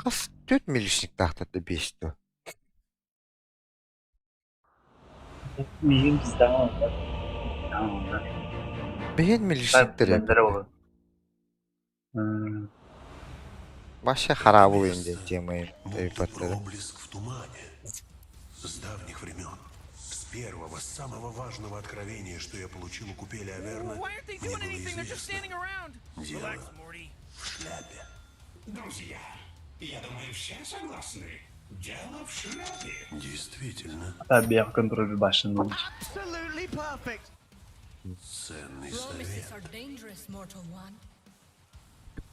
Kas 4 милишник тақтады 5'ti. Mühim bizden onlar. Tamamdır. Beğen Ben milişnikler bilenlere yapıttı. olur. Hmm. Başka harap olayınca темаем Будто yapıttı. проблеск в тумане. С давних времен. С первого, самого важного откровения, что я получил у купели Аверна, Why aren't they мне doing было anything? They're just известно. standing around. Дело Relax, Morty. в шляпе. Друзья, я думаю, все согласны. Дело в шляпе. Действительно, Tabii yakın duru bir başlangıç. Absolutely perfect. ценный Promises совет. are dangerous, mortal one.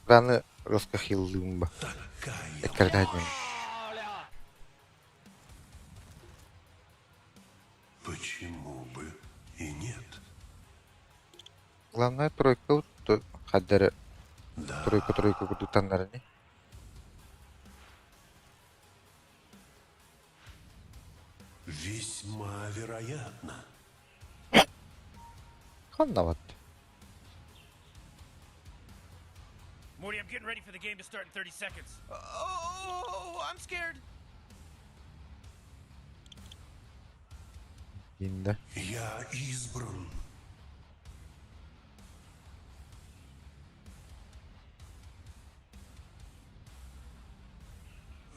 Rani раскохилым бы. Такая Когда днем. почему бы и нет? Главное тройка вот хаддары Да, тройка кудутанлары не. весьма вероятно. Ханнават. Morty, I'm getting ready for the game to start in 30 seconds. Oh, I'm scared. Yinde. Я избран.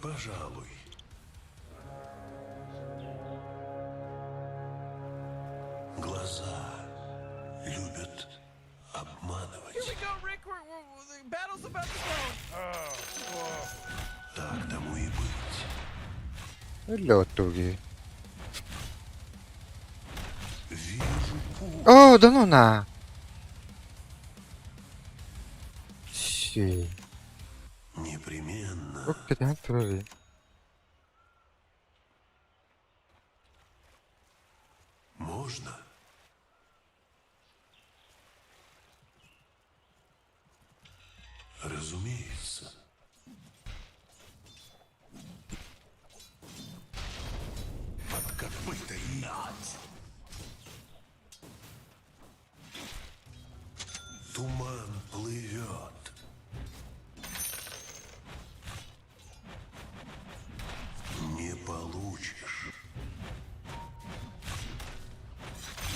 Пожалуй. Глаза любят обманывать. Here we go, Rick. The battle's about to go. Так тому и быть. Öyle oturdu. Вижу путь. О, да ну на. Şey. Непременно. Çok kötü troll. Можно? Разумеется. Под копыта и ад. Туман плывет. Не получишь.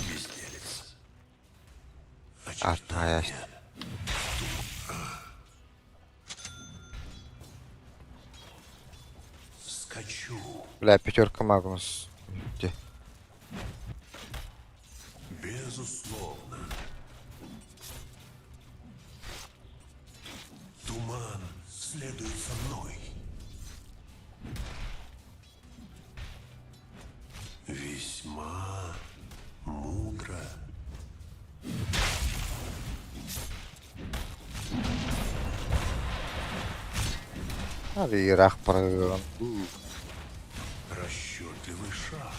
Безделец. Атая. Скачу. Бля, пятерка Магнус. Где? Безусловно. Туман следует со мной. Весьма мудро. Hadi Irak paragon. Расчетливый шаг.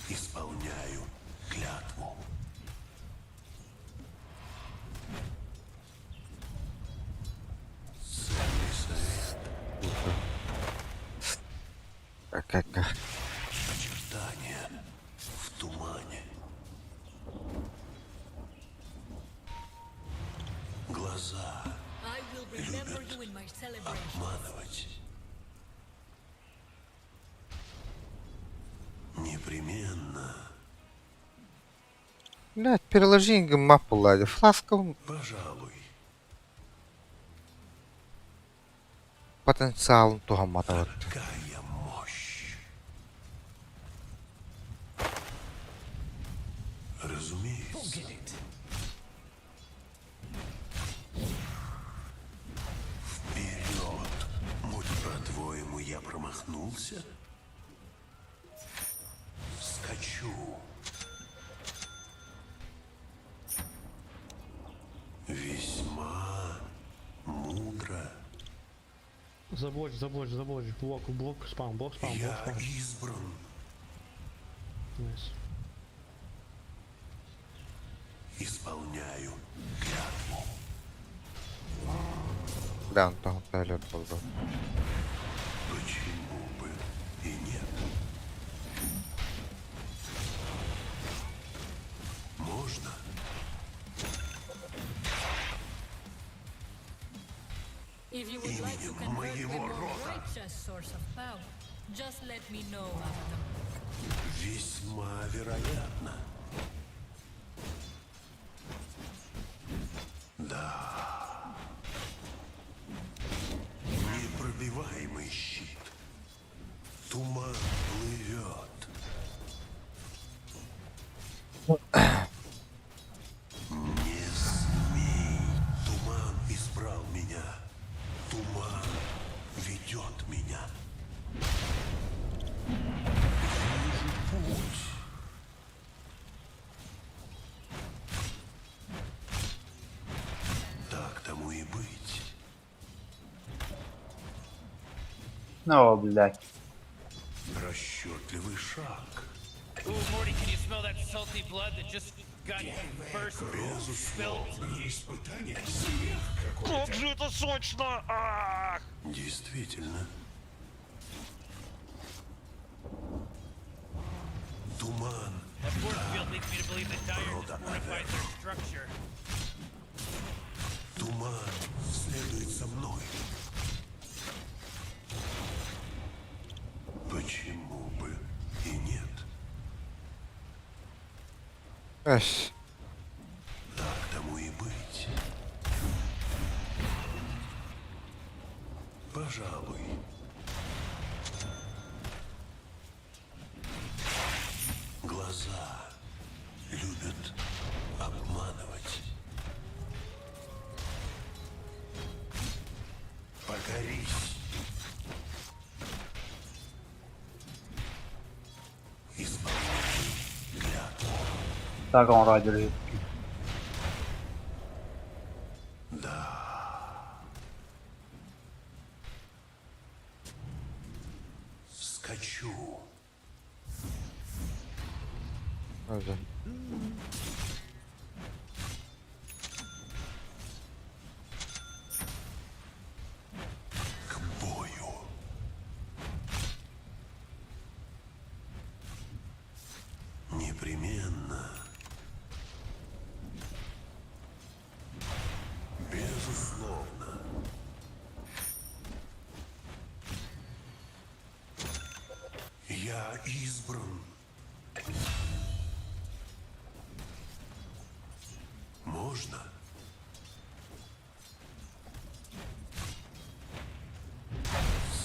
Исполняю клятву. Ценный совет. Как. Очертания в тумане. Глаза I will remember you in my celebration. обманывать. Непременно. Блядь, переложи мапу лади. Фласка Пожалуй. потенциалын тугамата вот. Какая мощь. Разумеется. Вперед! Будь по-твоему, я промахнулся? Скачу. Весьма мудро. Заблочь, блок, спам. Я избран. Nice. Исполняю клятву. Да, он там полет был. Почему бы и нет? If you would like to Именем convert a моего more рода. righteous source of power, just let me know after. Весьма вероятно. Да. Непробиваемый щит. Туман плывет. Не смей. Туман избрал меня. Туман ведет меня. Вижу путь. Так тому и быть. Ну, блядь. Расчетливый шаг. Ooh, Morty, can you smell that salty blood that just got first spilled? Не испытание, смех какой-то. Как же это сочно! Ах! Действительно. Туман. That force field leads me to believe that Dyer just fortified their structure. Туман следует за мной. Почему бы и нет? Weź. Так тому и быть. Пожалуй. Глаза любят обманывать. Покорись. Исполняй клятву. Так он ради. Скачу. Dobrze. К бою. Непременно. Безусловно. Я избран. Можно?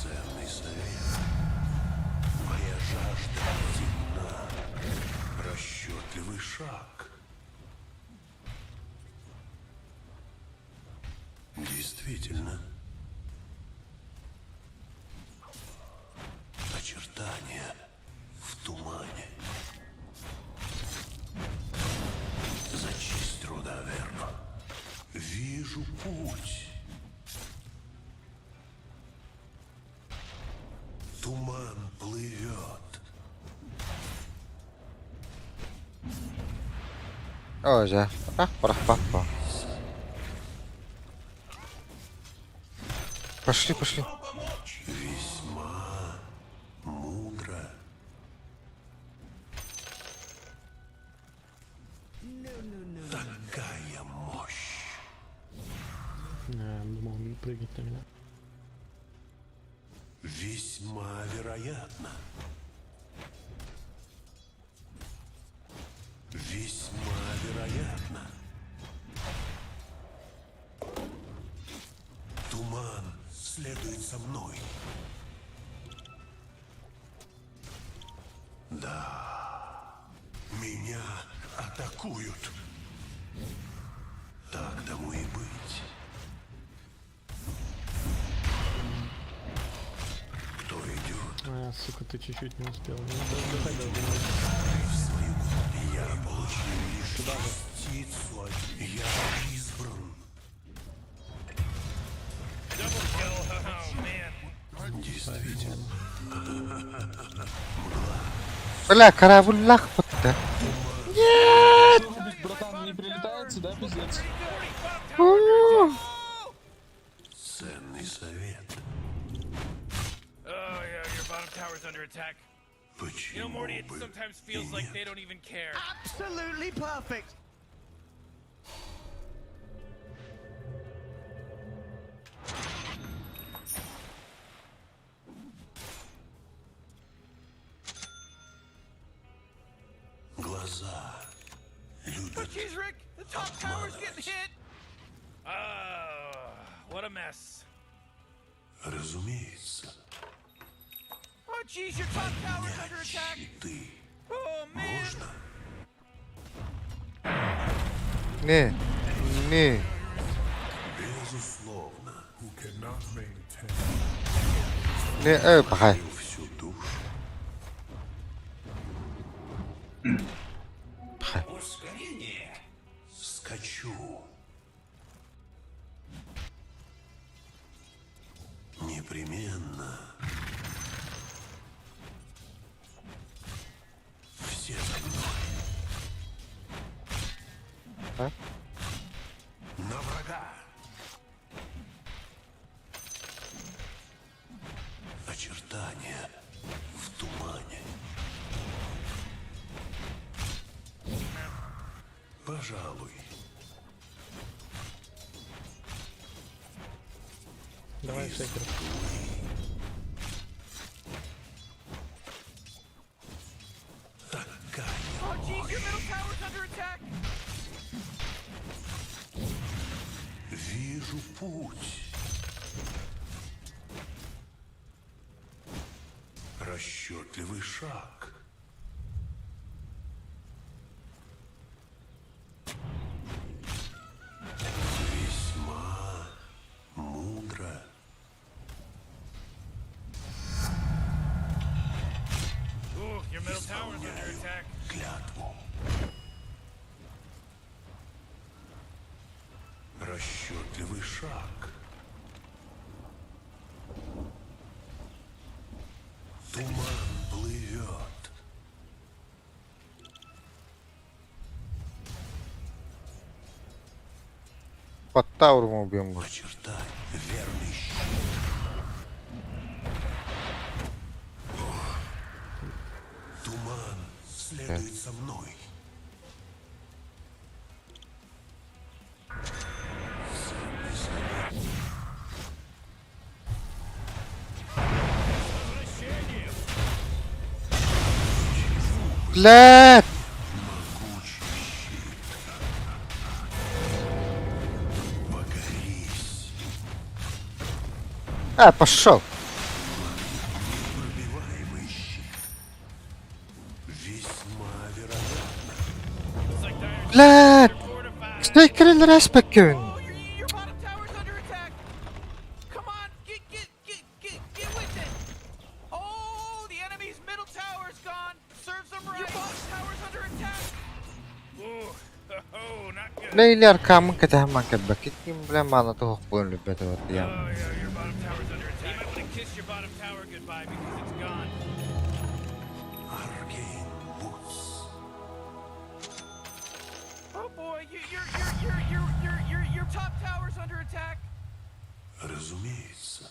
Ценный совет. Моя жажда темна. Расчетливый шаг. Действительно. Очертания в тумане. Зачисть Рудаверну. Вижу путь. Туман плывет. Dobrze. Pach. Пошли. Весьма мудро. Такая мощь. Думал, он прыгнет на меня. Весьма вероятно. Весьма вероятно. Туман следует за мной. Да, меня атакуют. Так тому и быть. Кто идет? Сука, ты чуть-чуть не успел. Ну, доходил до него. Я получил лишь частицу. Я избран. Double kill, oh man. Действительно. Бля, корабль лахпотта. Братан, не прилетает сюда, пиздец. Ценный совет. Oh yeah, your bottom tower's under attack. You know, Почему Morty, it бы sometimes и feels like нет? they don't even care. Absolutely perfect. jeez, Rick! The top tower's getting hit! What a mess. Разумеется. Oh, jeez, your top tower's under attack! Щиты. Oh, man! Можно? Ne? Ne? Безусловно. Ne? Пахай. Всю душу. Ускорение. Скачу. Непременно. Все за мной. А? На врага. Очертания в тумане. Пожалуй. Давай шейкер. Oh, jeez, your middle tower's under attack! Вижу путь. Расчетливый шаг. Весьма мудро. Ooh, your middle tower's under attack. Клятву. Расчетливый шаг. Туман плывет. Под тауром убьем его. Очертай верный щит. Туман следует за мной. Блядь! Покорись. Пошел! Пробиваемый щит. Весьма вероятно. Looks like Dire Блядь! fortified. Снайкерин респекин! Oh, your bottom tower's under attack! Come on, get with it! Oh, the enemy's middle tower's gone! Serves them right! Your bottom tower's under attack! Ooh, oh, not good. Leyler kamın kadar bakit kim bilen mana tohuk bulun lübbet Oh, ortaya. yeah, your bottom tower's under attack. You might want to kiss your bottom tower goodbye because it's gone. Arcane Woods. Oh boy, your top tower's under attack! Разумеется.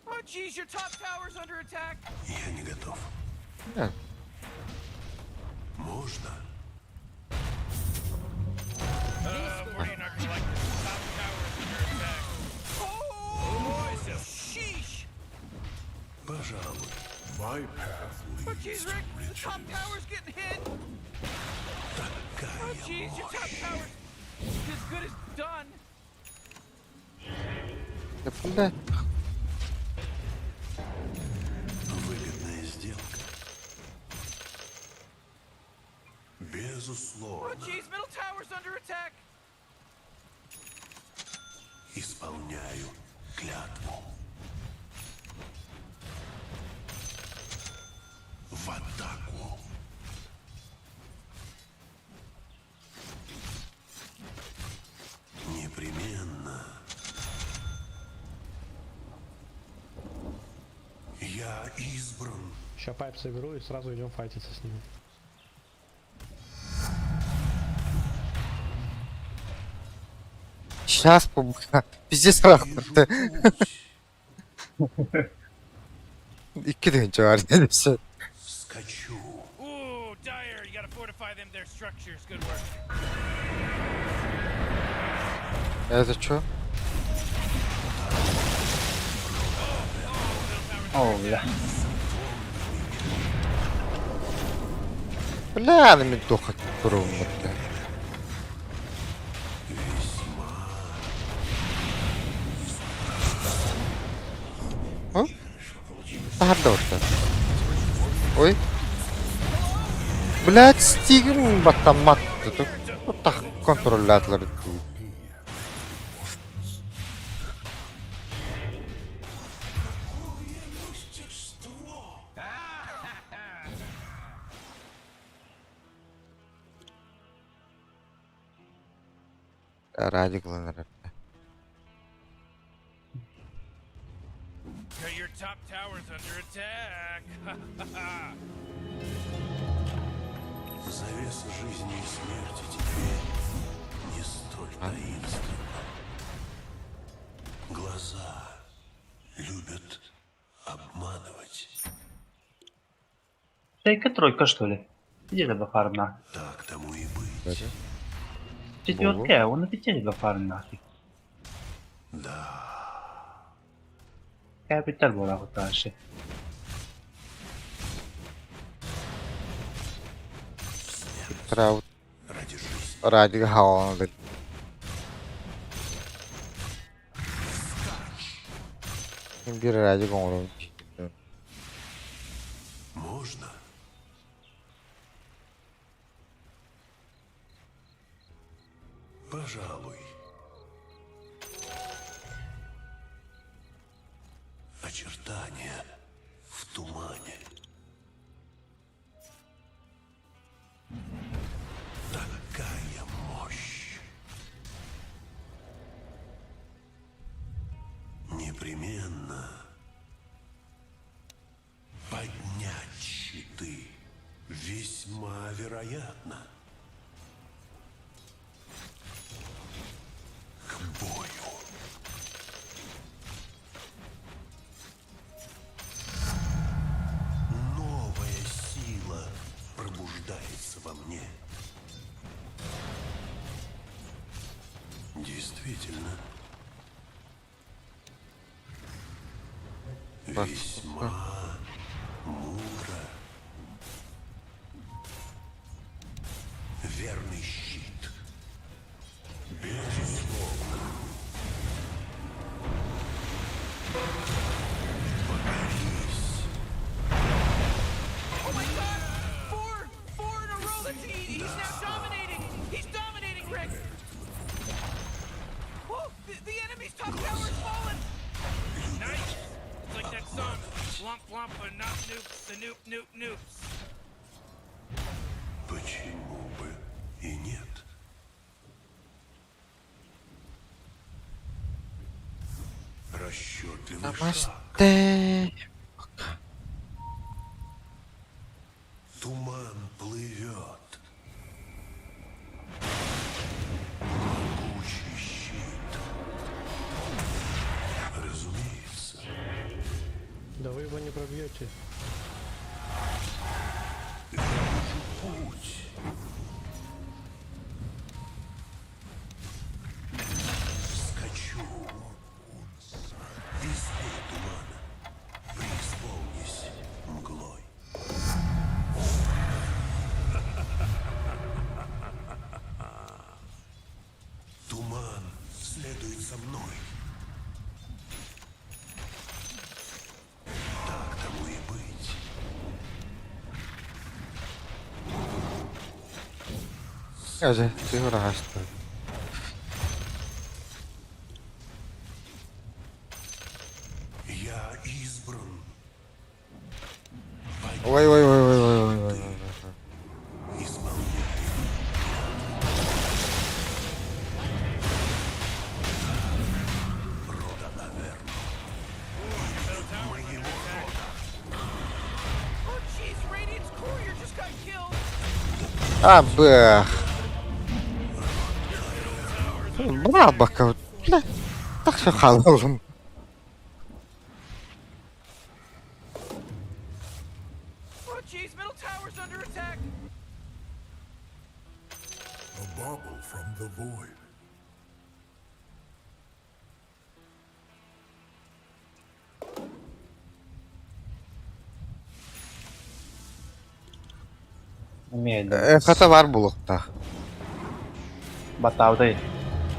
Oh jeez, your top tower's under attack! Я не готов. Evet. Можно? We're not gonna like this. Top tower is under attack. Oh, sheesh! Пожалуй. Oh jeez, Rick, the top tower's getting hit! Oh jeez, your top tower's as good as done! Yapıldı. Выгодная сделка. Безусловно. Oh jeez, middle tower's under attack! Исполняю клятву. В атаку. Непременно. Я избран. Сейчас пайп соберу и сразу идем файтиться с ними. Сейчас пиздец рахматты. İki de önce var demişsin. Скачу. Ooh, Dire, you gotta fortify their structures. Good work. Это что? Oh, yeah. Бля, на меду как пробовать. Пардошта. Ой. Блядь, стигм батамат. Вот так контроллятлар. Ради главного. Got your top towers under attack. Завеса жизни и смерти теперь не столь таинственна. Глаза любят обманывать. Шейка тройка, что ли? Иди за бафар нахуй. Так тому и быть. Четвертая, он офицер бафар нахуй. Да, Капитал была вот дальше. Трауд. ради жизни. Ради гаона. Имбирь ради гаона. Можно? Пожалуй. Очертания в тумане. Такая мощь. Непременно поднять щиты весьма вероятно. К бою. Новая сила пробуждается во мне. Действительно. Весьма мудро. Верный щит. Безусловно. Покорись. Oh my god! Four in a row. He's now dominating. He's dominating, Rick. Whoa! The enemy's top tower's fallen. Nice. It's like that song, Flump Flump, but not nukes, the noop noop noops. Почему бы и нет? Расчетливый шаг. Намасте. Туман плывет. Могучий щит. Разумеется. Да вы его не пробьете. Путь. Скачу. Избей тумана. Преисполнись мглой. Туман следует за мной. Так тому и быть. Я же ты раста. Я избран. Ой. Исполняю. Рода Аверно. Моего рода. Oh jeez, Radiant's courier just got killed. А, бэх. Бабака. Бля. Так все халалом. Oh jeez, middle tower's under attack. A bauble from the void. Bilmeyelim. Kata var bulukta. Batavdayız.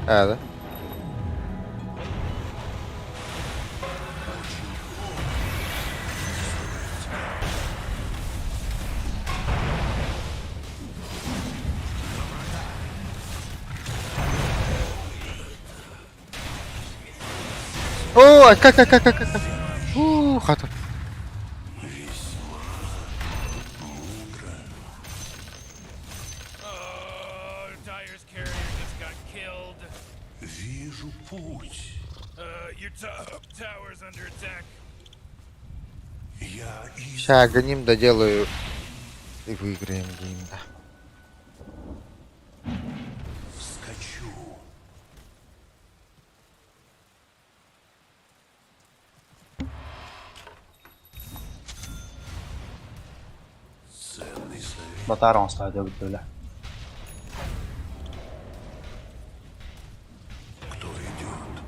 Evet. О, как. Хата. Oh, Dyer's carrier just got killed. Вижу путь. Your top tower's under attack. Я из... Ща гоним, доделаю и выиграем гейм, да. Скачу. Ценный совет. Batar 10 stadyum böyle. Кто идет?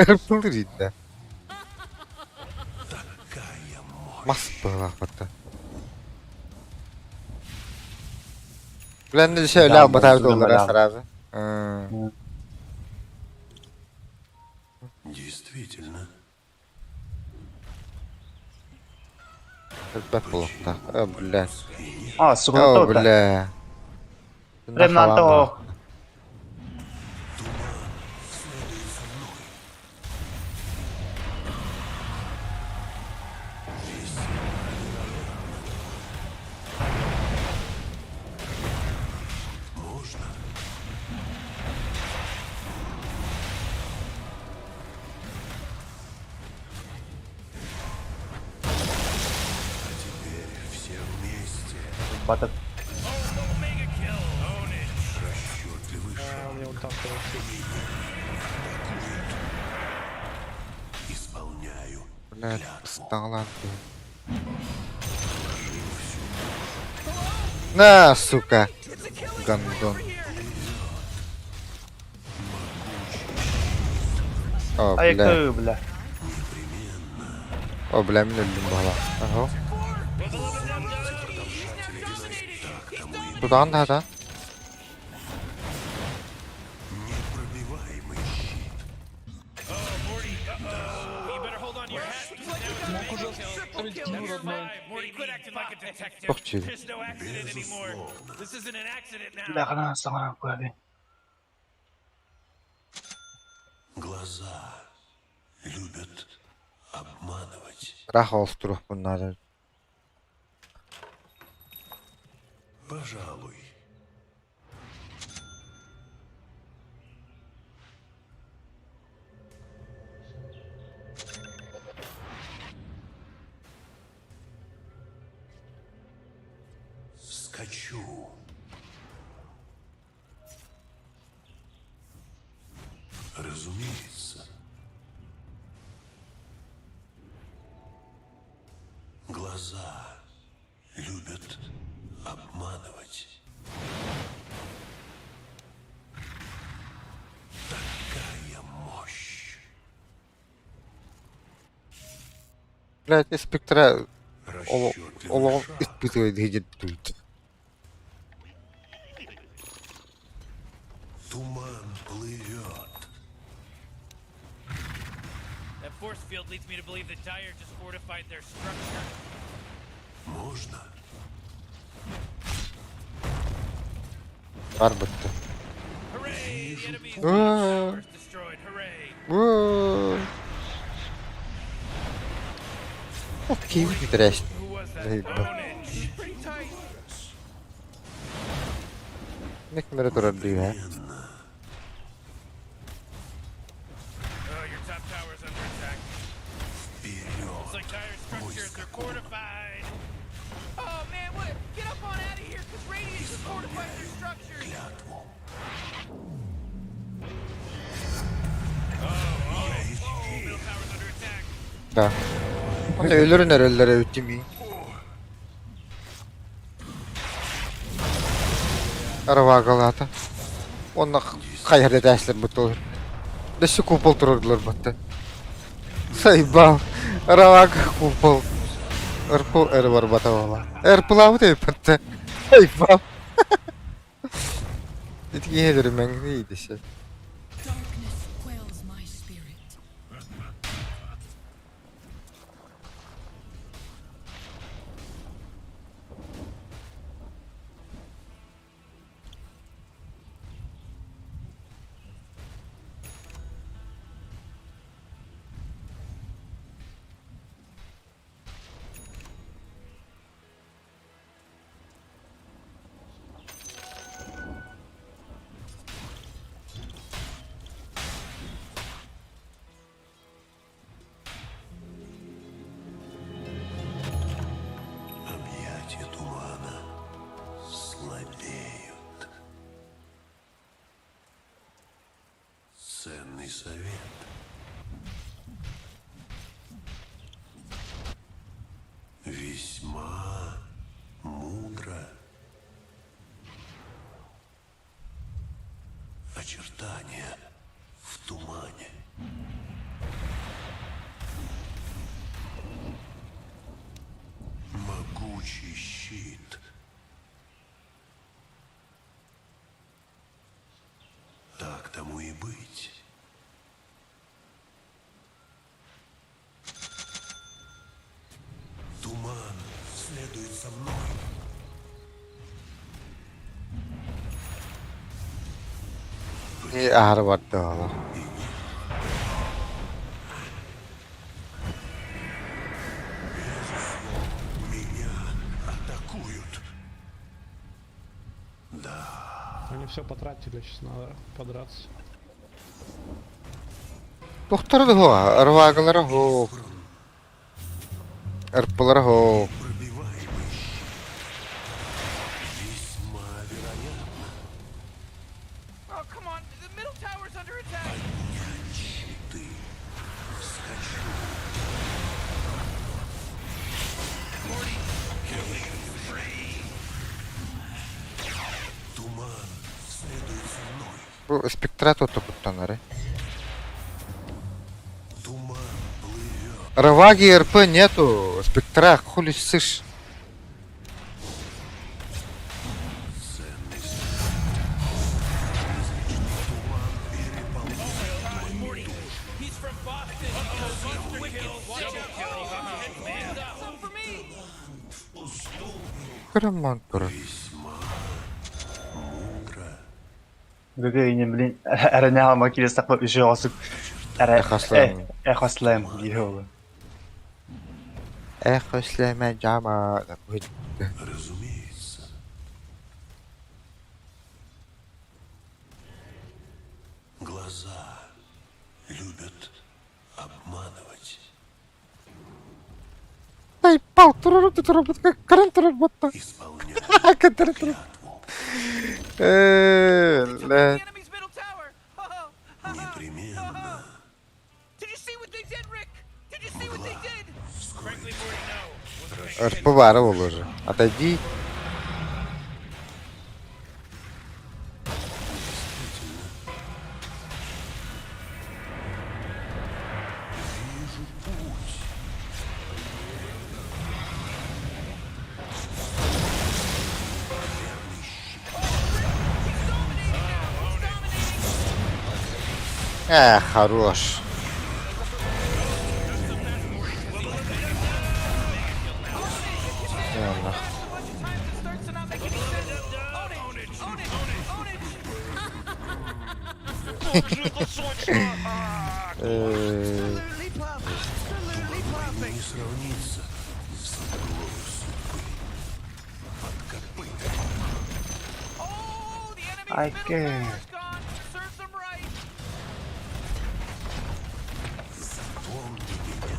Hırpılır yine. Такая мощь. Mas bırak. Ulan de şöyle Ya, ama tabi bozuldu olur bela. abi. Действительно. Hırpet bulukta. O bile. Aa, sıkıntı O orada. bile. Remnant'ta o. Можно? А теперь все вместе. Batıp Omega kill. Own it. Расчетливый шаг. У меня он там Исполняю Блядь, клятву. стала. На, сука. Гандон. O bile. ayıklı bile. O bile mi öldüm bala? Aha. Buradan da da. Непробиваемый щит. You better hold on to your hat. Мог уже оставить Киру родной. Morty, quit acting like a detective. Çok chill. There's no accident anymore. This isn't an accident now. Lakana sana koyayım. Глаза любят обманывать. Rah oluşturuq bunları. Пожалуй. Скачу. Разумеется. Глаза любят обманывать. Такая мощь. Блядь, спектра Расчетливый олong шаг. испытывает гидет тут. Туман плывет. That force field leads me to believe that Dyer just fortified their structure. Можно? Var bitti. Hooray! The enemy's Ah. towers destroyed. Hooray! Woo. Okey, trash. Who was that? Hey, Own it. Pretty tight. Ne kadar durar diyor ha. Oh, your top tower's under attack. Вперед! It's like Dyer's structures. They're fortified. Oh man, what? Get up on out of here, because Radiant just fortified their structures. Клятву! Middle tower's under attack. Da. Hani ölürün herhalde ütümü. Araba galata. Onda kayar edersler bu olur. Da şu kupul dururlar battı. Сайбал. Равак купол. Эрпу эрвар батавала. Эрплау деп атты. Сайбал. Итки хедер мәңгі идеше. Darkness quells my spirit. Объятия тумана слабеют. Ценный совет. Весьма мудро. Очертания в тумане. Могучий щит. Так тому и быть. Туман следует со мной. Не арвар дала. Меня атакуют. Да, Они все потратили, сейчас надо подраться. Тухтарды хо. Арвагалары хо. Эрплары хо. пробиваемый щит. Весьма вероятно. Oh, come on. The middle tower's under attack. Щиты. Скачу. Туман следует за мной. Бу спектра тут куттанары. Туман плывет. Раваги РП нету. Спектра хули сышь. He's from Boston. Monster kill. Watch out. Some for me. Кыраман туры. Весьма мудро. Бөбе ине блин. Әрі не алма келе сақлап үші қосып. Әрі Эхаслайм. Эхаслайм дейді олы. Эх, слэме жама. Разумеется. Глаза любят обманывать. Ай, пал, туру, как карен туру. Исполнять Катер туру. клятву. The Ле. enemy's middle tower. Oh, Непременно. Did you see what they did, Rick? Did you see what they did? Frankly, Morty, no. РП бары ол уже. Отойди. Хорош. Ладно. Starts to not make any sense. Own it. Own it. Absolutely popping. Не сравнится с угрозой судьбы. Под копыта. Oh, the enemy's I middle can't. tower's gone. Serves them right. Помни меня.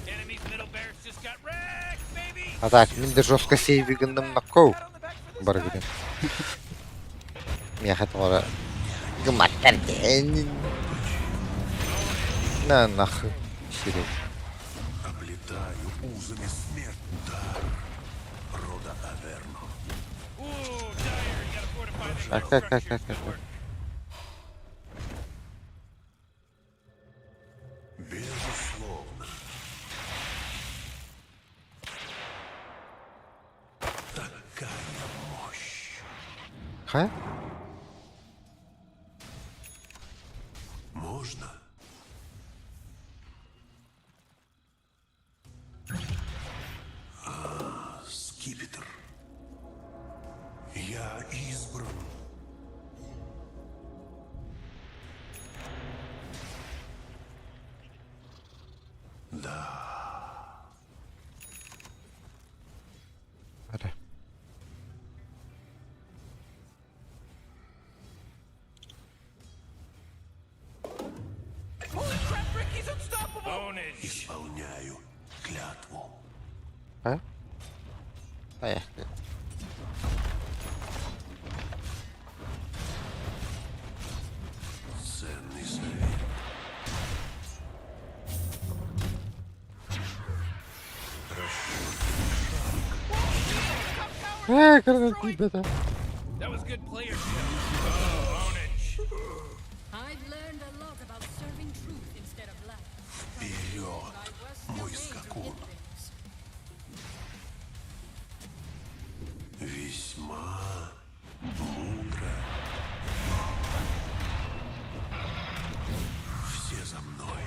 Enemy's middle barracks just got wrecked, baby. А так, мен де жестко сейвигіндім наққау. Pat on the back for this Бар time. гиден. Мен хат ғора. Гыматтарген. На нахуй. Сирек. Облетаю узами смерть. Дар рода Аверно. Ooh, dire. You gotta fortify that. Как. Какая мощь! Ха? Можно? Скипетр. Я избран. Да. Hadi. Holy crap, Ricky's unstoppable! Ownage. Исполняю клятву. Ha? Поехали. Ценный совет. Гранат, ребята. That was good playership. Oh, ownage. I've learned a lot about serving truth instead of lies. Вперед, I was мой the way to скакун. get things. Весьма мудро. Все за мной.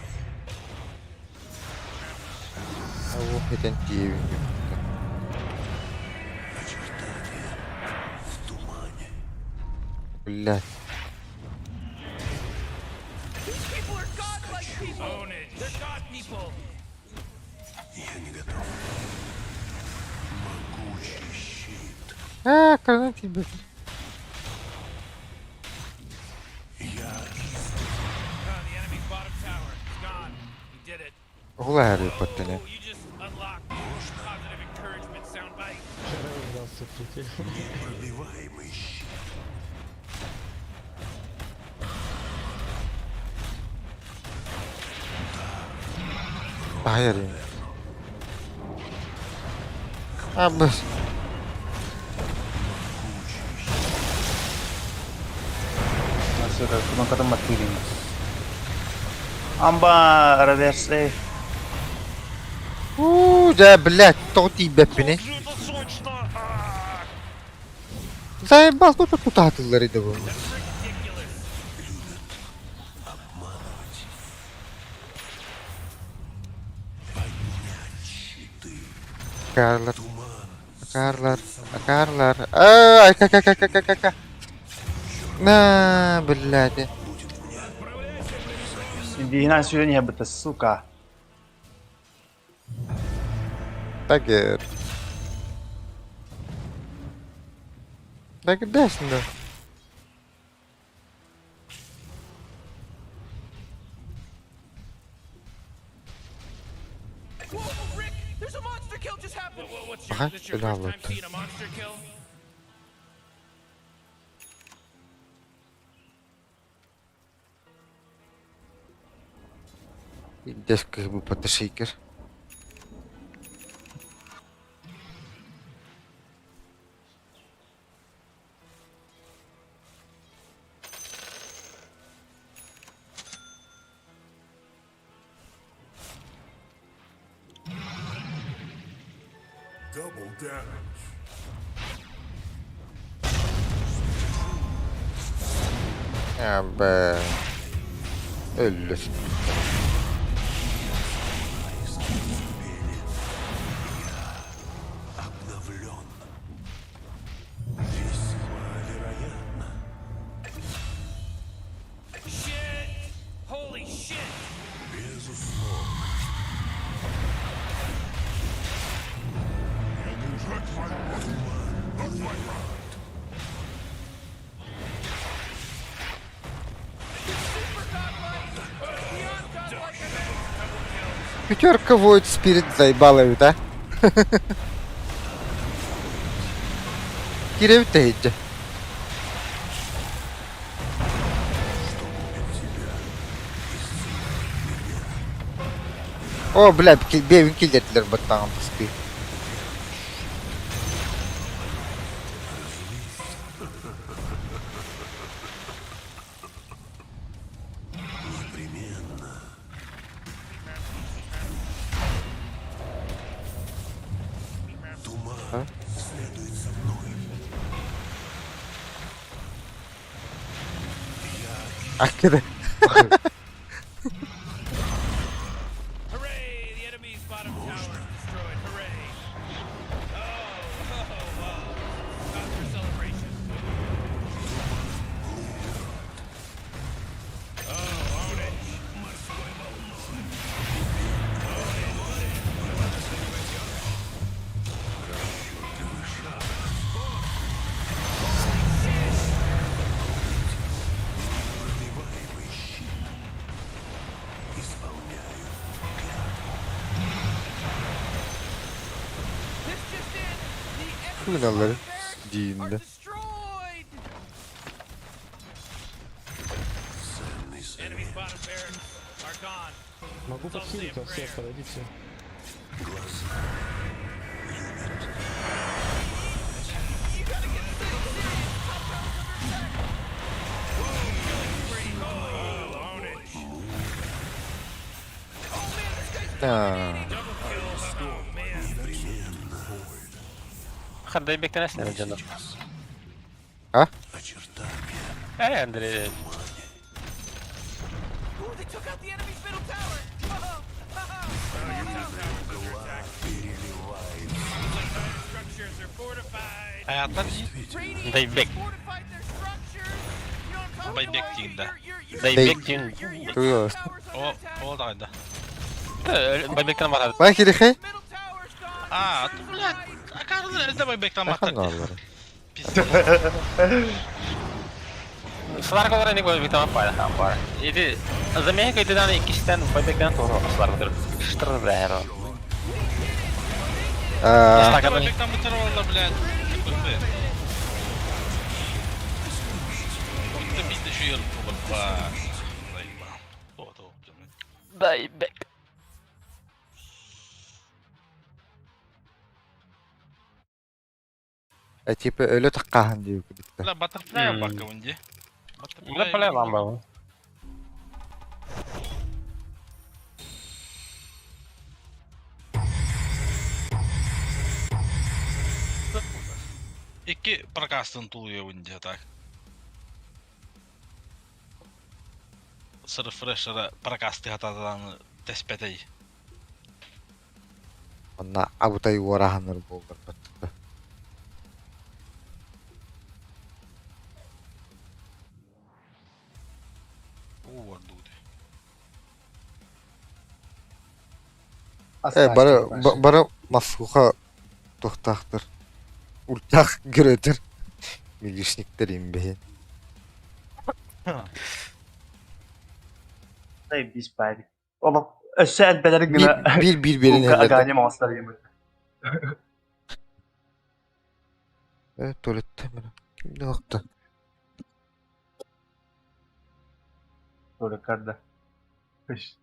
А вот это дивный. Очертания в тумане. Блядь. These people are godlike people! Ownage. They're god people. Я не готов. Могучий щит. Гранат, ребята. Я The enemy's bottom tower. It's gone. You did it. Гуляю пацаны. Oh, you just unlocked positive encouragement soundbite. Вчера удался прийти. непробиваемый щит. Hayır ya. Abi. Masuk ke tempat kiri. Amba reverse. Да, блядь, кто тебя пини? Заебал, ну ты куда ты ларидовал? Карлар. Карлар. Карлар. Ай, как. На, блядь. Hindi na suyo niya betul suka. Тагер. Так дасно. Whoa, Rick! There's a monster kill just happened! What's your, Ага, this your сюда first time вот. seeing a monster kill? Здесь как бы поташикер. Double damage. Abi. Ölür. Обновлен. Весьма вероятно. Shit! Holy shit! Безусловно. Пятерка воет спирит заебала, да? Киревтейджа. О, бля, бевин киллетлер баттан пусты. Непременно. Туман следует за мной. Akkede. Hooray! The enemy's bottom tower is destroyed. Hooray! Wow. Time for celebration. Own it. This just in. The enemy's Binaları bottom barracks are düğünde. destroyed. Enemy's bottom barracks are gone. Могу подхилить вас всех, подойдите. Own it. Ha. Хандай beklenesene canım. Ha? André. Ooh, they took out the enemy's middle tower. Structures are fortified. Hayatlar iyi. Radiant Dayıbek. fortified their structures. You know what I'm talking Dayıbek about? diyeyim de. Dayıbek diyeyim. Your Duyuyor. tower's under O, attack. o daydı. Dayıbekten var. Bak Erike. Middle tower's gone. Aa, Serves them блядь, right. akardı elde bay beklen Bakın batar. onları. Pis. Сварка orang ini gue minta apa ya sampar. Itu azamnya kayak itu dan ikistan Dayıbekten turun сварка terus. Ştır bro. Aa, Bay beklen batar valla блядь. Kırmızı. Bitti şu yıl olur. Bak. Doğru. Dayıbek. tipe ölü takkahan diyor kudukta. Ulan butterfly bak önce. Enggak boleh lambang. İki prakastın tuluyor önce tak. Sırf fresh'lara prakastı hatalarını tespit edeyim. Ona abutay warahanır boldur batıkta. Var dude. Bara maskuha tohtahtır. Ultak göredir. Milişnikler imbehi. Dayı biz baydı. Oğlum ösel beleri güne. Birbirini elledi. Gani mouse'ları yemek. Evet tuvalette mi? Kim ne vakti? Böyle karda. Kış.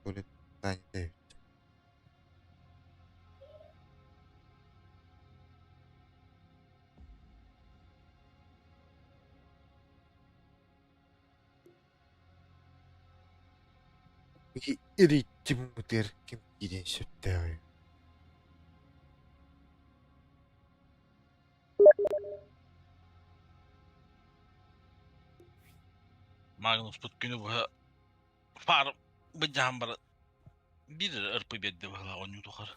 Tuvaletten evet. Peki erittim mudir kim gidin sütte abi. Magnus put günü bu far bejam bar bir ırpı bedde valla onu dokar.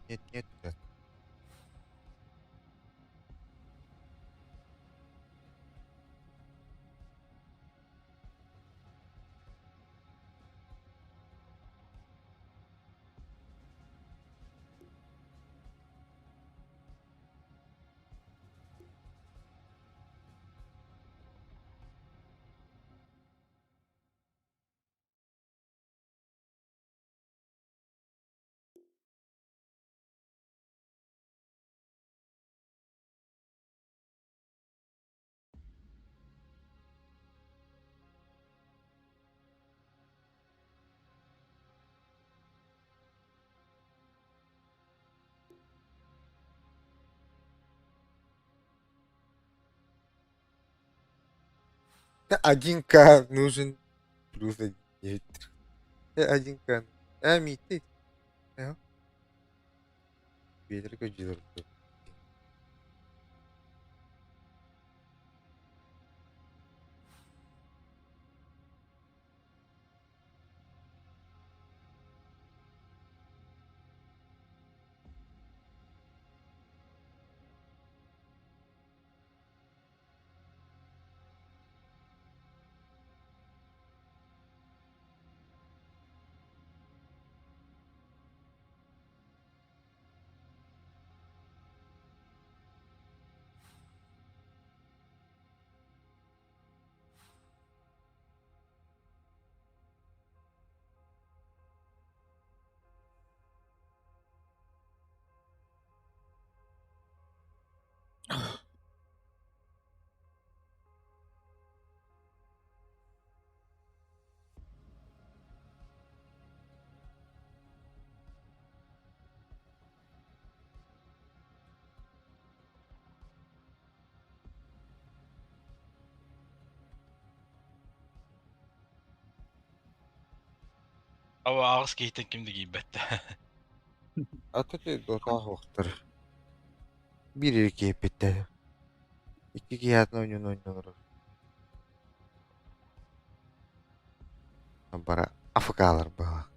Нет, нет, нет. Да 1К нужен плюс 1. 1К. Митый. Ветер көжелер. Ава ağız keyten kimdi giybette. Ататы дота хоқтыр. Бир кейпетте. 2 киятын ойнор. Бара афкалар бала.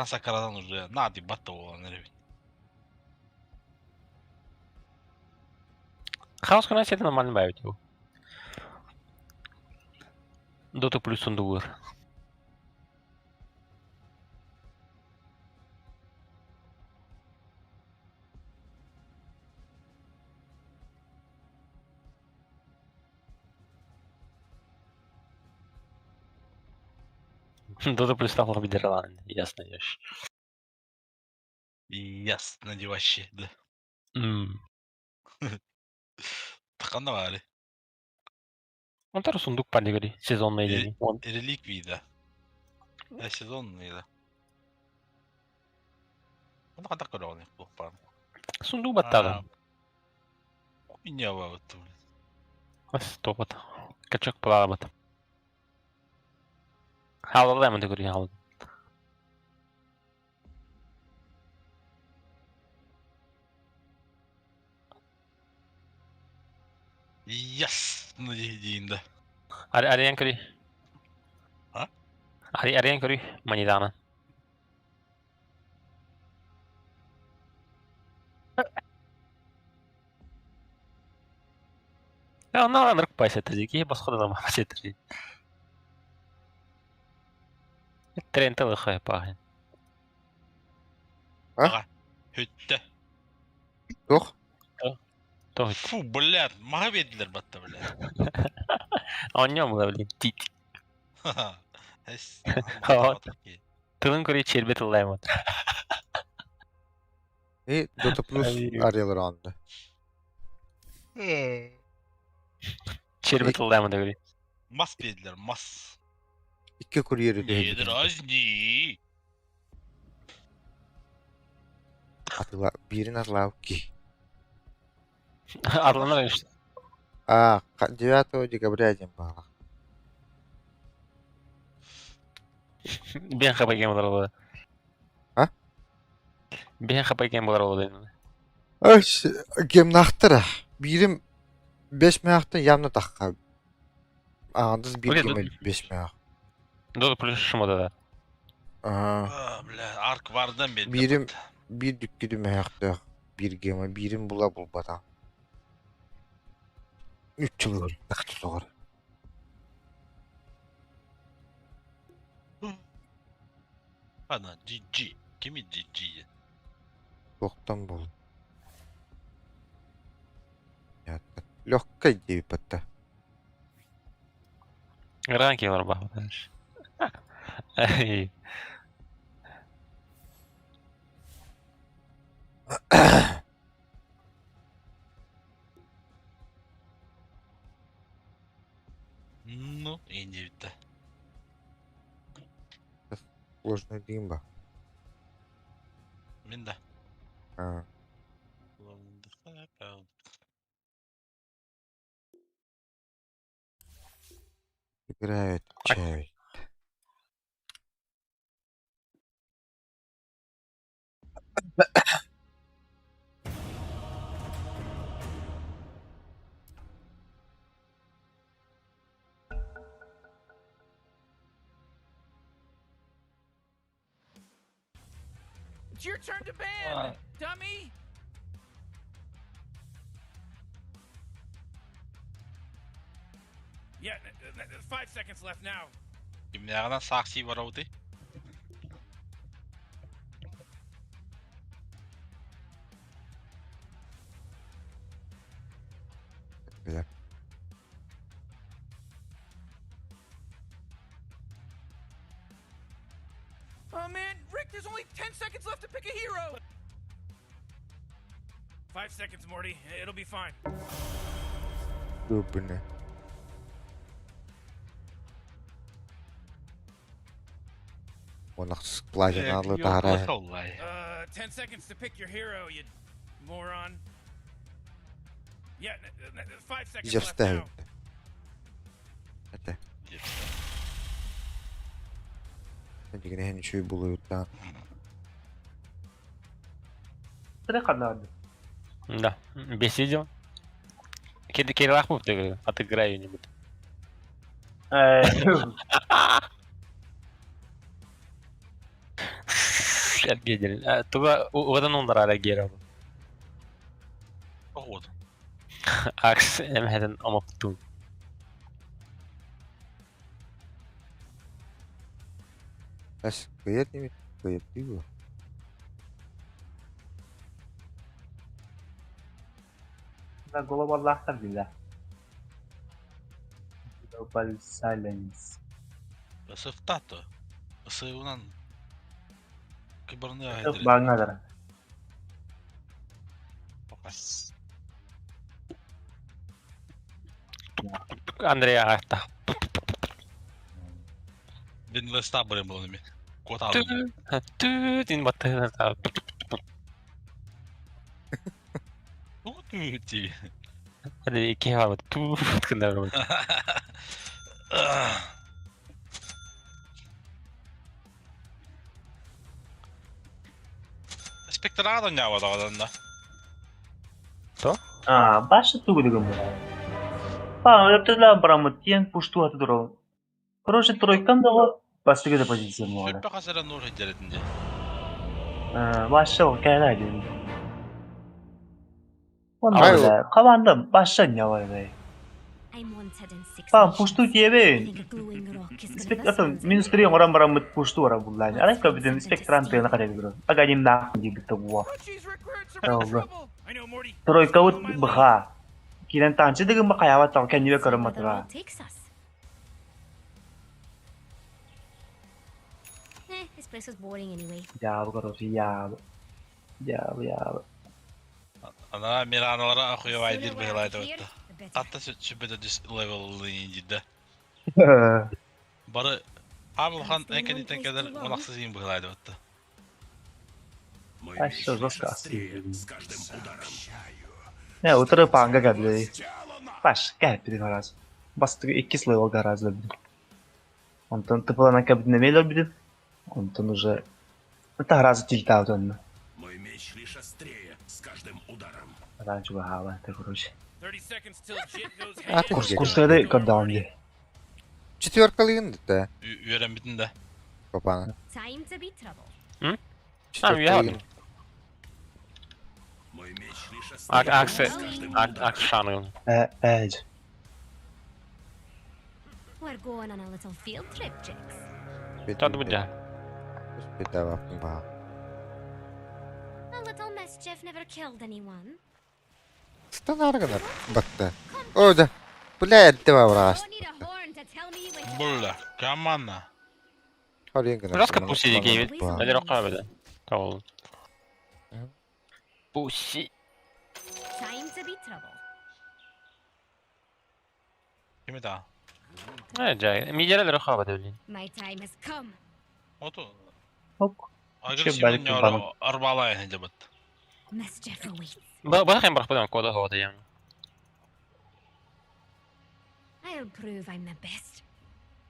Сакарадан уже. Нади батта olan herif. Хаос кына это нормально бавить его. Дота плюс сундугур. Дота плюс стало Нидерланд, ясно ешь. Ясно не вообще, да. Takanda bari. Он тоже сундук подигри, сезонный день. Он Реликвия. Сезонный, да. Ну, так такой он их плохо. сундук баттага. Хуйня вот. Стопот. Качок плават. Халалайм дегри хал. Ясно дейін-да. Ариен кри. А? Ариен кри, манидана. Ja, no, on rõkkpaisetasi, kihibas kodama pasetasi. Treen tõlõhõ ja pahin. Hytte. Doch. Tohut. Фу, блядь, маговеділер батта, блядь. On jo mulle oli tit. Hästi. Tulin kuri çelbe tullaymat. Dota плюс Ariel Round. Çelbe tullaymat kuri. Mas dediler, mas. 2 kuryeri Nedir Azni? Atıla, birini atla ki. Adlanlar işte. 9 декабря бала. Ben kapayım orada. Ben hapa ekan bolar oldu. Aş, gem nahtara. Birim 5 meyaktan yanına takka. Ağındız bir Öyle gem değil. 5 meyak. Dur plus şumada da. Bile ark vardan beri. Birim bir dükküdü meyakta. Bir gemi birim bula bulbada. 3 yıl olur. Taktı doğru. Ana GG. Kimi GG? Yoktan bul. Ya lokka gibi patta. Ranki var bak. Ay. Ну, ince bitti. Сложно димба. Мен de. А, играет чай. It's your turn to ban, dummy. Yeah, 5 seconds left now. Kimlerden saksi var oldu? Güzel. Oh man, Rick, there's only 10 seconds left to pick a hero. 5 seconds, Morty. It'll be fine. Dur bu ne? Onak sıklayın alı dara. 10 seconds to pick your hero, you moron. Yeah, 5 seconds Just left stay. now. Hadi. Hadi yine henüz şey buluyor da. Sıra kadar. Да. Бесидел. Кидай лахму, ты отыграю не буду. Гедер. Туга одан ондар ала гера. Oh, Акс эмheden амаптун. Bas kıyat değil mi? Kıyat değil bu. Global lahtar bile. Global silence. Sıftato. Isıunan. Kıbarını Yok aydır. bangadır. Andrea Arta. Ben de stabbarım bunu mi? Kota Tü aldım. tü din battı. Uti. Hadi iki hava tü kında var. Спектрада няма да да. Başta tuğ dedim. Па, это да, браматиен пушту атı duralım. Короче, тройкам da o başka bir pozisyon var. Süper hasara nur hediyetince. Başta o kayda dedim. Hayır, Ondan da kavandım. Başta ne var be? Pa, puştu diye be. Atın, ministri orang-orang met puştu orang bulan. Ara ka bidin spektran pe na kada biro. Aganim na gibi tabuwa. Oh jeez, Rick, we're in some real Oh, bro. trouble. I know, Morty. Troika ut baka. Kiran tansi dagang makayawat ako kanyo karon matra. This place was boring anyway. Yaw karo si yaw. Yaw. Ana Mirano'lara akıyor aydır Sooner we're belaydı out of here, hatta. the better. Hatta sübede dis level incide. Barı Abulhan ekeniten kadar onaksız in belaydı hatta. Мой А меч что, лишь жестко? острее с каждым ударом. Ne utara panga gabi. Baş gel bir garaz. Bastık 2 level garazla bir. Ondan tıpalanan kabinine mail bir. Ondan уже это раза tilta onunla. Мой меч каждым ударом. Надо juga hawa это, короче. 30 seconds till Jit goes Ah, head kursi. Курстады кадамди. Четверкалıyın da Üyeren bitin de. papağanı. Time to be trouble. Tamam, ya Четверкалıyın. Мой меч лишь Aksi, ослабляет. aksi şanıyor. Evet. We're going on a little field trip, Jix. Tadı bu da. Bir daha bakayım bana. A little mischief never killed anyone. Станаргана baktı. Orada. Блядь, два враз. Don't need a horn to tell me when to Bulla. Kamanna. Oraya gına. Biraz kapısı iyi gibi. Bana. Hadi roka abi de. Tamam. Pussy. time to be trouble. Kimi daha? Ne cahil. Midyeler roka abi de öyle. My time has come. Oto. Ok. Agresivin balik bana. yara arbala hece bat. Mischief awaits. Bakayım bırak buradan koda havada yani. I'll prove I'm the best.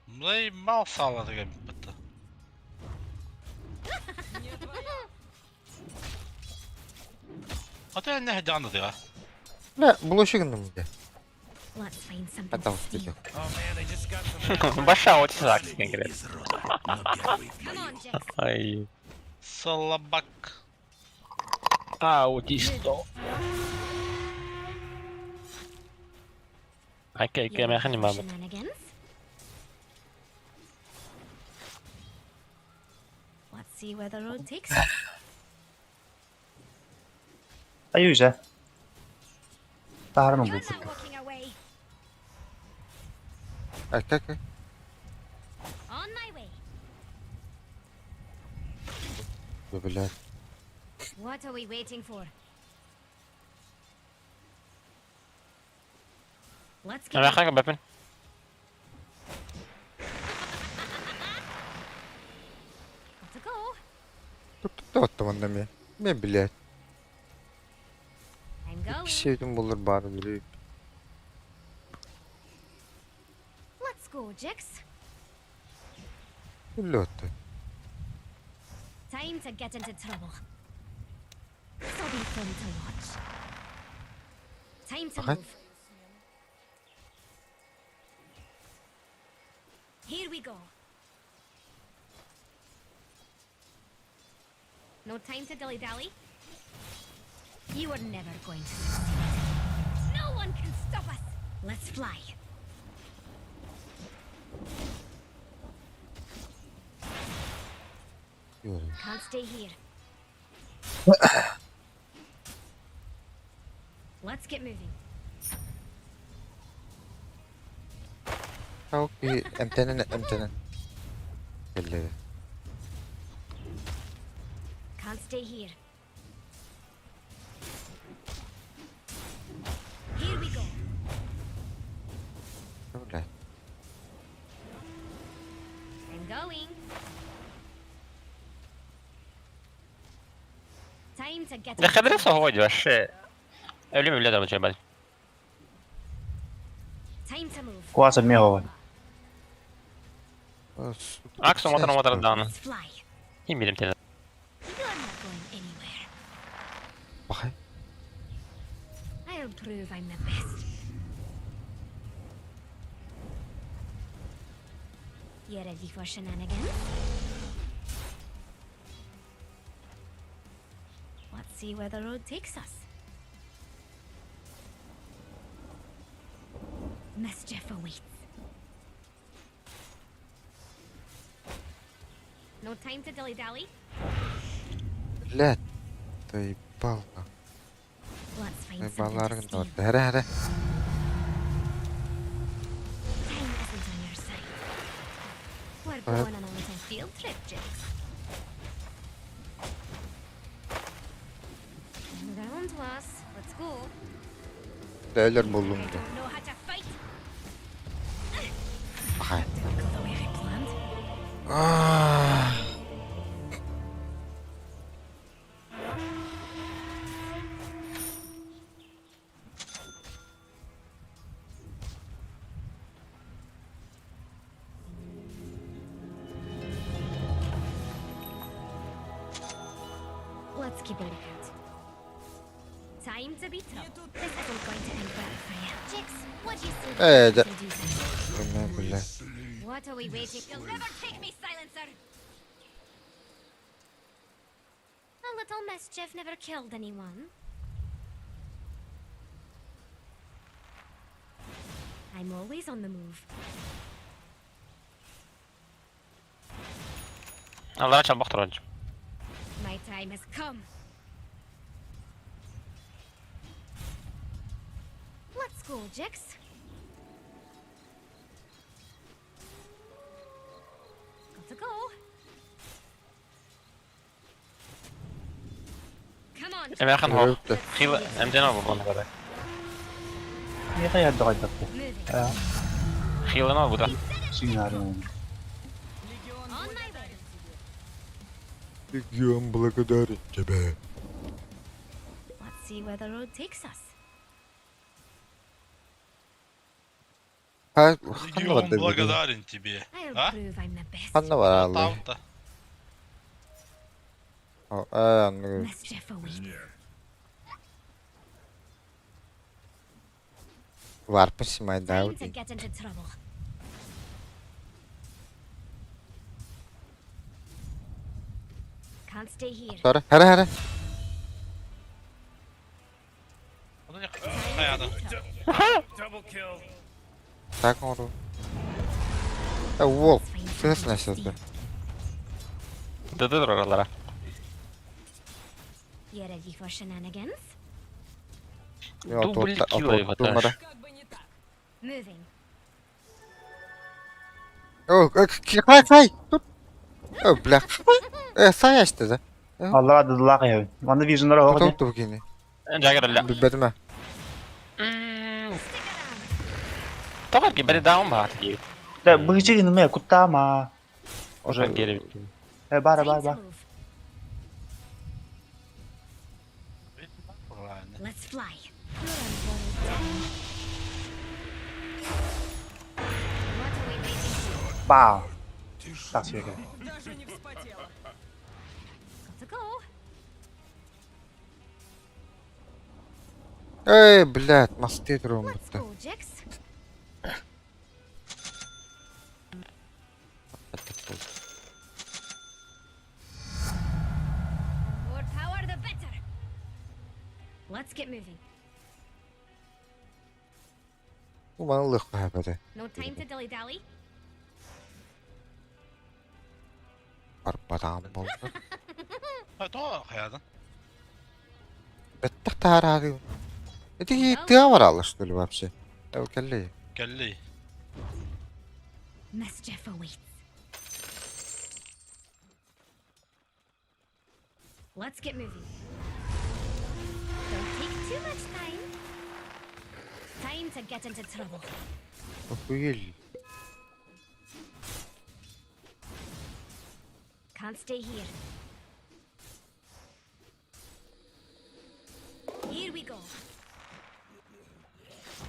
Blay mal sağladı gibi bitti. Hatta ne hece anladı ya. Ne bulaşık mı? Let's find something Hatta to steal. usta. Oh man, they just got some. Başa o çiz aksi kanka. Из рода, но первый в Come бою. on, Jix. Ay. Salabak. Autisto. Ay kay You mekan ni ready for Mehmet. shenanigans? Let's see where the road takes us. Ayun siya. Parang You're bukod. not walking away. Erkek. On my way. Bebeler. What are we waiting for? Let's get Mekan kanka Bepin. to go. Tuttu attım ya. Ben bile. I'm going. Sevdim bulur bari böyle. Let's go, Jix. Öyle attı. Time to get into trouble. This'll be fun to watch. Time to Okay. move. Here we go. No time to dilly-dally. You are never going to succeed. No one can stop us. Let's fly. Yorum. Can't stay here. Let's get moving. Tavuk bir emtenen. Elleri. Can't stay here. Here we go. Öyle. I'm going. Time to get ده خبره صهوج вообще. Öyle mi öyle de bence. Time to move. Kuwasan mi hawan. Aksu motor dağını. Let's fly. Kim bilim tane. You're not going anywhere. Bakayım. I'll prove I'm the best. You ready for shenanigans? Let's see where the road takes us. Mischief awaits. No time to dilly-dally. Let. Tay balga. Let's find Tay something to balların steal. orada. Here. Time isn't on your side. We're Alright. going on a little field trip, Jix. Round was. Let's go. Değerler buldum I da. don't know how to fight. Bakayım. Didn't go the way I planned. Ah. Let's keep a lookout. Time to be trouble. This isn't going to end well for you. Jix, what do you say? De. to do this? Bilmem billah. What are we waiting? You'll never take me, silencer! A little mischief never killed anyone. I'm always on the move. Allah çabuk duracağım. My time has come. Let's go, Jix. Got to go. Come on. Emre kan hoog. Öptü. Giel, MD'nin al bu bana kadar. Niye kayar da kayar da? Moving. Giel'in al bu da. Sinyalim. On my way. Gidiyorum благодарить тебя. Let's see where the road takes us. Ha, Hanna var Gidiyorum dedi. благодарен тебе. I'll Ha? prove I'm the best. Hanna var Allah. Tavukta. Anlıyorum. Mischief awaits. Varmış mı Time to Davudi? get into trouble. Can't stay here. Sonra hara. O da ne kayadan. Double kill. Sakın oru. Wow. Ses nasıldı? Dıdır oralara. You ready for shenanigans? Double kill его Numara. тоже. Moving. Oh, kay. Tut. Oh, black. Say açtı da. Allah adı la kayar. Bana vizyonlara bak hadi. Tuttu bugünü. Jagger لا. Bilmem. طبعا beni down bak diye. Da bu hiç gidin kutta ama. Oradan geri bittim. Bara Time to bara. move. Let's fly. You're on borrowed time. What are we waiting for? Bam. Tak się Got to go. Ey, блядь, мосты дрон Let's bitti. go, Jix. More power, the better. Let's get moving. Bu bana lık haberi. No time to dilly dally. Barbadan oldu. Ha to kayadan. Bittik tarihı. Edi iddia var Allah şöyle вообще. Ya kelli. Kelli. Mischief awaits. Let's get moving. Don't take too much time. Time to get into trouble. Bu yıl. Can't stay here. Here we go.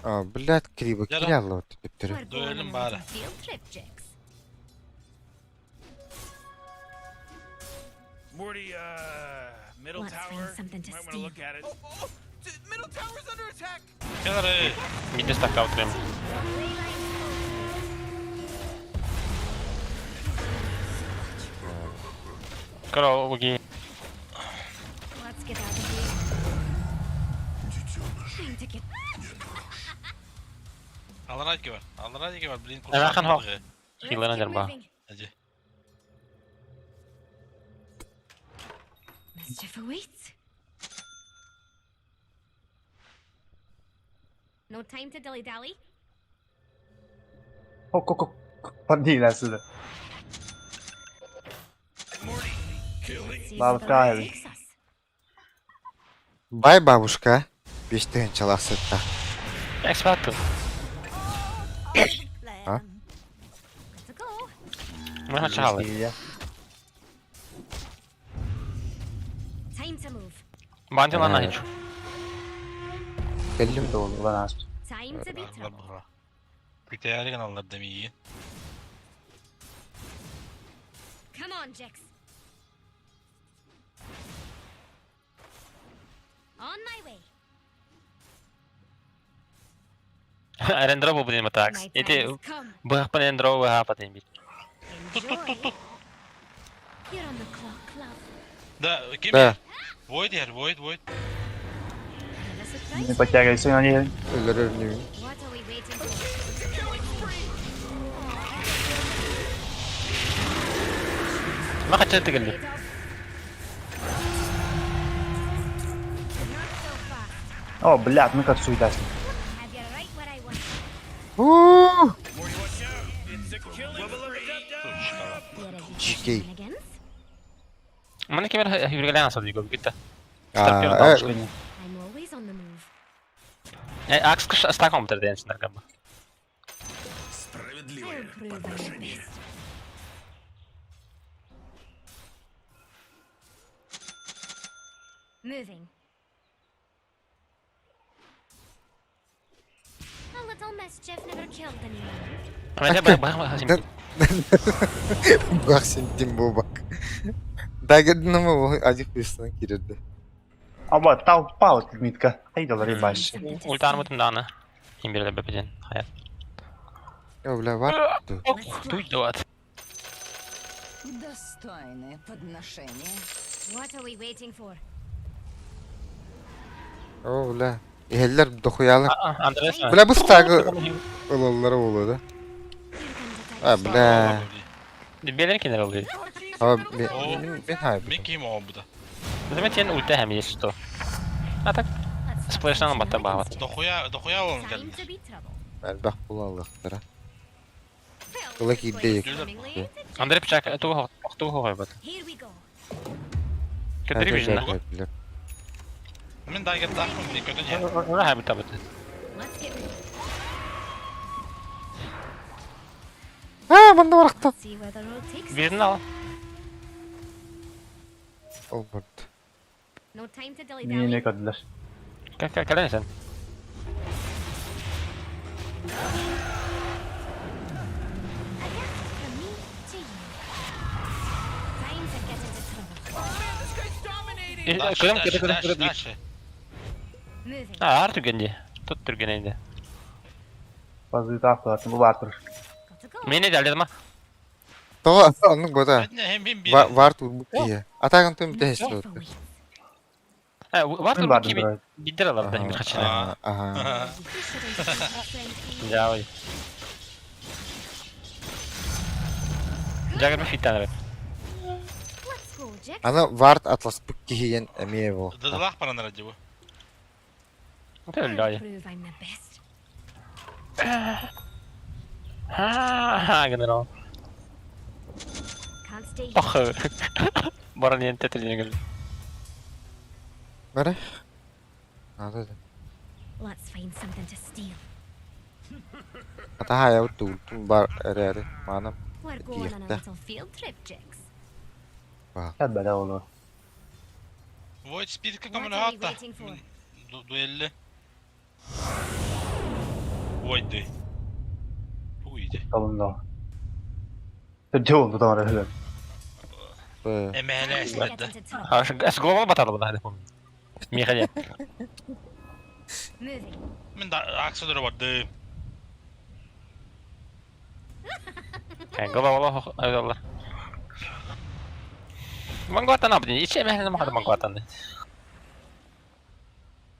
Aa, блядь, криво Yalan. киляло bitti. We're going Dövelim on bari. a field trip, Jix. Morty, middle Let's find tower. something to Might want to steal. look at it. Middle tower's under attack. Kenara. Midi stack'a oturayım. Kral bu giy. Let's get out of here. Time to get. Alın ki var. Alın ki var. Blink Evet, kan hoog. Let's Giel'in get acaba. moving. Hadi. Mischief awaits. No time to dilly dally. Hok. Pandi nasıl? Morty, See Balık where the road gayri. takes us. Bay babuşka. Beştiğin çalasıtta. X-Factor. Ha? Got to go. Ми почали. Time to move. Бандила на ніч. Belli mi? Doğru lan az. Time to be Allah trouble. bura. Bir teyari kanallar demi iyi. Come on, Jix. On my way. Рендро bu benim attacks. My Iti time has come. bırak Rendro ve hapa değil. Enjoy. You're on the clock, love. Да, кем? Да. Void here, void. Have a surprise? Не подтягивайся, они... Ölür ölmeyeyim. What are we waiting for? ما خدت تقلب. Not so fast. О, блядь, ну как суетаться. Have you right where I want you. Uuu. Morty, watch out! It's a killing spree! Here are the Ciddi. shenanigans. ما نكمل هيرجع لنا صديقه جدا. Aa, evet. I'm always on the move. Aks kış stack om der densin galiba. Справедливое I'll prove I'm the подношение. best. Moving. A little mischief never killed anyone. Bence bak şimdi. Bak şimdi bu bak. Daha girdin ama bu acık bir üstüne girdi. Ama толпа вот митка. Haydalar baş. Something to Ultan see. mutun dağını. Kim bilir bepecin. Hayat. Ya bile var. Duydu at. Достойное подношение. What are we waiting for? O bile. Eheller dokuyalı. Andres mi? Bile bu stagı olanlara oluyordu. Ha bile. Bilir ki ne oluyor. Abi ben hayır. Min kim o bu da? Zaten senin ulti hem yeşil to. Atak. Let's Splash'tan focus batta on bağlat. mischief. Dokuya oğlum Time geldi. to be trouble. Ben bak bulallıklara. Well, Kılık this iddia place yok. swimmingly ain't it? Andrei bıçak tu hoy bat. Here we go. Kadri bir jina. Min daha geldi aklım bir kötü ya. Ona ha bir tabat. Let's get moving. Ha bana bıraktı. See where the road takes us. Birini al. Olmadı. No time to dilly Niye dally. ne kadar? Kalın sen. A gift from me to you. Time to get into trouble. Man, this guy's dominating! Kırım. Moving. Ha her tükendi. Tut tükeneydi. Fazla taklatın bu vardır. Got to go. Meni geldi ama. Doğa onun goda. Hem bin bir. Var tur bu diye. Atakan tüm bir test Jeff oldu. awaits. Ha var Ben mı vardım gibi? biraz. Bitir alalım da bir kaçına. Aha. Aha. You shouldn't have my friend. Ya oy. Jagger bir fit tane. Let's go, Jack. Ana Vart Atlas bu giyen emiye bu. Dıdılah bana ne acaba? Öyle I'll ay. prove I'm the best. Ha general. Can't stay here. Ah. Baran yeni tetriliğine geldi. Böyle. Nada da. Let's find something to steal. Ata haya bu bar ere manam. We're going on a Diyekte. little field trip, Jax. Hep böyle olur. Void Spirit What kakamını are we hatta. waiting for? Duelli. Void değil. Bu iyiydi. Kalın Kötü oldu da orada. Böyle. Emeğine Time to get esnedi. into trouble. Ha şu es global batarlı bu da hadi. Mihail. Moving. Min daha aksiyonları vardı. Global eyvallah. Manguatan apa nih? İçe mehne mah ada manguatan nih.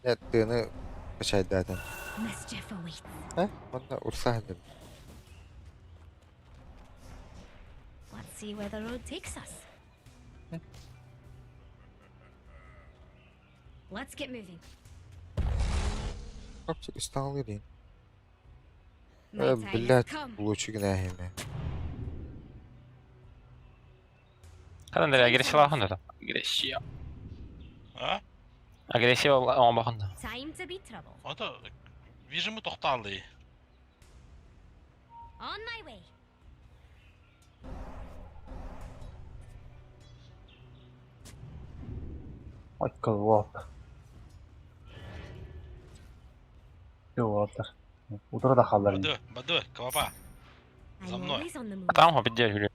Yattığını kaçaydı zaten. Mischief awaits. He? Bana ursah dedim. Let's see where the road takes us. Let's get moving. Kapçı üstten alıyor ya. My time has Billah come. buluçu günahime. Kadın nereye giriş var onda? Giriş ya. Ha? Agresiv ama bakın da. Time to be trouble. O da Vision'ı toxtalı. On my way. Oj, колота. Колота. Утро да халların. Badu, kavapa. I'm За мной. always on the move. Tamam mı? Bitti yürü.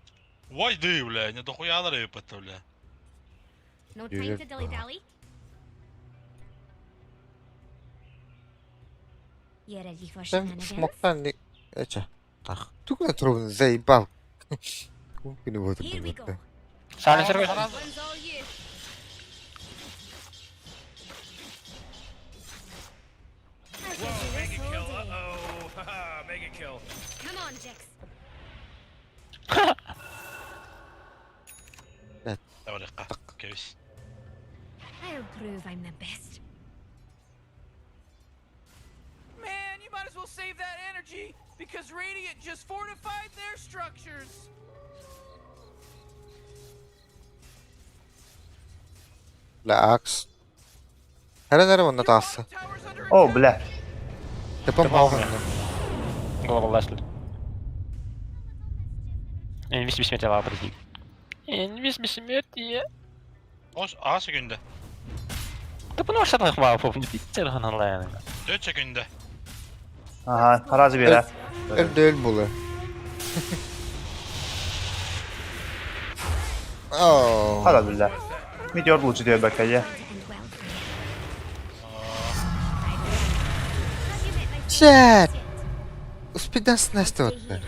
Void değil bile. Ne dokuyaları yapıttı bile. No time to dilly dally. You ready for Sen shenanigans? смоктан нэг ача. Тах. Түгнэ тров заебал. Күнкүний Here бодсон we go. гэдэг. Silencer koy. One's all you. I can do Mega this kill. all day. Uh-oh. Haha, mega kill. Come on, Jix. دقيقة كويس. I'll prove I'm the best. Man, you might as well save that energy because Radiant just fortified their structures. بالعكس. هلا نرى وانا Your تعصى. bottom tower's under О, attack. бля. تبقى معاهم. Глобалlaştı. Envis bir smete var presi. Envis bir smet diye. O A sekünde. Da bunu aşağıda var bu bitti lan Allah yani. 4 sekünde. Aha, arazi bir ha. Öldü bulu. Oh. Hadi billah. Meteor bulucu diyor bak ya. To end well for you. Have you met my Shit. yet? Успедан снести отпер.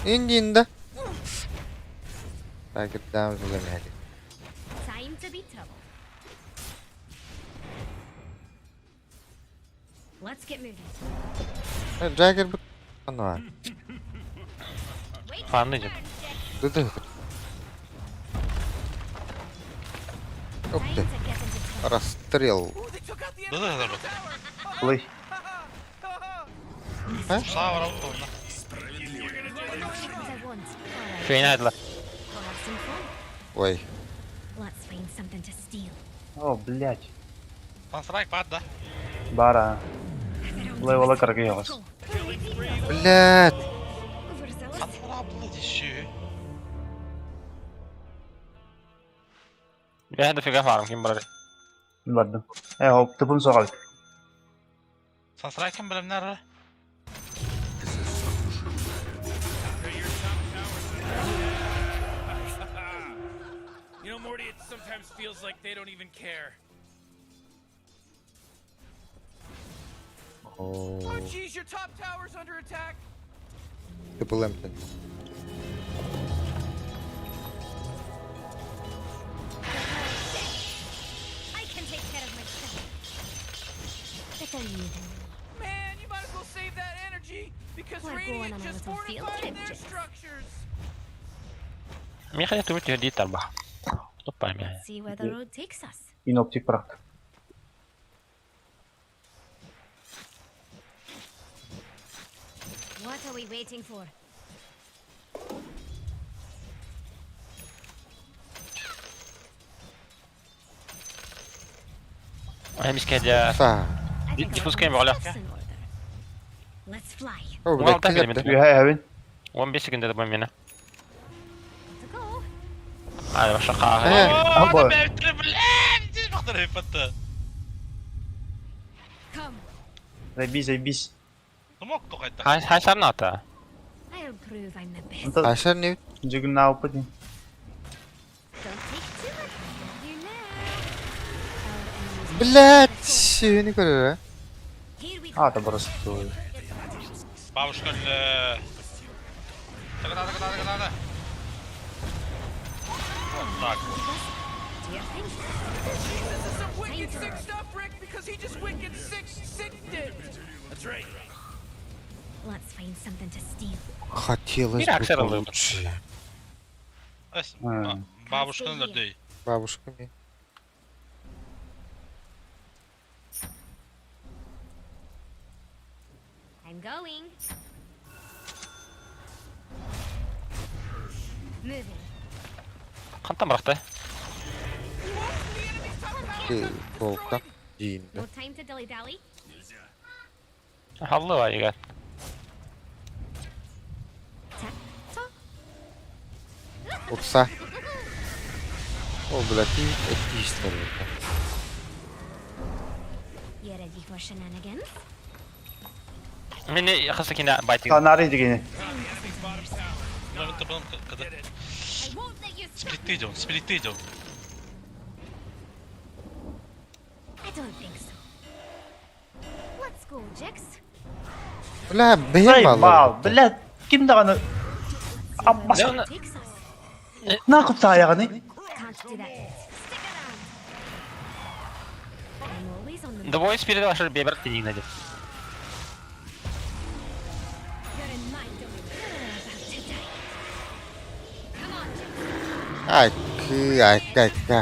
Индинда. Так, дам зеленый. Time to be tough. Let's get moving. Джаггер бут. Ануар. Wait Anlayacağım. your turn, Jix. Ды. Time Опты. to get into trouble. Расстрел. Ooh, they took out the Да, enemy да, middle да. tower. Kılıç. Sağ var alt onunla. What I want. Alright, Köyüne aydılar. we'll have some fun. Ой. Let's find something to steal. О, блядь. Санстрайк падда. Бара. Бұлай ола кірге еғыз. Блядь. Overzealous. Санстрайк блядь еще. Bir hedefe varım kim bilir. Bilmedim. Hop, tıpını soğalık. Санстрайк kim bilir nerede? You know, Morty, it sometimes feels like they don't even care. Oh. Oh, geez, your top tower's under attack. Triple Empton. I can take care of myself. Better you than me. Man, you might as well save that energy because We're going Radiant on a just little field fortified trip, their Jix. structures. Mie ga je toe die dit alba. Stop bij mij. See where the road takes us. Yine optik bıraktı. What are we waiting for? Hem is kedi. Sağ. I think Die our voetskeen wel, ja. stuff's in order. Let's fly. Oh, Ulan блядь, так ты gelmedi. это- Yuhay evin. 15 sekünde de bu yine. To go. Hadi başla Eh. kahve. Al bu. Hadi be triple M! Siz bakın hep attı. Come. Zajebiş zajebiş. Smok tok etti. Hay sarı nata. I'll prove I'm the best. Anta عشان نيوت. ikinci gün ne yapıyordun? Don't take too much. You know. Our enemies. блядь. شنو كده؟ Here we go. Ha da burası. Doğru. Бабушка л... Тага. Вот так. Do your thing. This is some wicked sick stuff, Rick, because he just wicked sicked it. That's right. Let's find something to steal. Хотелось Bir бы aksar alıyor. получше. Бабушканın da değil. Бабушками. I'm going. Moving. Kantam bıraktı. Ты волка. Дин. No time to dilly dally. Hallı var ya. Tap top. Упса. О, блядь, ты отлично. You ready for shenanigans? Mini yakası yine biting. Kanarıydı yine. Bunların tabanım kadar. I won't let you stop. Splitteydi onu, splitteydi onu. I don't think so. Let's go, Jix. Ulan benim Ay vallahi. wow, blad. Kim na ano? Abbas. Ne- Takes us. Nakot saya ka ni. Can't do that yet. Stick around. I'm always on the The Voice Spirit başarı bir deneyim dedim. You're in my domain. You're about to die. Come on, Jix. Ay kı.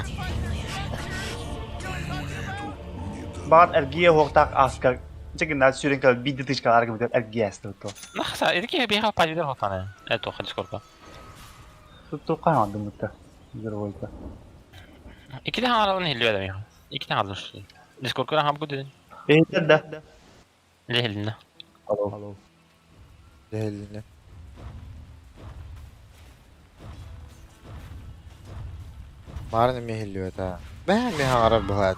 Bakit Ergia hoktak askar. Sige na suring ka biditish ka arga bidat Ergia sto to. Nasa, ini ki bir hafta video hafta. Evet o Discord'da. To kan aldım mutta. Güzel oldu. İki tane aradan hilliyor adam ya. İki tane aradan şu. Discord'da ham bu dedin. Da. Ne hillinde? Hello. Eline. Marne mihilliyor da. Ben mi harap bu hat?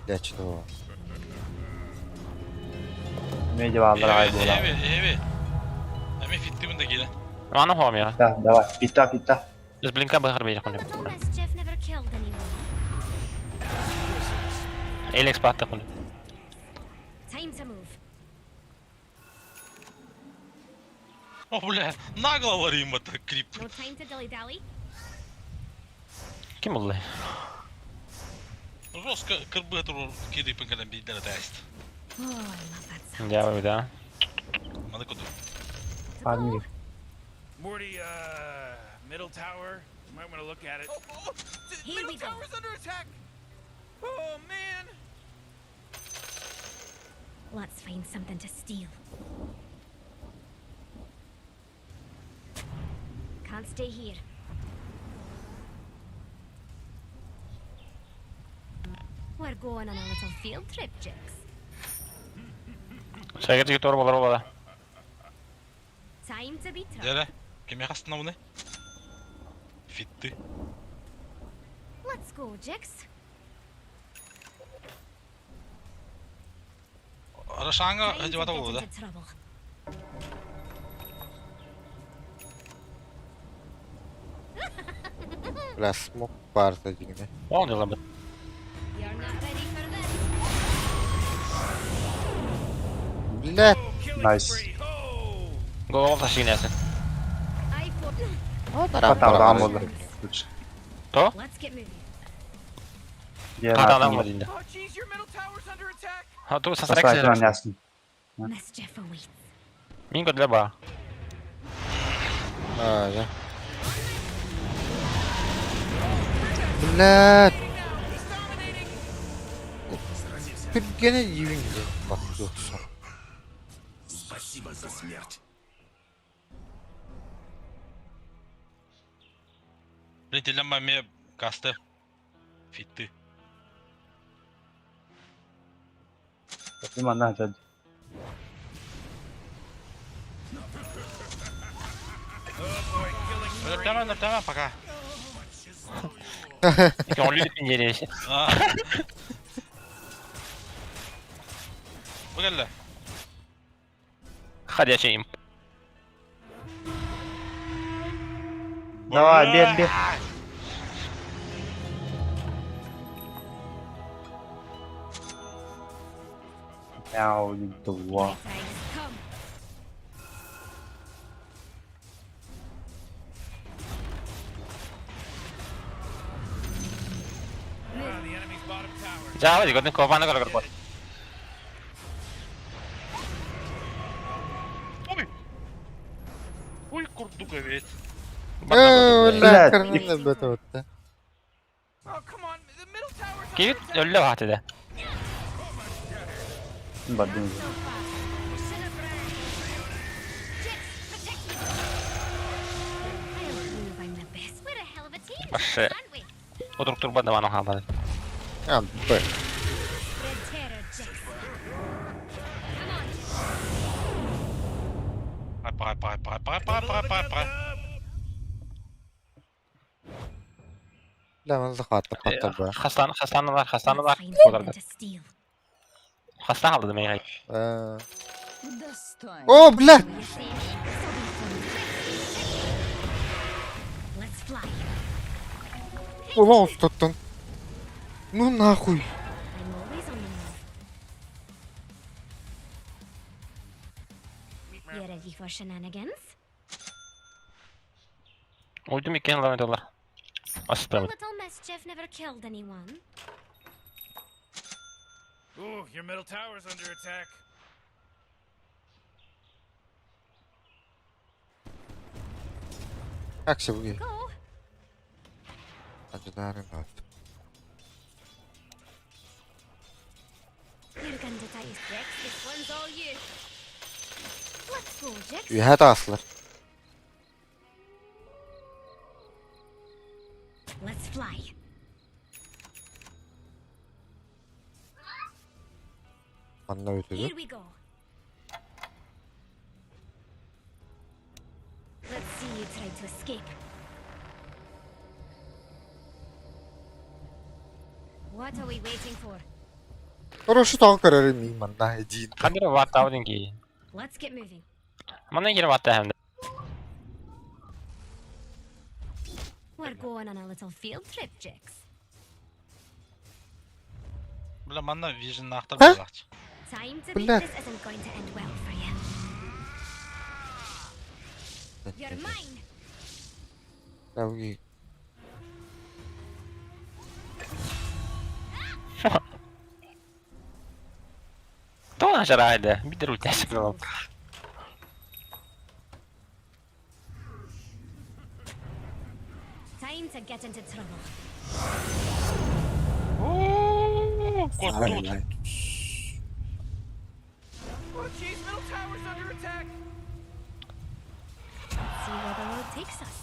Geçti o. Ne cevaplar ay bu lan. Evet. Hemen fitti bunda gelen. Mana hom ya. Da, давай. Fitta. Biz blinka bakar bir yakın. Mischief never killed anyone. Alex battı konu. Time to move. О, бля, нагло варим это крип. No time to dilly-dally. Kim oldu? Жестко карбюратор кидает по каналам бедра тест. Oh, I love that sound. Ya bir daha. Надо куда? Farming. Morty, middle tower. You might want to look at it. Here Middle we go. tower's under attack. Oh man. Let's find something to steal. Can't stay here. We're going on a little field trip, Jix. Şeker çıktı orada orada. Time to be tough. Дядя, кем я основный? Фитты. Let's go, Jix. Рашанга, Time to одевата get было, да? into trouble. Ulan smoke varsa yine. Ne oluyor lan bu? You're not ready for this. Bilet. Killing Nice. spree. Oh. Gol taşı inersin. I for... O taraf Tamam var. oldu. To? Let's get moving. Kaç adam var elinde? Oh jeez, your middle tower's under attack. Ha tu Sasaki sasarek lan sen. Yasin. Mischief awaits. Min godle ba. Öyle. Bilet. Bir gene yiyince bak yoksa. Спасибо за смерть. Блин, ты лямма мне касты. Фитты. Kim andan hadi. Ныртама, пока. İki on lütfen yeri. А. Погали. Hadi açayım. Давай, бед. Yaw, dua. Tigers, come. The enemy's bottom tower. Jawa di godne kofana kalau kerpot. Ой, курдука ведь. Ulan Bilet. karnında bet otta. Oh come on, the middle tower's under Git attack. öyle vakti de. Badın. I'll prove I'm the best. We're a hell of a team, Başı. aren't we? Oturup durup bana bana haber. Ya böyle. Spread terror, Jix. Come on. Пай. Ulan hızlı katlı patla be. Hastaneler Let's find bu kadar. something to steal. Hasta halde demeyi hayır. Достойно. O bilet. You see me? Let's fly. Ulan tuttun. Ну нахуй. I'm always on the move. You ready for shenanigans? Uydum iken devam ediyorlar. Asist A bırakın. little mischief never killed anyone. Ooh, your middle tower's under attack. Jak się mówi? Go. Acılarım oldu. You're going to taste Rex. This one's all you. Let's go, Jix. Üye de asılır. Let's fly. Anla Here ötürü. we go. Let's see you try to escape. What are we waiting for? Хорошо так kararım iyi man daha edin. Kadir vatta avdin ki. Let's get moving. Mana gir vatta hem de. We're going on a little field trip, Jix. Bula manna vision naqtar Ha? bolaqchi. Time to Bella. beat this isn't going to end well for you. You're mine. Tabii. To nasza rajda. Bidir ultesi bile oldu. Time to get into trouble. Korktu. Oh, jeez, middle tower's under attack. See where the road takes us.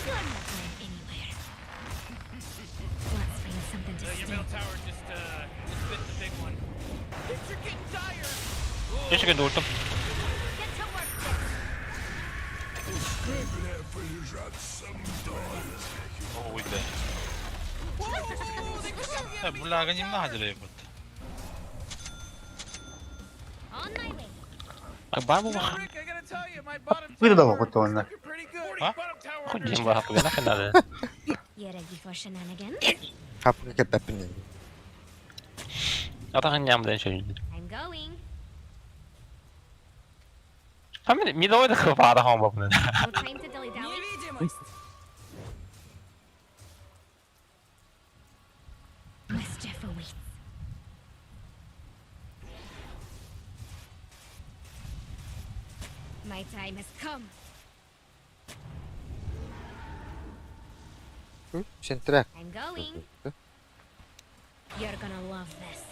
You're not going anywhere. Let's find something to Your steal. middle tower just bit the big one. Things are getting dire. Keşke doğurdum. Get to work, Jix. Uydu. Whoa, they just got the enemy. Bulaga nimna hajra yapıp. On my way. Bak var mı bak? Rick, I gotta tell you, my bottom Wait a tower minute, what the is one? looking pretty good. Huh? Bottom tower Kok under jim attack. ba hapo na kanada. You ready for shenanigans? Kapını ketapını. Atakan nyam den şöyle. I'm going. Hem mi de oyda kapada ham babın. No time to dilly dally. Mischief awaits. My time has come. Şentrak. I'm going. You're gonna love this.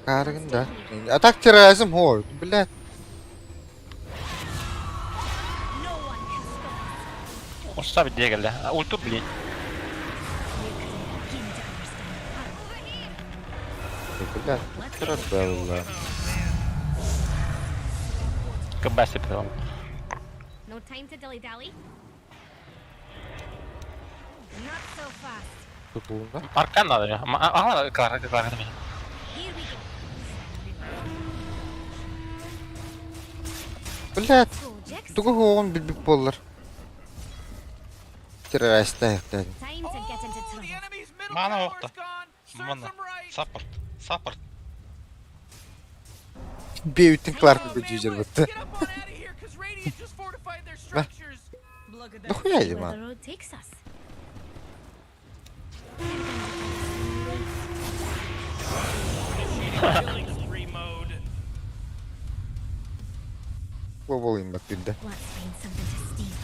Kargında. Atak terörizm hol. Bilet. No one can stop us. Osta bir diye geldi. Ultu bili. You couldn't begin to understand. Over here. Bilet. Terör be Kebas ya betul. No time to dilly dally. Not so fast. Tutulunda. Arkan da ya. Ama aha kelar Here we go. Bilet. Go, Jix. Tugu hoğun bilbip bollar. Terörist ayakta. Time to get into Oh, the trouble. enemy's middle Mana tower's okta. gone. Serves Mana. them right. Support. Support. Bir bütün Oh, Clark man, bir cücür let's battı. get up on out of here, 'cause Radiant just fortified their structures. Ne huyaydı Where the man? road takes us. Killing spree mode. Bu olayım bak bir de. Let's find something to steal.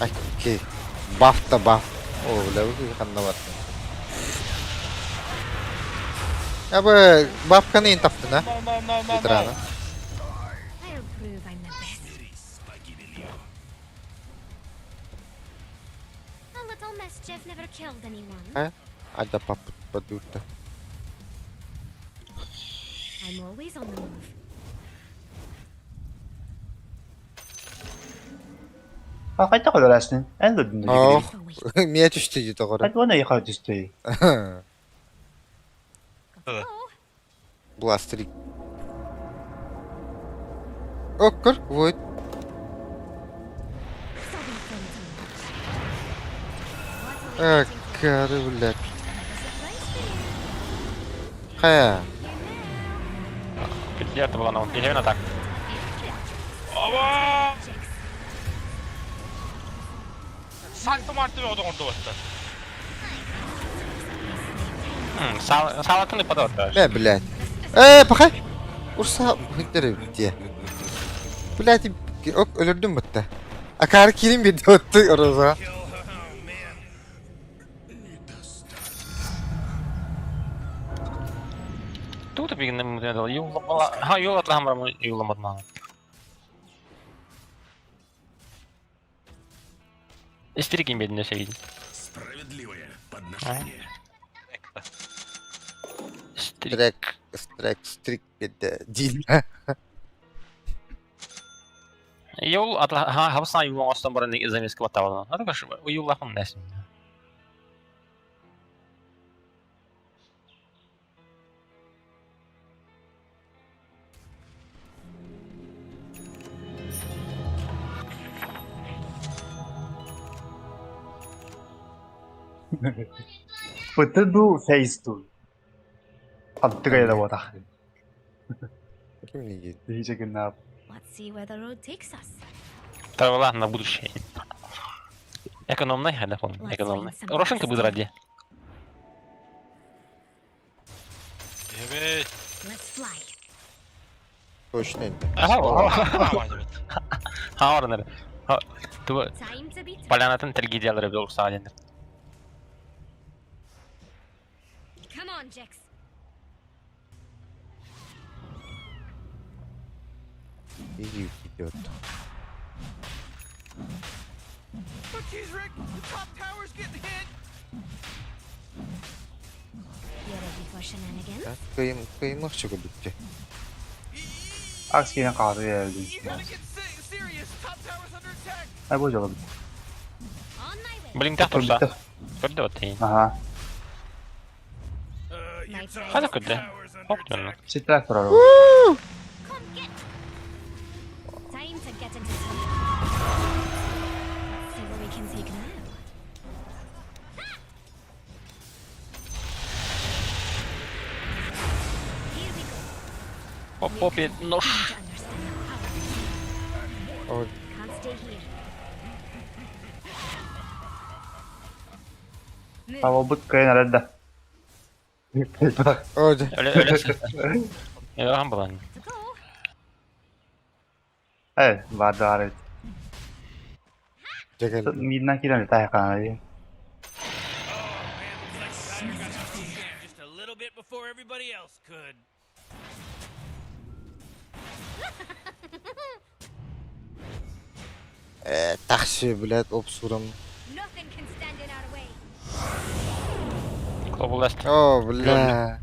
Ay ki. Buff da buff. O level kanına battı. Ya bu buff kanı in taptın ha. No. Bitirana. I'll prove I'm the best. A little mischief never killed anyone. Ha? Ada paput padurta. I'm always on the move. Какайта колорасны. Энд дэнд. Oh. Miye düştü yedi oraya. Хад вона яхаа төстэй. Evet. Oh, Blasterik. Okkur. Void. so be fun to watch. What are we Evet. waiting for? Karı blät. Kaya. Під'єрти було на он. Ілі він атак. Aba! Saktım artık o da orada battı. Sağlıkını подавать даже. Ne blät. Bakay. Ursa hıkları diye. Blät ok ölürdüm bitti. Akarı kilim bir de attı orada. Тут бігне мені дало. Юла. Ага, юла тламрам юла модна. İstirik inmediğinde şey gidin. Справедливое подношение. Strik bir de değil. Yol atla ha hapsına yolun ostan bara ne zameski batavana. Hadi baş bu yol lafın nesin. Betul face tuh. Antu kayak ada wadah. Kim değil? Hiç kenapa. Let's see where the road takes us. Tavallah на будущее. Экономный hedef onun. Ekonomный. Рошенко будет ради. Evet. Let's fly. Точно. Ha orada. Ha. Tu Time to beat. Polyanatın tragediyaları bir olursa halindir. Come on, Jax. İyi gidiyor. Oh, jeez, Rick! The top tower's getting hit! You ready for shenanigans? Kıymak çıkıldı. Aksiyle kaldı ya. You gotta get serious! Top tower's under attack! Ay bu On jolum. my way. Блин, так турса. Körde öteyin. Aha. My friend. Hadi körde. Hop dönün. Sitrak turar o. Come get. Time to get into some. Let's see what we can take now. Here we go. Hop hop bir noş. To understand the power. O Can't stay here. Move. Ama bu kayan arada. orada. Öyle öyle ham bulan. To go. Evet, vardı arada. Cegel. Midna kira ni tayo kaya. Just a little bit before everybody else could. Taxşı blät obsuram. Nothing can stand in our way. Globalist. O blä.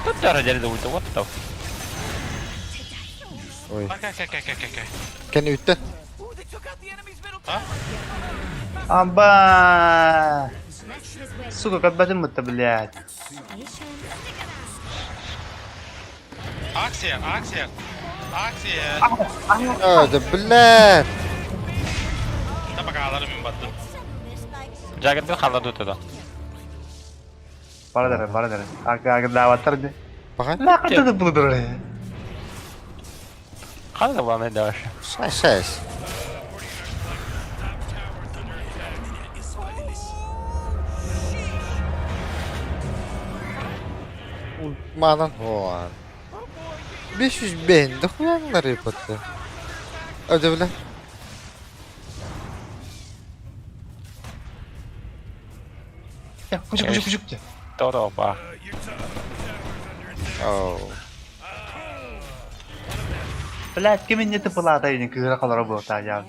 Тут тоже дерде ульта. What the Oy. Bak. Kan ute. Ooh, they took out the enemy's middle tower! Amba. Let's this way. Suka kat batin mo tabilyat. Patience. Aksiyer. Aksiyer. Orada blät. Da bak ağlarım ben battı. Jacket bir khalda dut da. Para dere. Agak davat terdi. Bakay. Ne kadar da buludur ya. Khalda bulan ne davar. Ses. Madan hoan. 500 bende huyanlar yapatı. Ödevler. Ya kucuk. Todo bak. Oh. Belat kimin yeti pelata ini kira kalau bu tajam.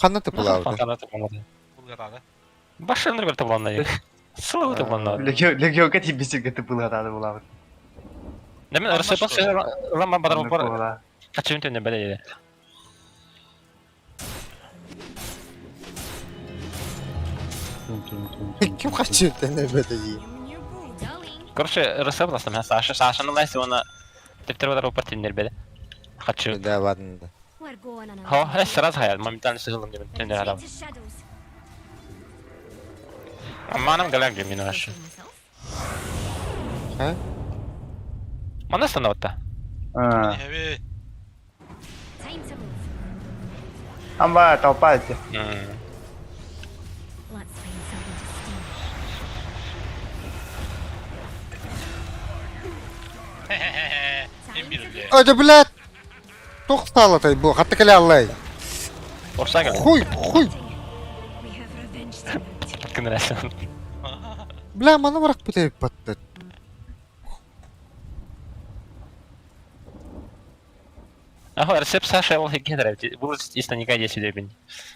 Kanı tıpılavdı. Fantana tıklamadı. Bulgar abi. Başlarında bir tıklandı. Sıvı tıklandı. Legio ke tipis gitu pelata ada bulan. Demin arası pas rama badar var. Bola. Kaçın tane böyle. Kim kaçırdı ne böyle iyi? Going. Короче, рассыпался, меня Саша наладил его теперь удар упорти не ребята. Хочу. Да, ладно. We're going on a Хо, я сразу хаял, моментально сыграл мне Retreat не рядом. to shadows. Манам галяк где мину вообще. А? Мана станова-то? А. Heavy. Time to move. Amba толпа эти. Let's find something to steal. Kim bilir bile. Hadi блядь! Тоқтал атай бұл, қатты келе аллай. Орса гал. Хуй. We have revenge tonight. Кын рәсен. Бля, мана бірақ бітейік батты. Ахо, рецепт Саша его генерал. Будет истинно никогда сюда бин.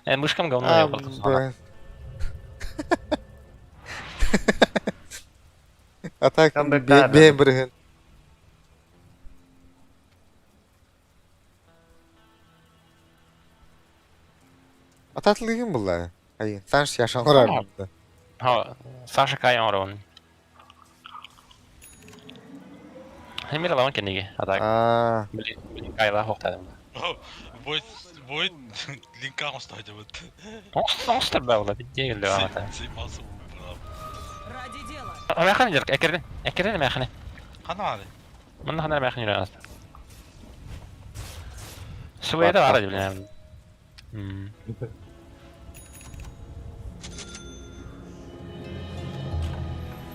Мышкам говно я был. Атак Там бекар. бейін бірігін. Ататылығын бұлла. Ай, санш яшан ұрар. Ха, Саша каян орон. Хемир лаван кенеге. Атак. Ааа. Блин, кайла хоқтадым. Void linka konstaydı bu. Онстар баула, дегелде ата. Сыймасы bu. Маяхан дер, экерден маяхан. Kana hadi. Мында ханар маяхан йөрәс. Шуйда бар дип беләм.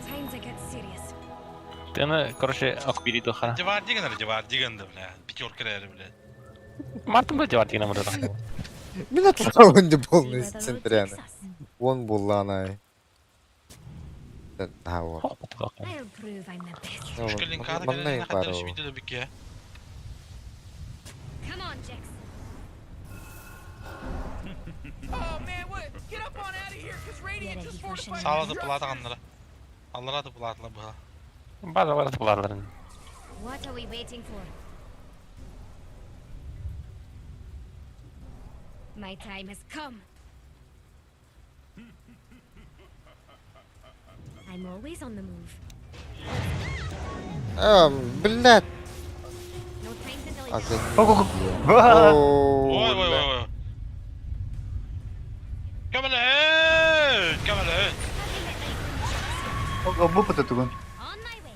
Time to get serious. Тәне, короче, акбири дохара. Civar digende bile. Пятерка bile. Мартын бу җавар дигән мында. Мен атлау өнді See болны where the road центряны. takes us. Вон бұлла анай. Ha, o. I'll prove I'm the best. Şu linkada Bana ne yapar kadar o. şu videoda bir ki. Come on, Jax. Oh man, what? Get up on out of here, cause Radiant just fortified Sağladı the plata structures. kanlara. Allah'a da platla bu. База var tıklarların. What are we waiting for? My time has come. I'm always on the move. Блядь. No time to delay. Azın. Ваа. Oy oy oy oy. Kamala. Бу пата туган. On my way.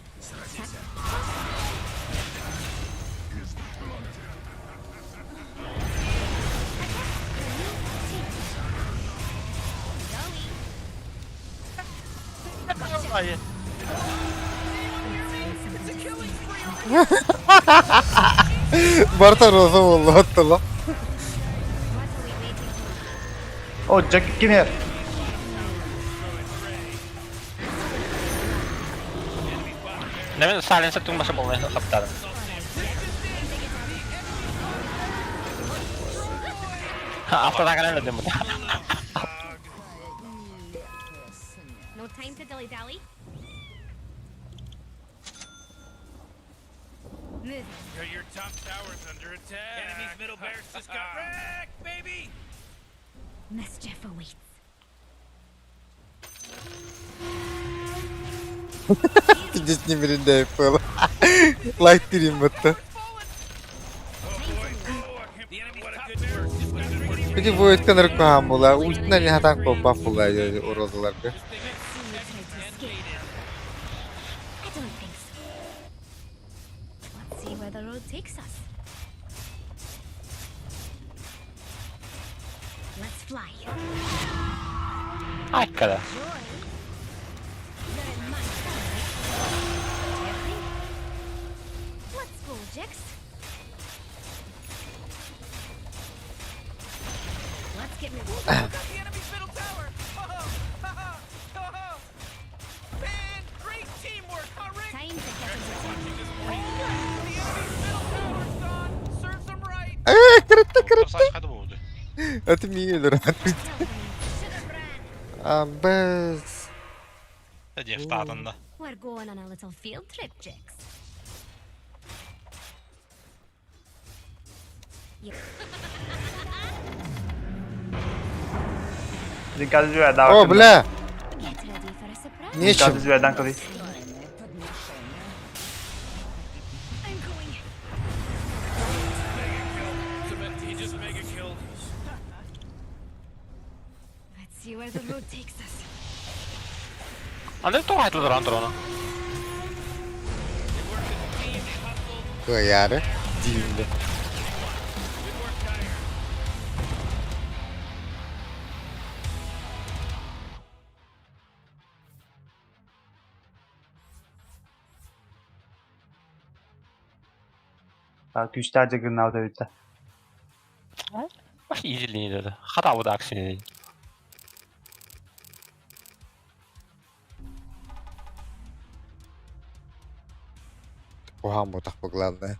Барта роза oldu hatta lan. What are we waiting for? О, Джек, come here. Demin silencer tutması bulmayı kaptadım. Haftada kadar öyle dedim. No time to dilly dally. Move. Your top tower's under attack. Enemy's middle barracks just got wrecked, baby. Mischief awaits. Пиздец birinde yapıyor. Like direyim battı. The enemy's top barracks just got wrecked. Peki bu etken ırkıhan bula. Ultuna ne hatan ko buff bula o rozalar be. See you try to escape. I don't think so. Let's see where the road takes us. Let's fly. Ay kadar. Joy. They're in my side. Let's go, Jax. Let's get moving. Got the enemy's middle tower. Man, great teamwork, huh, Rick? Time to get into town. The enemy's middle tower's gone. Serves them right. Kırıttı. Saç hadi bu oldu. Atım iyi olur. Bez. Hadi eftatında. We're going on a little field trip, Jax. Зинка звезда. O bля. Get ready for a surprise. Нечем. звезда, коли. see where the road takes us. Anne to haytlı duran onu. Hıyarı. Dilinde. Güçler Juggernaut'a bitti. Baş easy dedi. Hata bu da aksine. Oha mu tak poglądne.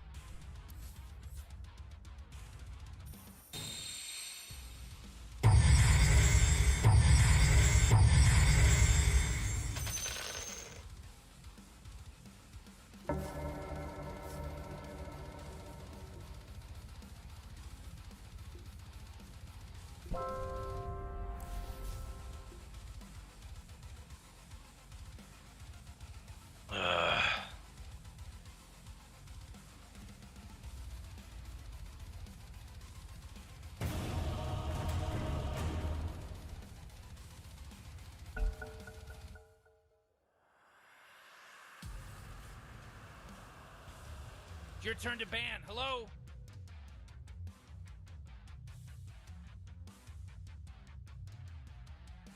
It's your turn to ban. Hello?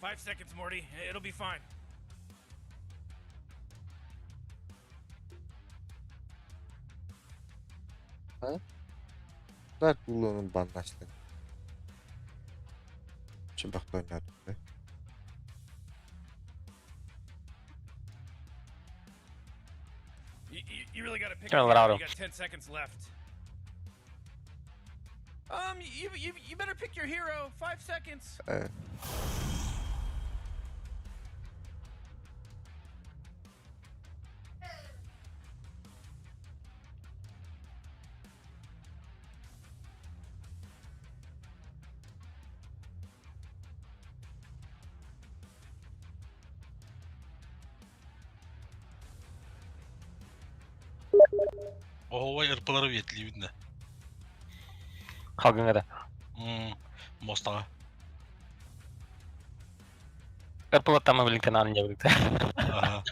Five seconds, Morty. It'll be fine. Dert bulunun banlaştı. Şimdi bak oynadım. You really gotta pick Turn a it hero. out. You got 10 seconds left. You better pick your hero. 5 seconds. Evet. Oho vay ırpaları viyetliyim de. Kalgın da. Mostağa. Irpılatma birlikte nanince birlikte. Aha.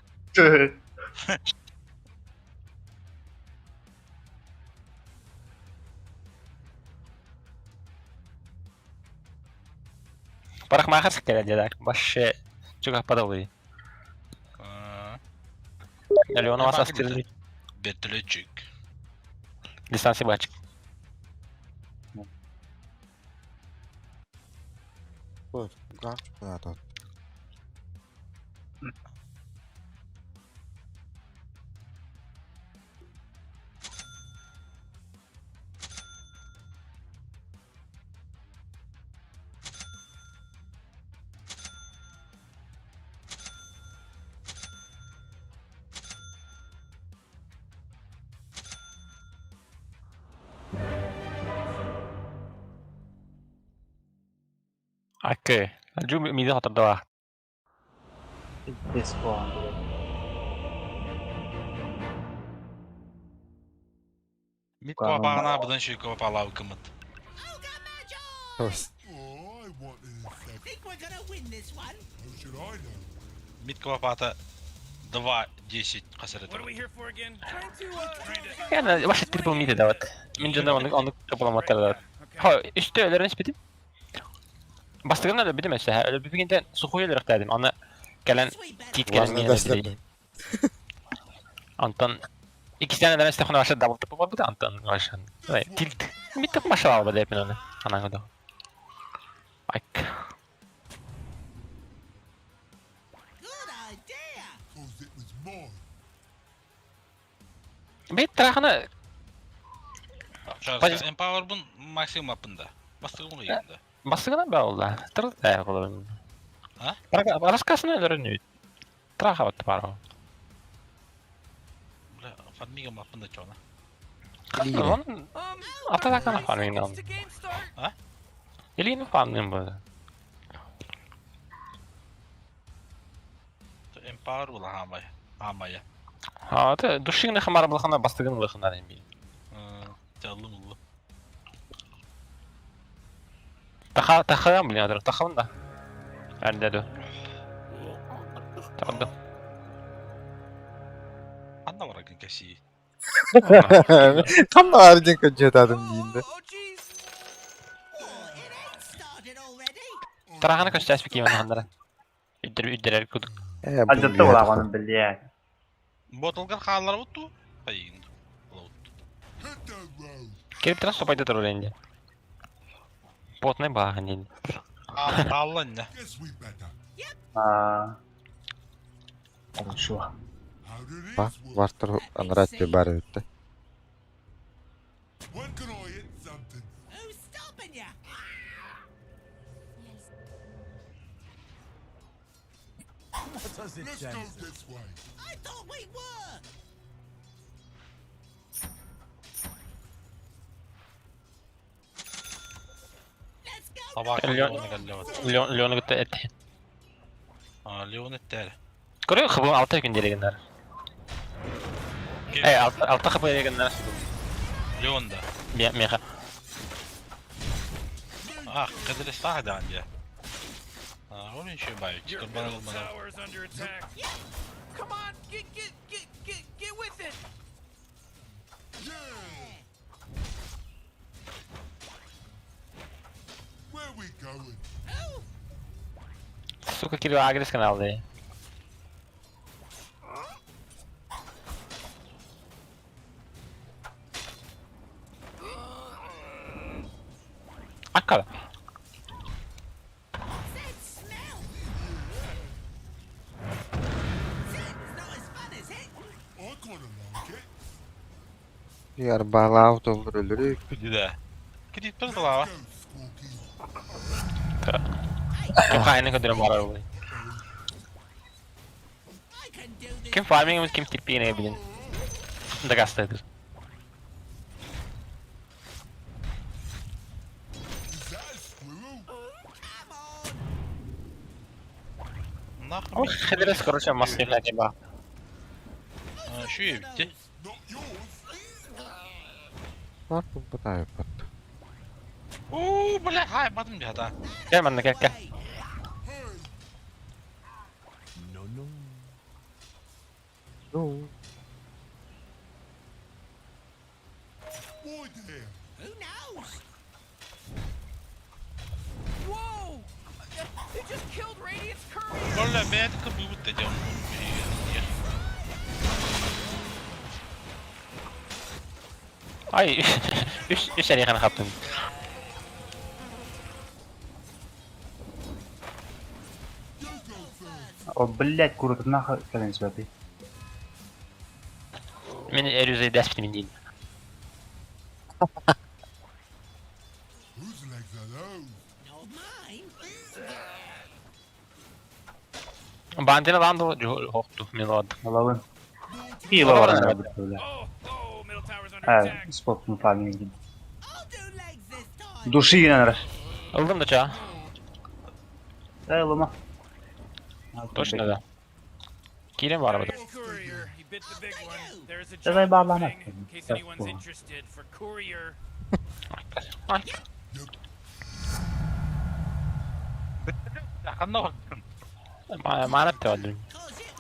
Barak mahar sekere dedi. Baş çok apada oluyor. Yani ona masas kirli. Betlecek. Lisansı açık. Buyur. Graf çok rahat. Oke. Lanjut mide hotor doa. This one. Mid kovapağına abıdan şey kovapağla kımıt. Hoş. Think we're gonna win this one? Mid kovapağıta 2-10 kasarı. What are we here for again? Yani baş triple mide davat. Min canı onu kapılamatar davat. Ha işte öyle nispeti. Bastığında öyle bir mesela öyle bir günden sukuyu olarak dedim. Onu gelen tit gelen Varını yine destekle. dedi. Anton iki tane de işte başta double tap var bir de Anton başta. Tilt. Bir tık başa aldı hepin onu. Ana kadar. Ay. Good idea. Bir tarafını Şarkı Empower bun maksimum yapında. Bastığım mı yerinde? bastığına be oldu. Tır da kolun. Ha? Raskasını öldürün. Traha attı para. Farming yapında çoğuna. Onun atakana farming Seconds to game start. Elini farming bu. Empower bula hamaya. Ha da duşing ne kamera bulakana bastığını bulakana diyeyim bir. Çallı mullu. Taha mı biliyordur? Taha da. Erdedi. Tamam. Anda var akın keşi. Tam da haricen kaçıyor adam diyeyim de. Oh, jeez. Tarahana kaçacağız bir kıyım onlara. Üdderer kuduk. Aldattı ulağanın bildi yani. Botolgar xalar buttu. Hayın. Gelip tras sopayda durur indi. Bot ne bağın indi. Allah ne? Aa. Oğlum şu an. Bak, vardır anırat bir bari öttü. Sabah Leon'u gitti etti. Leon etti. Görüyor musun bu 6 gün dileginler. Hey 6 kapı dileginler. Leon da. Bir meha. Ah, kadar istahı da anca. Onun şey bayağı kurban olmadan. Tower's under attack. Come on, get with it. Suka giriyor agres kanalda. Akkala. Diğer bağlı olur ölürük. Gidi. Gidip bir lava. Kim kayını kadar var orada. Kim farmingimiz kim tipi ne bilin. Da gastadır. O kadar skoruşa maskeyle acaba. Şu ev bitti. Var mı bu da yapmadı. Ooo böyle haymadım bir hata. Gel bana gel. No. Whoa! They just killed Radiant's courier. Böyle beğendik ki bu da canım. Ay, üç tane kan kaptım. O billet kurutuna kalın sebebi. Men er yüzey despinim değil. Bandina lan da hoktu men oldu. Olalım. İyi var herhalde böyle. Middle tower's under Evet, attack. spotunu falan ilgili. Duşu yine Aldım da çağı. Dayalama. Doş ne da. Kilim var arabada. Courier, he bit the big one. There's a Cezayı job bağlamak. opening in case anyone's interested for courier. Ay. Yakında bak. Manat da vardı.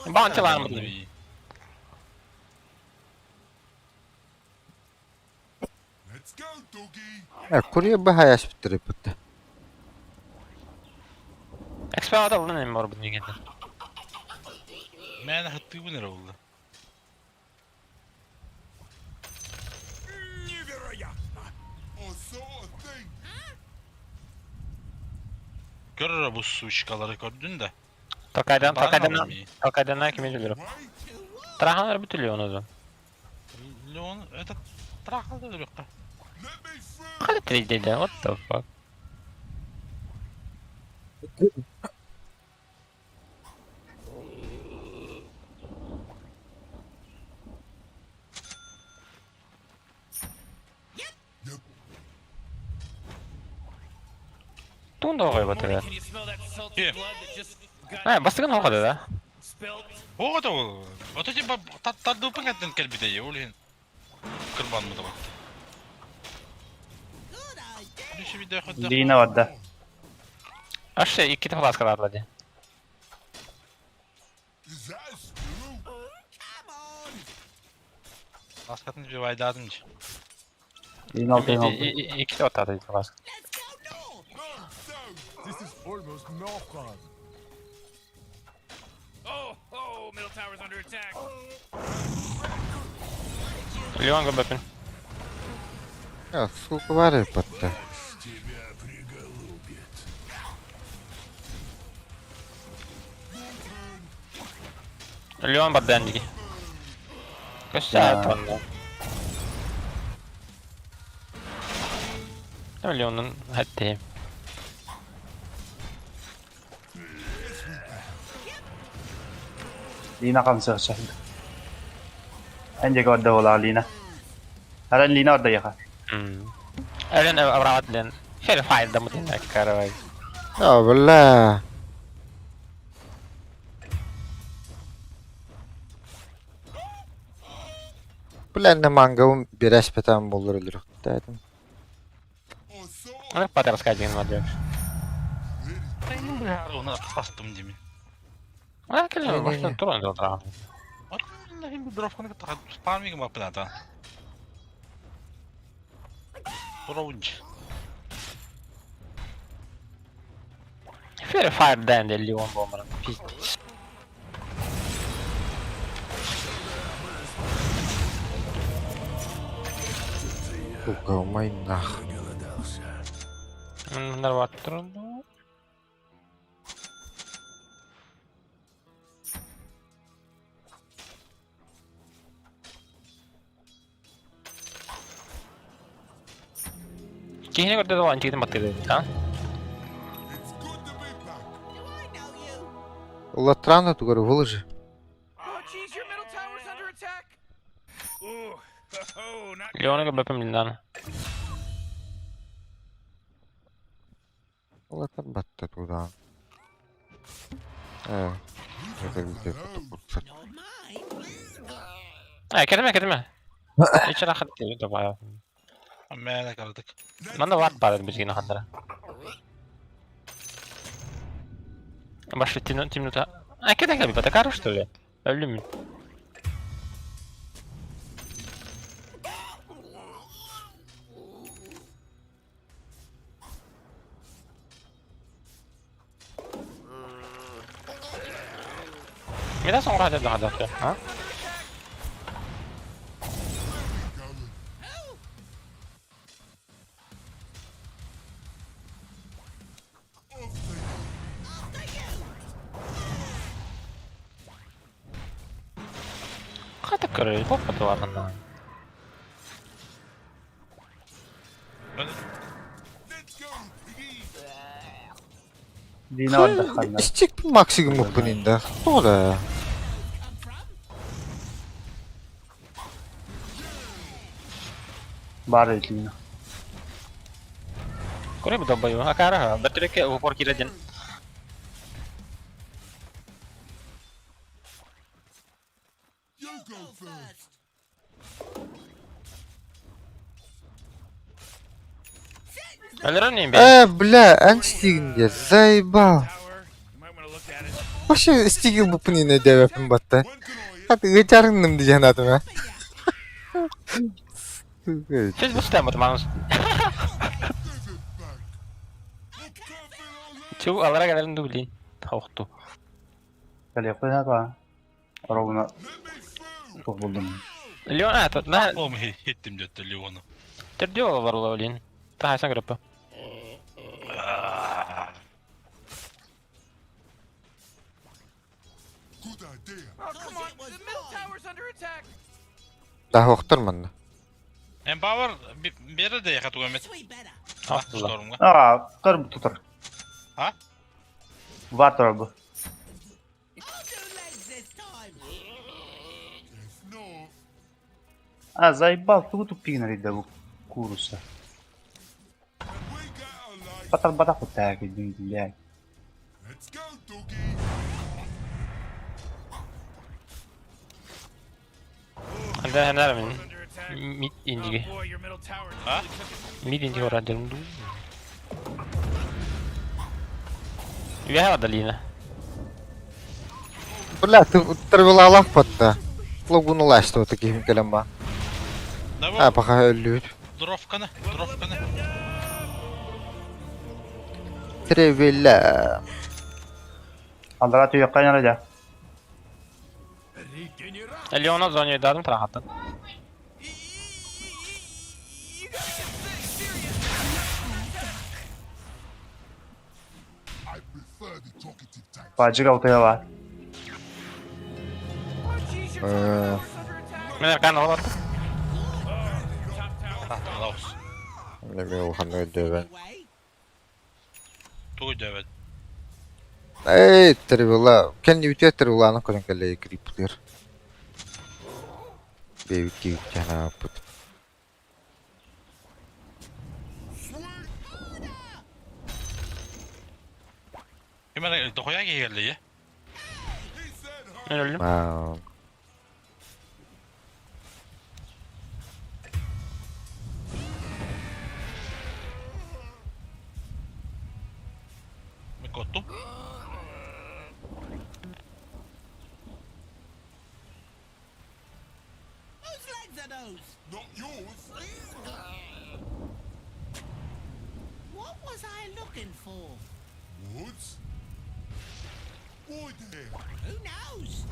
Bağıntı var mı? Kuruyor bu hayat bitirip bitti. Expert alın en var bunun geldi. Men hattı bu nere oldu? Görür bu su şikaları gördün de. Tokaydan kim ediyor? Trahanlar bütülüyor onu da. Leon, это трахал da yok. Hadi trade what the fuck? Tunda koy batırıyor. Can you smell that salty Yeah. blood that just got Ha, bastıkın o kadar da. spilled? O da o. O da ciba tatlı pengetten kelbide ya olhin. Kurban mı da bak. Bir şey bir de hatta. Dine var da. Aşağı 2 defa az kadar hadi. Baskatın bir vaydadınca. Yine altı oldu. 2 defa hadi baskı. Oh, oh, middle tower's under attack. Leon go bepin. Ja, сколько варит под-то? Тебя приголубит. Leon bad dengi. Güzel tonla. Leon'un hadi. Lina kan search. Anjay ko daw wala Lina. Haran Lina orada yakar. Ölen avrat len. Şöyle fayda mı dinle karavay. Ja, والله. Bularni mangavum biraz petan bolur ölür dedim. Ona patar skajin var diyor. Ben bu her onu bastım demin. Ha kelime baştan turun da oturan. Allah'ım bu drop kanka tak farming mı plata? Turuncu. Şöyle fire dendi Leon bombanın. Pis. Сука, умай нах. Bunlar var turun da. Kihine gördü de o ançıkta matkede. Ha? Ула трана ту говорю, выложи. Oh, jeez, your middle tower's under attack. Ooh, oh, not Leon'a göre bepim lindan. Ула там батта туда. Это где потом. Kedime. Hiç rahat değil de bayağı. Merak aldık. Ben de var bari biz yine handara. Başka timnuta. Keda gibi bata karış что ли? Öldü mü? Neden sonra hadi daha da ha? Kata kırıyor, bok mu duvarından? Lina orada kanlar. Стик максимум упынинда. Кто да? Bari Lina. Kore bu dabbayu, akara, betul ke upor kira jen. Öldürün neyim be? Бля, антистигин я заебал. tower. You might want to look at it. Вообще стигил бы пнина девятым батта. А ты гачарным дiyeceksin adıma. Siz bu sistem otomanız. Çabuk alara gelelim de bileyim. Tavuktu. Kali yapı ne var? Arabuna çok buldum. Leon ha, ne? Oğlum hittim götü Leon'u. Terdiyor var ola bileyim. Taha sen grubu. Oh, come on, the middle tower's under attack. Daha okturman da. Empower bir de yakat Mehmet. Allah. Storm'ga. Aa, kır tutar. Ha? Var tarafı. А, заебал, кто тут пигнали да куруса. Батал вот так, блядь. Anda hener min? Under attack. Mid Oh inci. boy, your middle tower Huh? really took it. Mid inci orang jalan dulu. Üye var da Lina. Бля, ты травила подта. Логун уlaştı o taki himkelen ba. Ne bu? Ha baka ölür. Dropkanı. Travilla. Aldıra tüy yok kaynaracak. Leon'a zonyoyu dadım tarahattan. You gotta get serious. Bacı kavtaya var. Oh, jeez, your top tower's under attack. Ben erken olur. Laos. Ne mi o hanı öldü ben. Tuydu evet. Ey travilla. Kendi bitiyor travilla'nın kocan kelle gripler. Bevki cana put. Hemen dokoya geldi ya. Ben öldüm. Wow. Bir kottum. Not yours. What was I looking for? Woods? Why there? Who knows?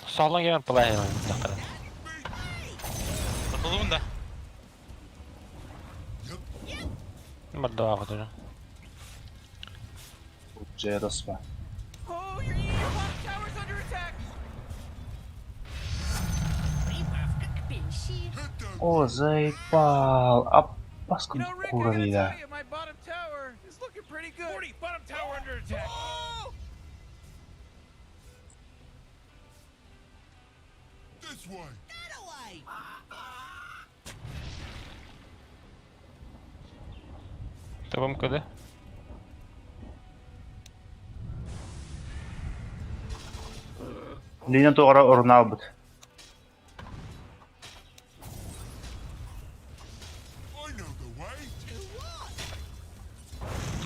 Soldan gelen play hemen. Takıldım da. Bir daha bakacağım. Ceros var. Oh, your bottom tower's under attack. O zayıfal. Baskın You know, Rick, I kura gotta değil tell ha. you, my bottom tower is looking pretty good. Morty, bottom tower under attack. Oh! This way. That away. Tamam kode. Lina to'g'ri o'rin oldi. I know the way.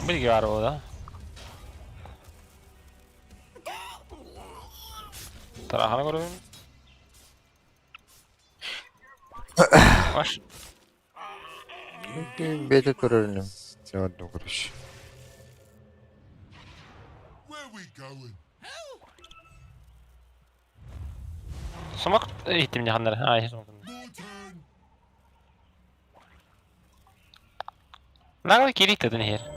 Bilgi var orada. Tarafına görüyorum. Baş. Bete turarım. Ne oldu kuruş. Where we going? Sumak ihtim cihanları. Ay hiç olmadı. More turn. Ne kadar kiri ittedin her. This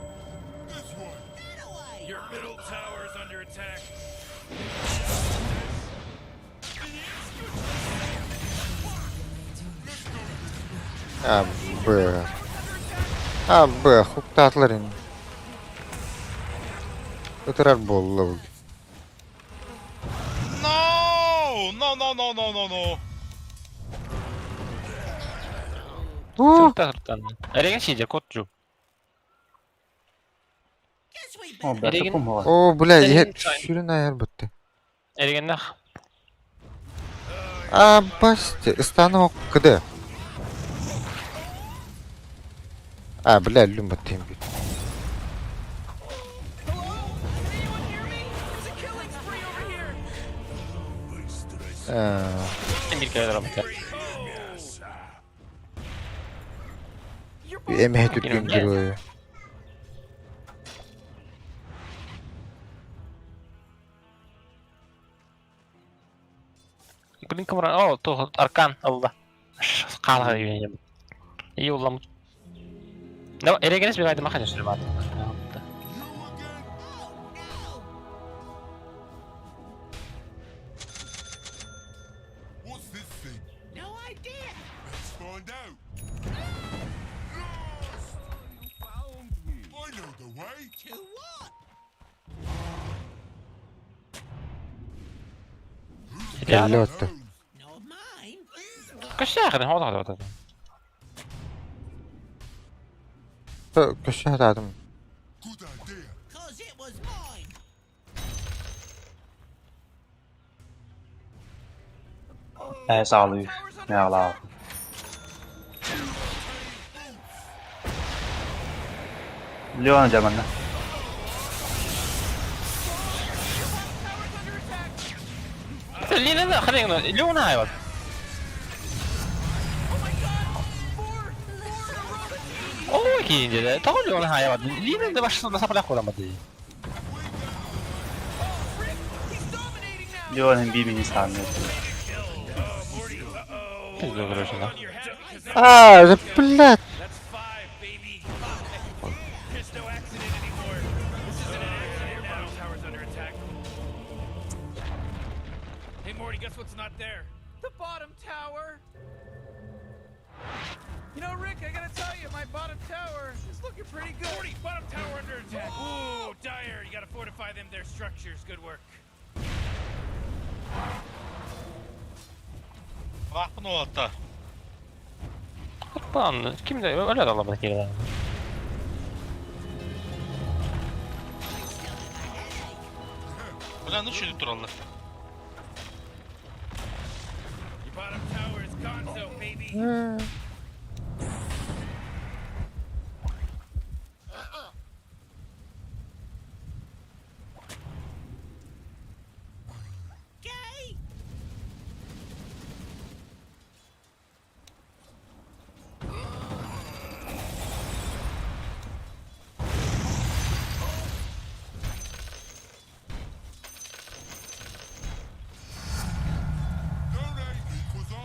way. Your middle tower's under attack. Abba, huktatların. Oturar bollu. No. Sırtta sırttan. Eregen şeyce kotçu. Guess we O better. ben kum var. O bula hep şurun ayar bitti. Eregen ne? Bastı. İstanı okudu. Bula lüm batayım bir. Hello? Anyone hear me? There's a killing spree over here. Bir kere daha bakar. Your Bir emeğe tüttüm duruyor. Gülün kameran. Oh tuh arkan Allah. Kalah gibi. İyi ulan. Ne eregenes bir kaydı makanya sürüm abi. What's this thing? No idea. Let's find out. I know the way. To what? Belli oldu. Not mine. Kaç yakın? Hadi. Köşe adam. Good idea. 'Cause it was mine. Sağlıyor. Ne ala. Leon zamanla. Lina da خلينا Leon'a hayvan. O ikinci de. Tamam Leon'a hayvan. Lina da başında sapla kuramadı. Leon'un birbirini sanmıyor. Biz de olur şuna. Aa, блядь. That's 5, baby. There's no accident anymore. This isn't an accident now. Tower's under attack. Hey, Morty, guess what's not there? The bottom tower. You know, Rick, I gotta tell you, my bottom tower is looking pretty good. Morty, bottom tower under attack. Ooh, dire. You gotta fortify them, their structures. Good work. Bak bunu o hatta. Lan kim de öyle alamadık yerden. Ulan nasıl çocuk durallar? Your bottom tower is gonzo, baby.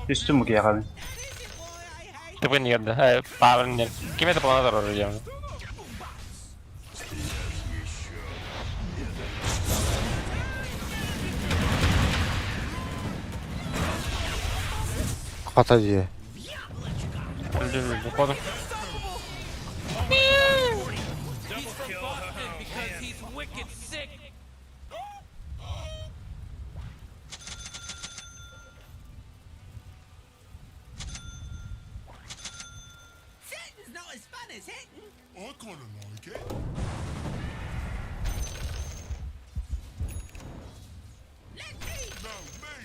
Üstün mü giyer abi? Tıpkı geldi. He, bağırın yer. Kime de bana zarar veriyor. Hata diye. Öldü. Kodum. Double kill. Because he's wicked sick. Sitting's not as fun as hitting. I kinda like it. Let me. No, me.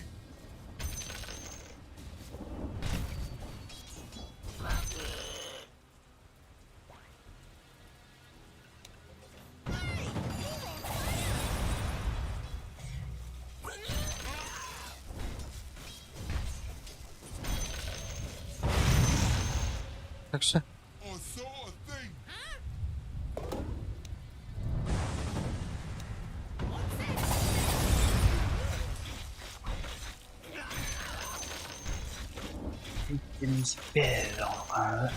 Yoksa. I saw a thing. Birimiz belli abi.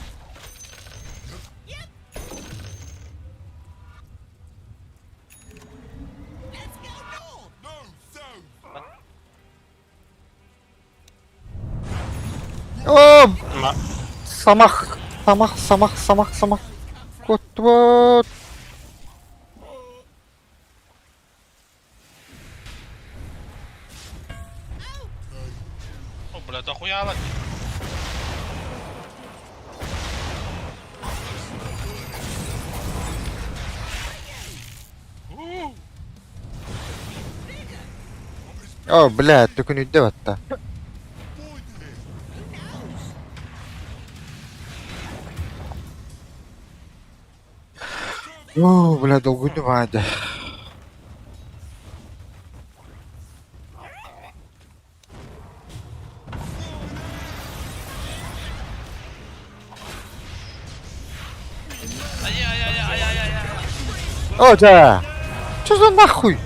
Let's go north. No, south. Oh! Ma. Samak. Kut. O блядь, охуяла. О, блядь, только не делать-то. О, блядь, долго не надо. Ай-яй-яй-яй-яй-яй. О, да! Что за нахуй?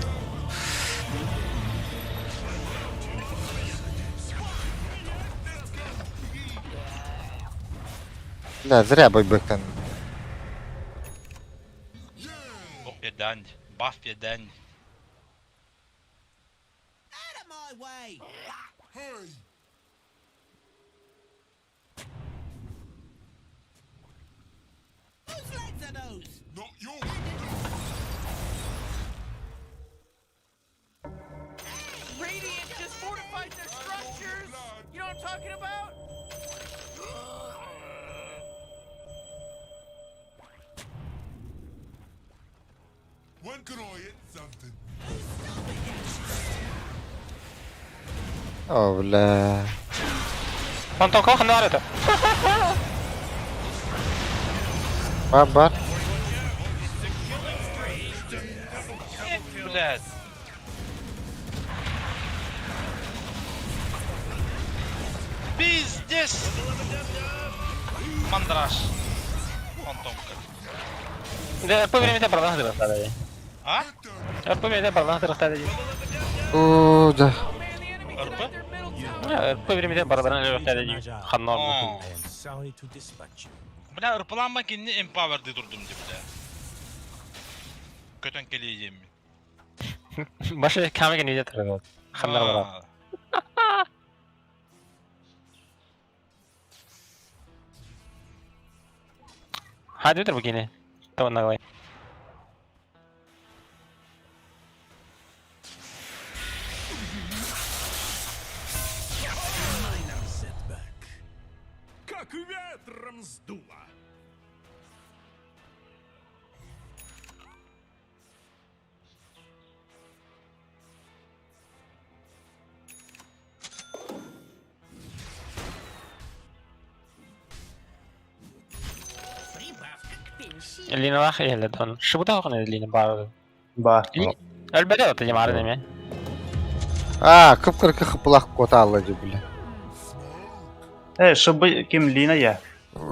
Да, зря бойбэк-то. Bok yeden. Buff yeden. Out of my way. Hey. Whose legs are those? Not yours. Radiant just fortified their structures. You know what I'm talking about? When can I hit something? О, бля. Он только хана это. Бар. блядь. Пиздец! Мандраж. Фантомка. Да, по времени продаж дыры. А? По времени продаж дыры. О, да. РП? По времени продаж дыры. Ханнор. О. Бля, ырпыланма кенне эмпаверди турдум деп, бля. Көтөн келейдем мен. Başı kamera niye tarıyor? Xanlar var. Hadi ötür bu gene. Tamam nagay. Как ветром сдуло. Lina var ya don. Şu bu da okuna Lina var. Бар. Elbette o tecem arada mı? А, кып-кыркы хыпылак кота алады, бля. Шыбы ким Лина я?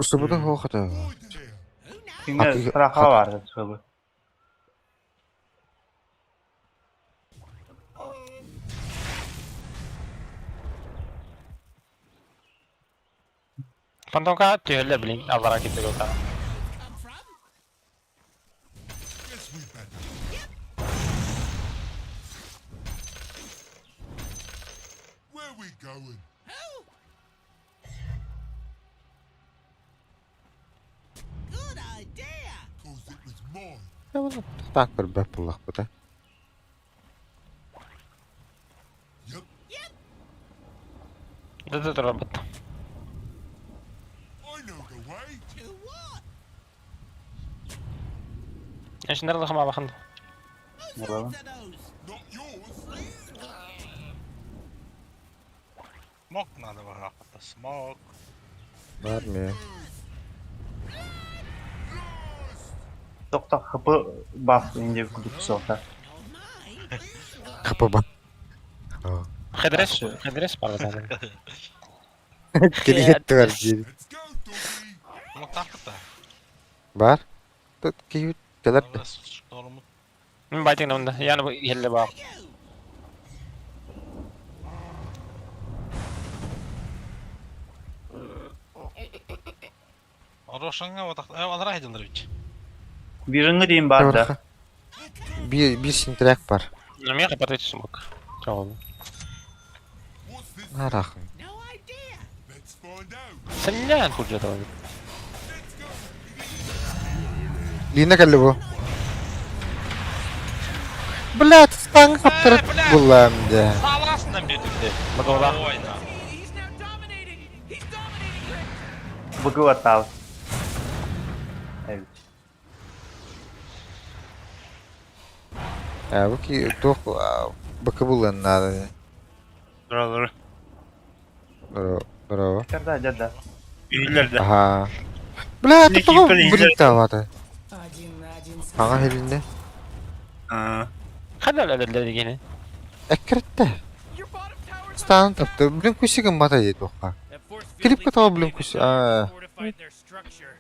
Чтобы да хохота. Кимге страха бар шыбы. Fantomka tüyler bilin. Allah'a gitti o kadar. Where we going? Good idea. Cause it was mine. Так bir бапылак бу. Dur robot. I know the way. To what? Ya şimdi nerede kama bakın. Bakalım. To those. Not yours. Smoke надо var hakikaten. Smoke. Var mı ya? Tokta hıpı bak ince kudup sokta. Kapı bak. Hedres var zaten. Geri gitti var geri. Let's go, doggy. Smoke taktık da. Var. Tut ki gelir. Orası doğru mu? Bayting onda. Yani bu helle bak. Roşan'a vatak. Alara hedildir hiç. Birini diyeyim var da. Bir sintrek var. Niye kapatıyor smoke? Tamam. What's this? Narahın. No idea. Let's find out. Sen ne yan kurca tamam. Lina geldi bu. Блядь, стан kaptırıp bulam de. Sağlarasından bir tüpte. Bak o bak. Oyna. He's now dominating. He's dominating Rick. Bıgı var tav. Evet. Ya bu ki toch bakı bulan nada. Dur. Bravo. Kerda jadda. Ünlerde. Aha. Блядь, Ne bu kim böyle birlikte havada. Один на один с Hangi elinde? Hadi öyle yine. Ekrette. Your bottom tower's Stan taptı. Blin kuşu gımata yedi oha. That force field Klip leaks katawa into blin the kuşu. zone Aa. fortified their structure.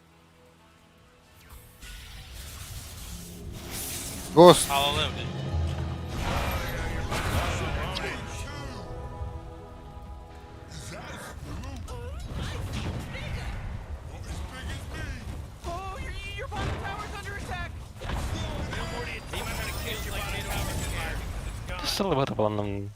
Ghost. Havalı evde. Oh, your bottom tower's under attack. Sılı bata falan.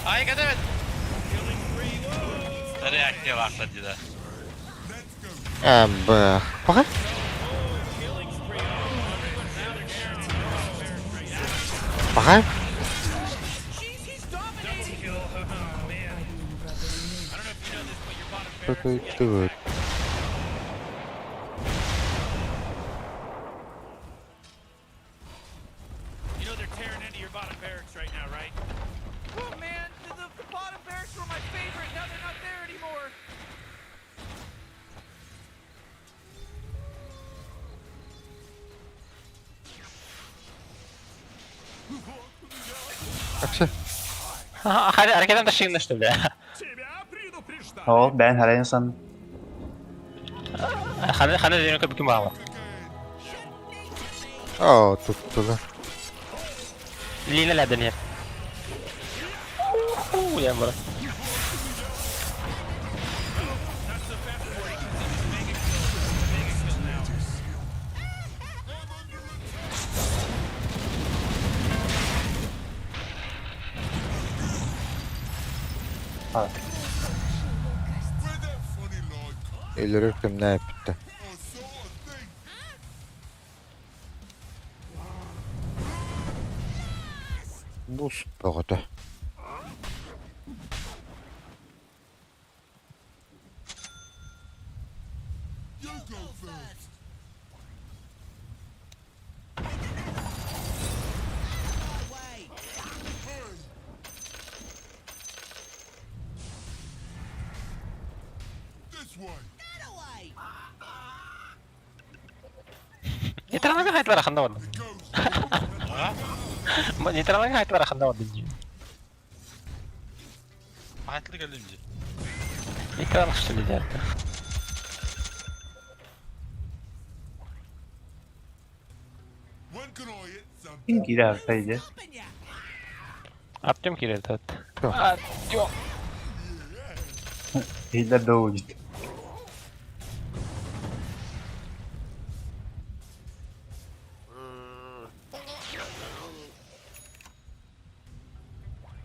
Ay kademet. Reaktör atladı da. Abba. Bakın. Bakın. Tut. You know they're tearing into your bottom barracks right now, right? Oh man, the bottom barracks were my favorite. Now they're not there anymore. Akşam. Hadi hareketten taşıyın işte bile. Oo, ben her insan. Hani dönüyor ki bütün bağlı. Oo tuttular. Lineler dönüyor. Ya bırak. Ölürüm ne yaptı? Bu sporda. Literalmente kahit wala kang nawan. Literalmente kahit wala kang nawan din yun. Hayatlı gelince. Literalmente işte diyeceğim. Kim girer sayıca? Attım ki ileri tat. Tamam. Attım. Hitler doğu gitti.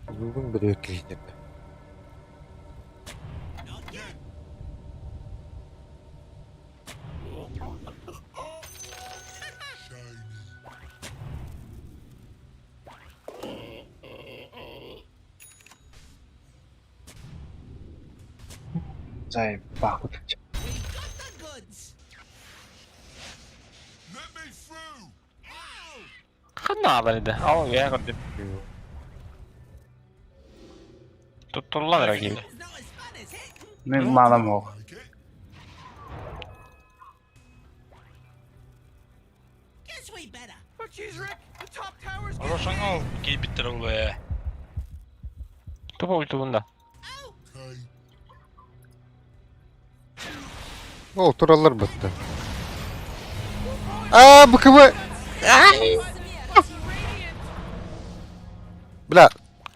Uzun bir ökleydim. Acayip bakut. Kenapa ini? Oh ya kan. Tutullah lagi. Ben malam yok. Oh jeez, Rick, the top tower's Orasın al. Giy bitir ol be. Tuh ulti bunda. Oturalım bitti. Aa bu kıvı. Bla.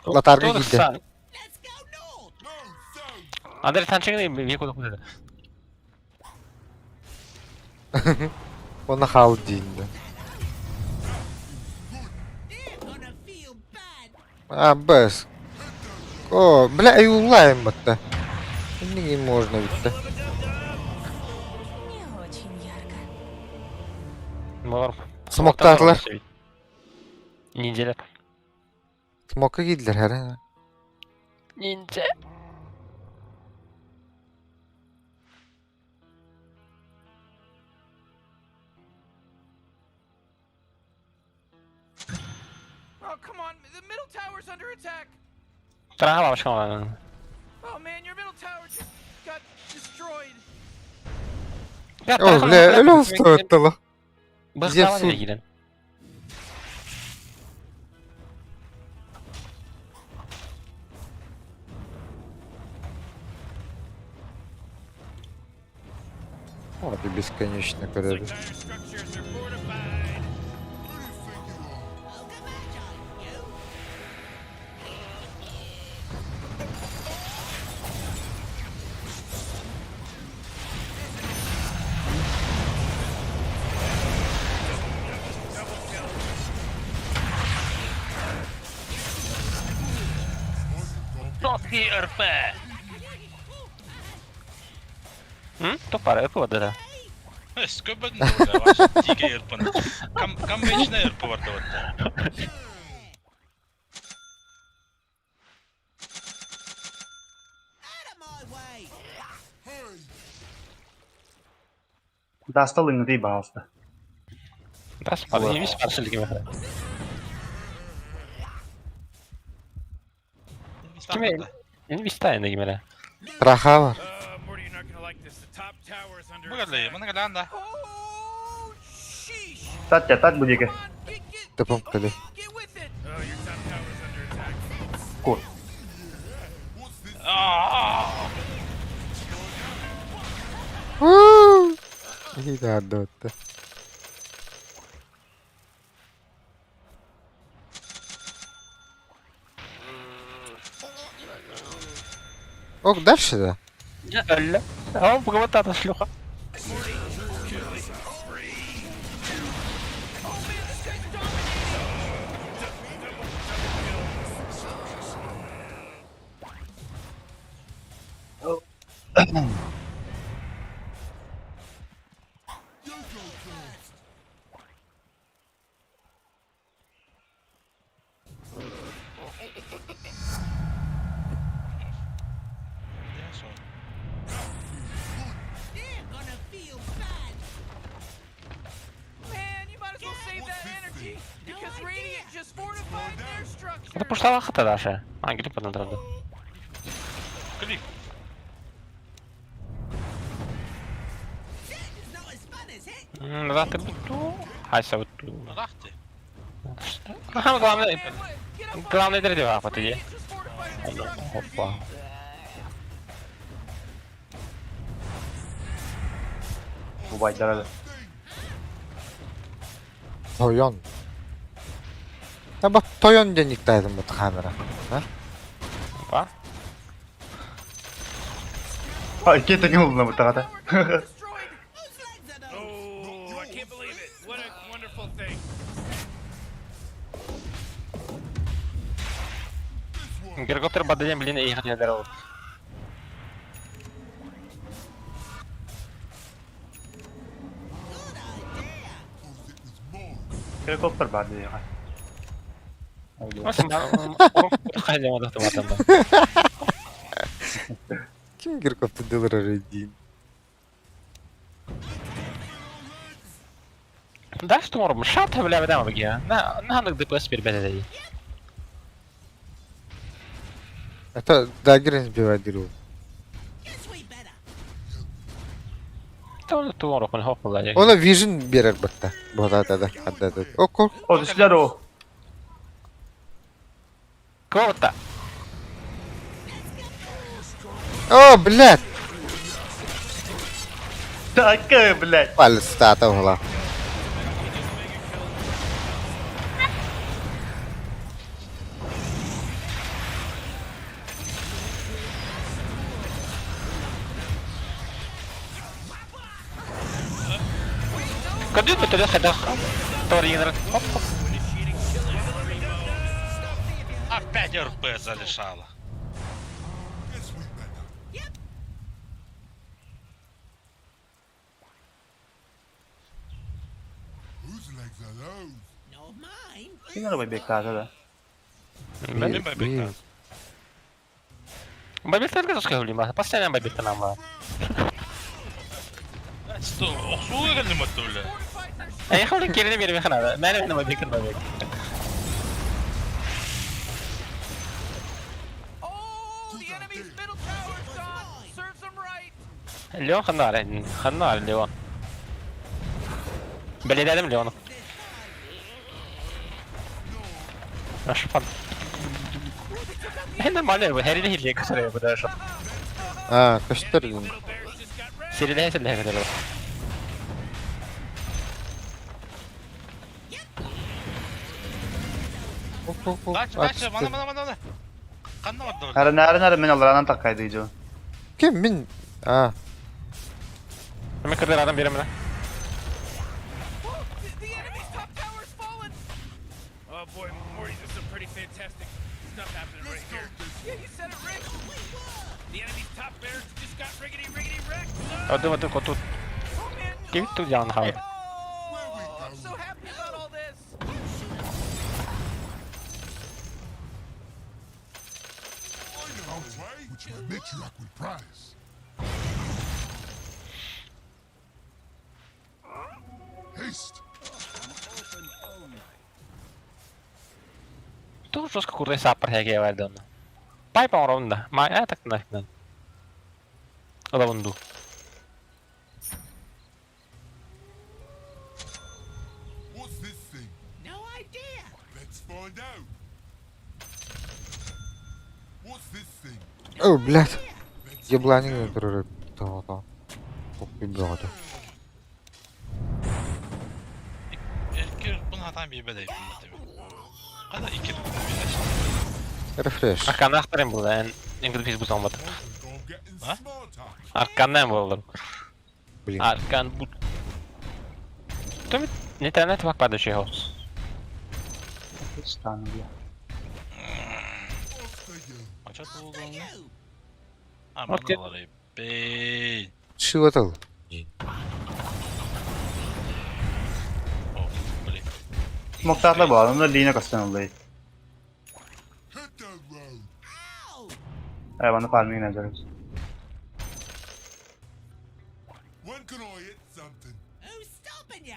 Latarga gitti. Ada tançık değil mi? Bir koduk dedi. Ona hal değildi. Без. О, бля, и улаем это. Не можно ведь-то. Не очень ярко. Var. Smoke'larlar. Ninjalar. Smoke'a girdiler her an. Ninja. Oh, come on. The middle tower's under attack. Terakhir başkan var. Oh, man, your middle tower just got destroyed. Ya О, бля, öyle стоит la. Bıskava Zepsu. ile girin. Вот и бесконечно короче. Entire structures are fortified. Çok iyi ırpe. Hı? Top var, öpü vardı da. Sköbben doğru var. Tiga ırpın. Kam beşine ırpı vardı orada. Достал и бasta. Да, спали, не спаршили gibi. Kime? Benim istayende gimele. Raha var. Morty, you're not gonna like this. The top tower is under Bu geldi. Bana gel anda. Oh, sheesh! Tat ya tat bu jeke. Come on, get Tepom kali. get with it. Oh, your top tower is under attack. Kur. Woo! İyi de attı. Ok, дальше, да? Öyle. Ama bu kadar tatlı. Man, you might as well save that energy because Radiant just fortified their structure. Это пошла хата Даша. А, грипп надо. Клик. Назад ты буду. Хайса вот тут. Rahti. Ага, главное. Man, get up on Главное древа, вот иди. Radiant just fortified their structure. Опа. Bu baytlara. Toyon. Ya bak Toyon denikdaydım bu kamera. Ha? Опа. Ha iki tane oldu bu tarafa. Destroyed. Oh, I can't believe it. What a wonderful thing. Геликоптер бадаем, блин, и их не дарил. Helikopter vardı ya. Nasıl ben? Haydi ama da tamam. Kim girkoptu dolar arayın? Да что мором, шат бля бля бля. На надо ДПС перебедей. Это дагер сбивать дыру. То мором он хоп бля. Ona vision берер бітті. Бұда да. Ok. O düşler o. Кого-то. О, блядь. Takı блядь. Палец стата угла. Куда ты туда ходил? Торинер. Опять РП залишала. Kim arabayı beklerdi da? Benim bebekler. Бабик только что говорим, постоянно бабик нам. Osuğa geldim hatta öyle. Я хочу кирни мир механа. Мен бабик бабик. Oh, the enemy's middle tower's gone. Serves them right. Леон خلنا ليون. بلي دادم ليون. مش فن. هنا مالي هري اللي هي كسر بدأ شو. Ha, kaçtır. سيري ده اللي هي كده. Kaç bana. Kanlamadı orada. Nerede men Allah'tan takaydı iyice. Kim min? Ha. मैं कर रहा था मेरे में. The enemy's top tower's fallen. Oh boy, Morty, this is some pretty fantastic stuff happening right here. Yeah, you said it, Rick. The enemy's top barracks just got riggedy wrecked. अदू को तू Oh man. किस तू जान है. Oh, I'm so happy about all this. Which my matriarch will prize. Haste. तू उसको कुर्ते सापर है क्या वार दोनों. Pipe around da. Ma tak na. Ada bundu. What's this thing? No idea. Let's find out. What's this thing? О, блядь. Ебланин öldürür. Tamam. Çok bir birader. Erkir bunu hatan bir bedel yapayım. Kada ikir Refresh. Arkandan aktarayım burada. En kötü biz bu zamanda. I'm getting Huh? smarter. Arkandan mı olur? Блин. Arkan bu. Tabii internet bak bende şey olsun. Hiç tanrım ya. Off to you. Maça tuğulduğunu. Ha Okey. bunu alayım. Bey. Şıvatal. Oh, блин. Smoke'larla bu adamlar lane'e kastan olayı. Hit the road. Hayvanı farming nazarız. When can I hit something? Who's stopping you?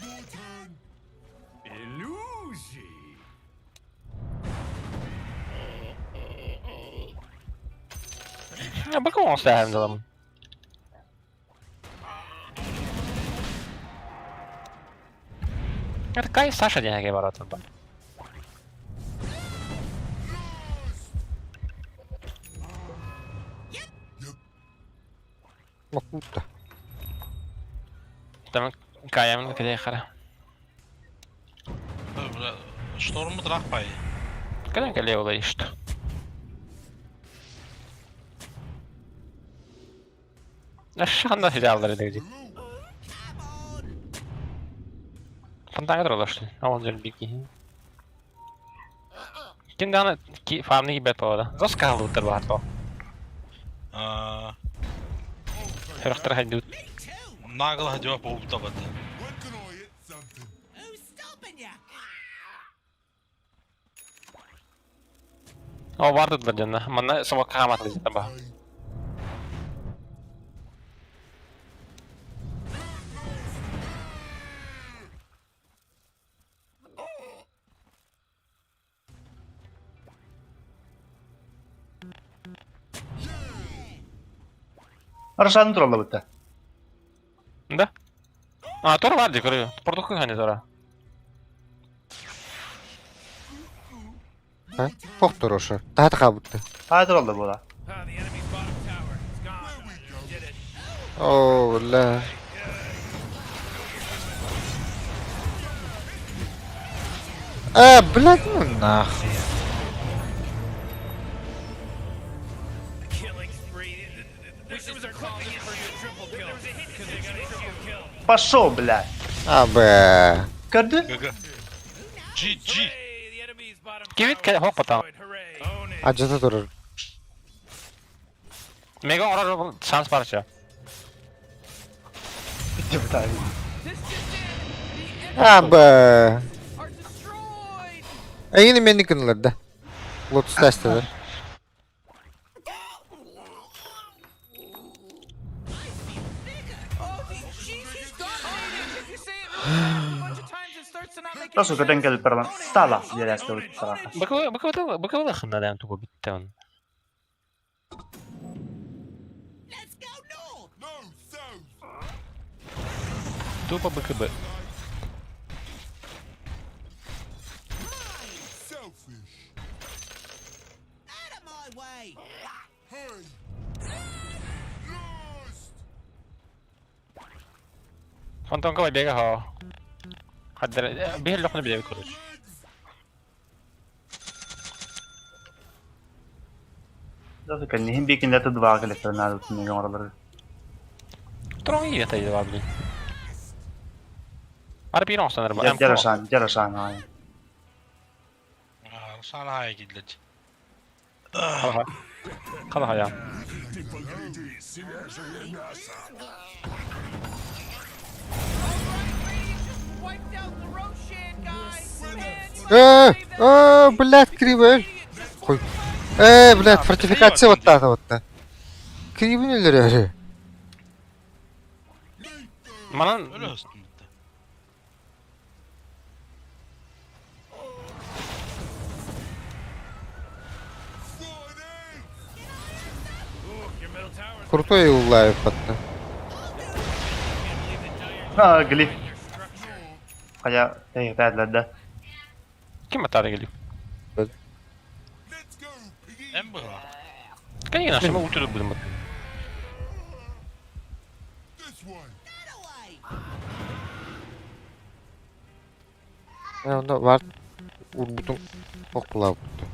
Your turn. Illusion. Ya bakalım o sahemde adamın. Это Кай Саша деньги ворот там. Makbutta. Там Каем كده خلا. Bля, Шторм драх пай. Когда колео лаишь? Aşağıda silahları dedi. Fantaya dolaştı. Ama önce bir ki. Şimdi ana ki farmı gibi yapıyordu. Nasıl kaldı bu var Hırıktır haydi. Nagıl hadi var bu tabatı. When can I hit something? Who's stopping you? O vardı da canına. Ama sabah kahraman dedi tabi. Arşanın trolla bitti. Да? А, Тор vardı kırıyor. Portakal hani Tora. Ha? Çok doroşu. Daha da kabutta. Ha trolla bu da. Ah, the enemy's bottom tower. It's gone. You did it. Oo, la. Блядь, ну нахуй. Killing spree. This was our calling in for your triple kill. Because they got a triple kill. Пошел, блядь. Abi. Gördün? Gaga. GG. Hey, the enemy's bottom Give it tower hop atam. destroyed. Hooray. Own it. Acıda durur. Mega orar şans parça. Bitti bir tane. This just in. The enemies Abi. are destroyed. Yine beni kınırdı. Lotus testedir. Oh, he's dominating. You say it a bunch of times it starts to not make Nasıl kötü geldi pardon. Stala diye rastladı Own it, bu tarafa. Bakalım yakında da tuğu bitti onun. Let's go north. No, south. Tuğba bıkı bı. Selfish. Out of my way. Hey. Lost. Fantom kawai biega ho. Hadder bir lokna bile kuruş. Nasıl kan nihin bikin data dua kale sana da tuni oraları. Tron iyi yataydı var bile. Harbi yine olsan araba. Jaraşan ha. Sana haya gidilecek. Kala hayam. Wiped out the Roshan guy. And Блядь, кривый. Хуй. Блядь, фортификация вот та вот. Кривый ölür öyle. Manan Öyle olsun bitti. Your middle tower's Крутой улай патта. Ha glif. Kayak bad da. kim hata geliyor? En bıhla. Kan yine aşama uçurup buldum. Ya onda var. Vurdum. Okla vurdu.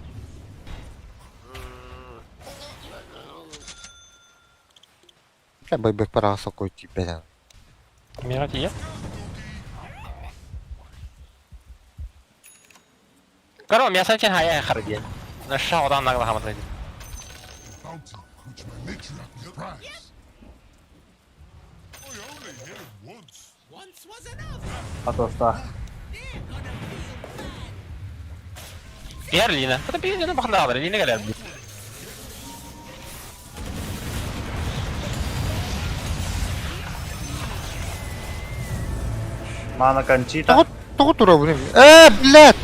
Ya bebek parası koydu beden. Mirat iyi. Karam ya sen için hayal kar diye. Aşağı odan nagla hamad edin. Bounty, which my matriarch will prize. I only hit him once. Once was enough. Atos'ta. Diğer Lina. Hatta bir Lina bakın daha var. Lina gelir. Mana Conchita. Того тура блин. Блядь!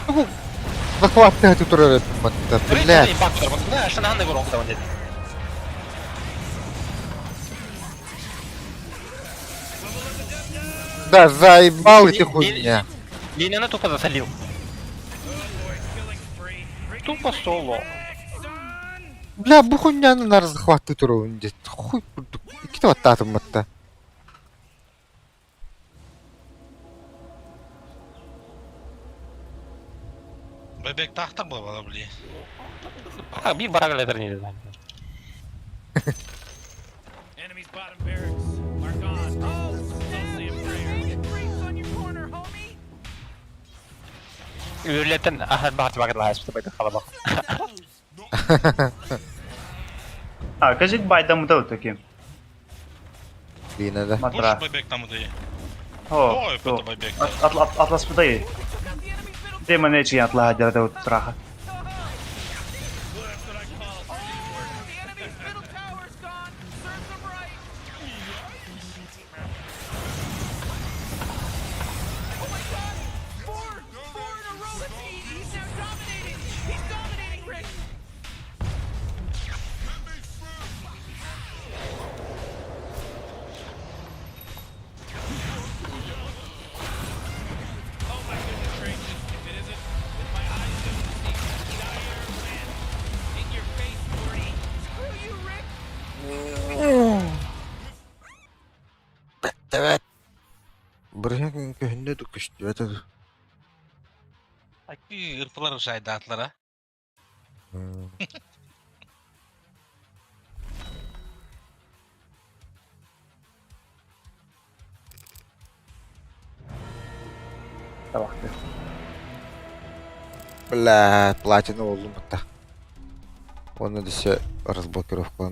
Того захватывай эту туру это, блядь. Bak bak. Ne aşağıdan hangi gol oldu dedi. Да, заебал эти хуйня. Lina'nı topa засолил. Тупо соло. Бля, bu хуйняны нар захватывай туру дед. Хуй бурдук. İki de attım hatta. Bebek tahta bula bana bile. Ha bir barak letter neydi lan. enemy's bottom barracks are gone. Oh, mostly a prayer. Get creeps on your corner, homie. Ürletten ahad bahat vakit lahas tuh baik kalau bak. Ha, кажик байда mı da таким. Yine de. Boş Matra. bebek namı diye. Ho. Ой, это бебек. Atlas mı dayı? Demon ne için atla hadir da utraha. The enemy's middle tower's gone. Serves them right. Oh my god! Four in a row. He's now dominating. He's dominating, Rick. Oh my goodness gracious. If it isn't with my eyes just to see dire man. In your face, Morty. Screw you, Rick. Evet. Buraya köhünde dokuştu. Evet. Aki ırpılar ışaydı atlara. Tamam. Бля, платина oldum hatta. Onu da еще разблокировка.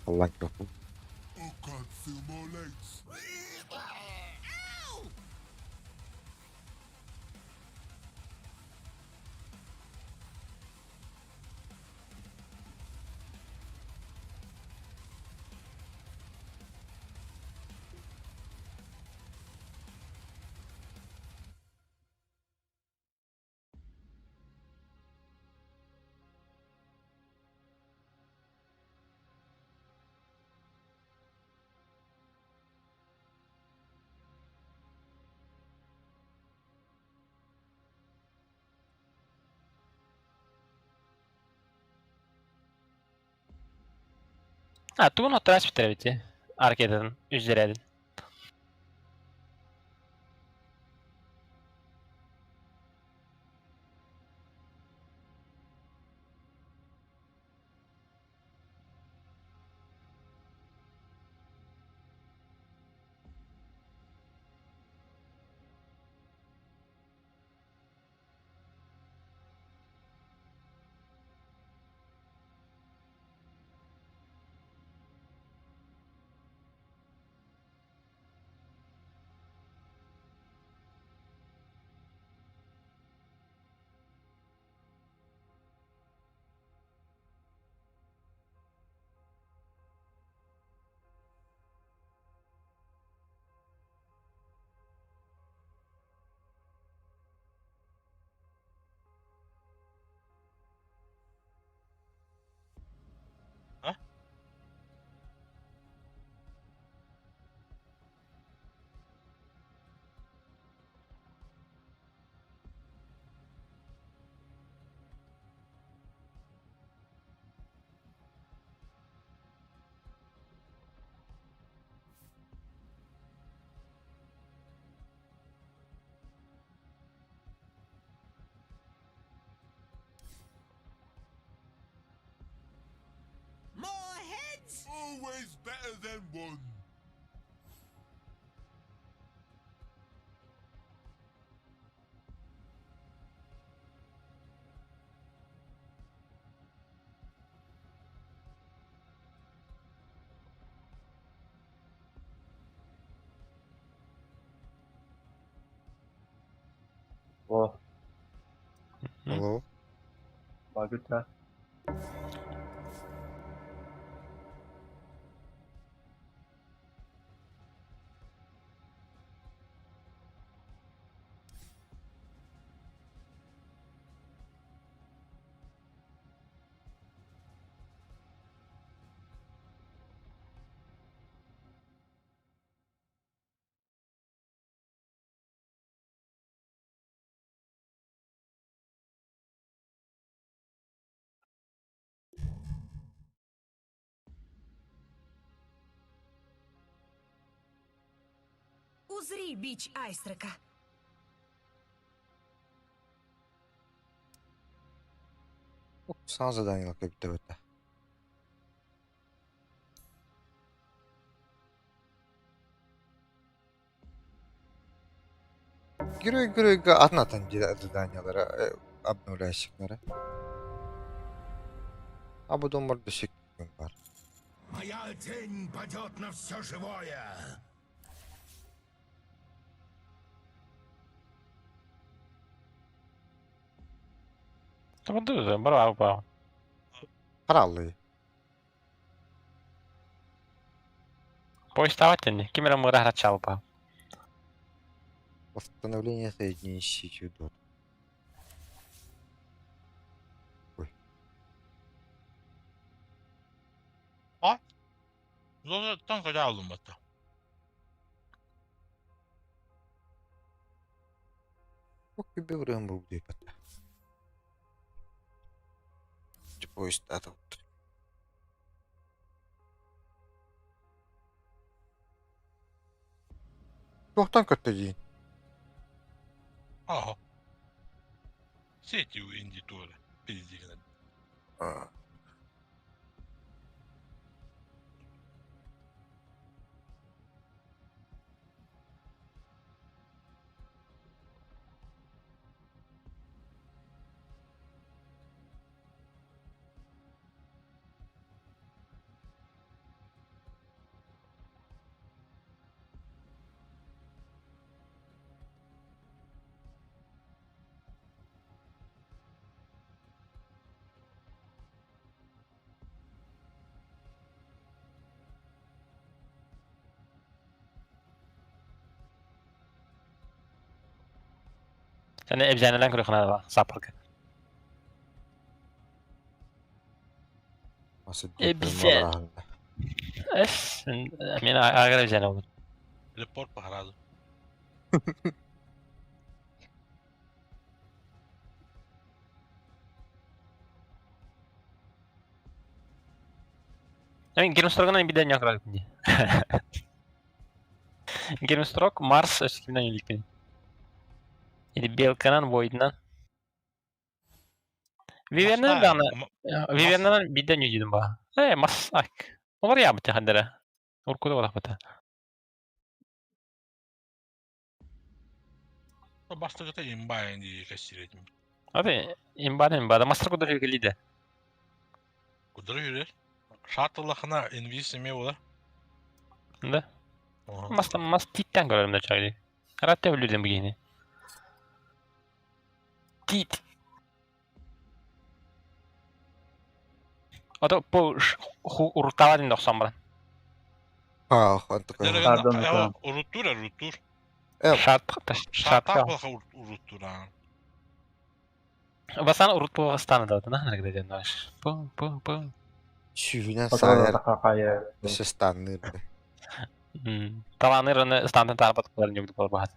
Allah yok. I can't feel my legs. Ha tu no transmitter bitti. Arcade'den üzere edin. Oh, Hello. bagus lah. Узри бич Айстрека. Sana zadanyalık bitti bitti. Герой anlatan заданияlara, обновляющихлere. А потом можно секунд пар. Моя тень падет на все живое. Tamam dur, bravo bravo. Karallı. Поиставать не, кимера мыра рачал па. Восстановление соединищий чудот. Zor tanka aldım hatta. Ох, и берем был где то. Поезд это вот. Yoktan kötü değil. Aha. Сетью индитора. Пиздик. Aa. Sen evcenelen kırıkına var, sapırgı. Nasıl Bize- rahında. Es, min agar evcene olur. Report paharado. Гермстрог'un bir de yok var şimdi. Гермстрог Марс eskinden yönelik. Yani Belkan'ın boyundan. Vivian'ın da Vivian'ın bir de yönelik ba. Mas ak. Olur ya bu tehadere. Orkuda ola bata. Başta imbayan diye kesiredim. Abi imbadan master kudur ilgili de. Kudur yürür. Şartlıkına envisimi ola. Ne? Mas titten görelim de çaylı. Herhalde öldürdüm bu yeni. Tit. O da bu urtava din 90 bran. Ha, antık. Pardon. Urutur. Evet. Şart. Urutur ha. Basan urut bu hastane da nah nerede gideceksin daş. Bu. Şüvinen Otur sayar. kakaya. Dışı standart. Tavanır onu standart arabat kullanın yoktu bu bahat.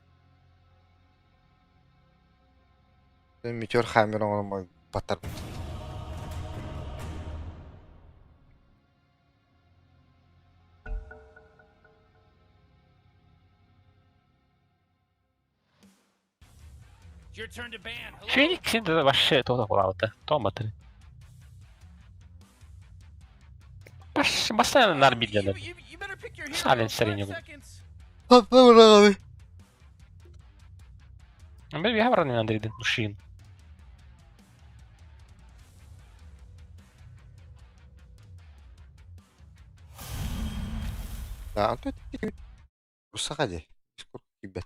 Ben meteor hamir olma batar. It's your turn to ban. Hello? Phoenix'in de başı toda kulağıdı. Tomatı. Basta nar bildiğin. You better pick your hero. Salen 5 serin yok. seconds. Patla bırak abi. Ben bir haber anlayın dedim. Machine. Ya antu rusak aja. Skor kibet.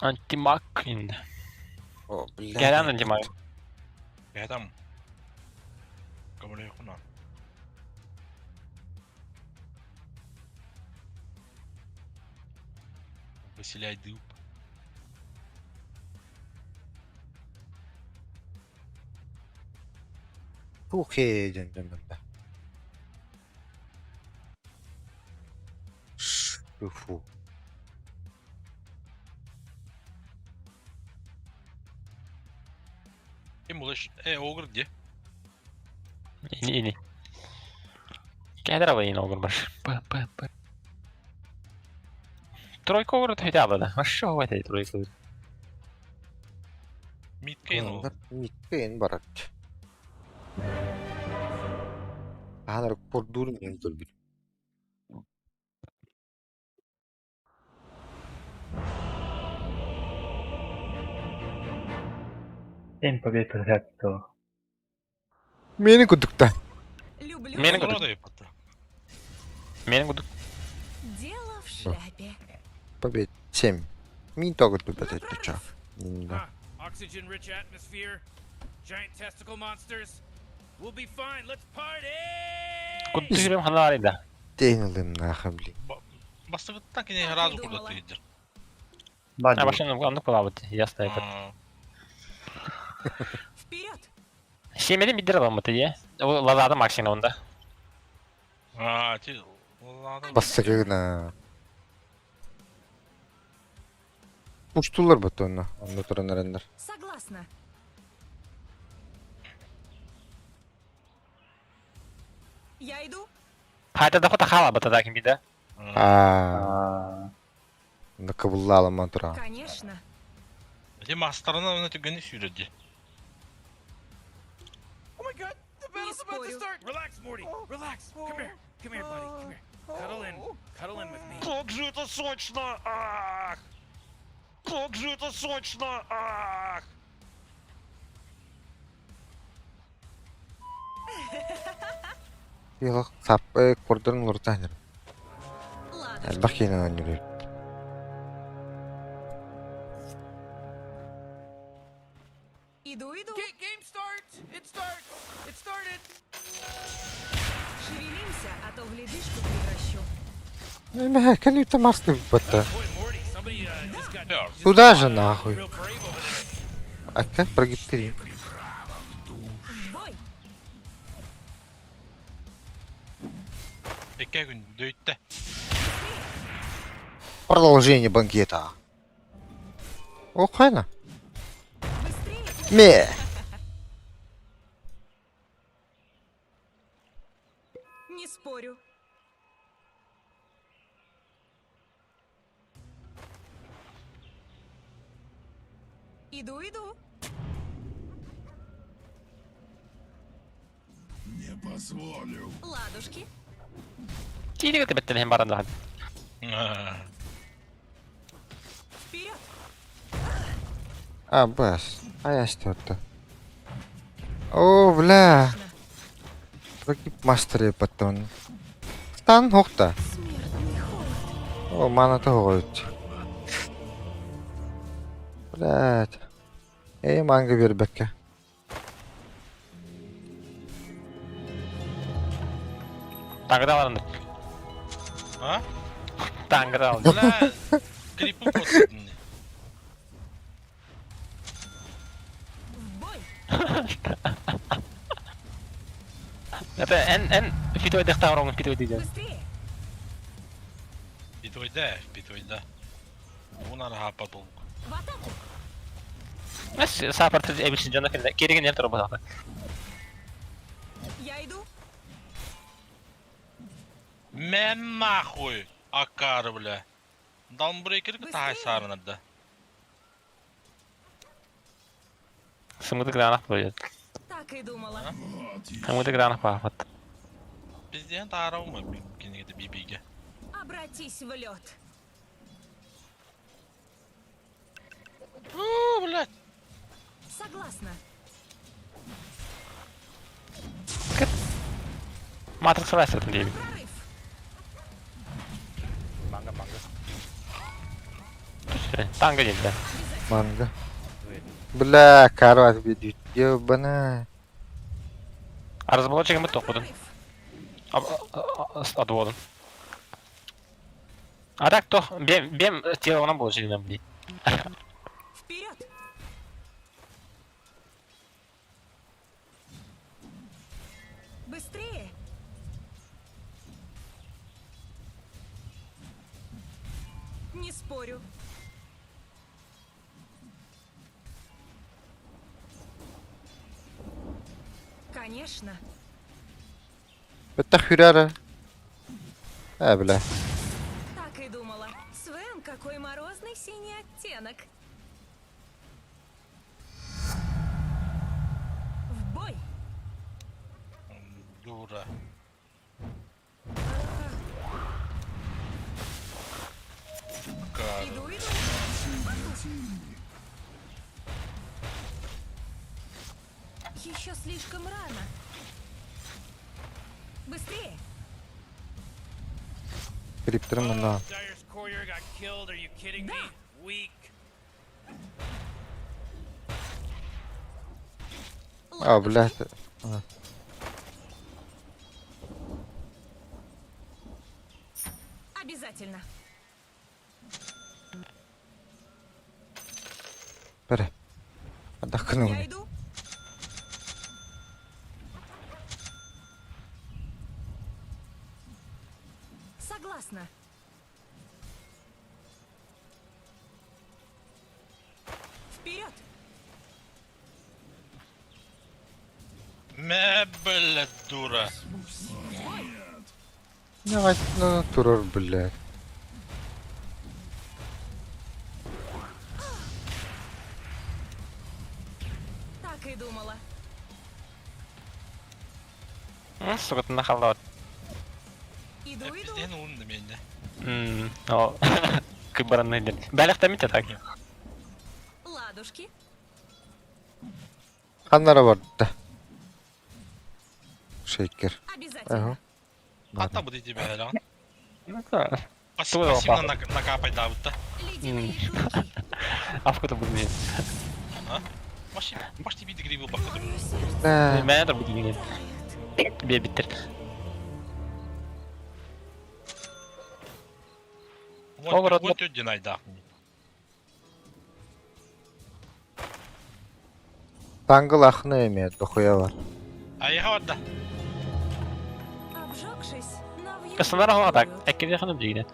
Антимаг енді. О, блядь. Gelen антимаг. Я там. Ковыряю хуна. Выселяй дуб. Фух, дендем ben de. Фу. Kim ulaş? Ogre diye. İni. Gel araba yine olur baş. Тройка огр хотя бы, да. А что в этой тройке? Midkayın o. Mitkeyin barat. Anar kordur men dur bir. Tempo perfetto. Meni kudukta. Люблю. Менің Sonra күдік. da yapatı. Менің күдік. Дело в шляпе. Побед 7. Min tagit bubet et çağ. Huh. Oxygen-rich atmosphere, giant testicle monsters. We'll be fine. Let's party! Күдік жүрем хана арайда. Değilim na habli. Bastıktan ki ne razı kurdatıydır. А Бади. машина анlık bulamadı. Ясно это. Вперед! Семеде мидер аламаты ya. O lazada maksimum onda. Ти... Basakına. Uçtular batonu. Onda turan erenler. Согласна. Я иду. Hayta da kota hala batı da kim bir de. Aa. Onda kabullu alama tura. Конечно. Ти мастерına onu tügeni sürdü. Oh my god, the battle's about to спорю. start. Relax, Morty. Relax. Come here. Come here, buddy. Come here. Cuddle in. Cuddle in with me. Как же это сочно! Ах! Как же это сочно! Ах! Yok sap koridorun ortasında. Ладно. Bak yine oynuyor. Иду. Game start. It starts. It started. Шевелимся, а то в ледышку превращу. Ne kan ju ta master batta. Boy, Morty, somebody just got Ya, Туда же нахуй. real brave over there. А как прогиптерин? В бой! iki gün döytte. Продолжение банкета. О, хайна. Быстрее! Ме. Не спорю. Иду. Не позволю. Ладушки. Kiitikö te bettelin hem parantaa? Вперед! А, бас. А я что-то. О, бля. Прогиб мастере батон. Стан хохта. Смертный холод. О, мана-то ходит. Блядь. Эй, манга вербекке. Tankıda alındık. Ha? Tankıda alındık. Ulan! Gripim bozuldu. В бой! Это en fitoy dehtan rong fitoy diyeceğim. Быстрее! Питойда. Bunlar hapa dolgu. В атаку! Mes sapar tez ebilsin canına kelle. Geri gel tarafa bakta. Я иду. Men nahуй! Akar bile. Downbreaker'ı tahay sarınadı. Sımıdık danak böyle. Так и думала. Sımıdık danak bakmat. Biz diyen tarav mı? Yine de BB'ge. Обратись в лед. Uuu блядь. Согласна. Matrix Riser diye bir. Прорыв. Dur geldi. Tanga geldi. Манга. Бля, карват бедит. Ёбана. А разработчиком это топ один. Отводом. А так то, бем тело на было сильно, блин. Вперед! Быстрее! Не спорю. Конечно. Это хюряра. Бля. Так и думала. Свен, какой морозный синий оттенок. В бой! Дура. Иду, иду. Еще слишком рано. Быстрее! Криптером на. Dyer's courier got killed. Are you kidding me? Weak. Бля. Обязательно. Бля. Отдохнул. Я иду. Согласна. Вперед! Блядь, дура. Давай, ну, турор, блядь. Так и думала. Сука, ты нахалат. Иду, иду. Пизден умный меня. О, кыбарный дел. Бәліқ мите так. Ладушки. Ханнара бар да. Шейкер. Обязательно. Хата буде тебе, да? Ну да. Пассивно папа. накапать даут-то. Ледяные клыки. А в кто будет? Баш тебе гриву походу. Да. Бәліқ de будет не. Бе биттер. Overall, Вот ödün ayda. Тангл ахны имеет, дохуя бар. Айга orada. Обжегшись, навью. Кысынар ала так. Әккеде ханы білгені.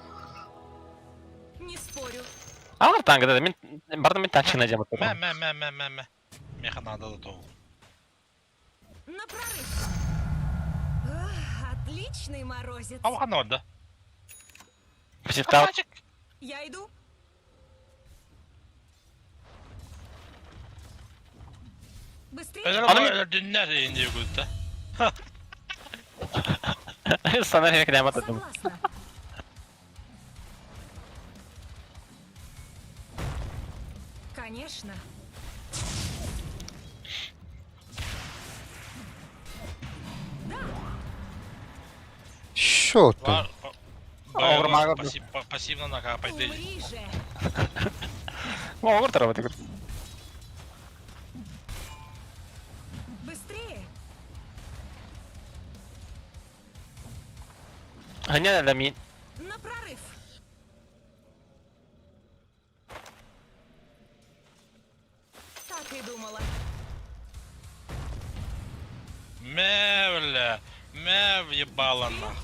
Не спорю. Алар таңғы да, мен бардым мен тачына жамат. Мә. Механада да тоғу. На прорыв. Отличный морозец. Ава хана orada. Посетал. Я иду. Быстрее. Öyle dünler indi burada. Sana reklama dedim. Согласна. Конечно. Що ти? Var. Vurmağa Пассивно накапать değil. Умри же. Olur tarafı tek. Быстрее. Hani ne min? На прорыв. Так и думала. Мевля. Мев ебала нахуй.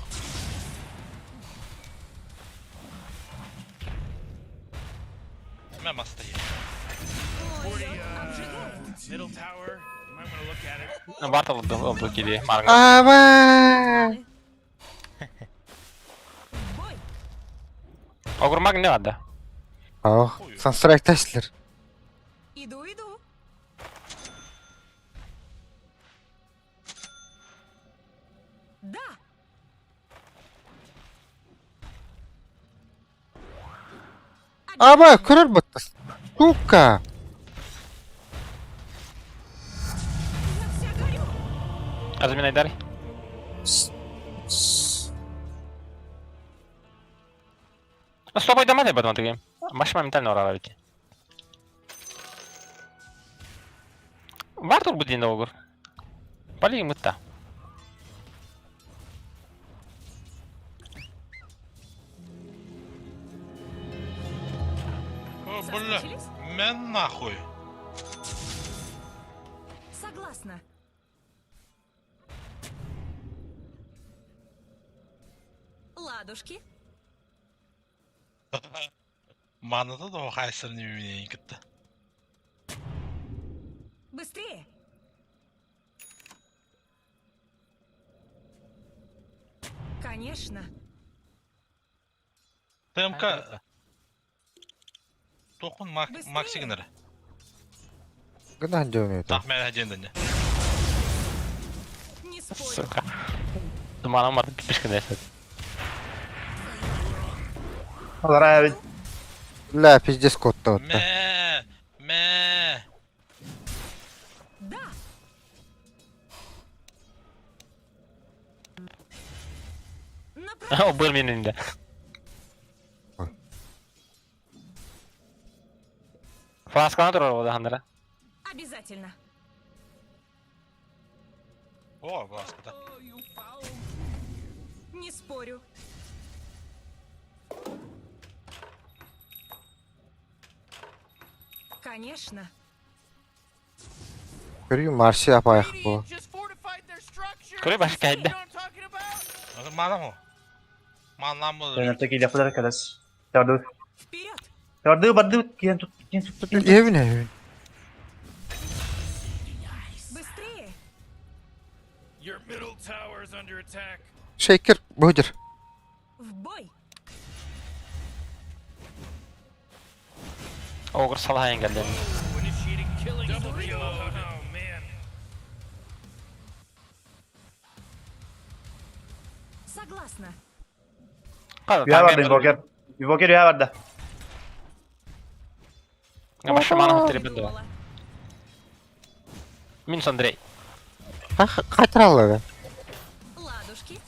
Мема стоит. Ой, обжигает. Middle tower. You might want to look at it. Батл до киди. Марга. Ава! В бой. Огурмак не надо. Ах, санстрайк ташлар. Иду, иду. Да. Аба, көрөр боттас. Сука! Я вся горю. Разминай дай. Стоп ойдама деп батам атыгем. Машина ментально орала бити. Вартур будет на огур. Полей мыта. О, бля, Соскучились? мен нахуй. Согласна. Ладушки. Манаты да хайсыр немене кетті. Быстрее. Конечно. ТМК. Тоқын Макси гінері. Гынан дөмей та. Тақ мәлі әдендіне. Не спорю. Сука. Думанам var pişkin esat. Алар әбін. Бля, пиздец котта отта. Мә. Да. Направо. O bölmenin önünde. Flaskana durur o da handara. Обязательно. О, баската. Не спорю. Конечно. Görüyor Marsi yapayıq bu. Radiant just fortified their structure. Kore başka You yerde. know what I'm talking about? Мана му? Манам му? Дөнөптө келіп құдар кәдәс. Ярды. Вперед. Ярды барды. Кен тут. Кен тут. Evin evin. Быстрее. Your middle tower is under attack. Shaker, budur. В бой. Oğur salaha engellendi. Initiating killing spree. Oh man. Согласна. Kaldı. Üye vardı invoker. Invoker üye vardı. Ya başka mana hoteli ben de var. Думала. Minus Andrei. Qaytaralı. Ладушки.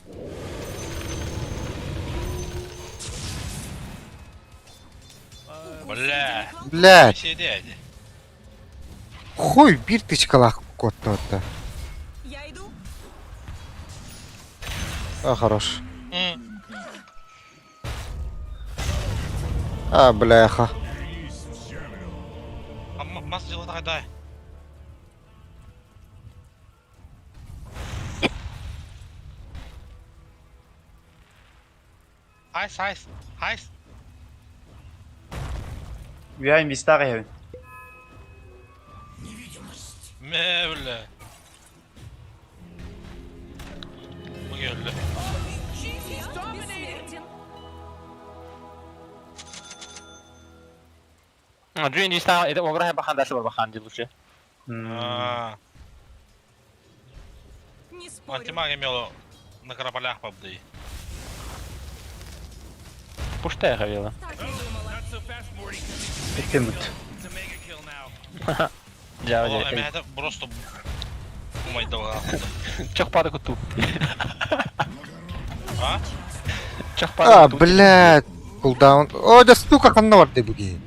Бля. Блядь, Şey deyədi. хуй bir тычкалах котта отта. Я иду. А, хорош. Hı. А, бляха. Amma mas жылы қайдай. Хайс. Üye invista қайын. Mə, bля. Bu geldi. Jeez, he's dominating. Бессмертен. Джуин диста это Oğur'a hep bakan dersi var bakan dilucu. Aa, Не спорю. Антимаг имел на кораблях побды. Пушта я хавила. Так и думала. Not so fast, Morty. Bitti mut. It's a mega kill now. Cevap О, cevap. это просто умайдалга. Çok pada kutu. А? Çok А, pada kutu. блядь. Кулдаун. О, да стука қанна бар деп бүге.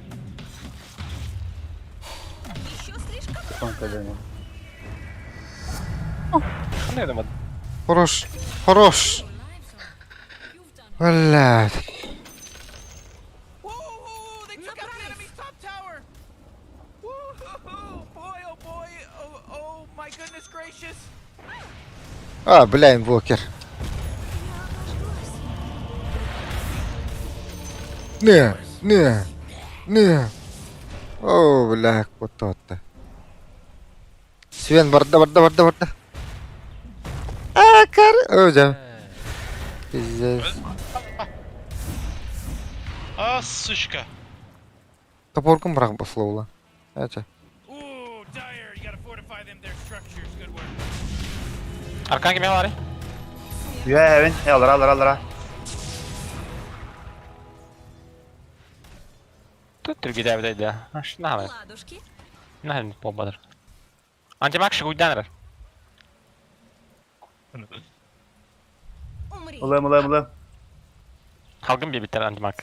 Еще слишком. Sonka dönüyor. Ne dedim adı? Хорош. Хорош. Блядь. Whoa, they took out the enemy's top tower. Woo-hoo-hoo. Boy, oh boy. Oh my goodness gracious. А, бля, инвокер. Не. О, бля, котта. Свен, барда. А, кар. О, жам. Пиздец. А, сучка. Топорком бірақ басылаула. Ача. Ooh, dire. You gotta fortify them, their structures. Good work. Arkan kime var? Üye evin. Alır. Тут другие давят, да. А что надо? Ладушки. Надо побадр. Антимаг шагуйданер. Умри. Улım. Halkın bir biter antimak.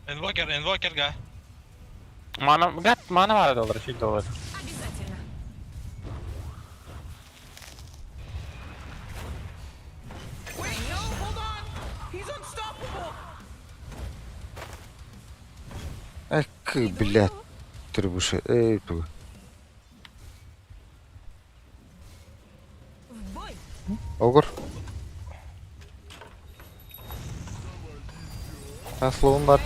Invoker ga. Mana var da olur, şey de olur. Обязательно. Wait, no, hold on! He's unstoppable! Эх, блядь, требуши, ту. В бой. Огур. Словом бар.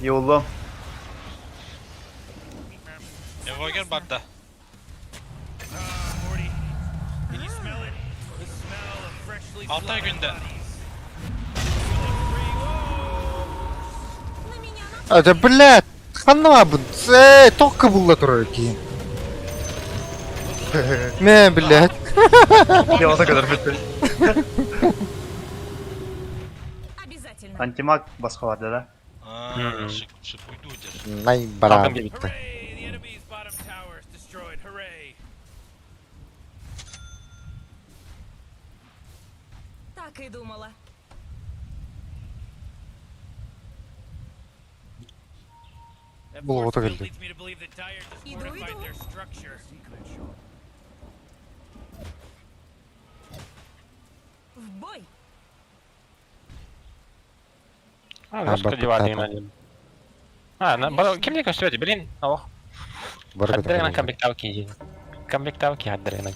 Yolla. Invoker batta. Morty, can you smell it? The smell of freshly 6 slaughtered günde. bodies. На меня на... Ача, блядь, ханна бу. Только булла турар кийин. Мен, блядь. Yola kadar bitti. Обязательно. Antimak baskı vardı da. Şık uydu udur. Nay Kalkın bara gibi. bitti. Hooray! The enemy's bottom tower is destroyed. Hooray! Так и думала. That Bu force ota field geldi. leads me to believe that Dire just Idu, fortified idu. their structure. В бой. Başka bak, divar bak, değil mi? Ha, bana kim ne gösteriyor? Bilin. Oh. Baraka Haddere na da. comeback tao ki. Comeback tao ki haddere na.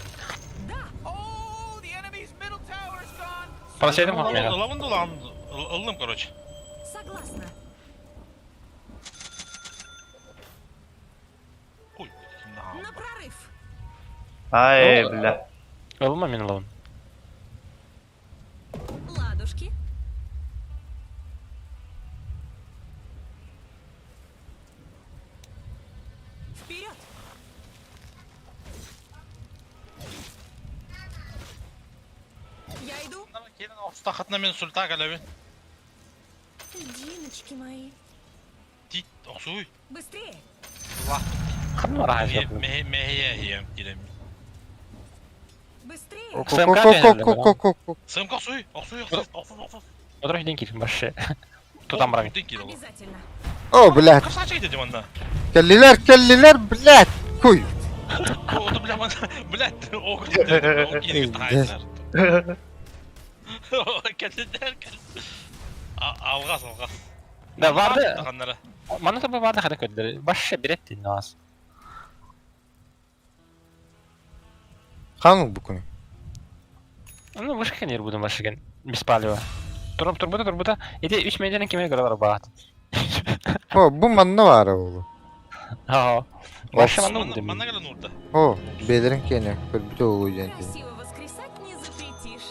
Oh, the enemy's middle tower's gone! Bana şeydim mi? Lavın dolan. Aldım короче. Согласна. Uy. Şimdi ha. На прорыв. Ay billah. Olma min lavın. Ладушки. Вперед. Я иду. Gelin Ostaqatna men sulta galabin. Диночки мои. Tit oxuy. Быстрее. Allah. Kan var ha şey. Meheye hiyem dilem. Bыстрее. Kok Sen kok kaç kok yaşındasın kok kok kok kok. Sım oxuy. Oxuy. Oxuy. Otur hidin ki baş şey. Tutam bırak. Обязательно. Oh, blядь. Kaç saat dedim onda? Kelliler, blядь. Kuy. O da bilemem. Bilet. O kadar. O yeni taylar. Kendiler. Algas. Da vardı. Takanlara. Bana da bu vardı hadi kötüleri. Baş şey bir ettin az. Kanun bu konu. Ну, вышка не будем ваши беспалево. Турбута. Иди 3 медианın kime göre var baht. Oh, bu manna var oğlum. Ha. Başa manı mı Bana gelen orada. Oh, belerin kene. Bir de olacak. Красиво воскресать не запретишь.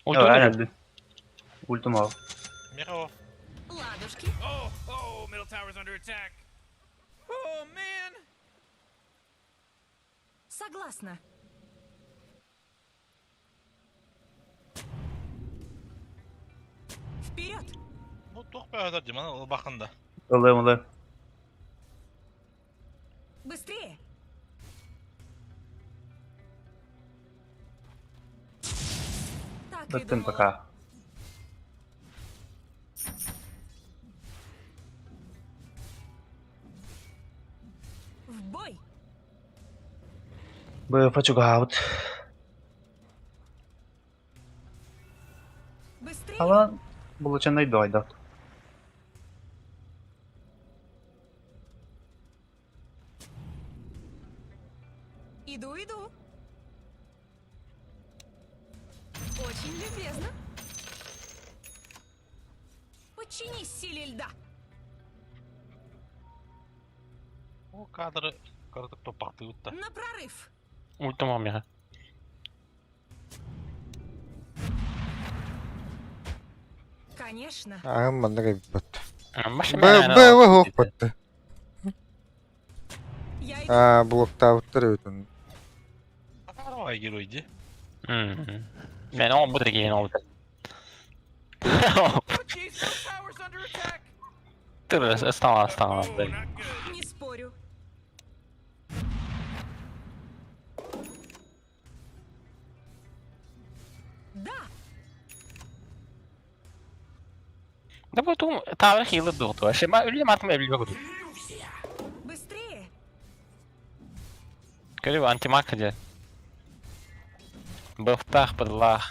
Yok herhalde. Ultim al. Miro. Ладушки. Oh, middle tower's under attack. Oh, man! Согласна. Вперед. Bu toq bayada deyim ana baxında. Ilı. Быстрее. Так и Bittin думала. пока. В бой. Böyle paçuk out. Быстрее. Ama bulacağındaydı o ayda. Иду. Очень любезно. Подчинись силе льда. O kadrı kırdık topaktı utta. На прорыв. Ultimam ya. Конечно. Ağın bana kayıp battı. Başa Böyle hok battı. Я иду. Blokta avutları ötün. Arabaya giriyordu. Ben o bu direkt yeni oldu. Oh, jeez, middle tower's under attack! Dur ıslama. Oh, not good. Не спорю. Да. Да вот у Тавра хилы дух, вообще, ölüyorum artık evli yok. Быстрее! Görüyor antimak hadi. Bıftah bıdlah.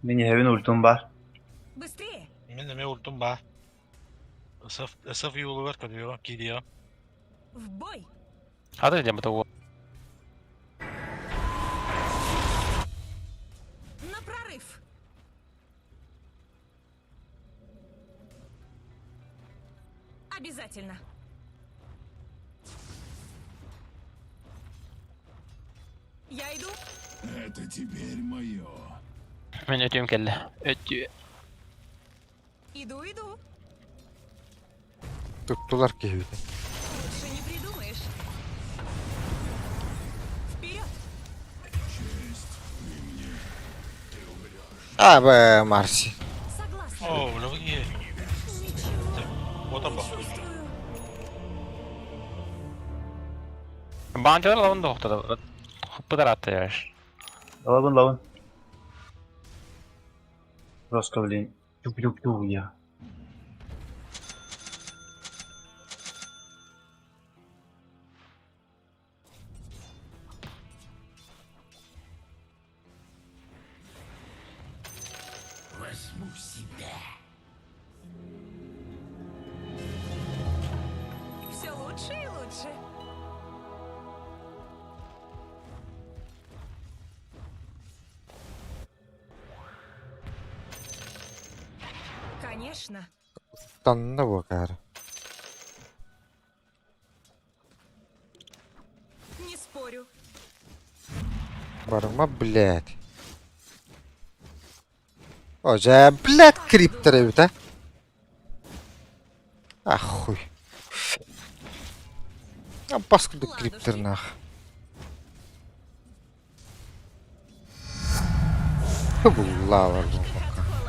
Mini Heaven ultum var. Быстрее! Men nime vurdum ba. Isıf yolu var kalıyor, gidiyor. В бой! Hadi dedim bu da. На прорыв! Обязательно! Я иду! Это теперь мое. Ben ötüyorum kelle. Ötüyor. Иду! Tuttular ki hüyde. Лучше не придумаешь. Вперед! Abi Marsi. Согласна. Oo, öyle bak iyi. O da bak. Чувствую. Bancılar lavın da ortada. Hıppıdar attı ya. Lavın. Roska, блин. Люблю я. Возьму себя. Все лучше и лучше. Конечно. Tanrına bakar. Не спорю. Barma bled. Hoca bled kriptir evde. Ah huy. Ya baskıda kriptir nah. Hıbullah var bu. От холода.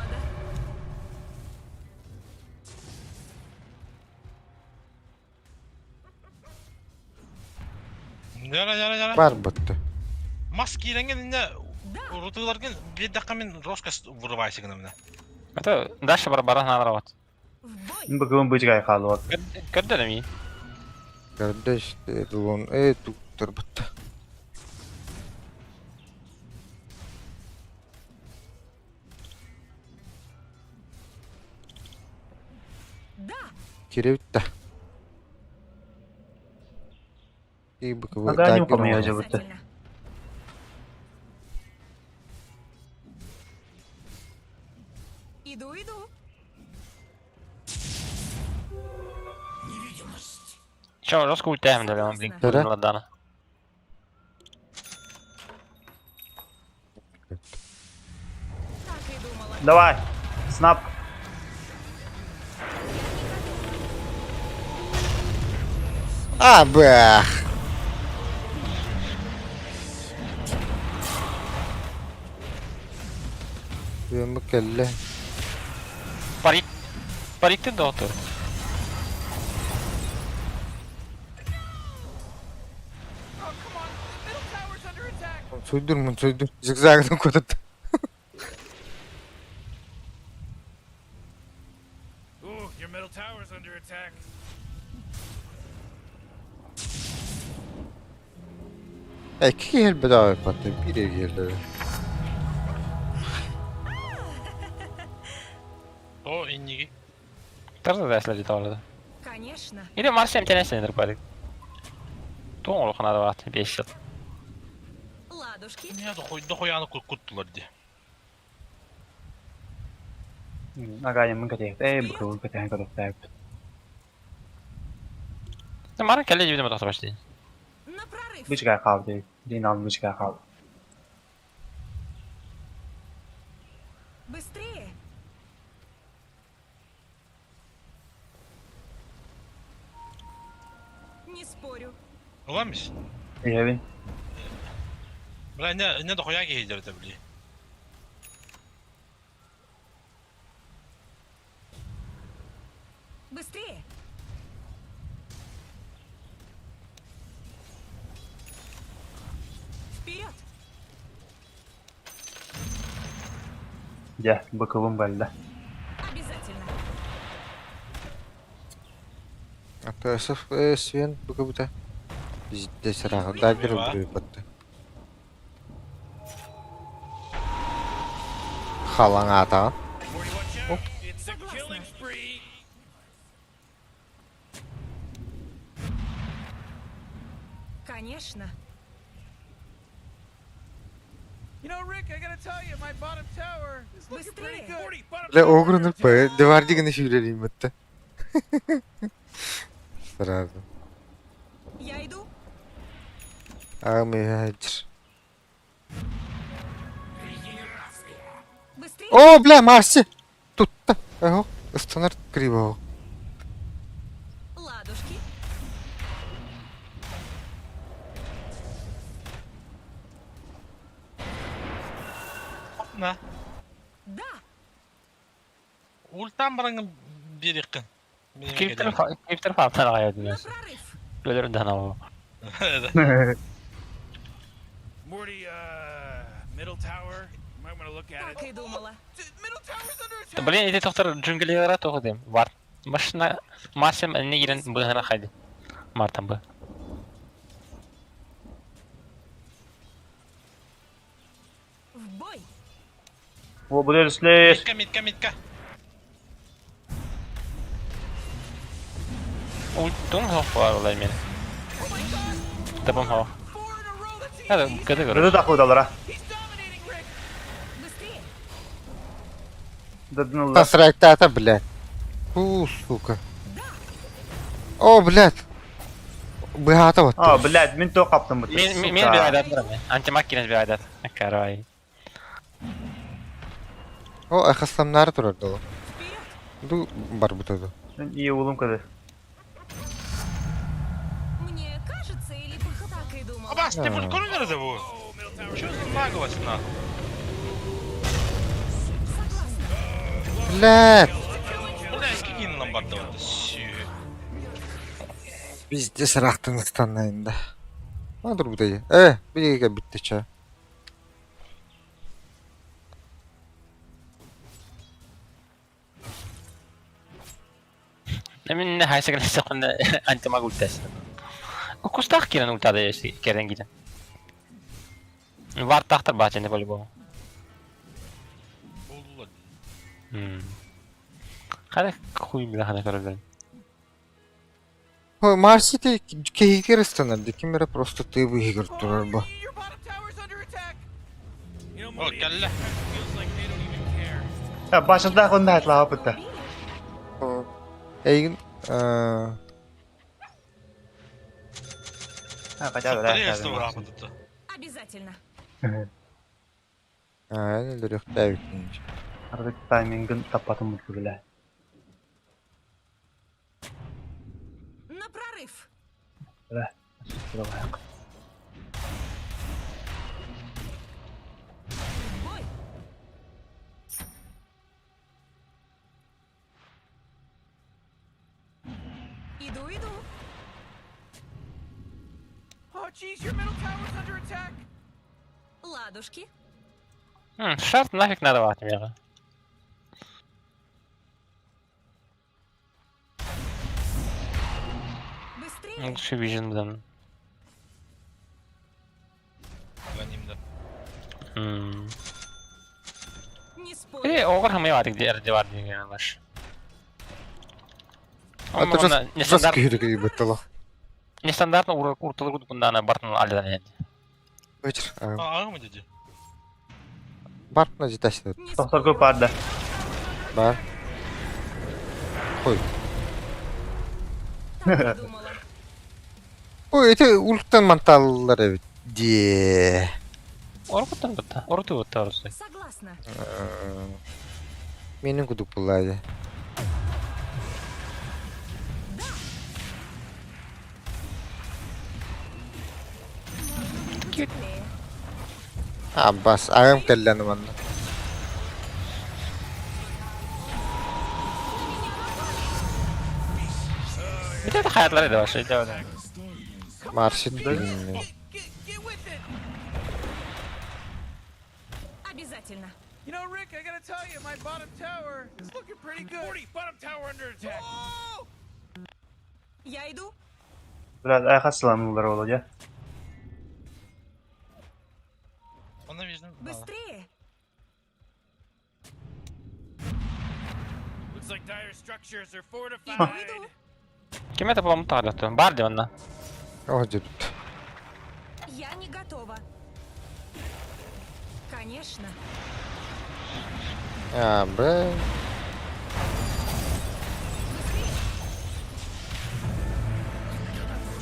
Yara. Var bıttı. Maskiyle gelinde unutularken bir dakika men roskas vurvaysın gına. Это дальше барбара надо вот. В бой! Bugün bıcık kaldı bak. Gördün mü? Kardeş dedin tuttur bıttı. Да! Kirevit İyi bakın. Aga не помню acaba. Обязательно. Иду! Невидимость. Şu Rosco ulti hem de ben blink Nere? kullandı. Так и думала. Давай. Снап. Abi. Ben bu kelle. Parikti de otur. Oh, come on. Middle tower's under attack. Söydür. Zigzagdan kodadı. Ooh, your middle tower's under attack. İki yer bedava patladı. Bir ev yerleri. O innigi. Tarz da esleri doğru. Конечно. Yine Mars'ım tenesinidir bari. Doğru kanada var 5 yıl. Ладушки. Ya da koyanı kurttular diye. Agaยังมันกระเด็กbugünกระเด็กกระโดดแตก Marın kelle gibi de mi başlayın? На прорыв. Bıcık kaldı. Dinam bıcık kaldı. Быстрее. Не спорю. Ulan mısın? Heaven. Bırak ne de koyan giydir de biliyor. Быстрее. Вперед. Ya, bakalım böyle. Обязательно. Атасов Свен букабыта. Bizde sıra dagger öldürüyor battı. Halan atan. Morty, watch out. It's a killing spree. Конечно. You know, Rick, I gotta tell you, my bottom tower is looking pretty Быстрее. good. Morty, bottom Le tower ogranır under pa. attack. Devardi gını şivleriyim battı. Sırada. Я иду. Ağam hayır. Быстрее. О, бля, Марси! Тут-то. Ого. Стандарт криво. Ладушки. Na. Да. Ultan barangın bir yakın. Keyif tarafı altına kayıyordum На ben. прорыв. Ölürümden ama. Morty, middle tower. You might want to look at Так it. и думала. Middle tower's under attack. Блин, эти тоқтар джунглиға тоқыдым. Бар. Машина Марсем önüne giren bu yana kaydı. Martan bu. В бой. Bu Blursley. Mitka. Ultum hoş var olay meni. Tapam hava. Four in a row, that's easy. Hadi gıdı gıdı. Rıdı takıldılar ha. He's dominating, Rick. Быстрее. Dıdınıldı. Тасрайта ата, блядь. Фу, сука. О, блядь. Быгата вот. Aa, blad, min to kaptım bu. Men bir aydat var men. Antimakkines bir aydat. Karay. О, ахасламнары турарdı o. Вперед. Ду бар бутады. Ben iyi oğlum kadar. Мне кажется, или так и думала. Ama Stephen konu nerede bu? Oh, middle tower. Şu magovası na. Блядь. Bu da eski giyinin lan battı orada. Bizde sıraktınızdan da. Nedir bu dayı? Bir dakika bitti ça. Emin ne haysa gelen sakın antimak ultası. O kustak kiran ultada ya keren giden. Var tahtar bahçende böyle bu. Oldular. Hadi kuyum bir hadi karar verin. Марсите кейкер станарdı. Kim bire просто ты выиграл турар bu. Your bottom tower's under attack. You know, O Morty, it kelle. feels like they don't even care. Ya başında akıllı da etla hapıtta. Eygin Ha kaçar da. Sarı yasta var abi tuttu. Обязательно. nedir yok David deyince. Artık timingin tapatım mutlu bile. На прорыв. Bile. Şuraya bak. В бой. Иду. Oh, jeez, your middle tower's under attack. Ладушки. Şart nafik nada vaktim ya. Быстрее. Şu vision'dan. Benim de. Не спорь. Oğur hamaya vardık diğer var diye yanlar. А то just kıyırık iyi battala. Nestandартно уртылы bundan Bartın aldan yani. Вечер. Ağı mı dedi? Барт на зитаси. Не Doktor kopardı. Бар. Koy. так и думала. O eti uluktan mantallar evet. Diye. Orkuttan bitti. Ortu bitti orası. Согласна. Benim kuduk bulaydı. Теплее. Abbas, ağam kellenim anla. Bir de hayatları da var şey de öyle. Marşit bilmiyorum. Get with it. Обязательно. You know, Rick, I gotta tell you, my bottom tower is looking pretty good. 40, bottom tower under attack. Oh! Я иду. Biraz ayak aslanlılar olacak. Onu vicdan. Быстрее. Looks like dire structures are fortified. Иду. Kim это по-моему tarlattı? Бар diyor onunla. Hocam. Я не готова. Конечно. Ya be.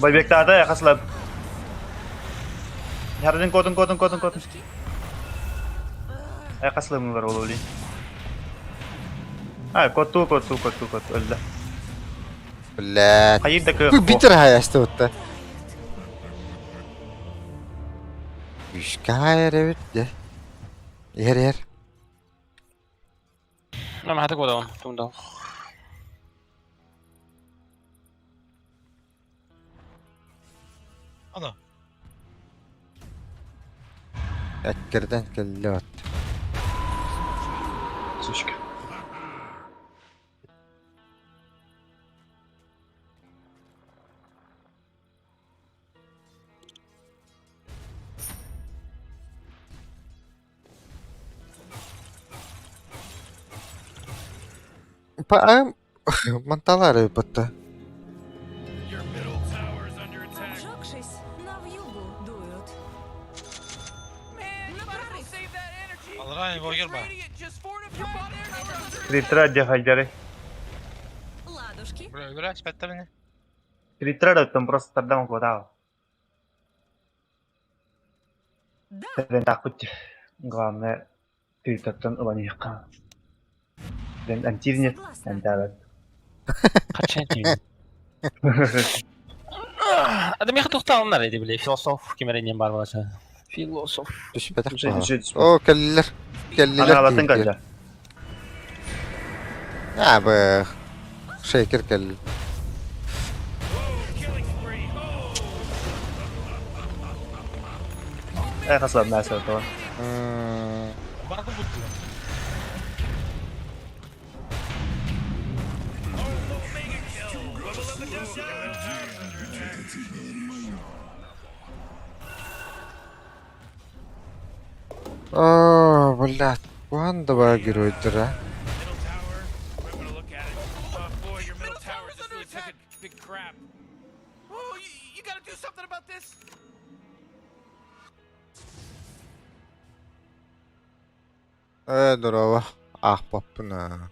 Bebeklarda ayak aslan. Yarın kodun. Ayak aslanlılar olacak. Ha, kotu öldü. Блядь. Hayırdaki Bu bitir hayasta otta.Üşkayar evet de. Yer. No mä hätä kuulevan. Tuntuu. Ana. Ekkerden kelli ot. Suşka. Paam. Mantalar battı. Your middle tower is under attack. Обжегшись, на вьюгу дуют. Man, you might as well save that energy. Alır aynı bu girme. Radiant just fortified your bottom tower under Tritra дяхайдары. Ладушки. Bırak spette beni. Трitra öttüm просто тогда могу дал. Да. Ben takut. Главное Тритраттан ыланıyıqqa. Ben антирнет. Антарат. Kaç yani? Adam yakın tuğta onlar dedi bile. Filosof kimerinin var burası. Filosof. Düşmedik Düşün, mi? düşün. O kelliler. Kelliler. Ana alatın değil. kaca. Ya be. Shaker kelli. Ayak aslan ben sana tamam. Bana da butlu. О, блядь. Ванда var герой-дыр, а? Middle tower. I'm gonna look at it. Oh boy, your middle tower just really took a big crap. Oh, you gotta do something about this. Здорово. Ах, папна.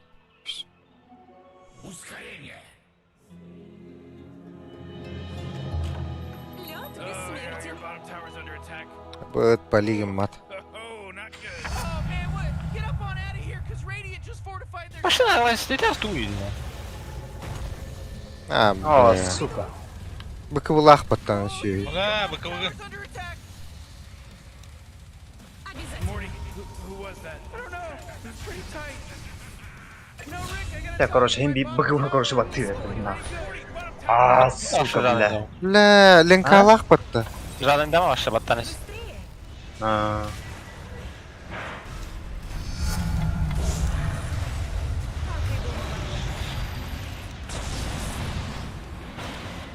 Ускорение. Лед Your бессмертен. bottom tower's under attack. Быт полигин мат. Oh, not good. Oh man, what? Get up on out of here, cause Radiant just fortified their. Başına var. Dedi tuğuydu. А, Aa бля. suka. Быковылах паттан еще. Bırak bıkı bıkı. Tower's under attack. Обязательно. Morty, who was that? I don't know. It's pretty tight. You know, Rick, I gotta Ya tell короче, you, hem bir my bakıma bottom короче tower batıyor. is looking Nah. pretty good. Aa Suka suka bile. لا لينكالах патта. Zaten deme başla battanesi. Быстрее. Ha.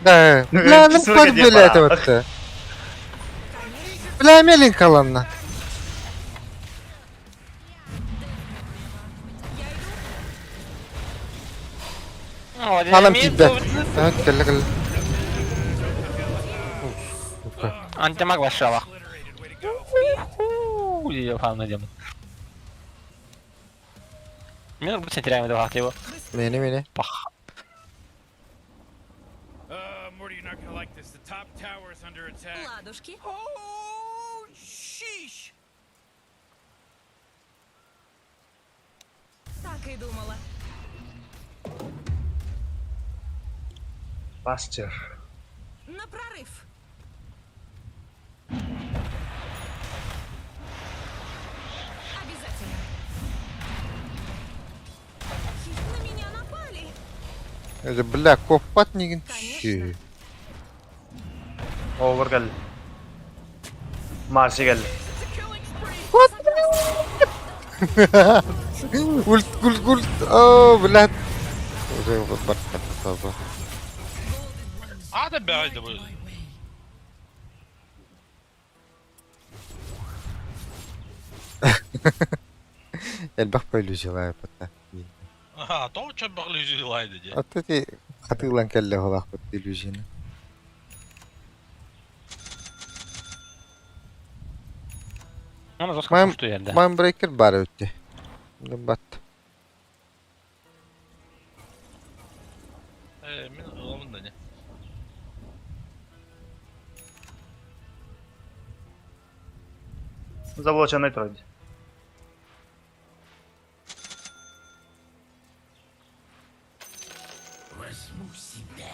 Да. Бля, ну Сука, под, где блядь, пора? вот-то. Бля, меленькаланна. Anam kidde. Evet, kelli. Antemak başla bak. Diyor falan ne diyorum. Bilmiyorum bu sentirayım da vakti bu. Meni. Bak. Morty, you're not gonna like this. The top tower is under attack. Ладушки. Oh, sheesh. Так и думала. Bastır. На прорыв. Обязательно. На меня напали. Это, бля, копат не гинчи. Over geldi. Marşı geldi. It's a killing spree. Ульт, ульт, ульт. О, блядь. Уже вот барка сразу. Hadi be haydi bu. Эльбах по иллюзии лайп это. Aha, to çabuk lüzülaydı diye. Вот эти хатылан келле холах вот иллюзияны. Onu Zoska Mine puştu yerde. Mindbreaker bari öttü. Şimdi battı. Men oğlum da ne? Заблоченный тройди. Возьму себя.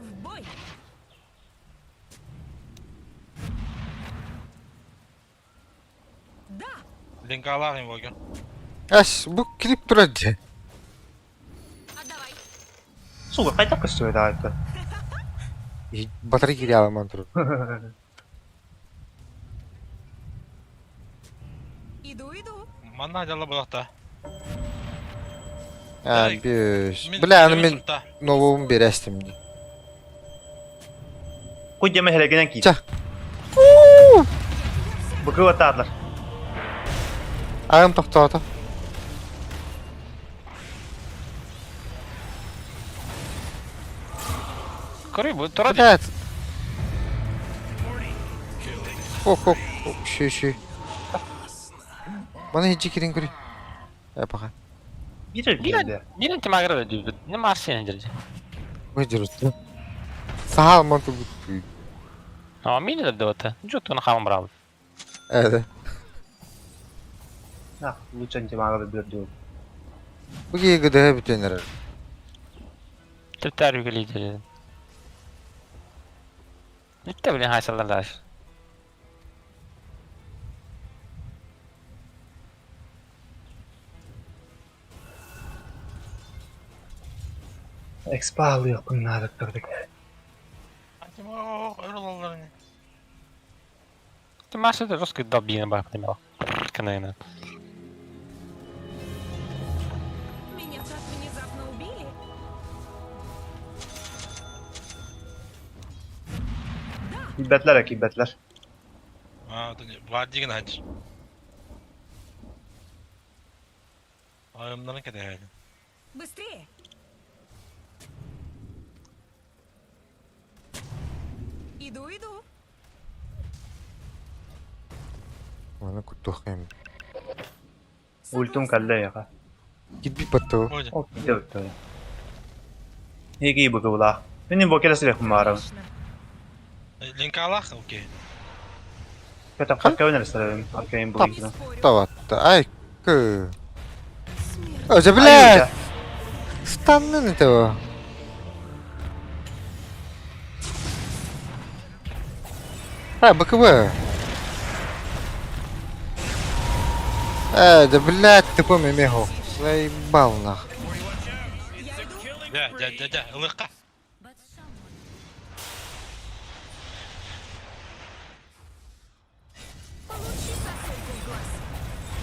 В бой! Да! Link alayım bugün. Аш, bu klip duracak. Отдавай! Сука, қайда көстөй да айтты. Батарей кире аламан тұрып. Иду. Manna hadi Allah bırak da. Ha, Direkt. bir. Bля, мен новым берестим. Қой деме хелегенен ки. Ча. Быкы атарлар. Ayağım toxtadı. Koruyor bu. Tora Блядь. Ох, şey. Bana hiç kirin kuri. Ya bakın. Biri girdi. Bilen timagır da diyor. Ne marşı yenecek. Выдержит. Sağ mantık bu. Ama mini de dövte. Çok onu hamam bravo. Evet. Ah, лучше темага bir diyor. Bu gibi gıdaya bütünler. Tüpter yükleyeceğiz. Bitti bile haysallar da. Expa alıyor bunları kırdık. Hadi o öyle olanlar ne? Ты марш это жестко долбина баб не мало. Канайна. Меня так внезапно убили? Hibbetler hibbetler. Ha, var diye hadi. Ayımların kadar yani. Быстрее! Иду. Bana kutuğum. Ultum kaldı ya. Git bir patı. Hadi. O gidiyor tabii. İyi bıkı bula. Benim bu kere silah kumarım. Link alak, okey. Kötü fark oynarız tabii. Arkayım bu ikiden. Tavattı. Ay kı. Öze блядь. Станны этого. А, БКБ. Да блядь, ты помни меху. Заебал нах. Да, ılıqa.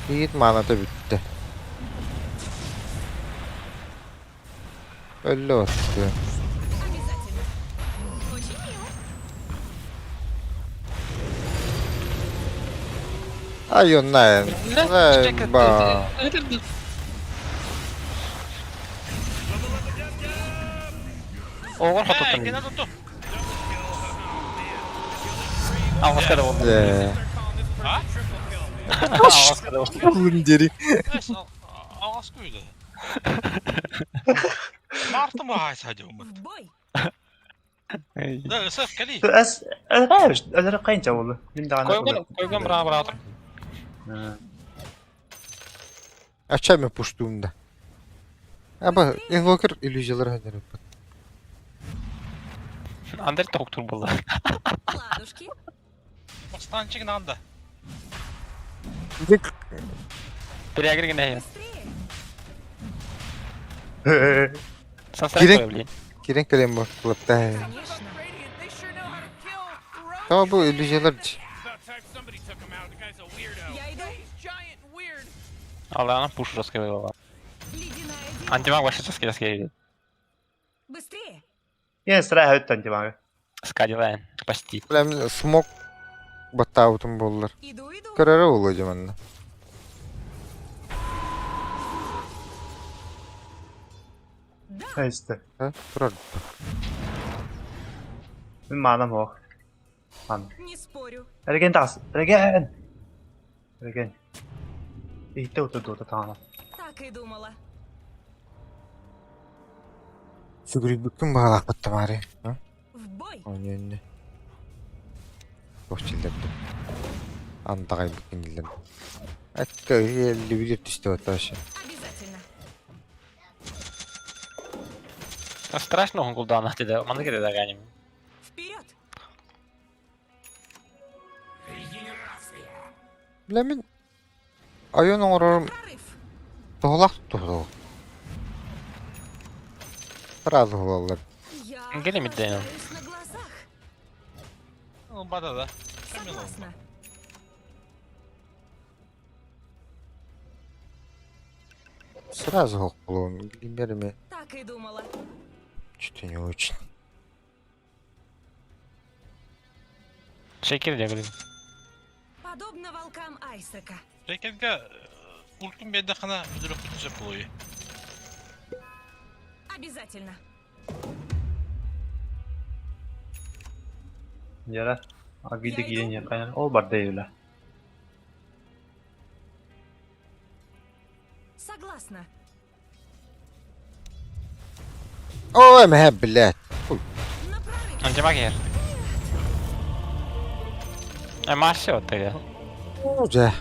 Yiğit manada bitti. Öyle oldu. Обязательно. Очень мило. Ay onlar. Zaybal. Oğul Hey, hatırlamıyor. gene tuttu. Avaska da oldu. Ha? Avaska da oldu. Oğlum deri. Neyse, ağız kuydu. Martı mı hayız hadi umut? В bой! Da ısıf kali. Özel kayınca oldu. Benim de anlatmadım. Koygun bravo. Açamıyor puştuğumda. Ama Invoker illüzyaları hadi. Andel doktor buldu. Ладушки! Stançık nanda. Переагры не. Быстрее! Sen Girek- koyabiliyin. Kiren kalem bak kılıpta. Конечно. Radiant, they sure know how to kill roaches. Tamam bu illüzyonlar. About time somebody took him out. The guy's a weirdo. Я иду. He's giant and weird. Allah'ına push раскидывала. Ледяная Антимаг вообще раскидывает. Быстрее! Yine sıra höt antimaga. Скадилайн. Почти. Bilen smoke batta utun bollar. Иду, иду. Karara olacağım anne. Ha işte. Ha, durar. Ben manam yok. Anladım. Не спорю. Ergen tas. Ergen. Ergen. İyi de oturdu tamam. Так и думала. Sügürü bütün bağlak battı bari. Ha? В бой! Onun önüne. Boş çildirdi. Andağay bütün çildirdi. Hatta 51 düştü o taşı. Обязательно. Страшно он кулдаун атты. Мана керек даганим. Вперед! Bilemin. Ayın oğurum Прорыв! doğulak tuttu. Razı olalım. Я Гели миддейном. рождаюсь на глазах. Ну, бада да. Согласна. Сразу окулun. Bilmiyorum. Так и думала. Что-то не очень. Шейкер де говорю. Подобно волкам Айсека. Şekerge ultum bir de kana müdürü kutucu buluyor. Обязательно. Yara. Abi de gidin ya kaynar. Ol bar değil öyle. Согласна. Ой, мебелет. На прорыв. Антимаг yer. Masih o ya. Hoca.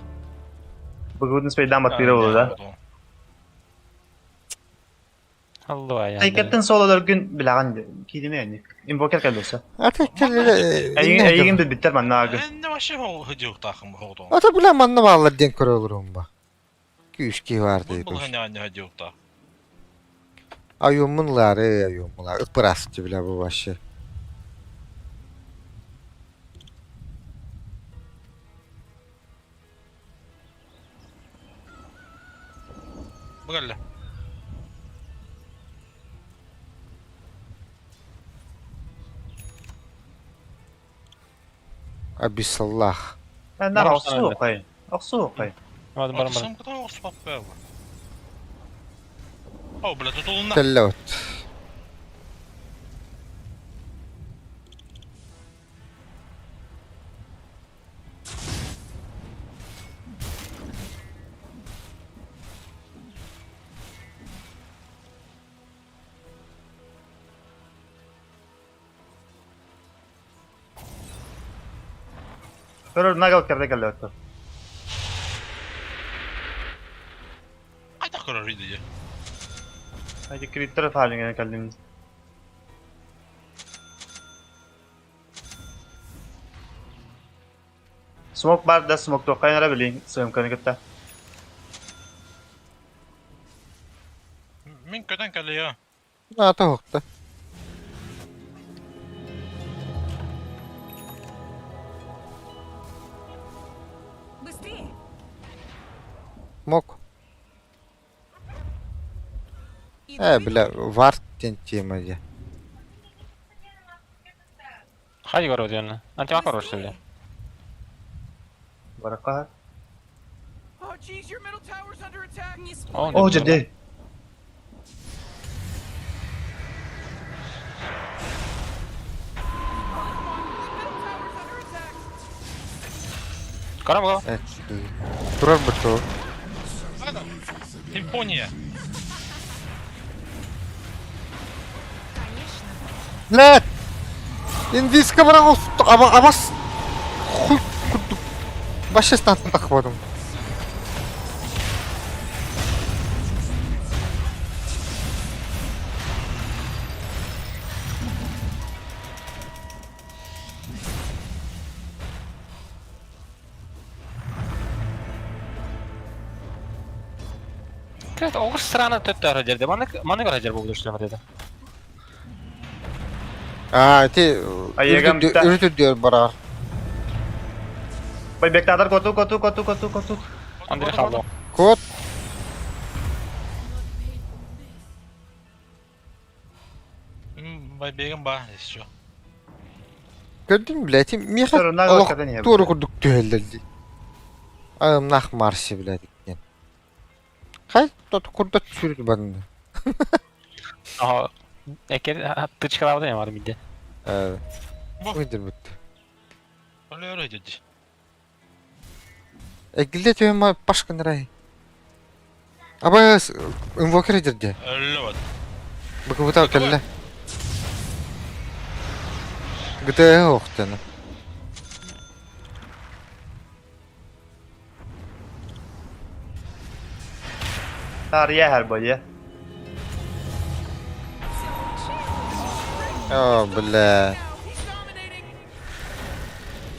Bugün speydan batırı oldu da. Allah ya. Haykattan sololar gün bilagan kidime yani. Invoker kalırsa. Artık kellere... Ayın bir biter man nagı. Ne başı hıcı takım oldu. Ata bilen manna bağlar den kore olurum ba. Güçki vardı. Bu hani hıcı da. Ayumunlar. Iprastı bile bu başı. Bu gelle. Abisallah. Ben Bana daha olsan aksu öyle. okuyun. Aksu okuyun. Hadi bana bana. Akşam kadar olsun bak be. Oh, bile tutulundan. Tellot. Pero nagal kerde kalıyor. Ay da karar edici. Hadi kritter haline geldiğimiz. Smoke bar da smoke to kaynara bilin sığım kanı gitti. Min köten kalle ya. Ata hokta. Быстрее! Mok. Иду, He иду. bile var dentiyim hadi. Hadi gor diyorsun. Антимаг var işte. Baraka. Oh, geez, your middle tower's under attack. Не спорю. Oh, O ciddi. Middle tower's under attack. Kara mı? Evet. Durar bu. Симфония. Конечно. Lan! İndiyska bana olsun. Ama abas. Huy kurdum. Başı statını takmadım. Evet, o sırana töttü haracer de. Bana göre haracer buldu işte dedi. Ти... Аягам битта. Үрүтүр диyor барар. Бай бектадар коту. Андрей kaldı o. Кот. Bay Begin ba istiyor. Gördün mü bileti? Miha Sorunlar Allah hakikaten ya. doğru kurduk düğellerdi. Ağım nah marşı biledik yani. Hay tut kurda çürüdü bana. Aha. Eker tıçkalarda ne var mıydı? Evet. Bu. Buydur bitti. Öyle dedi. Gilde tüyüm var başka nereye? Ama invoker edirdi. Öyle var. Bakın bu da kelle. Gıdaya yok canım. Tarihe her boyu. Oh bile.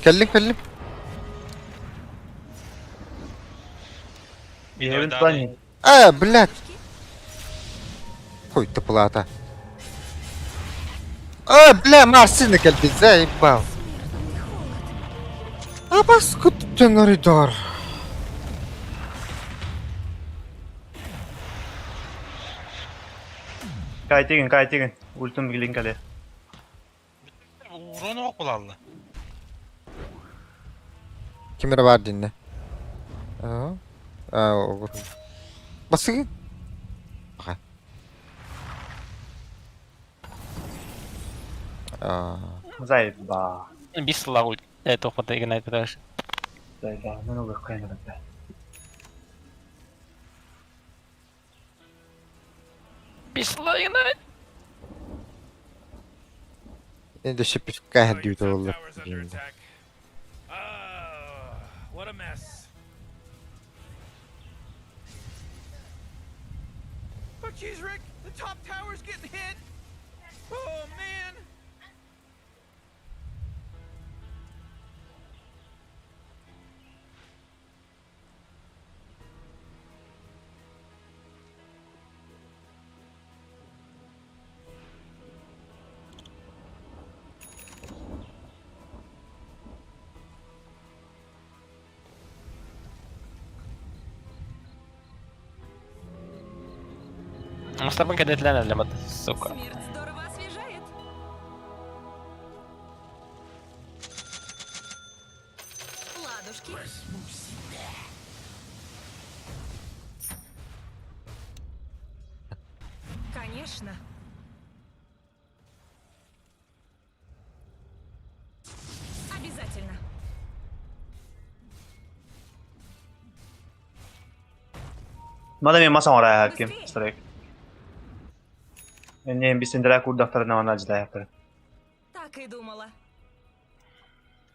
Kellim. Evin tutan. Блядь. Хуй ты плата. Бля, Марсина кельби, заебал. Паскуд дженеридор. Kaytigin. Ultim gilin kale. Uğruna bak bulallı. Kimere var dinle. O basın. Okay. Zayıba. Bir sıla ult. Tohmata ignite eder. Zayıba. Ne olur kaynadı be. Bir sıla ignite. Ne de şipit kahir diyor da olur. Towers under attack. What a mess. But geez, Rick, the top tower's getting hit. Oh man. Mustafa kadetler для мата, сука. Смерть здорово освежает. Ладушки. Конечно. Обязательно. Madem men masam oraya hakim. Strike. Ne bir sindire kurdakları ne manacı da yaptırım. Так и думала.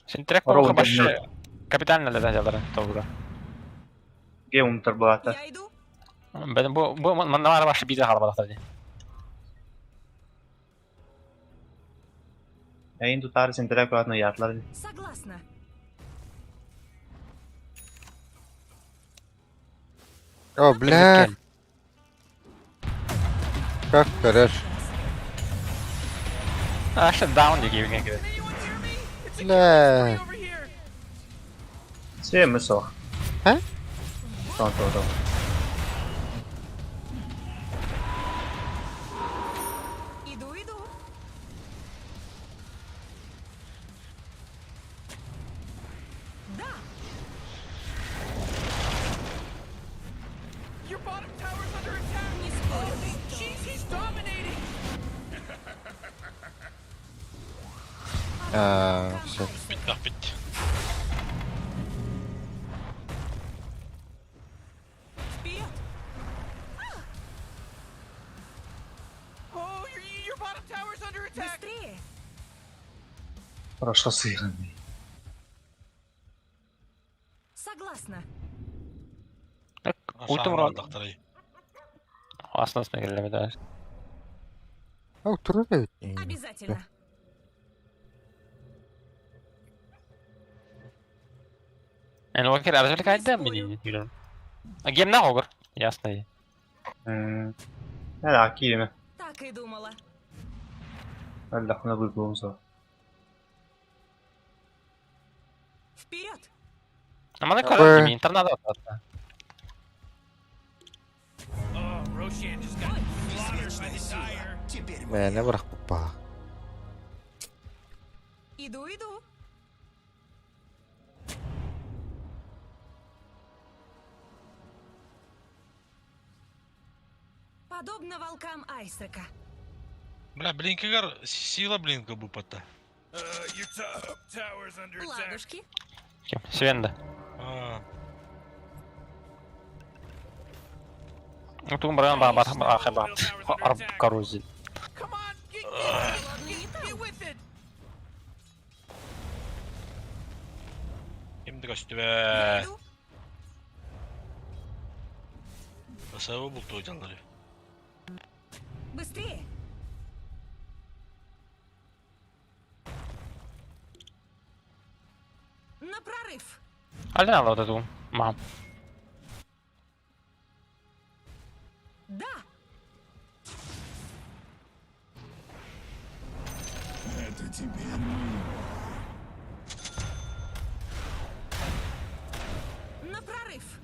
Şimdi direkt Orada bu başı bilmiyorum. kapitalne derecelerin doğru. Game unutur bu hatta. Я иду. Benim bu manlar başı bize harbalatır. Yayın tutar sindire kuratını yatlar. Согласна. Oh bля. Как karır. Aşağı down diye gibi gibi. Bля. Over here. Şey mi so? He? Tamam. Иду. Да. Your bottom tower's under attack. Не спорю. Jeez, he's dominating. Şey. Bitti. Вперед. Oh, your bottom tower's under attack. Быстрее. Proszę sıyırın. Согласна. Ultim var. var. Aslında isme gelelim der. Oturur evet. Обязательно. Yani o kere aracılık halde mi diyorum. Game ne olur? Ясно. Ne da ki mi? Так и думала. Allah'ına buyruğumuz var. Вперед! Ama ne kadar gibi internada atlattı. Oh, Roshan just got slaughtered by the Dire. Теперь мы Мене bırak baba. Иду, иду. Подобно волкам Айсека. Бля, Блинкигар, сила Блинка бупата. Your top tower's under attack. Ладушки. Kim? Sven'de. Aa, Untung mereka bakal Arab Karuzil. Come on, get with it. Şimdi kaçtı Я be. иду. Basabı buldu hocaları. Быстрее. На прорыв. Hadi al вот эту мам. Да. это теперь На прорыв.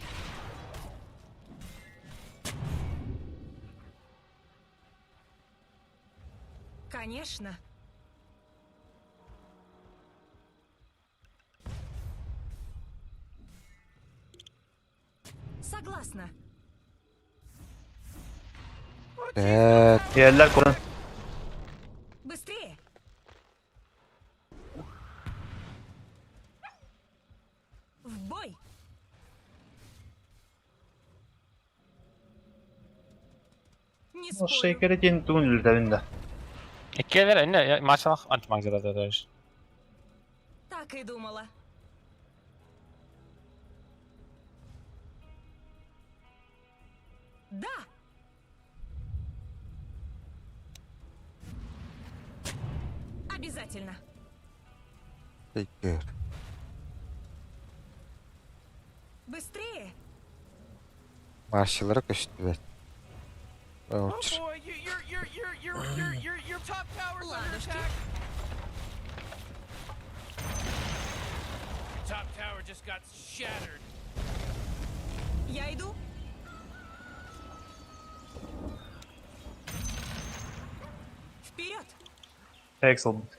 Конечно. Согласна. Evet. Yerler korun. Быстрее. В бой. Не O спорю. şekeri tentun ilderinde. İki eder ne maçlar antmak zaradır. Так и думала. Да. Обязательно. Teşekkür. Bыстрее. Marşçılara koştu evet. Oh Uçur. boy, your top tower's under Ладушки. attack. Your top tower just got shattered. Я иду. Вперед. Excellent.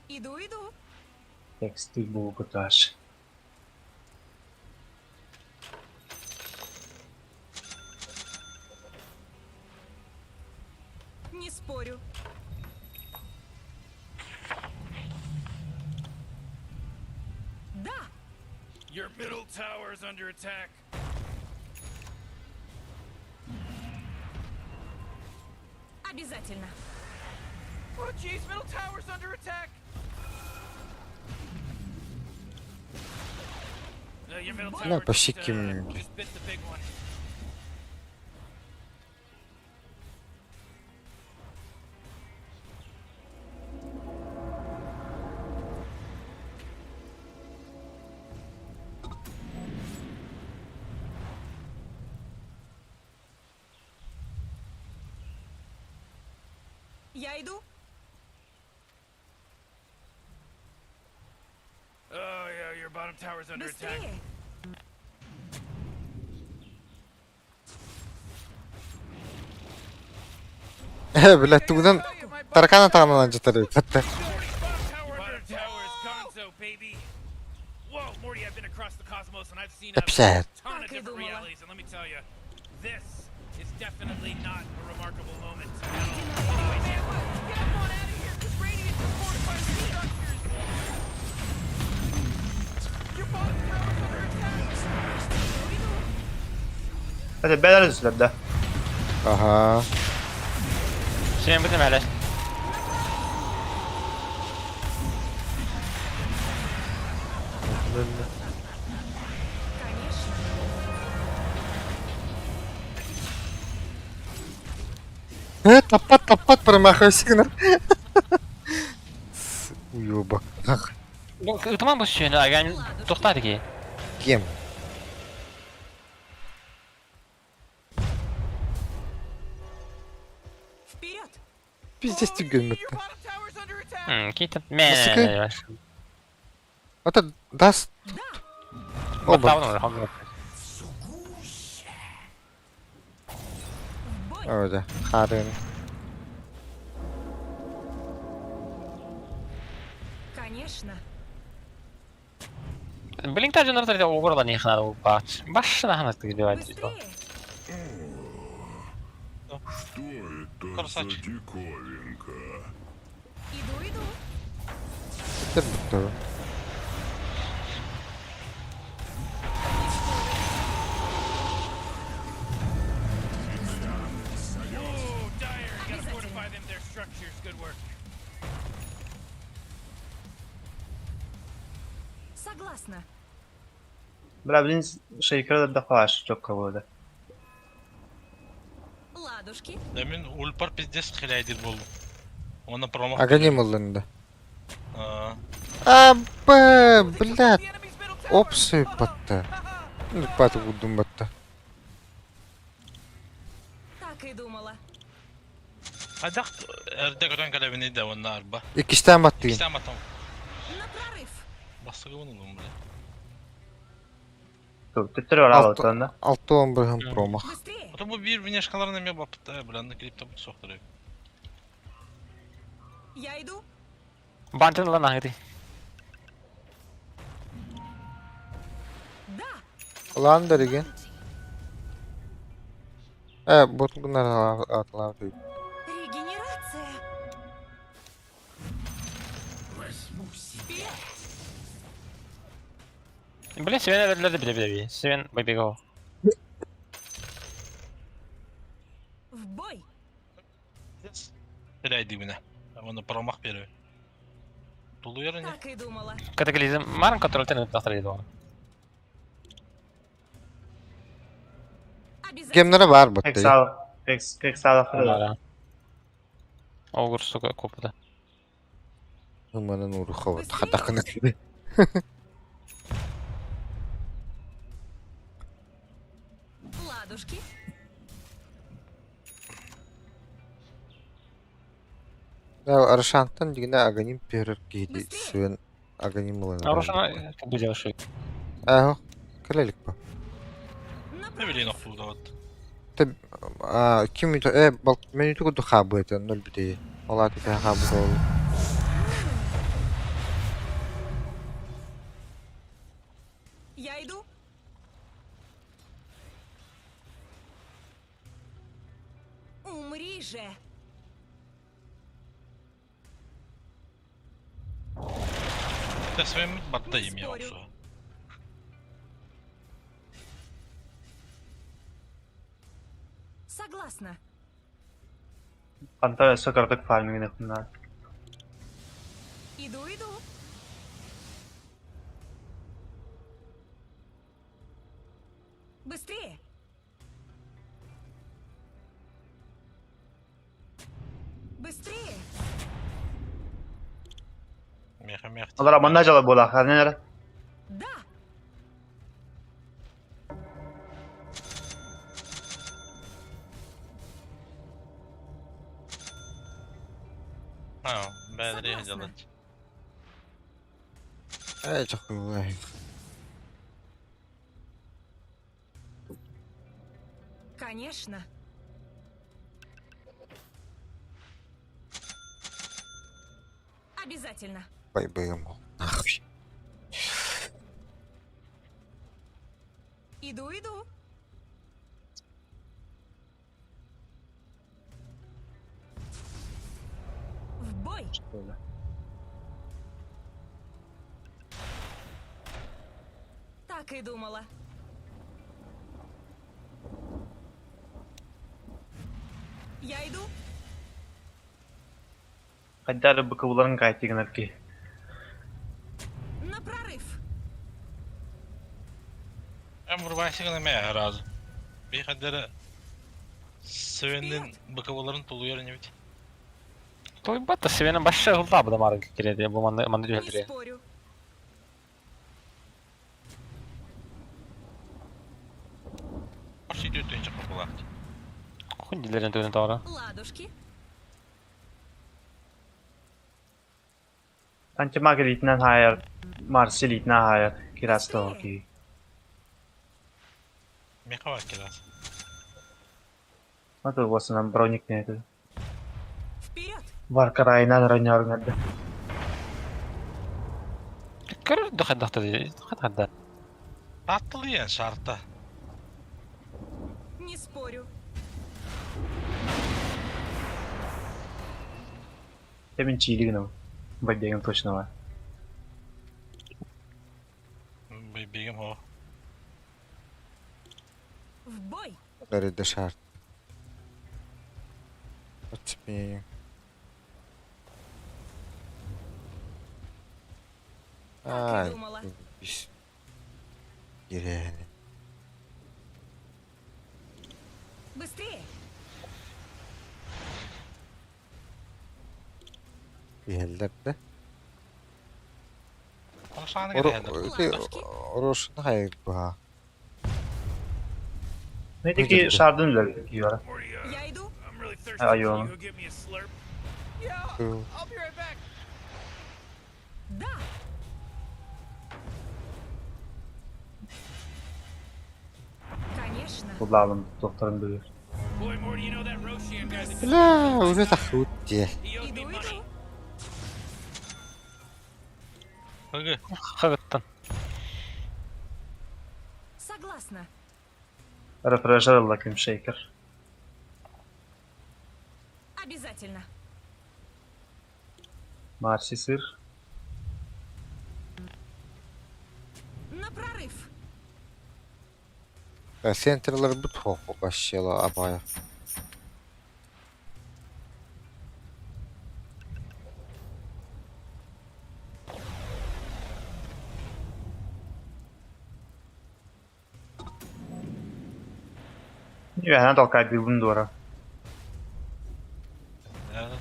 Иду, иду. Tekstil bu kadar. Не спорю. Да. Your middle tower's under attack. Обязательно. Oh jeez, middle tower's under attack. Your middle Ne tower başık just, kim? just bit the big one. Я иду. Oh yeah, your bottom tower's under attack. Быстрее. Блядь, тугдан таракан атағынан жатыр. Қатты. Bottom tower is Gonzo, baby. Whoa, Morty, I've been across the cosmos and I've seen a Upset. ton of Так и different думала. realities, and let me tell you, this is definitely not a remarkable moment. Get up on out of here, this radius is fortified structures. Your bottom tower's under attack. Hadi beyler üstlerinde. Aha. Sen bizim hele. Конечно. Таппат промахивай сигнал. Уёбак. Ах, Итман bu şeyini yani toxtadı ki. Кем? Пиздец түгел Your мытта. bottom tower's under attack. Кейтіп, Музыка? мен... Ата даст. Оба. Батавын уже, Öyle. Harun. Конечно. Блин, та жанр это угорла не надо убать. Башна хана ты делать. Быстрее. Что это Красавчик. за диковинка? Иду. Bitir bu turu. Whoa, Dire, gotta fortify them, their structures. Good work. Согласна. Бля, блин, шейкер да флаш çok kavurdu. Ладушки. Demin Ulpar pizdes hilaydir boldu. Ona promak. Aganim olundu. Aa, Абы, блядь. The enemy's middle tower. Опсы батта. Ну, пату будум батта. Так и думала. Hadak erdek kalevini de onun arba. İkişten battıyım. İkisi ama tamam. На прорыв. Basığı bunu bile. Dur, tutuyor al ortadan. 6-11 hım promak. Быстрее. Ata bu bir vinyaşkalarına mı bakıp da bilanda gelip de bu sokturuyor. Я иду. Бантын лана гыды. Да. Ulan deregen. Bunlar atlar. Регенерация. Блин, Свен verdiler de bile. Sven бегал. В бой. Hilay dibine. Ona promak veriyor. Doluyor ne? Так и думала. Катаклизм. Марн контроль тенет настрой дома. Обязательно. Gemlere var Pek battı. sağ. Pek sağda fırladı. Lara. Огур, сука, копыта. Hımanın uğru hava. Takadakını gibi. Ладушки. Ya Arşant'tan digine aganim perir giydi. Sven aganim olan. Нарушена, как бы делаешь. Aho. Kalelik bu. Ne bileyim okulu da vat. Tabi. Kim yutu? Bak men yutu kudu habu eten. Nol bir değil. Ola teke habu oldu. Я иду. Умри же. Da Sven battayım ya Спорю. olsa. Согласна. Pantaya sokardık farmingin yapımlar. Иду. Быстрее. Быстрее. Meha. Onlar amanlar cala bola. Her nere? Да. Ha, bedri Согласна. hediyalat. Çok iyi. Конечно. Обязательно. Bay bayım. Nahvi. Иду. В бой. Böyle. Так и думала. Я иду. Hatta bu kavulların gayet yıkınır ki. На прорыв. Ben vurbaysı gına meha razı. Bir kadere Sven'in bıkavaların doluyor ne bit. То и бата Свена башы ылда буда марга келеді. Бұл манды Не өлтіре. спорю. Başı ötünce kapılaktı. Хундилерін төгін тауыра. Ладушки. Kanske Margaritinen här, Marcelitinen här, Kirastoki. Meka var kiraz. Это у вас нам броник не это. Вперед! Варкарайнан раняргады. Көр дохадахта ди. Хатада. Tatlı yiyen şartta. Не спорю. Temin çiğliğine Бабеган точно var. Begim o. В бой! Nerede şart? Atmayayım. Так Ay. и думала. Biz. Gireni. Быстрее! Bir ellerde. Konuşanı geldi. Orosunu hayır bu ha. Neydi ki şardın ileri yiyor. Я иду! I'm really thirsty. Are Can you you on? go get me a slurp? Yeah, True. I'll be right back. Да! Конечно! Kullanalım doktorun duyuyor. Boy, Morty, you know that Roshian guy that La, уже tahut diye. he owes me Иду, money. иду! Hıgı. Хагыттан. Согласна! Refresher Lakim Shaker. Обязательно! Marsi sır. На прорыв! Center'ları bu tohu başlayala abaya. Yani tokay bir bunu doğru. Yani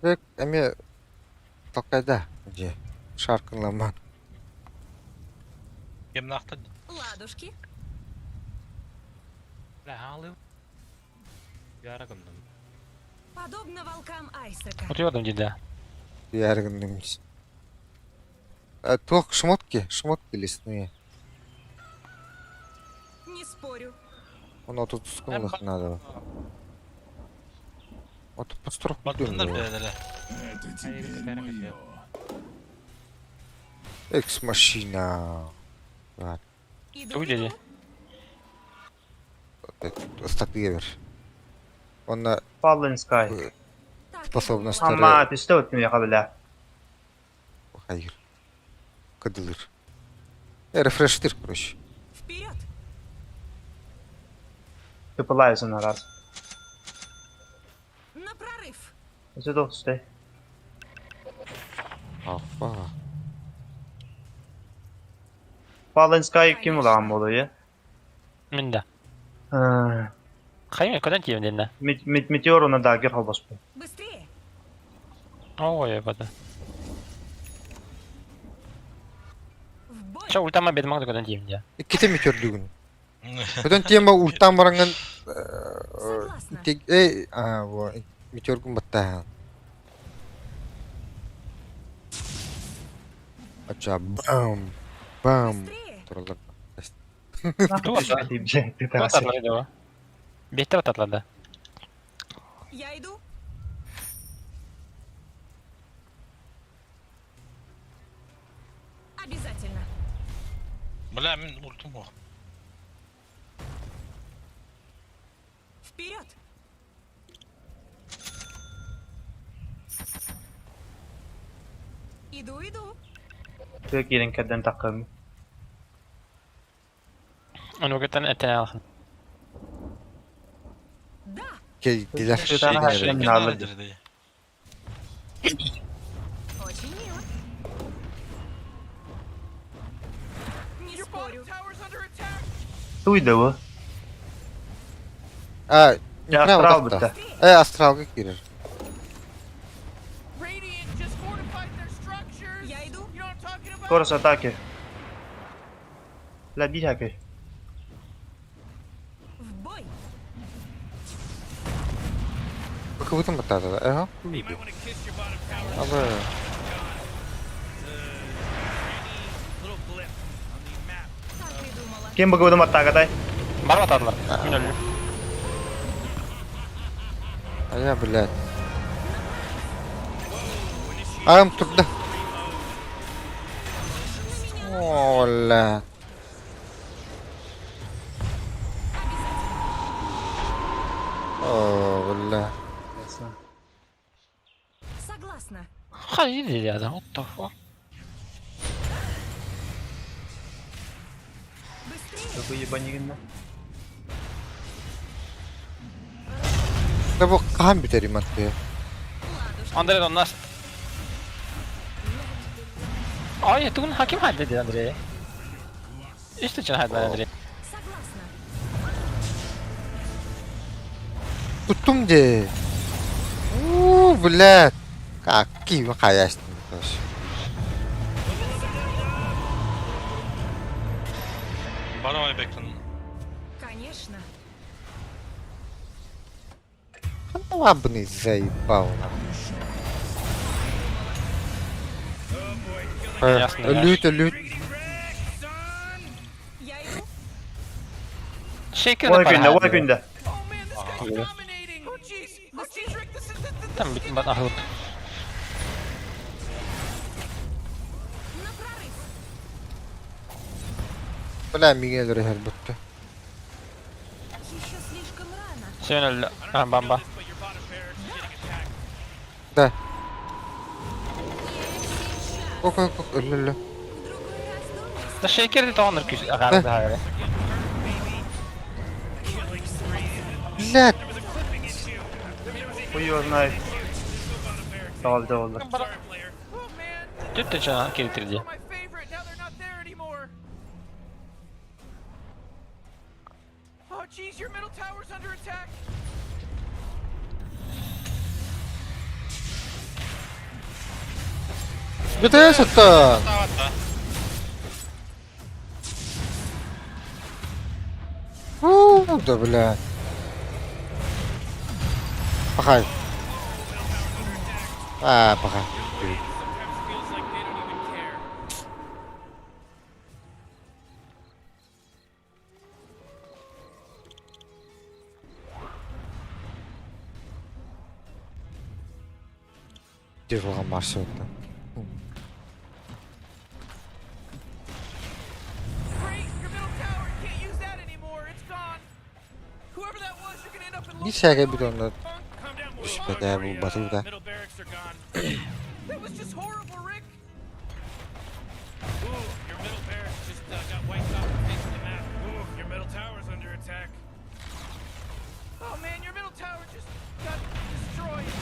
Ve emi tokayda önce şarkınlaman. kim nakta? Ладушки! La halı. Yaragımdım. Подобно волкам Айсека. Oturuyordum cidden. Diğer günümüz. Tok шмотки лесные. Не спорю. Onu тут скунлых надо. Вот построх Batınlar идём. beledere. Это тебе Hayır, bir мое. Экс-машина. Вот. Иду, Çok dedi. Статуя ver. Ona Fallen Sky. Так и способностları... Ama tüste ötmüyor kabile. Hayır. Kıdılır. Refresh'tir короче. Вперед! Tıpılaysın araz. На прорыв! Öte de tüste. Afa. Fallen Sky kim ulan bu olayı? Min de. Ha, Hayır, kadar diyeyim dinle. Meteor ona dagger halbas bu. Быстрее! Oo yapmadı. В бой! Çok ultama bedim ağzı kadar diyeyim ya. İkisi mi kördüğün? Öden tema ultan barangan... Согласна! Bu meteor gün batta. Acha bam. Bam. Быстрее! Turallar. Nasıl bir şey? Çok Terası. tatlıydı o. Behter tatladı. Я иду! Обязательно! Bula min ultum o. Вперед! Иду, иду! Tök yerin kedden takım. Onu vakitten etene alın. Да! Geldiler. Bir tane her şey Şey minarlı. nedir diye. Очень мило! Не Your спорю! bottom tower's under attack. Duydu bu. Ha, Ya bravo astral da. bitti. Astralga girer. Radiant just fortified their structures. Я иду! You know what I'm talking about? Koros ataki. La bir haki. В бой! Bakıvıtın batta da. You might want to kiss your bottom tower. Abi. Kim bakıyordum hatta kadar. Бар ма атадылар? Мен өлдім. Aya блядь. Ağım tuttu. Оля. О, бля. Согласна. Ходили рядом, what the fuck? Такой ебанигин. Da bu kan biterim hatta. Андрей, у нас... Ай, это он хаким хадdedi Андрей. İşte için hadi Андрей. Согласна. Tuttum de. Блядь. Какие вы хаясные тоже. Баравай Беклин. Конечно. Лабный заебал. Ясно, Лют. Я иду. Shaker'ı Vay para günde, vay hadi. günde. Oh man, this guy's dominating. Oh jeez. Oh jeez, Rick, this is Tam bütün bana ahıl. На прорыв. Bля, Miguel Reher bitti. Еще слишком рано. Sen öldü. Ha bamba. but your bottom barracks is getting attacked. Da. Kok, öldü. В другой раз думай. Da Shaker de tanır ki agardı hayır. Блядь. Хуй его знает. Давай, давай. Oh man, Tüt de cana getirdi. my favorite. Now they're not there anymore. Oh jeez, your middle tower's under attack. Где это? Да, блядь. Пахай. Пахай. Sometimes feels like they don't even care. Держал маршрута. Great, your middle tower. You can't use that anymore. It's gone. Whoever that was, you're gonna end up in Bir şaka bir onda Calm down, boys. düşmedi bu batırda. Middle barracks are gone. That was just horrible, Rick. Ooh, your middle barracks just got wiped off the face of the map. Ooh, your middle tower's under attack. Oh man, your middle tower just got destroyed.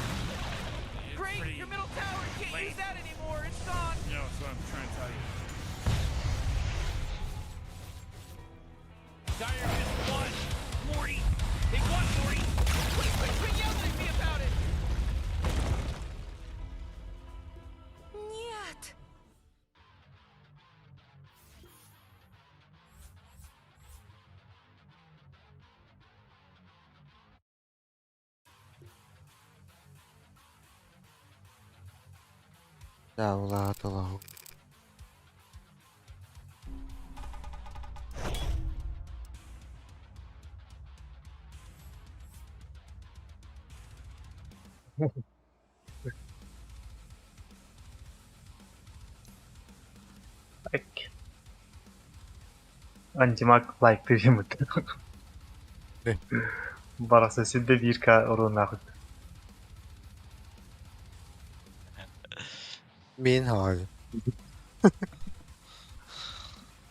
Great, your middle tower. You can't use that anymore. It's gone. You know, that's what I'm trying to tell you. Dire just won. Morty. They won, Morty. Quit yelling at me about it. Нет. Ya ulan Allah. Like. Antimak like diyeyim mi? Ne? Barası sizde 1K oranı nakit. Min hali.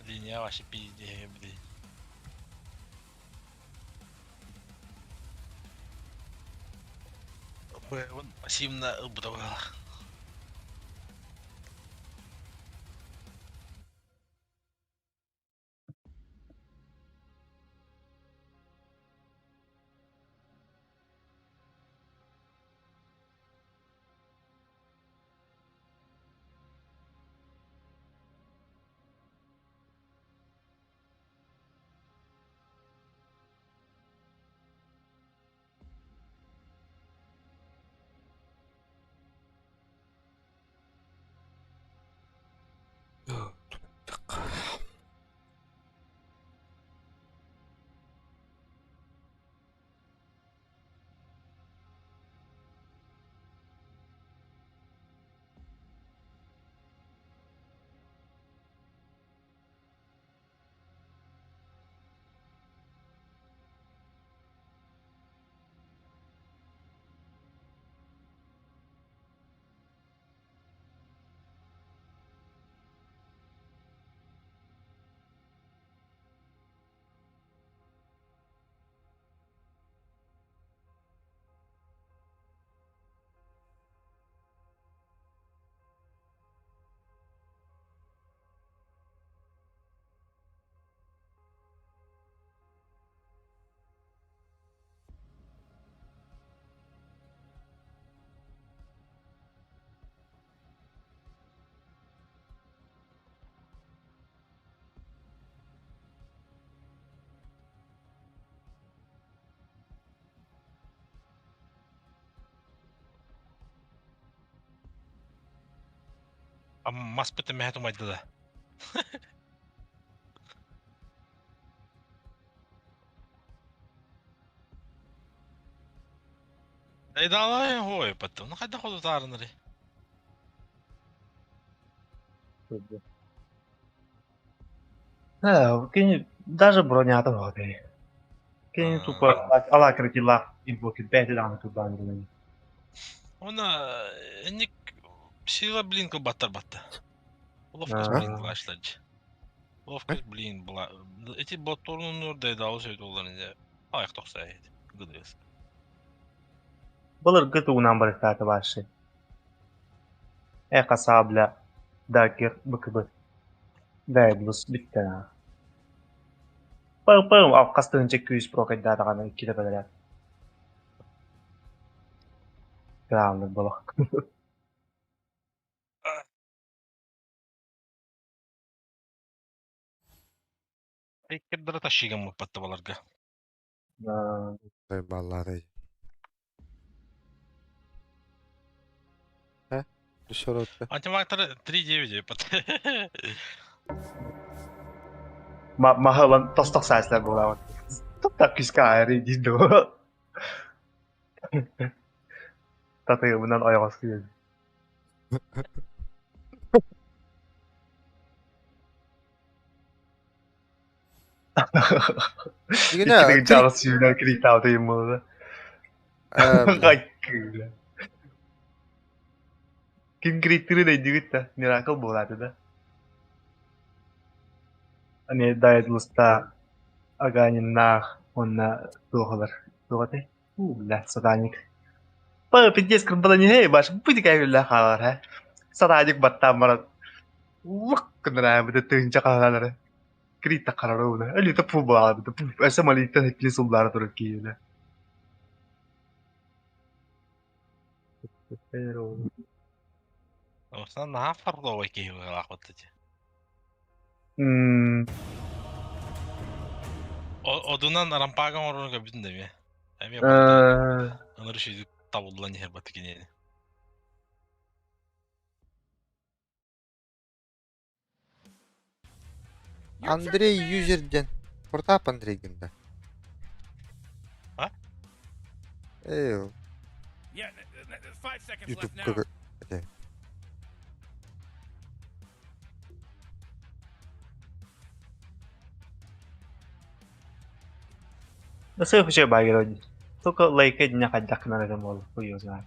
Линия ваша пиздец, блин. Он пассивно убрал. Ama mas bitti mehet umaydı da. Ey dalay hoy patım. Hadi kodu tarınırı. Даже бронята вроде. Кini тупо ала крутила инвокит бэти даны тубан гүнү. Ona ник сила блин battı. Ловкость Ага. блин başlayıcı. Ловкость блин была. Эти ботторунun oradaydı alı söyledi onların. Ayak toksaydı. Gıdıyız. Булар гыту намбар таты башы. Эка сабля дакер быкыбы. Дайблус биттена. Пым ап кастын чек 200 про кайдата гана 2 да белер. Грамлы болок. Ekkerlere taşıygan mı battı balarga. Vallahi. He? Dışarı otta. Антимагтары 3-9 battı. Mahalan tostok sesler bolar. Tok küskari dindo. Tatayı bundan ayak asıyor. Yine İki çağrı suyuna krik tavdayım bunu. Kaykıyla. Kim kriktiri de digit miracle bolar da. Hani Daedalus'ta Aganin nah onunla doğalar. Doğatay. La satanik. Pơ pidjes kırpıdan he baş bu dikay la kalar ha. Satanik batta mara. Vuk kınara bir de tınca kalar. Krita karar ona. Ali de pu bağlı bir de pu. Esa malikten hepli sullar durup giyiyle. Pero Olsan daha farklı o ki akıttı. Odundan rampagan orunu göbüdün de mi? Hem yapalım. Anır şey tavulla niye batı gene. Андрей юзерден. Портап Андрей гында. А? Yeah, 5 seconds YouTube left now. Hadi. Nasıl bir şey bagay Только лайка дня хаддак на этом бол. Хуй знает.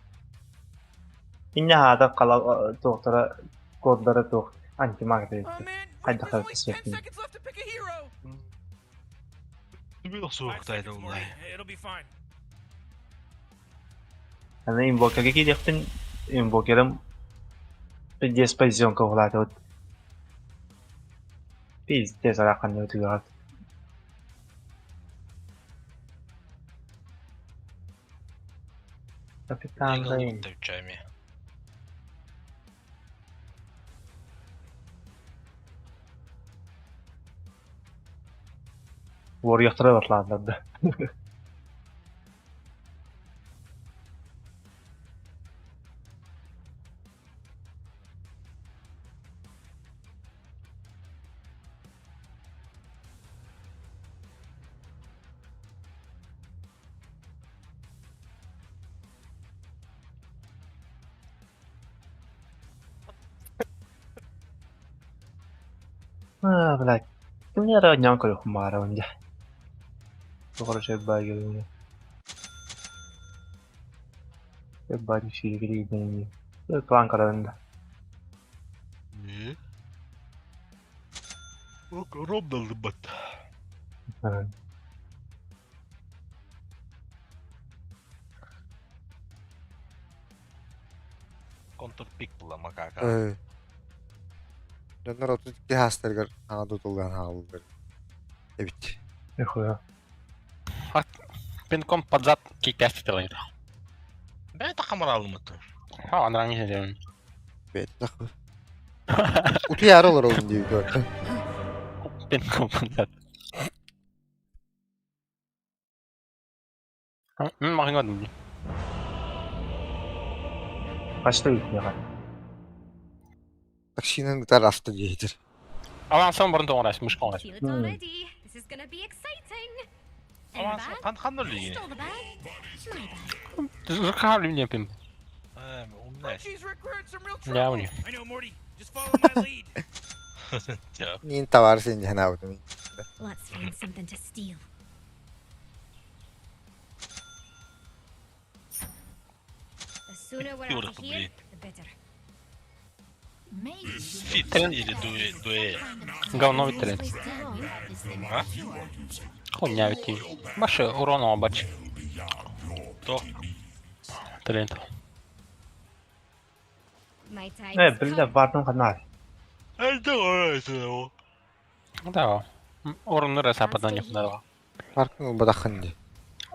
Иння хада кала доктора коддары тох антимаг дейт. Oh man, Хаддак there's only 10 кесет. seconds left to pick a hero. Bir 5 soğuktaydı seconds, vallahi. Morty. It'll be fine. Ana invokerga gidiyaptin. Invokerim bir dispozisyon kovladı. Вот. Пиздец, ракан не утыгат. Капитан Рейн. Егал төвчайми. Вор яқтыра башлады. Блядь. Ты мне роднянку хумара онде. Хороший багер. Я бачу шире деньги. Я план каранда. Ne? O rob daldı battı. Kontur pik bulama kaka. Dönler 32 hastargar hana tutulgan havalıdır. Evet. Нихуя. Пинком под зад киктерс делает. Ben takımır aldım atı. Ha, andan ne diyorum. Evet. Takı. Utu yarı olur oğlum diye gördüm. Пинком под зад. Махин одну. Kaçta yükle Так шинен гитар авто дейдер. Alan son burun toğrayız, mış koğrayız. Feel it already. This is gonna be exciting. In Aman the bag. kan öyle Stole the bag. My bag. Zırka halim yapayım. Ne? Jeez, Rick, we're in some real trouble. Ya bunu. I know, Morty. Just follow my lead. Ya. Niin tavar sen jehna auto. Let's find something to steal. The sooner we're out Yürü of kız here, buraya. the better. Fit ili duye. Говно виталит. Place to go. Ha? Хуйня ведь. Больше урона бач. To. Талент. My time Evet, is bir come. de vardım kadar. Elde orası o. Да. Урон западно не надо. Farkın badakın di.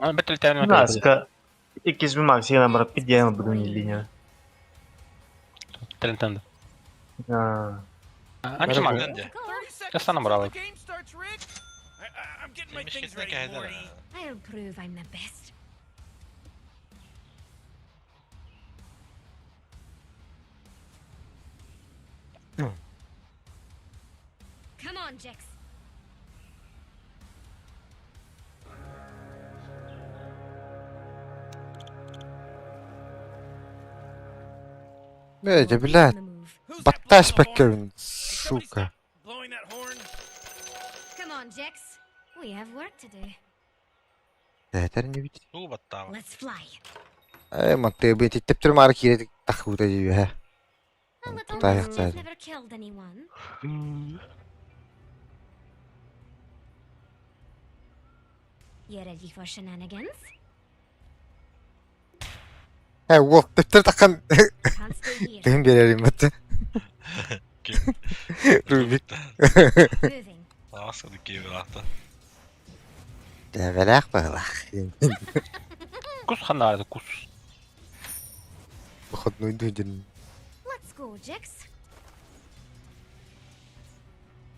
Она бетл тайм У нас ка икис би мак сигана барып пидяна будун линия. Талент. А, Анчи маг. Ben de. 30 seconds Я стану until брал. the game starts, Rick. I'm getting my Demiş things ki ne ready, geldi Morty. I'll prove I'm the best. Come on, Jax. Böylece bilet. On the move. Who's that Battaş blowing the horn? bekleyin. Did somebody Suka. stop blowing that horn? Come on, Jax. We have work to do. Yeter ne bit. Bu batta. Let's fly. Ay mantığı bir tip tür mark yere takıda gibi he. A little Dayak mischief zaten. never killed anyone. You ready for shenanigans? He wolf tip takan. Can't stay here. Benim gelelim hatta. Rubik. Moving. Nasıl gibi rahatı. Develak balak. Kus ханарdı kus. Bakit duydun. Let's go, Jax.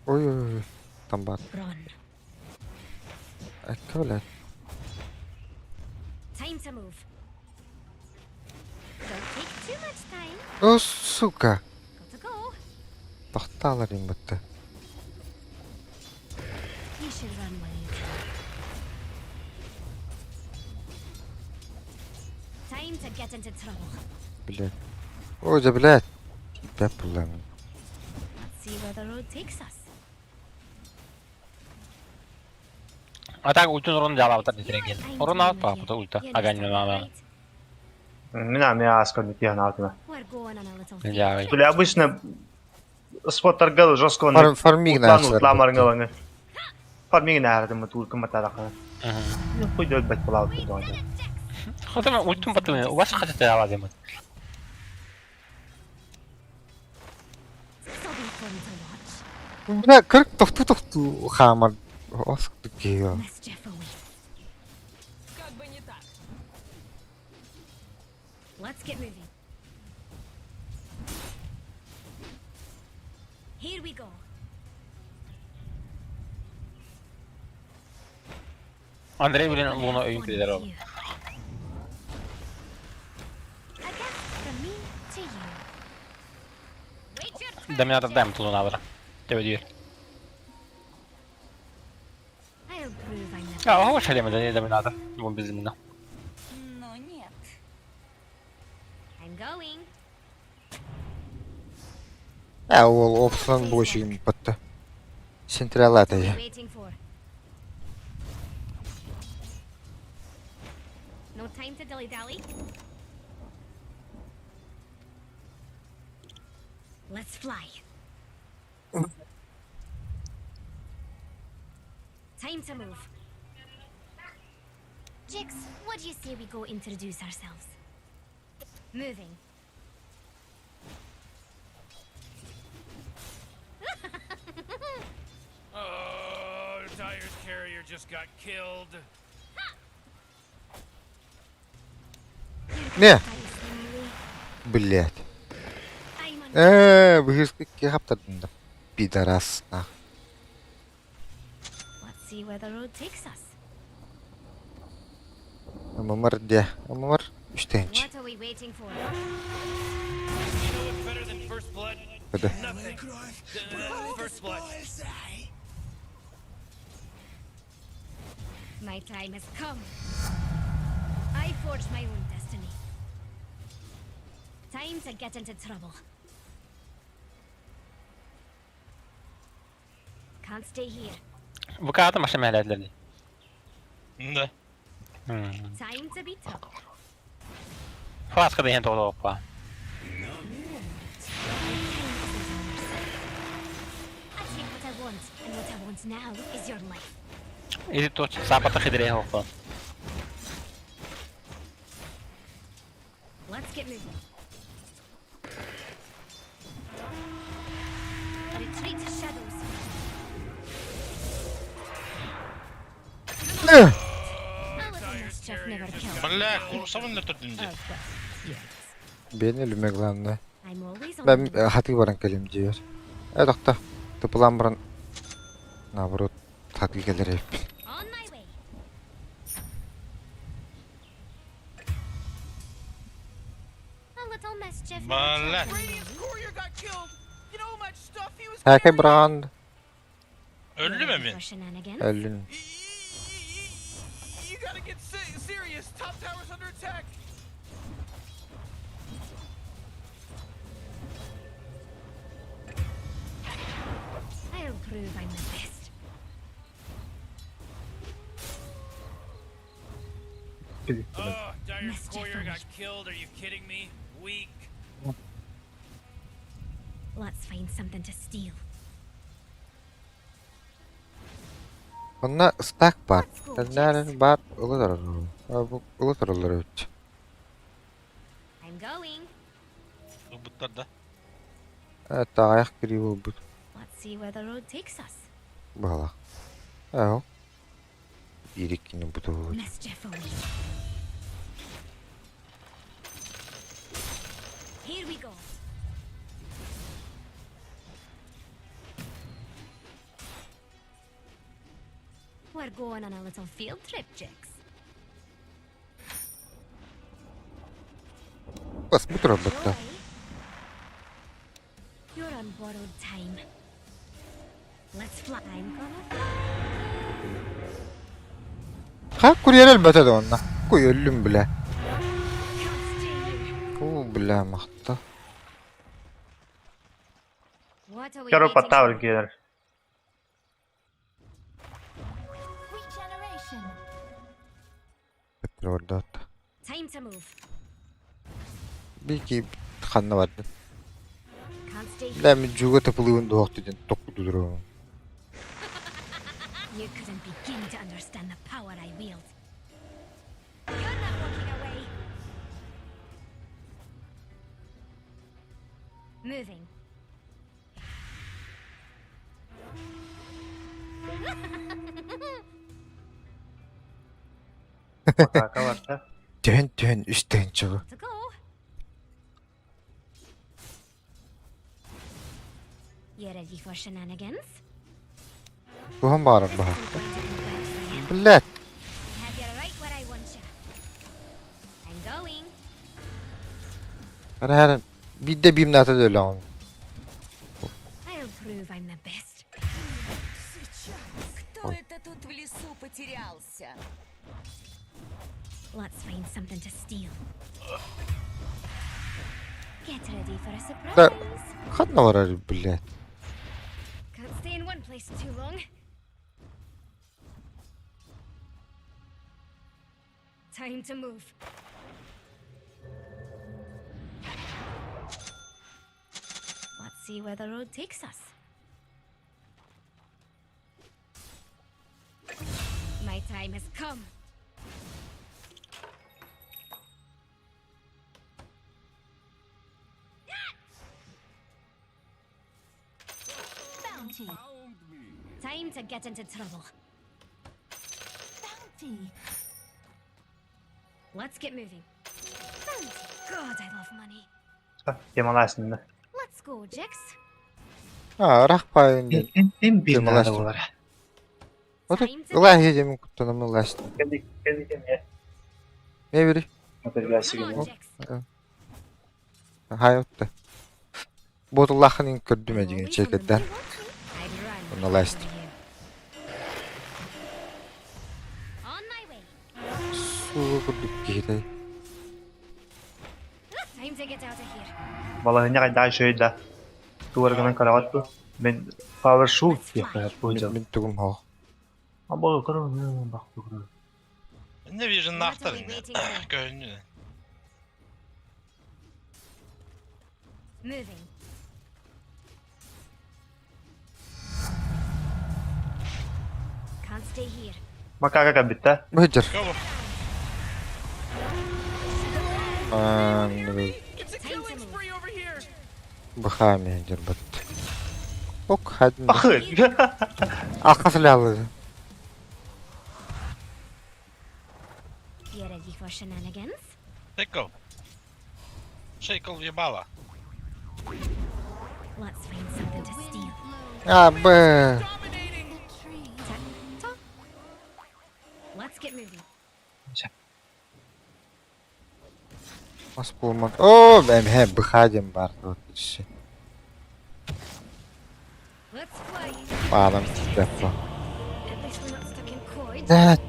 Oy oy oy. Tamam. Run. Akala. Time to move. Don't take too much time. O suka. Got to go. Tahta alayım battı. You should run when you can. Time to get into trouble. Bilet. Oca bilet. Ben kullanım. Let's see where the road takes us. Атак ультун урон жалабатар диреген. Урон алып па бута ульта. You Аганин understand, мама. right? Mina ne askar пидяна аутына. We're going on a little Я. field. Бля, обычно споттарга жестко Farming утлану насар. утламарыңа лаңы. Фарминг нәрді мы туркы матадақа. Ну, хуй дөт бәт бұлау We тұрды. did it, Jax. Хотя ультун батылы. У вас хотите аладым. This'll be fun to watch. Bırak kırık tohtu hamar. Osuk diyor. Mischief awaits. Как бы не так. Let's get moving. Here we go. Андрей билен Луна One öğün dediler o. with you. A gift from me to you. Wait your turn, Доминатор Jax. дай Луна алır. Тебе diyor. I'll prove I'm the Ya hoş eleme de Dominator. Bu bizimle. Но нет. I'm going. Ya o opsiyon bu işin battı. Sentral What are you atacağım. waiting for? No time to dilly-dally. Let's fly. Time to move. Jix, what do you say we go introduce ourselves? Moving. Oh, Dyer's carrier just got killed. Ne? Fight slowly. Блять. I'm on. Bu hırsızlık yaptın da. Pidaras. Ah. Let's see where the road takes us. Ama var diye. Ama var. Üçte inç. What are we waiting for? You know what's better than first blood? Hadi. Nothing. First blood. My time has come. I forged my own destiny. Time to get into trouble. Can't stay here. Bu kadar maşa mehletleri. Ne? Time to be tough. Flaska da yine dolu hoppa. I take what I want, and what I want now is your life. İdi toç sapata xidire hoppa. Let's get moving. Retreat to shadows. A little mischief never kills. Valla kursamın ne tuttunca. Of course. Yes. Ben ölüme glandı. I'm always on Ben the move. hati baran kelim diyor. Dokta. Tıpılan baran. Nabrot hati gelir hep. On my way. A little mischief never Valla. kills. Radiant's courier got killed. You know how much stuff he was Herkes carrying? brand. Öldü mü mi? For shenanigans. Öldün. You gotta get serious. Top tower's under attack. I'll prove I'm the best. Oh, Dyer's Mischief courier got finished. killed. Are you kidding me? Weak. Let's find something to steal. Onda stack var. Nereden var? Ilıdır olur. Bu ılıdır olur evet. I'm going. Robotlar da. Evet daha ayak giriyor bu. Let's see where the road takes us. Bala. Evet. İyilik yine bu da olur. Mischief away. Here we go. We're going on a little field trip, Jix. Bas bu tarafa Your battı. way. You're on borrowed time. Let's fly. I'm gonna Ha kuryer elbette de onunla. Kuy öldüm bile. can't stay here. Bile mahta. What are we Kero waiting patavr for? gelir. Regeneration. Bekle orada hatta. Time to move. Bir iki kanlı vardı. Can't stay here. Ben bir cuga tapılığın doğuk dedin. Toklu dururum. You couldn't begin to understand the power I wield. You're not walking away. Moving. Pataka varsa. Dön üstten çıkı. To go. You ready for shenanigans? Bu han bağırır bu. I'm going to convert for you. Billet. I have you right where I want you. I'm going. Ben her bir de bir nata da öyle ama. I'll prove I'm the best. Кто это тут в лесу потерялся? Let's find something to steal. Get ready for a Da surprise. kanlı var her billet. Can't stay in one place too long. Time to move. Let's see where the road takes us. My time has come. Bounty. Time to get into trouble. Bounty. Let's get moving. God, I love money. Yemalar şimdi. Let's go, Jix. Ha rak payın değil. En bir Yemalar nerede şimdi. bunlar? O da ulan heyecanımın kutanımı ulaştı. Kendi kendine. Ne biri? Motor gelsi Come on, geliyor. Jix. Hayatta. Botullahın in kördüm edin çekeden. Ona last. On my way. Su kurduk gidi. Time to get out of here. Vallahi ne kadar şöyle. Duvarından karavat bu. Ben power shoot yapıyorum bu yüzden. Min tugum ho. Ama bakalım bak bakalım. Ne Vision'ın aktarın ya. Gönlünü. Moving. Can't stay here. Makaka kan bitti. Bıcır. Go. Anladım. It's a killing spree over here. Bakayım ya bat. Ok hadi. Bakın. Arkası lazım. You ready for shenanigans? Take go. Shake all your bala. Let's find something to steal. Abi. Dominating. Talk. Let's get moving. Nasıl bulmak? Oo ben hep bıkacım var. Let's fly. Bağlam defa. At least we're not stuck in cords. Evet.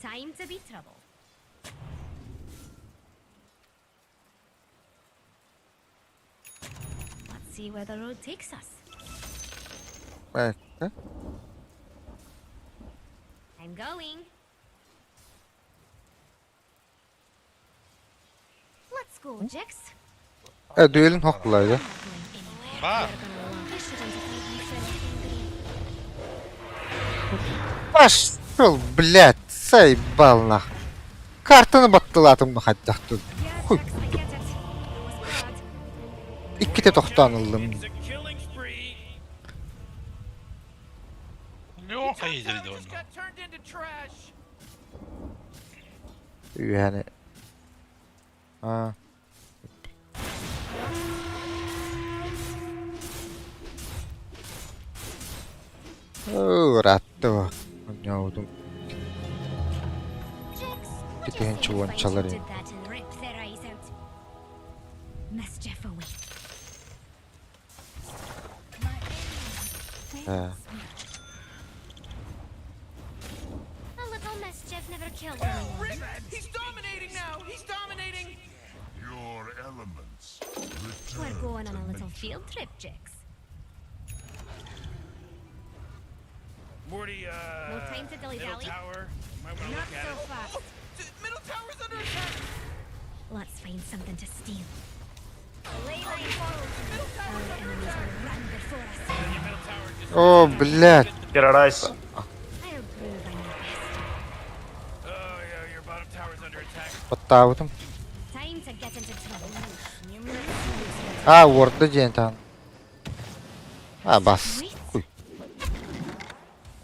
Time to be trouble. Let's see where the road takes us. Bekle. I'm going. Let's go, Jix. Düelin hoklaydı. Not going anywhere. Bak. We're gonna walk. I shouldn't have made my friend angry. Пошел, блядь, заебал нах. Картını battılatım mı hatta dur. Yeah, Huy. Jix, I get it. That was bad. İki de tohtanıldım. It's a killing spree. Yok Tower iyidir de just onu. got turned into trash. Yani. Ha. Rattı. Ne oldu? Jix, Bir would de you hençi think olan if I çalar did ya. that and rip their eyes out? Mischief away. He. A little mischief never killed anyone. Rick, he's dominating now. He's dominating. Your elements. We're going on a little field trip, Jix. Morty, No time to dilly middle dally. tower. Might want to Not look at so it. fast. Middle tower's under attack. Let's find something to steal. Lay line forward. Our enemies will run before us. Your middle tower just. О, блядь. Terrorize. I'll prove I'm the best. Oh yeah, your bottom tower's under attack. Подтавытым. Time to get into trouble. А, ворда джентан. А, бас. Хуй.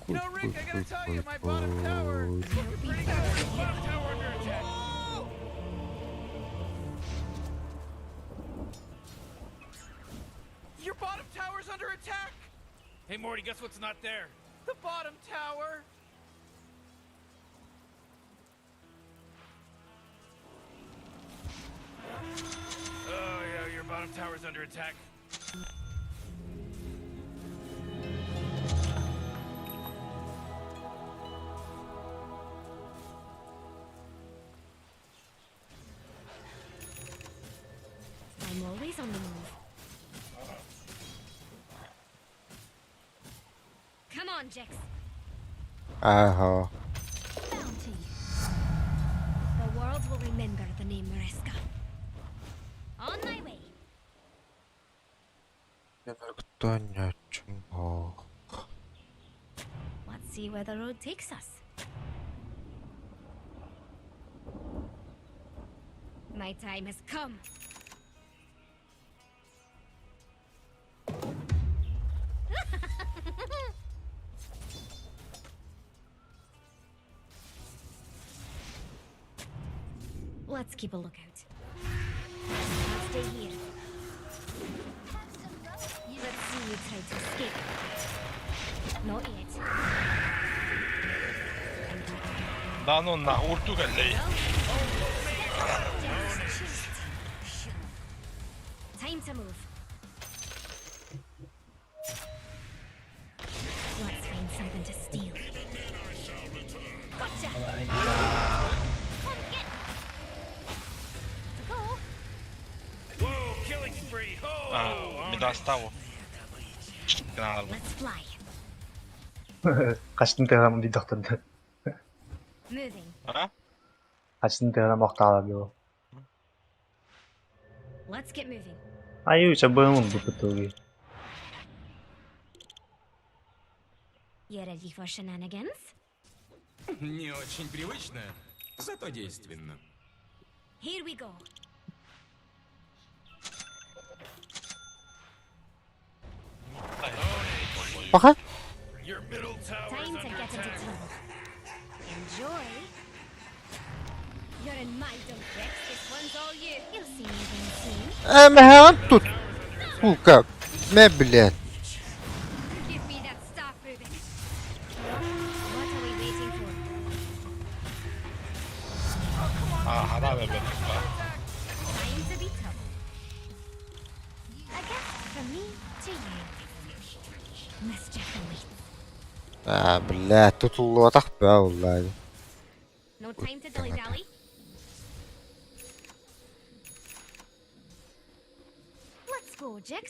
You know, Rick, I gotta tell you, my bottom tower. Pretty good. Bottom tower under attack. Your bottom tower's under attack. Hey, Morty, guess what's not there? The bottom tower. Oh yeah, your bottom tower's under attack. I'm always on the move. Come on, Jix. Ага. Bounty. The world will remember the name Mariska. On my way. Кто ни о чем. О. Let's see where the road takes us. My time has come. Let's keep a lookout. I'll stay here. Let's see you try to escape. Not yet. 나는 나 울투갈래. Time to move. Let's find something to steal. Gotcha. Come get. To go. Whoa, killing spree. Oh, 아, 미다 스타워. 그날 Let's fly. Kaçtın tehran bir doktordu. Moving. 아? Kaçtın tehran maktalar yo. Let's get moving. Ayo coba ngomong betul. You ready for shenanigans? Не очень привычно, зато действенно. Here we go. Bakay. your middle tower's Time to under get into attack. trouble. Enjoy. You're in my dump, Rex. This one's all you. You'll see me again soon. Hemen tut. Сука. Ne блядь. Give me that staff, Rubik. What are we waiting for? 아, 하나 왜 뱉을까? Time to be trouble. A gift from me to you. Mischief awaits. بالله tutullu atak be vallahi. No time to dilly-dally. Let's go, Jix.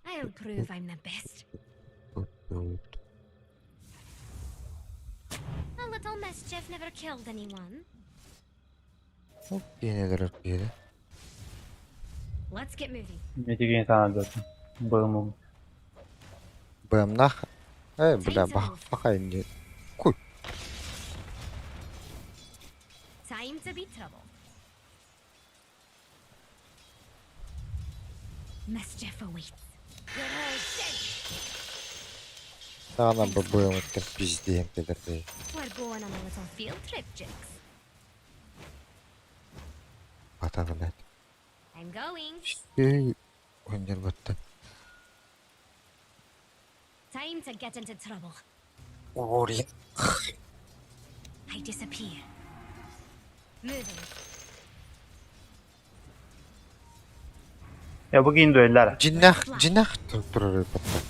I'll prove I'm the best. A little mischief never killed anyone. Hop yeneler öpüyor. Let's get moving. Ne diyeyim sana zaten. Bağımım. Bıramnak. Bile bakayım diye. Kuy. Time to be trouble. Mischief awaits. You're all dead. Sana bu bıramıktır pizdeyim dedir be. We're going on a little field trip, Jix. Bata bile. I'm going. Oyunlar battı. Time to get into trouble. Oraya. I disappear. Moving. Ya bugün düeller. Cinah durur battı.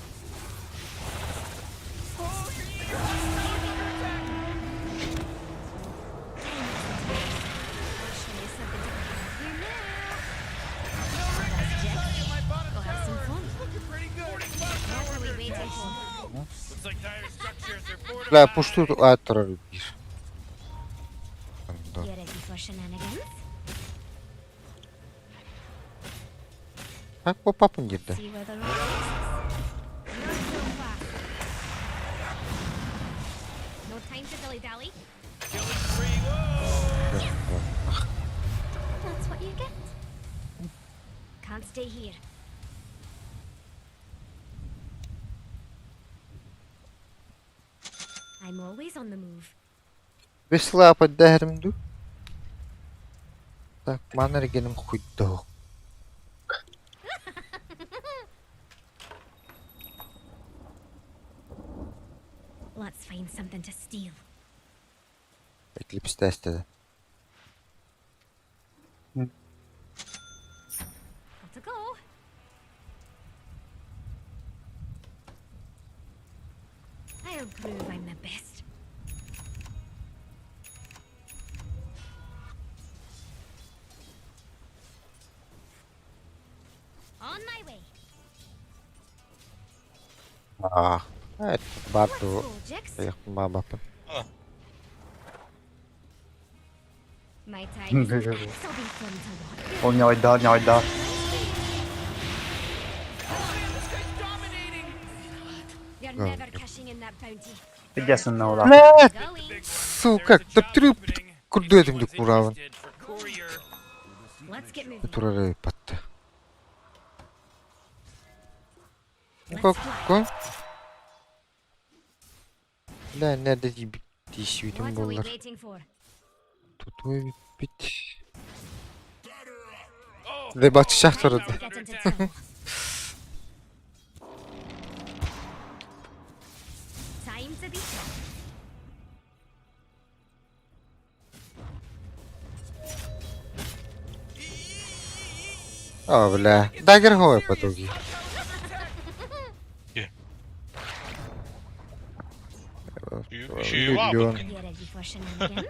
Go have some fun. What are we waiting for? Looks like dire structures are fortified. La puştu at durur bir. You ready for shenanigans? Ha o papın girdi. See where the road takes us. Not so fast. No time to dilly-dally. Killing spree. Whoa. That's what you get. Can't stay here. I'm always on the move. Весла поддахримду. Так, манер генем хуйдо. Let's find something to steal. Eklipse testede. Got to go. I'll prove I'm the best. On my way. Evet, Let's Bartu go, Jix. yakın babapın. My time is up. This'll be fun to watch. O nyayda. You're never cashing in that bounty. Bir gelsin ne ola. Going. Сука, тыптырып kurdu edimdik buravın. For courier. Let's get moving. Turarı battı. Let's Koy, fly. koy. Lan nerede gibi Dişvitim What are we bunlar. waiting for? Tutuyor bit. Ve batacak Time orada. to get into trouble. Time to be tough. О, бля. Дагер хой потуги. Şey var Leon. bakın. You ready for shenanigans?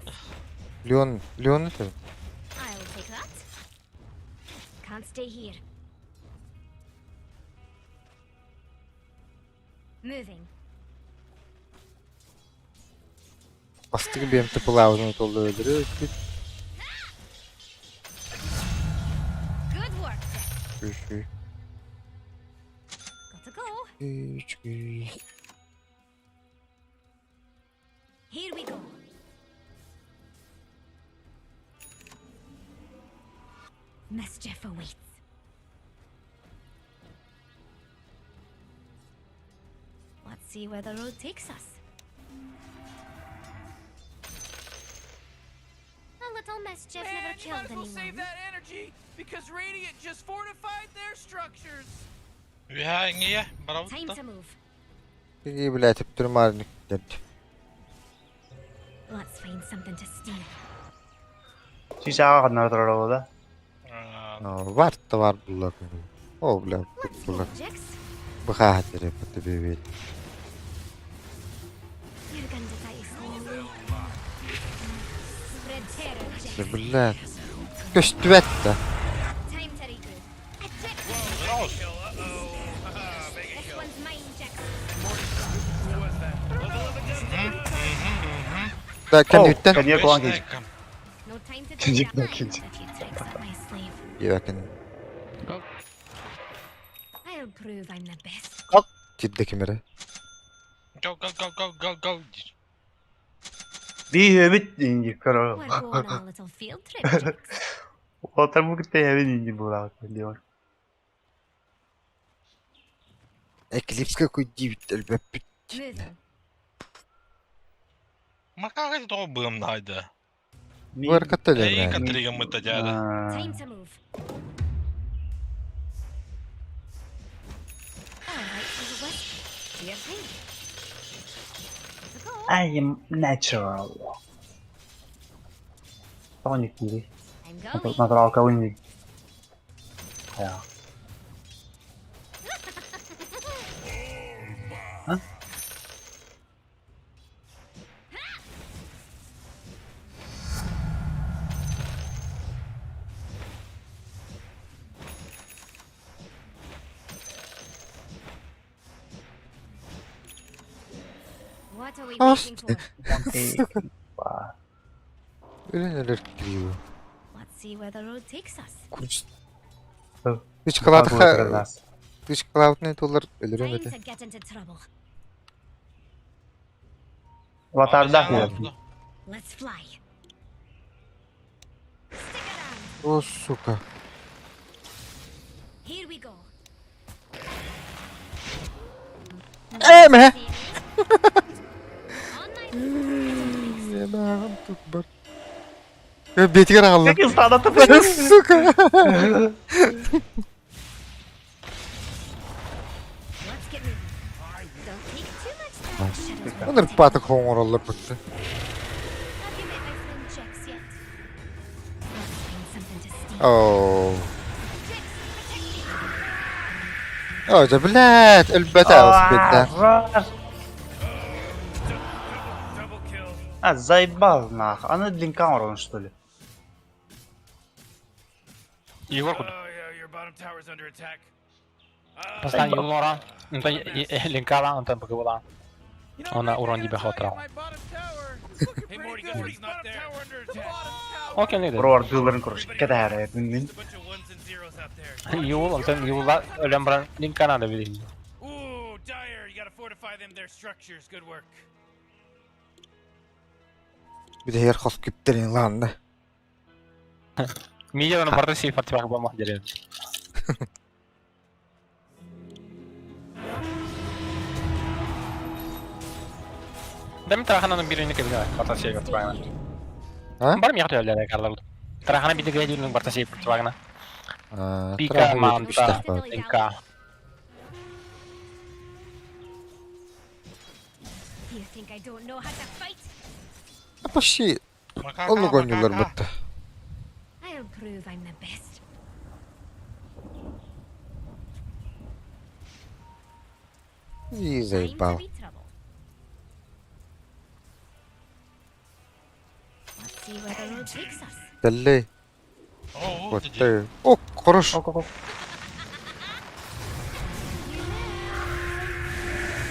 Leon это? I'll take that. Can't stay here. Moving. Bastığı benim tıpıl ağzını tolda öldürüyor. Good work, Jack. Şu. Got to go. Üç. Here we go. Mischief awaits. Let's see where the road takes us. A little mischief Man, never you might killed as well save anyone. that energy because Radiant just fortified their structures. Vi har inget. Bara Time ute. to move. Peki bile tip durma dedi. Let's find something to steal. Sisa kadar orada. Var da var bunlar. O bile Let's bunlar. go, Jax. Bu hatırı pati bebeği. You're going to die slowly. Spread terror, Jax. Bile. Göçtü da. Time to regroup. Eject. This one's mine, Jax. Da kendi ütten. Kan je gewoon Beş kiezen. dakika. No time to Kinci take that dakika. line if you tricks up my sleeve. İyi bakın. I'll prove I'm the best. Ciddi kimere. Go. Bir hübit inci karo. We're going on a little field trip, Jax. Otar bu kitte hübit inci bulak diyor. Eclipse какой дивит, эльбе. Moving. Макар это бымнайды. Bu harekette de Ey yani. katriga mıtacağdı. Time to move. Alright, for the west. To your thing. To go. I am natural. Tony kiri. I'm going. Natural ka winning. Kaya. What are we Oh, waiting for? Wah. Öyle neler giriyor. Let's see where the road takes us. Kuruş. Oh. Hiç kıladı Aku ha. terdas. Hiç kıladı ne dolar ölür Time ömedi. to get into trouble. Vatarda Abi, ya. sen- Let's fly. Stick around. O suka. Here we go. Eme. On my Yanağım tutbar. Ya beti kara Allah. Peki sana tıpkı. Suka. Let's get moving. Don't take too much time. Shadows will Onlar patak hoğur olur bıktı. Have you met my friend Jax yet? Let's find something to steal. Oo. Jax, protect me. Hoca bilet. Elbette aspetta. Double kill. А, заебал нах. А ну Линкан он что ли? Егор Oh куда? yeah, your bottom tower's under attack. Поставь его урон. Антон линкала, Антон поговорил. You know, Она right урон there, тебе that's why I хватало. got my bottom tower. Looking Hey, pretty Morty, good. Morty's His not bottom there. tower under attack. Okey neydi? Bror duvarın kuruş. Kete her yer. Bin bin. There's a bunch of ones and zeros out there. Yul, Антон Yul'la ölen bırak linkana da bileyim. Ooh, dire. You gotta fortify them, their structures. Good work. Bir de yer kas küpterin lan da. Milyonun partisi farklı farklı olmak gerekiyor. Ben Tarahana'nın birini kebilir. Batası şey yaptı bana. Ha? Barım yakıt öyle karlar. Tarahana bir de geliyor batası şey yaptı bana. Pika Traha manta. yetmişler bak. Pika. You think I don't know how to fight? Apa şey, Makaka, onu oynuyorlar makaka. bıttı. I'll prove I'm the best. İyi Time to zeyba. be trouble. Let's see where the road takes us. Belli. Oo, dedi. Bıttı. Oh, koruş. Ok ok ok.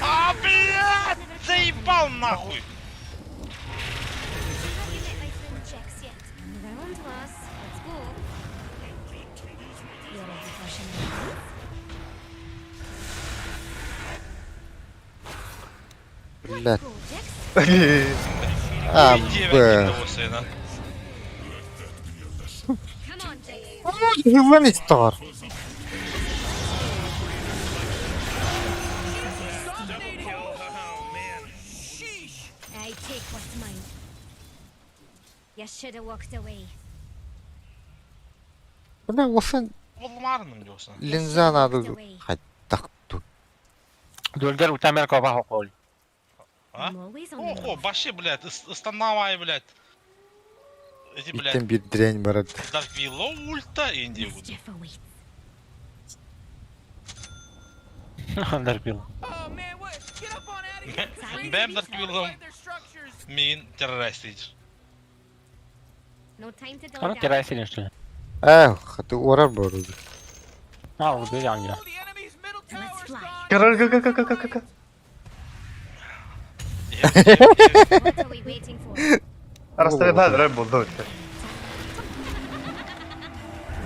А, блядь! Заебал нахуй! Have you met my friend Jax yet? Another one to us. Let's go. You ready for shenanigans? Блядь. Go, Jax. А, Иди, б. этого сына. Come on, Jax. Yılan istar. Oh, man. Sheesh. I take what's mine. You should have walked away. Bu ne olsun? Oğlum ağrınım diyorsun. Linza nadı. Hadi tak dur. Дольгер утамер коба хокол. А? I'm always on the Ого, move. баши, блядь, останавливай, блядь. Эти, блядь, Gittim bir direğin var. Dark Willow ульта и Инди Miss Jeff awaits. Андер пил. Oh, man, what? Get up on out of here. Crazy Ben beasts Dark Willow'um. fortify their structures. Min teröristiydir. No time to Onu dilly teray silin işte. Hadi uğrar bu arada. Ha bu bir yan ya. Oh, the enemy's middle Let's tower's fly. gone. Kır kır kır kır kır kır kır. What are we waiting for? Arasında bir tane buldu işte.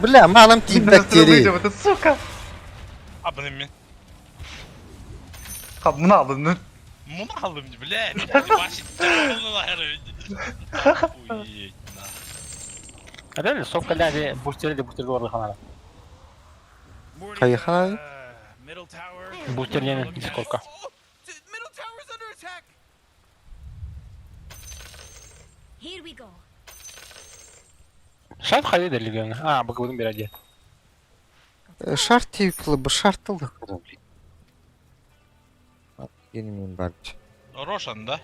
Бля, малым тимдак Выйдем, тери. это сука. Abone min. Bunu aldın. Bunu aldım, блядь. Başı teröristler herhalde. Ой, на. Öyle sok kaldı booster'ı da booster'ı orada kanala. Morty, Kayıhan. middle tower. Booster yeni Discord'ka. Oh, middle tower's under attack. Here we go. Şart haydi deli gönlü. Ha bak buldum bir acı. Şart yıkılı, bu şartlı kırıldı. Yeni minberci. Рошан, да?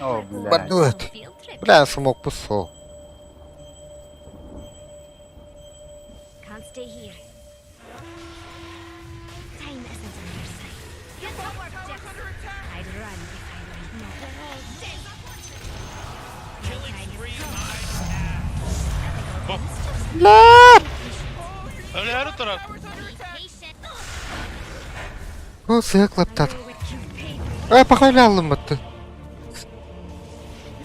Oh блядь. Бадует. Field trip. Бля, смог бы со. Can't stay here. Time isn't on your side. Get to work, Jeff. I'd run if I were not. We're all dead. La! Öyle her taraf. Be patient. O sıyıklıp tat. Bakayla aldım battı.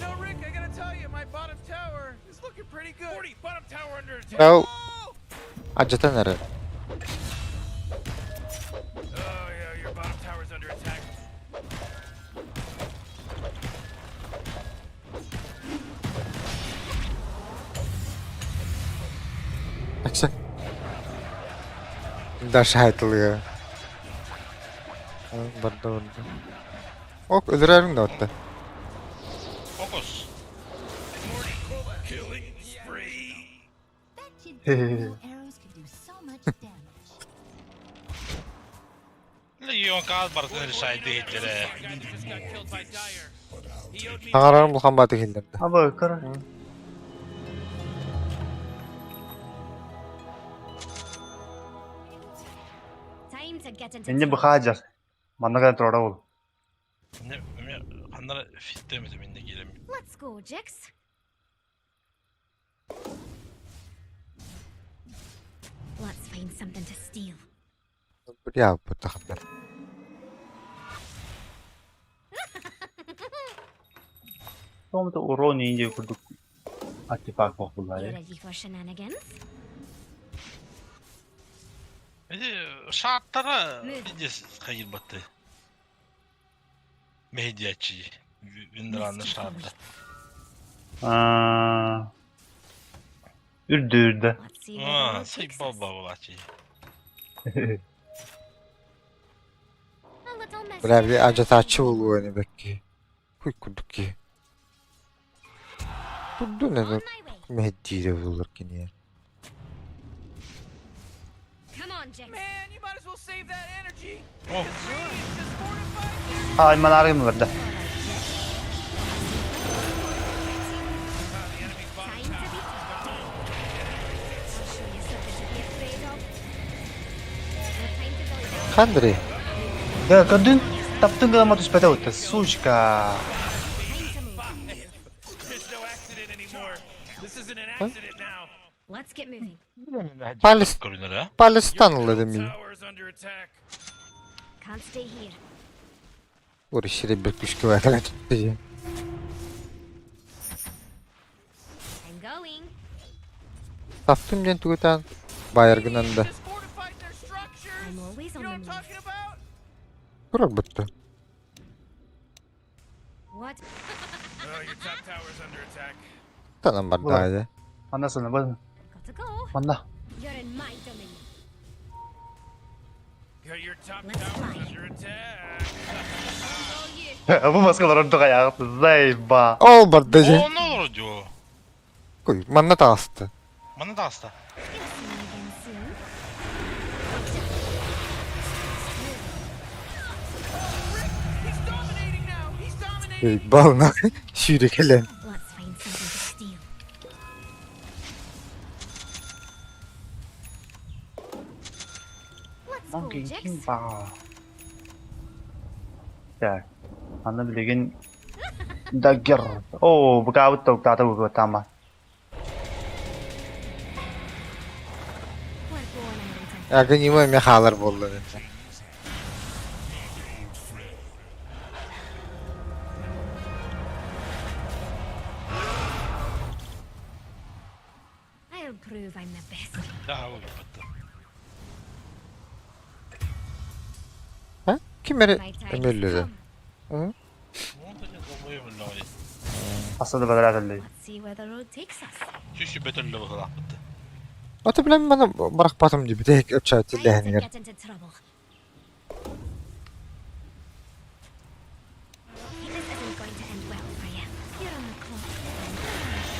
You know, Rick, I gotta tell you, my bottom tower is looking pretty good. Morty, bottom tower under attack. Ya Oh! acıta nere? Oh, yeah, your bottom tower's under attack. Açsa. Da şahitliği. Barda orada. Ok öldürelim de hatta. Fokus. Killing spree. Arrows can do so much damage. Legion kağıt barkın rişayet değildir. Just got killed by Dyer. He owed me. Tanrı'nın muhammatı hillerdi. Ama kır. Time to get into İnce bu trouble. hacer. Bana kadar troda ol. Ne, kanlara fit demedim inne girelim. Let's go, Jax. Let's find something to steal. Ya bu takımlar. Sonra da Uro ince kurduk. Artifak You bokluları. ready for shenanigans? Hadi şartlara bir de hayır battı. Medyacı. Vindiranlı şartı. Ürdürdü. Let's see where the Aa, road say takes us. baba baba. A little Böyle bir acataçı oluyor hani belki. Huy kurduk ki. Bu ne On de my way. mehdiyle olur ki niye? Come on, Jax. Man, you might as well save that energy. Oh. It's just fortified. Aa almanlar mı verdi? Time to be I'll show you something to be afraid of. No time to dilly-dally. Kandri. Ya kadın taptın gama tus peta utas. Suşka. Time to move. There's no accident anymore. This isn't an accident now. Let's get moving. Görünür ha. Palestinlı demeyi. Tower's under attack. Can't stay here. Uğraşırı bir kuş kıvayla tuttu. I'm going. Taftım den tuğutan. Bayargınan da. Just fortified their structures. I'm always You on know the what I'm move. talking about? Kurak bıttı. What? Oh, your top tower's under attack. Tanım var daha da. Anlasana bakın. Got to go. Manda. You're in my domain. Your top Let's tower's fly. under attack. All you. Bu maskalar untuk kayak zayba. Ol bardacı. O ne olur diyor. Koy. Manna tağıstı. Bana da hasta. You'll see me again soon. He's dominating now. He's dominating. Balına. Şürükelen. Let's find something to steal. Let's go, Monkey Jax. kimpa. Ya. Anda biligin dagger. Oh, bekawit to tatawu ko tama. We're going out. Yakın yıma mehalar bollu. I'll prove I'm the best. Ya o yapıttı. Ha? Kimleri My time has emirleri? come. Hı? Ne oldu ya? Oluyor mu lan? Aslı badar atıldı. Let's see where the road takes us. Şu betörle bakalım yapıttı. Ota bilen bana bırakmadım gibi. Tek öpçaytı Time to leheniger. get into trouble. This isn't going to end well for you. You're on the clock.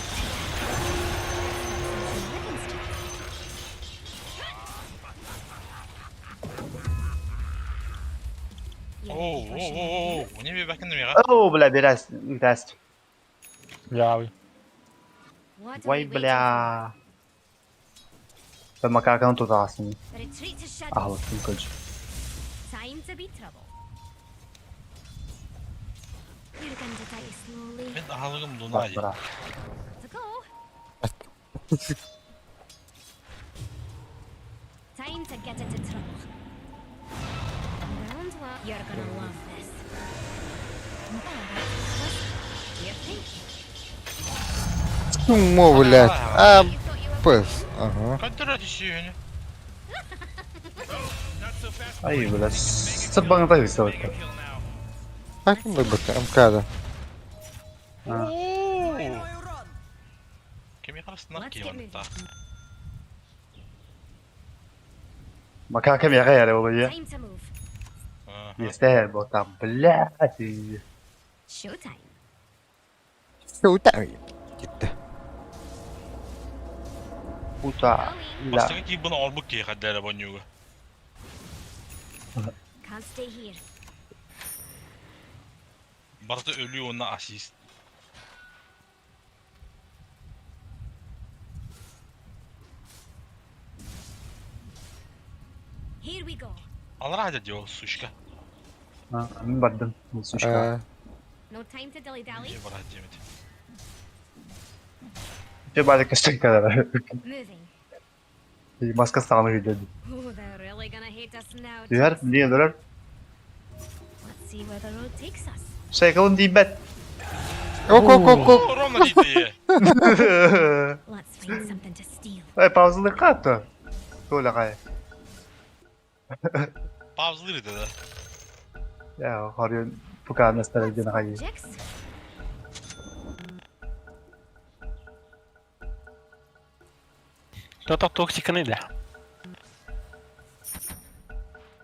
Oo oo oo. O ne bir bakın ya. Oh, bela beras. Ya abi. What are we Vay waiting for? bela. Ben makakan tutarsın. Retreat to Ah, shadows. bakın koç. Time to be trouble. You're going to die slowly. Ben ağlarım bunu Bak ayı. bırak. To go. Time to get into trouble. Round one. You're gonna love this. You think? Sumo блядь. А, You thought you were pıs. Aha. Kaç lira düşüyor yani? Not so fast. Ay bela. Sebang tayo sa Make a ito. kill now. Hakim mi bakayım kada? Oo. Kemik arasından Let's ki get hatta. moving. Makakan ya kaya o ya. Time to move. Aha. Yeste botam bela. Showtime. Şuta. Gitti. Puta. La. Bastı ki bunu almak ki kadar banyo. Can't stay here. Barda ölüyor ona asist. Here we go. Allah hadi diyor suşka. Ha, amin bardım. Sushka. Ee, No time to dilly dally. Niye var hadi Mehmet? Coba ada kesek kadar. Moving. Maska sağlığı gidiyordu. Oh, they're really gonna hate us now. Diğer Jax. niye durar? Let's see where the road takes us. Saykalın dibet. ok ok ok ok. Oo Roma gitti. Let's find something to steal. Ay pauzunu kattı. Böyle kay. Pavzlıydı da. Ya harıyor bu kadar nesneler gene kayıyor. Jax. Totok toksikini de.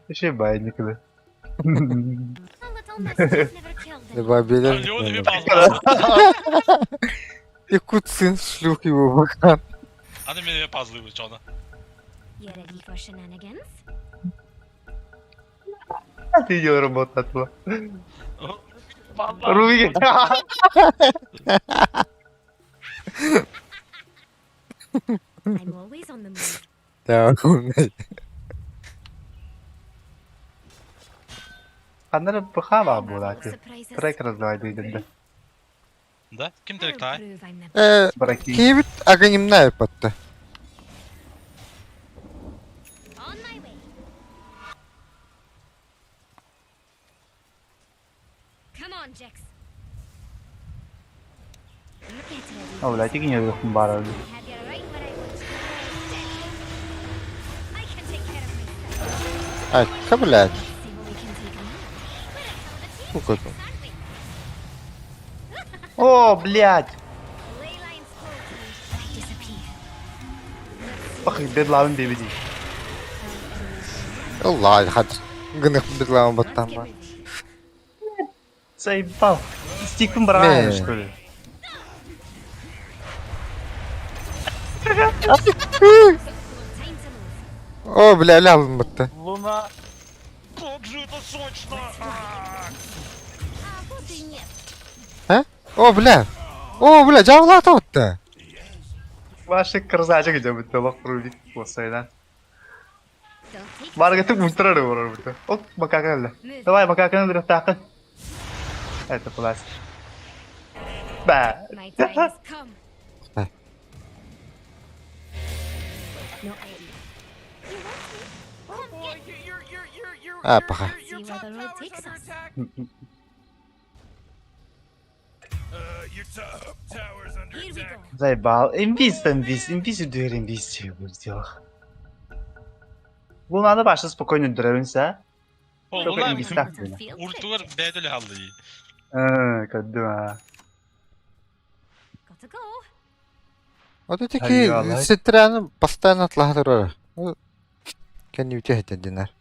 Bir şey bayağı nikli. little messages never killed Ne anyone. babiyeler Alo mi? bir fazla. Yakutsun шлюхи его бакан. Hadi benim fazla bu çona. You ready for shenanigans? Hadi diyorum bot tatlı. Ruby gel. I'm always on the move. Tamam. Kanları bıkama bu da. Surprises. Track razvay duydum. Да? Kim I'll direkt tay? prove I'm the Bırakayım. Киевит аганимная yaptı. on my way. Come on, Jax. Get ready. Oğlum lagi nyo kung bara. I have you right where I want you. I can take care of myself. Ay, kabul et. See what we can take on. We're a Bu kadar. aren't we? Oo, блядь. Ley lines close. I disappear. Bakın deadline DVD. Allah hadi. Gınık bir lama battan Let's get var. ready. Заебал. Стиком брали, что ли? Time to move. O bile ele alın battı. Luna. Çok жито сочно. А вот и нет. He? O bile. O bile cavla atattı. Ваши красавчик идем, это бак рубик посайдан. Don't take Маргатык ультра да вор это. Оп, макакалла. Давай макаканы дров такын. Это пласт. Ба. my time has come. Hey. No, you want me? Come get Ha baka. see where the road takes us. Your top tower's under Here we attack. go. Заебал. Инвиз дверь инвиз чего сделал. Bunlarda başta spokojnie dövünsə. Oğlum Çok ulan iyi bir silah böyle. Urtular bedeli halde. Kadın ha. Got to go. O dedi ki Eyvallah. Citroen'i постоянно atlattırıyor. Kendi ütehit edinler.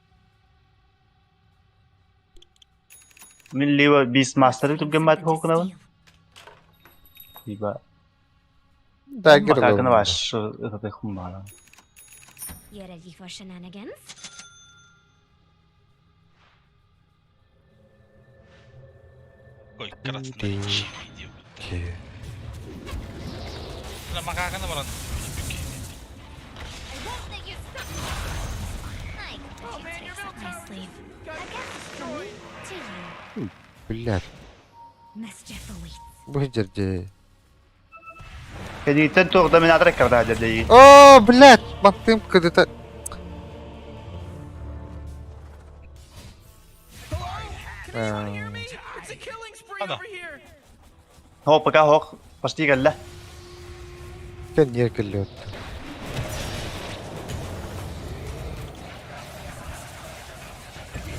Milli ve Beastmaster'ı tüm Something gemmat to hokuna. steal. Diba. Dagger Makakını olur. baş. Şu ıtıdı kumbara. You ready for shenanigans? Koy krasnaya içi video. Ulan makakana var lan. I won't let you stop. I got you tricks up my sleeve. I guess from me to you. Biller. Mischief awaits. Bu hicirci. Kedi ten tuğda min adrek karda hadi değil. Oo блядь, baktım kıdıta. It's a killing spree Ana. over here. Hop baka hok. Pasti galla. Sen yer kılıyor.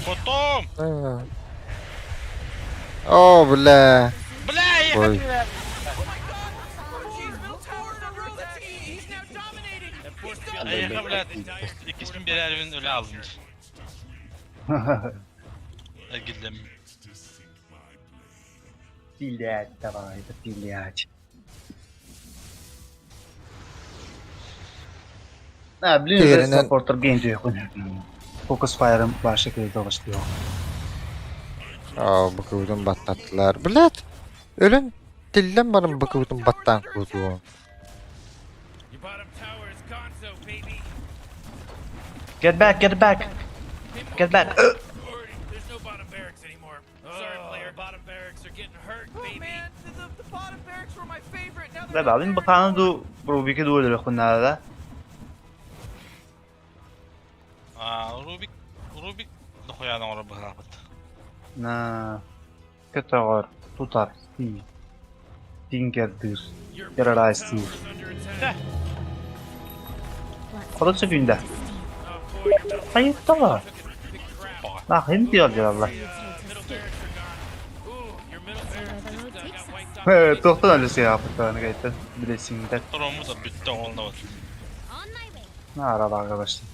Potom. Oo бля. Bля, Ой. Jeez, middle tower in a row. He's now dominating. He's Ayaka blad. İkisinin bir ervin öyle alınır. Gidelim. Блядь, давай, это блядь. Ha, biliyorum Diğerinden- supporter game diyor bunu. Focus Fire'ın başka şekilde dolaşıyor. Aa bu kıvırdım battattılar. Blad. Ölün dillen barın bu kıvırdım battan kuzu. Your bottom tower is gonzo, baby. Get back, get back. Get back. There's no bottom barracks anymore. Sorry, player. Bottom barracks are getting hurt, baby. Man, the bottom barracks were my favorite. Now Ve babin bakanı du Rubik'i du öyle kunlarda da. Rubik da koyan oraya bırakıp. Na. Katar, tutar, Steve. Tinker'dir. Yararay Steve. Kodakça günde. Hayır da. Nah hem diyor Allah. Tohtan öylesi yaptıklarını gayet bilesin de. Drone'u da bitti oldu. On my way. Ne arada arkadaşlar.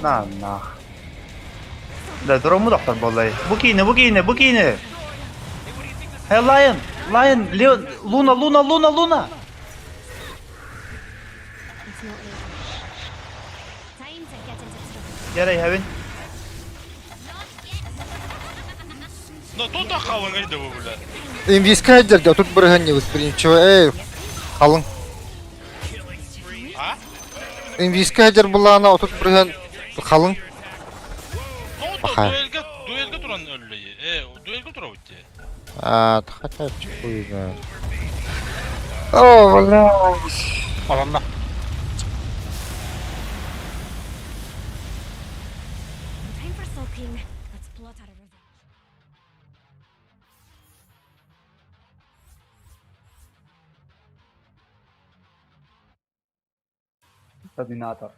Нах. Да, дурому доктор болай. Букини. Hey, Lion, Leon, Luna. It's not over. Time to get into trouble. Ярай, Хевин. Ну тут қалың айда бұл бля. Инвискайдерде тут бірігін не восприимчиво. Эй, қалың. А? Инвискайдер бұлағына отут бірігін қалың. Ну Ага. дуэлге тұран өлі. Дуэлге тұра өтте. Хотя бы хуйня. О, бля. Аланда. Time for sulking. Let's plot our revenge. Доминатор.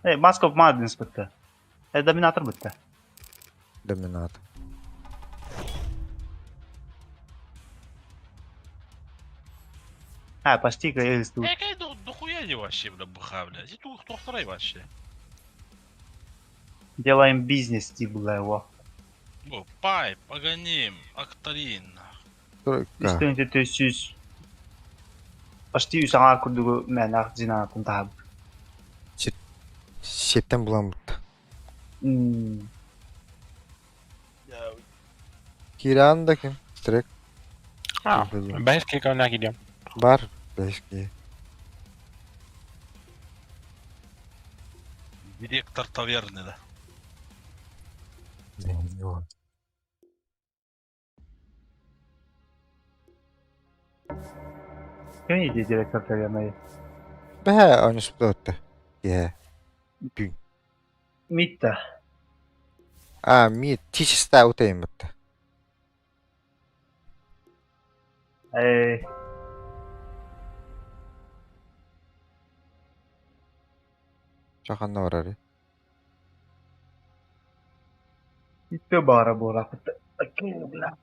Эй, Mask of Madness bitti. Dominator bitti. Доминатор. Почти Гейлс тут. Какая дохуя не вообще, бля, быха, бля. Здесь кто второй вообще. Делаем бизнес, бля, его. О, Пайп, Аганим, Актарин. Üstünde төсүз. Почти үсаңа күрдүгү мен ак жинатын таап. Шеттен бұлан бұтты. Киран да кім? Стрек. Ben hiç klik oyuna gidiyorum. Бар. Бәшке. Директор таверны, да. Кем иди директор тавернayı? Бәһә, аныс бұтты. Бүйін. Митта. Мид. Тичіста өтейін бұтты. Жақанна бар әрі. Митта бара бора. Бля.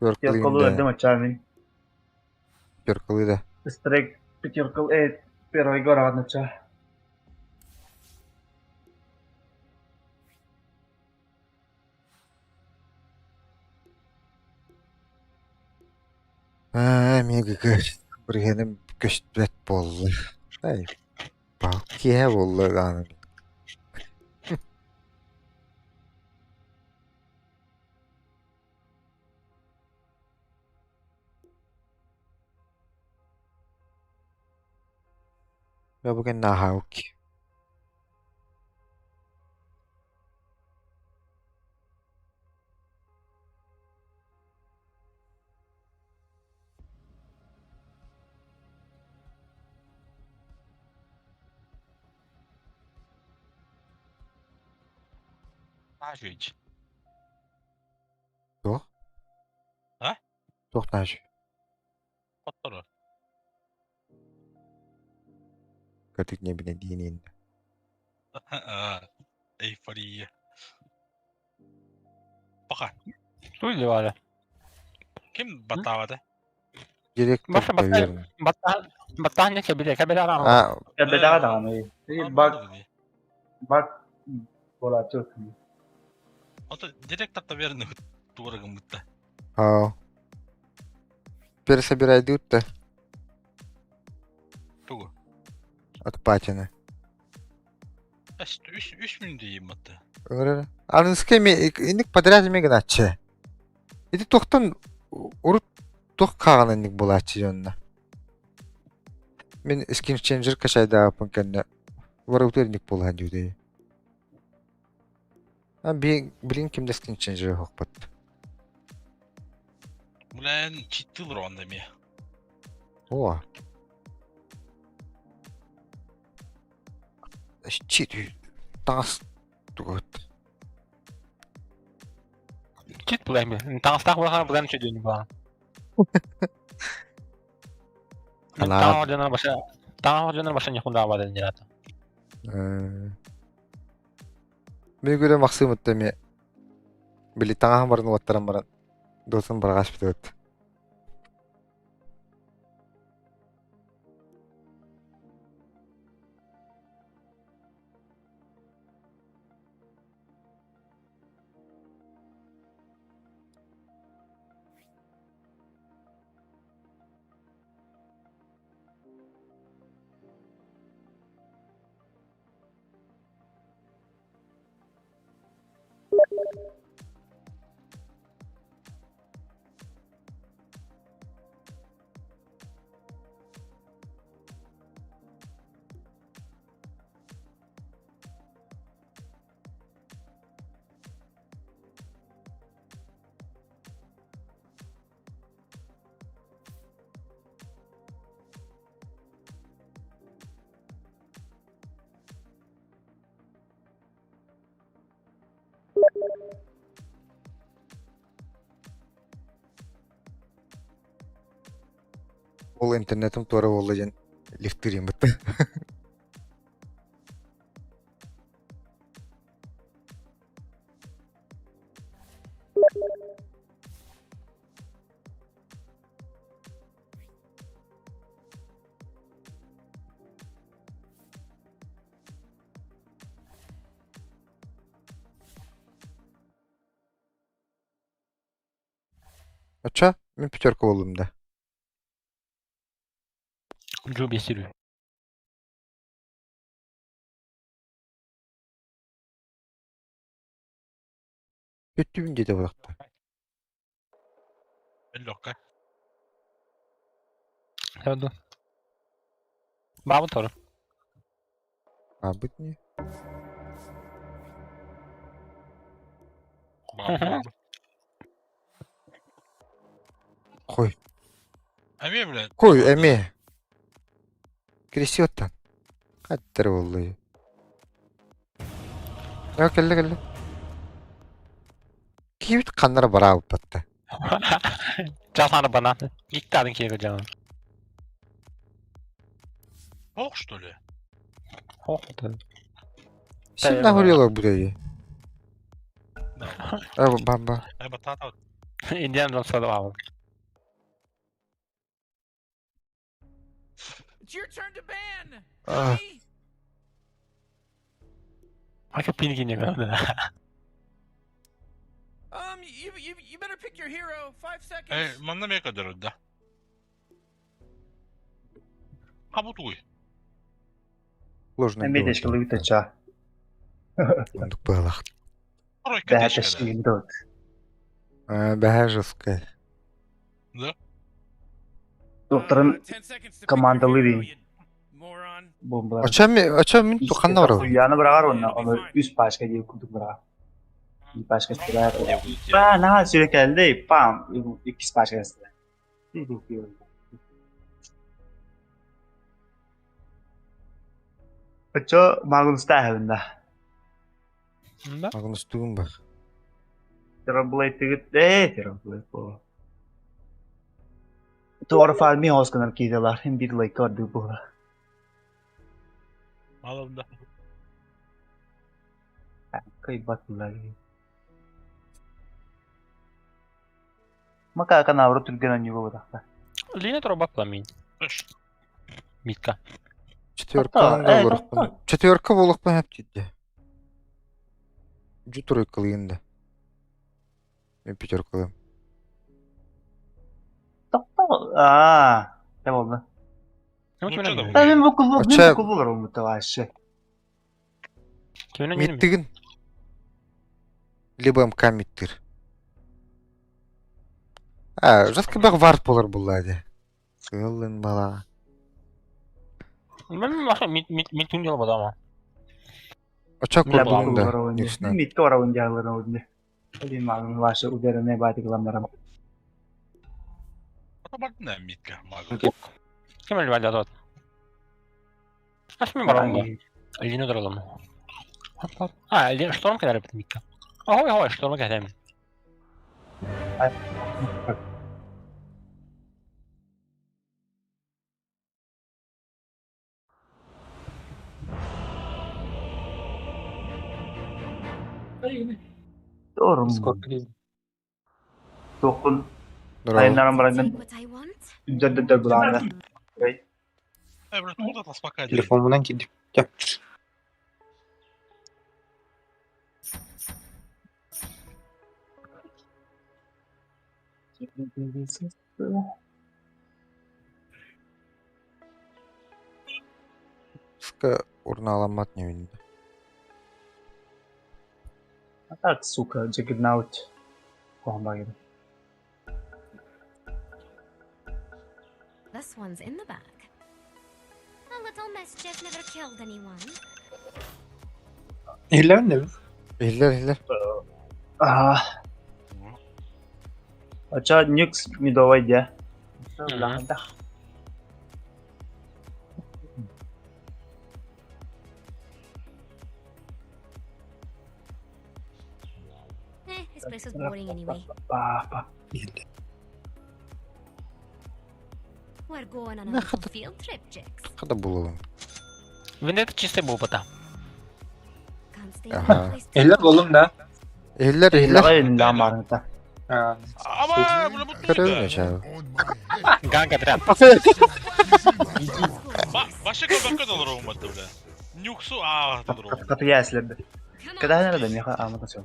Пятеркалу öldüm açarım. Пятеркалы да. Стрек пятеркал, первый город начал. Мега біргенім көштбәт болды. Шай. Бақ кие болды ғаным. Я bugün nahauki. Gente. Tô? Hã? Tornagem. Fotoğraf. Kötü ne bile dinin. Eyforiya. Bakar. Duydu var. Kim batavadı? Direktör Başka taverna. battaniye kebile aram. Ya beda da mı? Bak bola çok iyi. Ото директор таверны дорого мыта. Пересобирай дют-то Тугу. от патины. Üç gün diyeyim hatta. Öyle. Anıske mi indik подряд mi gınaçı. İdi tohtan urut toh kağın indik bulaçı yönüne. Men skin changer kaşayda yapın kendine. Varıp indik bulahan jüdeyi. Bilin kimde skin changer yok pat. Ulan çittiler onda mi? Oha. Cheat. Tas. Tugut. Çit bulayım bir. Tanıştak bulan bulan şey diyorum bana. Tanı hocanın başına yakın dava edin zaten. Мен göre maksim öttemi. Bili tağın barın vattaran baran. Dosun baragaş bit öt. Ол интернетім туара болла жен лифтирим бітті. Ача, мен пятерка болдым да. Джо бесирүү. Көттүбүн деді бұлақта. Belli okka. Hadi. Babı toru. Абыт не? Қой. Әме біле. Қой, әме. Кресиоттан. Қаттыр болды. Келді. Кейбіт қанлары бара алып батты. Жасаны бананы. İlk kadın kiyego canım. Ох, что ли? Oh da. Сен нахуй burayı. Баба. Әбі тата. Indian Jones da var. It's your turn to ban. Ah. See? Haka pini giyiniyor ben. You better pick your hero. 5 seconds. Манна мека дөрөддө. Хабутуй. Ложный Мен дешке лыгыт ача. Ондук байлақ. Оройка Бәтешке дешке. индот. Бәһә жесткая. Да? Докторын 10 seconds to командалы pick your hero, дейін. you moron. Бомбалар. Ача мен тоқанна бар. Уяны бирагар оны үст пашка дейіп күндік бирагар. Bir başka sıra. Ben ha sürekli elde pam iki başka sıra. Aço Magnus da evinde. Magnus tuğum bak. Terblade tigit Terblade bu. Doğru farmi hoskanar kideler hem bir like kardı bu. Malımda. Kaybat lagi. Maka akan avro Türkiye'den juga bıraktı. Lina тороба пламень. Митка. Четверка болық па әп дейді. Жү тройкалы енді. Мен пятеркалым. Ne oldu? Лучше да. Ben bu Açı- kullu var bu tavaşı. Kimin önüne mi? Меттігін. Либо МК меттір. Жасқа бақ варп болар бұл әді. Сылын бала. Ben başka mit yol bu ama. Очак Ya bu kullu болуында. var oyuncu. Несінен. Mit var oyuncaların oyuncu. Hadi malum vaşı üzerine batıklanlarım. Otomatik ne mitka? Kim öyle valide atat? Kaç mı var onda? Lina duralım. Lina Storm kadar yaptım Mika. Hava Storm'a kadar emin. Doğru mu? Dokun. Дұрау. Ayınların bırakın. What I want? Düzdür bulağında. Ebru tuğda tasbaka değil. Telefonumdan gidip yap. Ска урна аламат не винді. А так, сука, Juggernaut. Kohma gibi. This one's in the bag. A little mischief never killed anyone. İlerle ne? Иллер. Aça Nux Midovaydı. Bulağında. This place is boring anyway. Bak. We're going on a Да, little это- field trip, Jix. Когда було? Вендетта чистый был пота. Can't stay Ага. in one place too Eller long. oğlum da. Eller Ilaa eller. illaan maarnata. Ha. Ama bunu mutlu Görüyor çabuk. Ганг отряд. Başka kabakka da olur olmadı bile. Nüksu da olur olmadı. Kapıya eslebi. Kada hana da miha amata sio.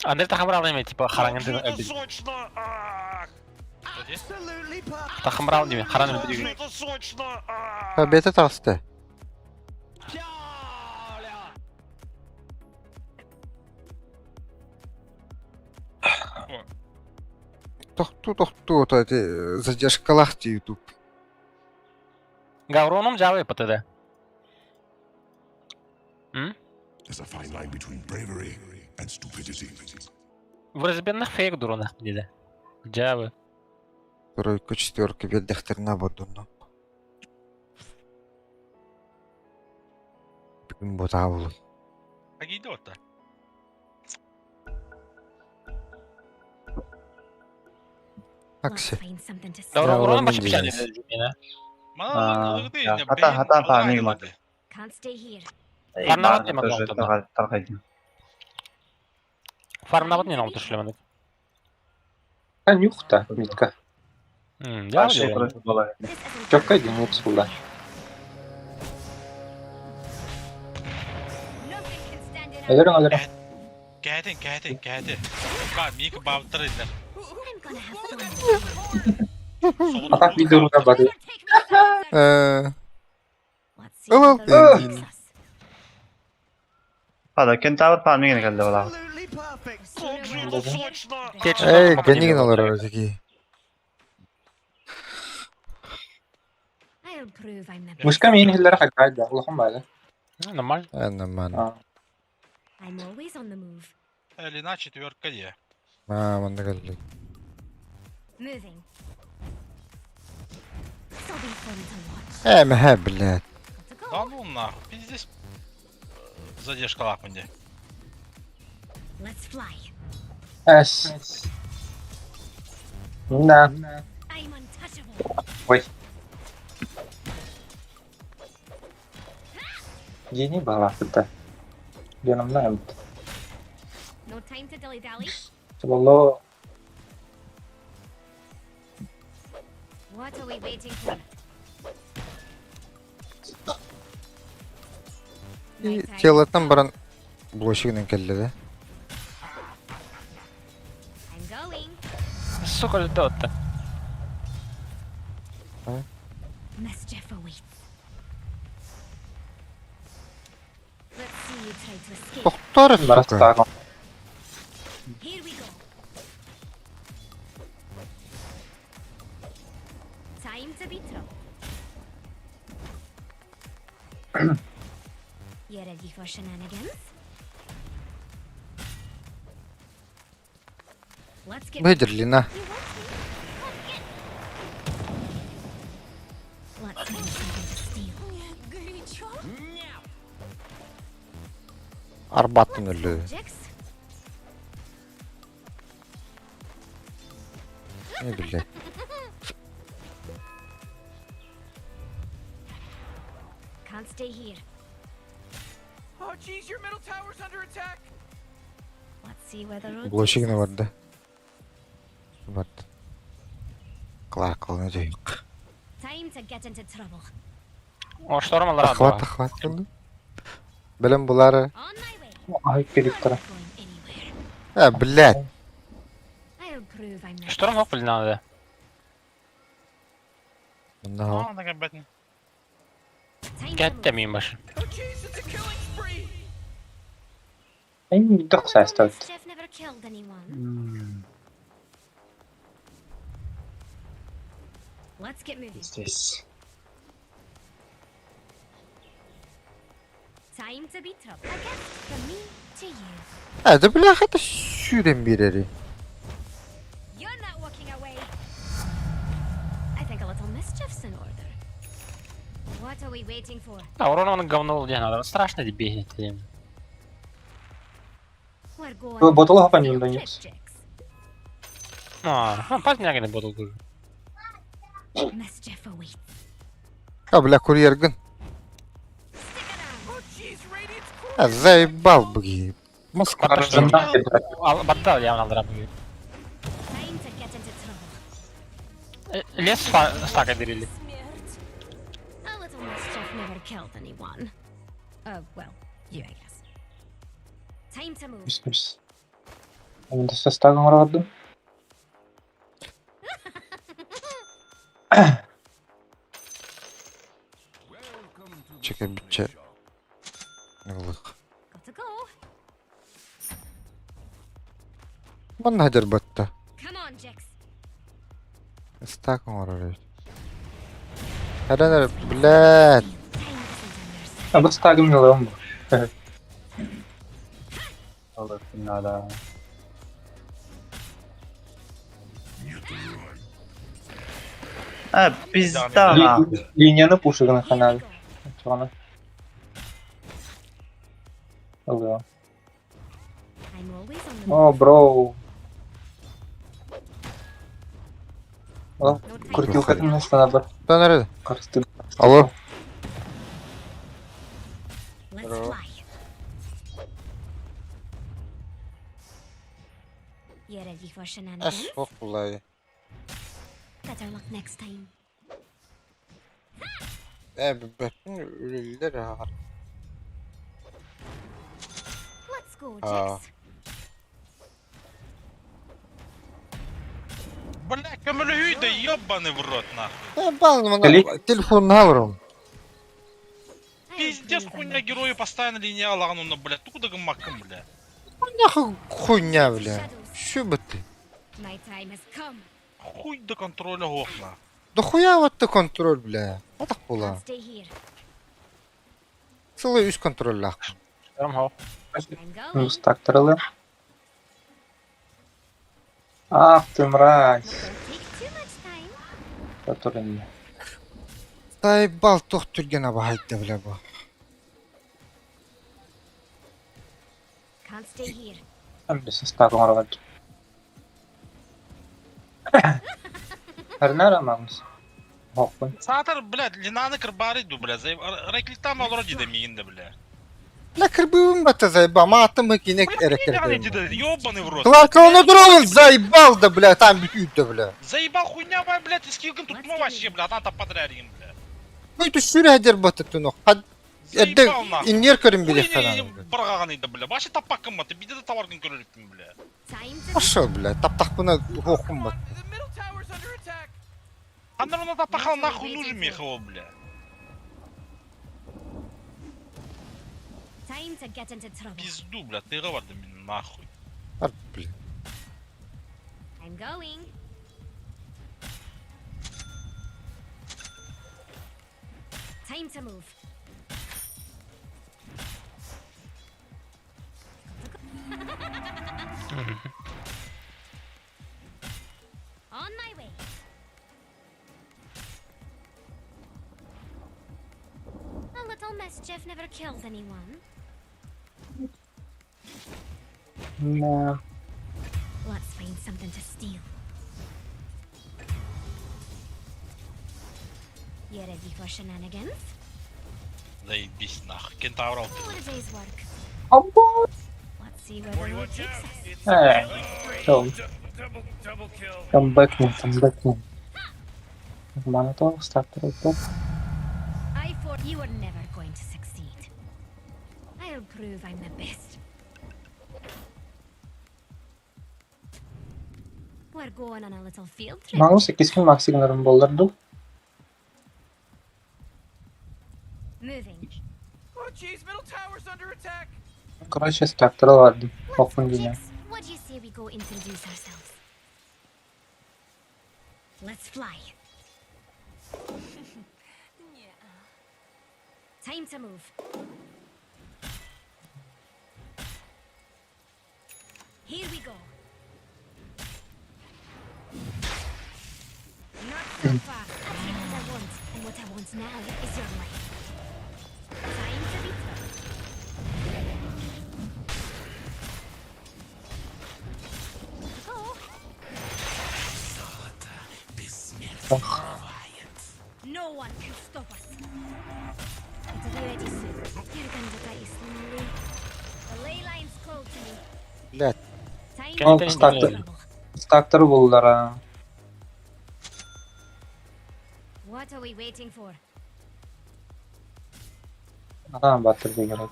Андер тахамра алайм типа харанган Это дэ. сочно! Тахамра алайм харанган дэ. Это сочно! Ha beta tastı. Тохту, то задержка лахти YouTube. Гавроном жавы пота да. There's a fine line between bravery and stupidity. В разбенных фейк дуронах диде. Жавы. Тройка, четверка, веддехтерна бодуну. Бүгін бота болу. Как идет-то? Let's Акси. find something to say. Да, Гавроном уроном башы дейміз. печали диде. Мана, ya, hata pahamayım artık. Can't stay here. Farnavat demek Тоже oldu da. tarqaydım. Фарнават не надо шлеманы. Ha yok da. Mitka. Я Şey уже. kurası dolayı. This isn't Çok kaydın yok burada. Nothing can stand in our Alırım alırım. Geldi. Bak, Mika bağırtır ediler. I'm gonna have fun. Atak bir durumda bari. Take me closer. Let's see Oh, where the road oh. takes us. Hadi kentaur farming geldi valla. Это сочно! Течь. Ey, ganigin olur öteki. I'll prove I'm the best. Muşka main hillere hakkaydı. Allah'ım böyle. Нормально. Нормально. Ha. I'm always on the move. Лина четверка е. Манда geldi. Moving. This'll be fun to watch. He, блядь. Got to go. Да ну нахуй, пиздец. Задержка лахманде. Let's fly. Es. Da. I'm untouchable. Ой. Yeni bağlattı. Yanımda evet. No time to dilly dally. Vallahi What are we waiting for? Night time. Телотан баран блочигинен келди да. I'm going. Сука, льдота. Mischief awaits. Let's see you try to escape. Тохтор, bara сука. stağa. Here we go. Time to be troubled. You ready for shenanigans? Let's get. Выдер, Лина. You want me? Come get. Let's find something to steal. Горячо. Арбаттан өлді. Jix? Не блядь. Can't stay here. Oh, jeez, your middle tower's under attack. Let's see where the road Блочигин takes us. vardı. Var. Кылар кылына жайық. Time to get into trouble. O ştorm alır abi. Ахват. Білім бұлары. On my way. Ay gelip Not tara. going anywhere. Блядь. I'll prove I'm the Ştorm yok bilin abi. Мында хау. Aa, ne kadar Time to Get move. demeyeyim başı. Oh, jeez, it's a killing spree. En bir ses tört. Mischief never killed anyone. Let's get moving. Здесь. Time to be trouble. A gift from me to you. Да, бляха, это сюрем берери. You're not walking away. I think a little mischief's in order. What are we waiting for? А урон он говно был, не надо. Страшно бегать. We're We're going Tuo on botol a apa field nih, trip, Donyx? Jax. Pas niya gini botol dulu. Mischief awaits. Бля, курьер гын. Oh, jeez, Radiant's cool. Заебал, блин. Zendang gitu. Batal ya aldıran bugün. Time to get into trouble. İlyas stack edildi. Смерть. A little mischief never killed anyone. Well, you, I guess. Time to move. Mis. Ini tuh sestaga ngerodum. Чекай, биче. Нглых. Got to go. मन हजर बत्ता. Come on, Jax. استاك مرة. هذا بلاد. Time isn't on your side. Aku sestaga ngelam. Allah nada. Пизда на. Линияны пушигы на канале. Чона. Алло. I'm always on the О, бро. О, No time крутил to как на станабар. Да, наряд. Карсты. Алло. Let's Bro. fly. You ready for shenanigans? Аш, ох, والله. Better luck next time. Bütün ölüler ha. Let's go, Ah. Jax. Бля, камелюйда, ёбаный в рот, нахуй. Бал, телефон навром. I'll Пиздец, prove I'm хуйня the герои постоянно линия лагану, блядь. Туда гамаком, бля. Нахуй хуйня, бля. Что бы ты? best. My time has come. Хуй до контроля гохна. Да хуя вот ты контроль, бля. Это I'll хула. stay here. Целый üst контроль лах. Yarım hava. I'm going. Стактырылы. Ах ты мразь. Don't take too much time. Который не. Заебал тох түрген абахайтты, бля, бу. Can't stay here. Hem sestaga ngerodum. Her nere Magnus? Hopun. Сатар, блядь, линаны кырбарыйду, бля. Реклитам вроде да миинде, бля. Бля, кырбывым бата заебал. Матым экинек Хуйня эрекердейм. ёбаный в рот. Клака он удровал, заебал, да, бля, там бьют, да, бля. Заебал хуйня, блядь, и скилган тут вообще, бля, там подрядим, бля. Ну это шүрі әдер бата түнок. Әдді Заебал нахуй. иннер көрім Хуйня билек қадан. барғағанıydı, бля. Башы таппаққым баты, биде де таваргын көріліппін, бля. Time to Пошел, бля, таптақ бұна оқым бат. The middle tower's under attack. Қандар оны таппақал нахуй нужен мехаво, бля. time to get into trouble. Пизду, бля, тыға барды мен нахуй. Бар, бля. I'm going. Time to move. On my way. A little mischief never killed anyone. No. Let's find something to steal. You ready for shenanigans? Заебись нахуй. Кентавр Call алтı. it a day's work. Abo. Let's see where the road Watch takes out. us. It's Tamam. double kill. Comeback. Mana tuh starter itu? I thought you were never going to succeed. I'll prove I'm the best. We're going on a little field trip. Mau 8 kill maksimum bollardı. Moving. Oh, jeez, middle tower's under attack. Короче, starter vardı. Okun yine. Chicks, what do you say we go introduce ourselves? Let's fly. Time to move. Here we go. Not so far. I'll get what I want, and what I want now is your life. Time to be tough. No one can stop us. It'll be ready soon. You're going to die slowly. The ley lines call to me. Let. Time Can to you start tell me- trouble. Starter buldular ha. What are we waiting for? Adam batırdı gerek.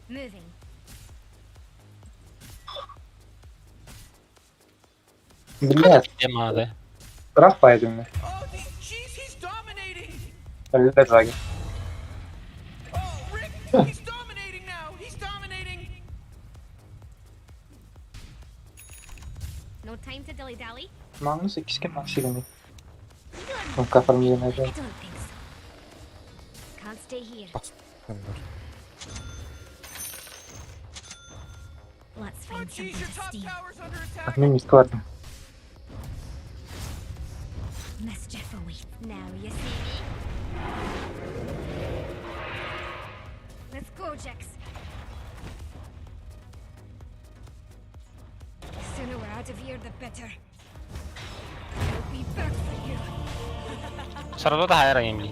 Moving. Millet Diyeyim abi. bırak baydın mı? Oh, jeez, he's dominating. Öyle de Draghi. Oh, Rick, he's dominating now. He's dominating. No time to dilly dally. Magnus ikisi Maxig'ini. Çok kafanı yemedi. I don't think so. Can't stay here. Let's Oh, find jeez, something your to top steal. tower's under attack. Bak ne miski vardı. Mischief awaits. Now you see me. Let's go, Jax. The sooner we're out of here, the better. I'll be back for you. Sarado da hayır ayımlı.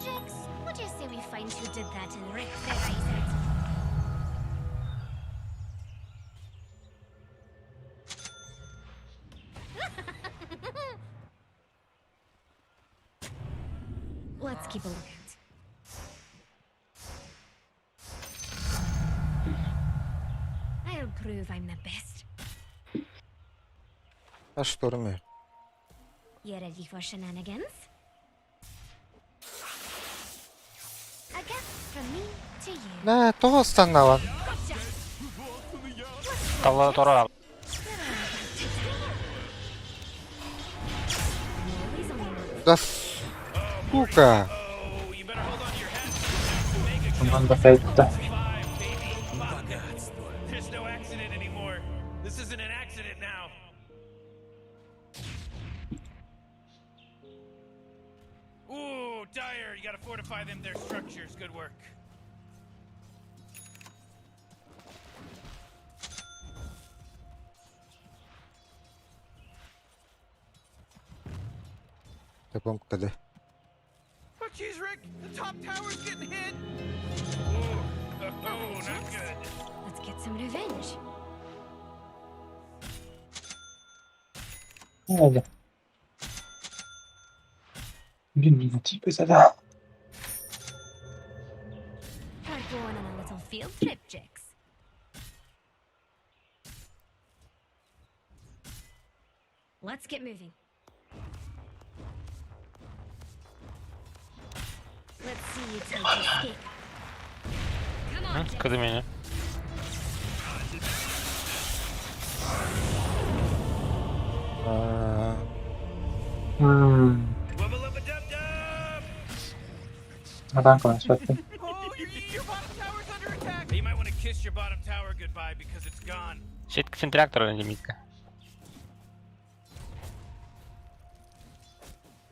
Jax, what do you say we find who did that and Rick said I said? Let's keep a lookout. I'll prove I'm the best. Aż turmy. You ready for shenanigans? A gift from me to you. Ne, toho stanęłam. Gotcha! Tavla tora al. Always on the move. Da suka. Oh, you better hold on to your hat. Bundan da fake'de. There's no accident anymore. This isn't an accident now. Ooh, Dyer, you gotta fortify them, their structures. Good work. Te punkt wtedy. Oh, jeez, Rick, the top tower's getting hit. Ooh, oh, not good. Let's get some revenge. Öyle. Bir minut mesela. We're going on a little field trip, Jax. Let's get moving. Let's see you take the escape. Come on, Jax. Kızım yine. Wubba lubba dub dub. Neden konuşacaktım? Oh, your bottom tower's under attack. You might want to kiss your bottom tower goodbye because it's gone. Shit kısım traktör önce midde.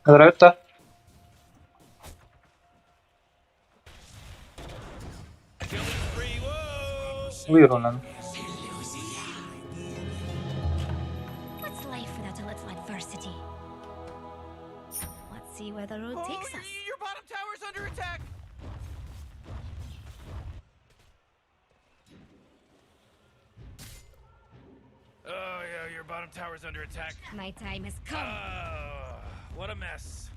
Röta. Killing spree, whoa. Buyur lan. What's life without a little adversity? Let's see where the road Oh, takes us. your bottom tower's under attack. Oh, yeah, your bottom tower's under attack. My time has come. Oh, what a mess.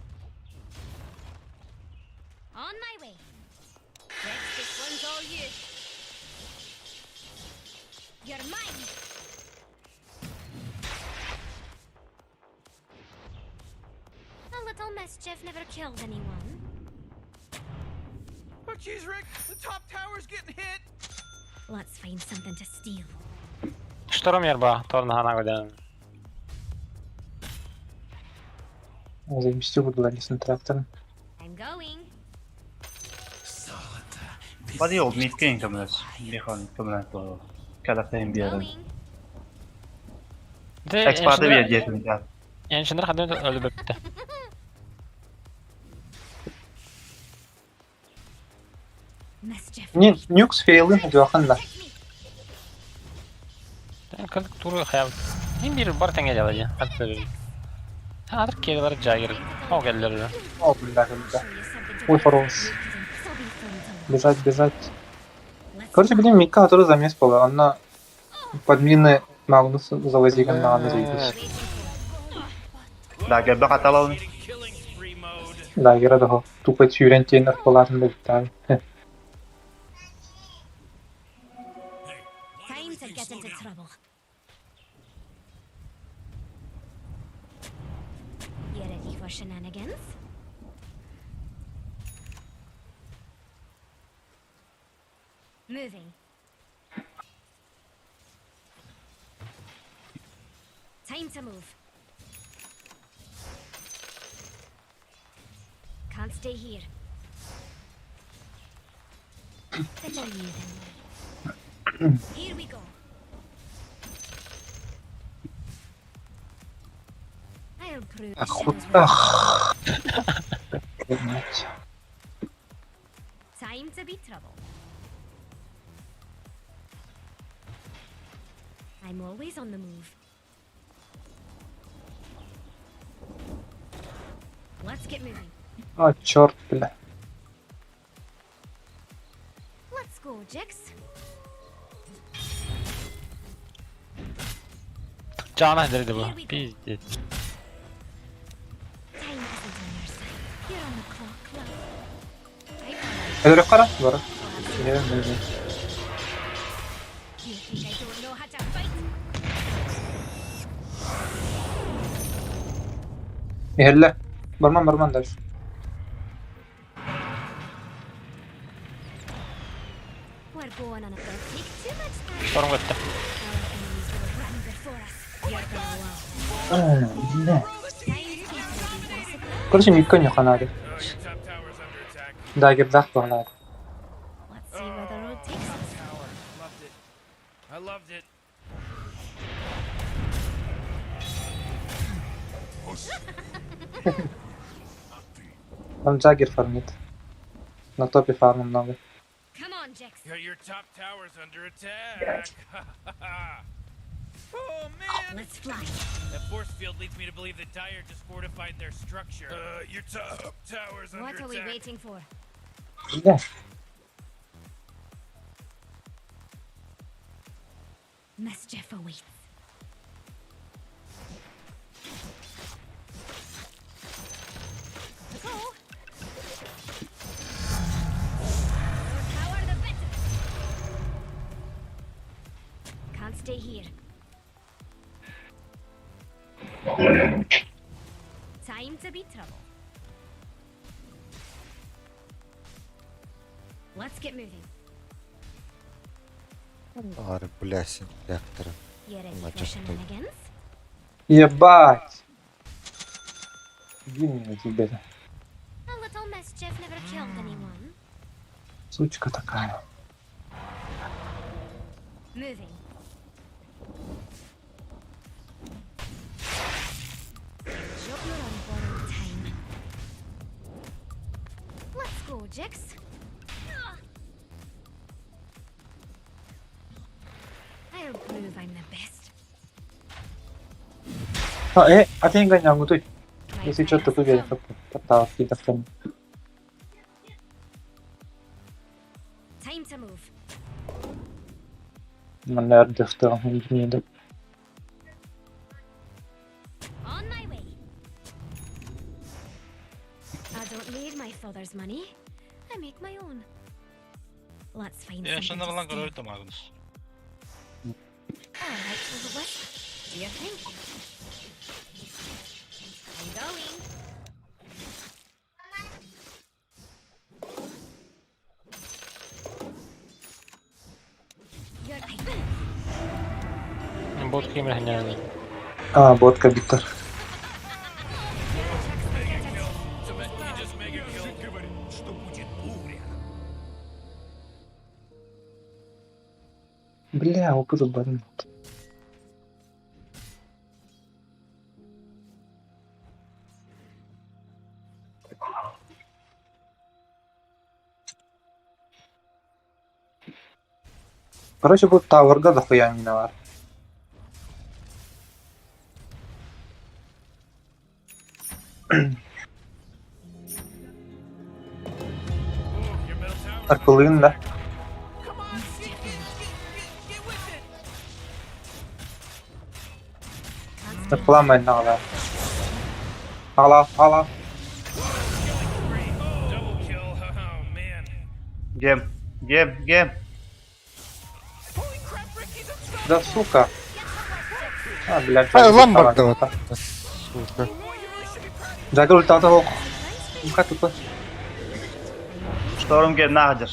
On my way. Jax, this one's all you. You're mine. A little mischief never killed anyone. Oh, jeez, Rick, the top tower's getting hit. Let's find something to steal. Sztorom yerba, torna hana goden. Zajebiście budowaliśmy traktor. I'm going. Vad är jobb? Mitt gäng kommer att på kalla för en björn. Experter vet jättemycket. Yani şunları hadi öldü bitti. Не, нюкс фейлы жоқында. Kırdık turu hayal. Kim bir bar tenge geldi. Hadi. Harık kediler cayır. O geldiler. О, бля. Ой, хорош. Бежать. Короче, блин, Мика, который замес пола. Она под мины Магнус завози на заебись. Да, gebe katalım. Да, я рада. Тупо тюрентин арполатın da bitti. Time to get into trouble. You ready for shenanigans? Moving. Time to move. Can't stay here. Better you than me. Here we go. I'll prove the shadows will- Time to be trouble. I'm always on the move. Let's get moving. А, черт, бля. Let's go, Jix. Cana derdi bu. Pizdi. Time isn't on your side. You're on the clock, love. I'm alright. Öyle kara var. Ne You think I don't know how to fight? Ehelle. Barman da. We're going on a don't take too much time. Sorun gitti. Our enemies will run before us. You're gonna love. Ne? Time to keep moving, basically. Короче, Мика не ханали. Your top tower's under attack. Да, гердах погнали. Let's see where the road takes us. Tower. Loved it. I loved it. Он Джаггер фармит. На топе фарма много. Come on, Jix. Your top tower's under attack. Oh man! Let's fly. That force field leads me to believe that Dire just fortified their structure. Your top tower's under What are we attack. waiting for? Да. Mischief awaits. Go. More power, the better. Can't stay here. Time to be trouble. Let's get moving. Ары, блясин, реактора. You ready Ладно, for чё стоит? shenanigans? Ебать! Иди мне тебе. A little mischief never killed anyone. Сучка такая. Moving. You're on borrowed time. Let's go, Jix. I'll prove I'm the best. А ты не гонял, ну ты. My Если что, то friends. победишь. Попал какие-то там. Time to move. Манер, что не да. On my way. I don't need my father's money. I make my own. Let's find Ya something şunlar to lan steal. görüyor Magnus. All right, to the west. Do you think? I'm going. You're Bot kim yani. А, бот компьютер. He just mega kill. Говорит, что будет буря. Бля, опыт убадым. Короче, будет таверга дохуя мина бар. Аркулын, да? Аркуламай нағла. Ала. Double kill. Oh man. Гем. Да сука. А, блядь. Ламбарда вот. Сука. Джаггер ультата ох. Уха тупо. Шторм гем нахадыр.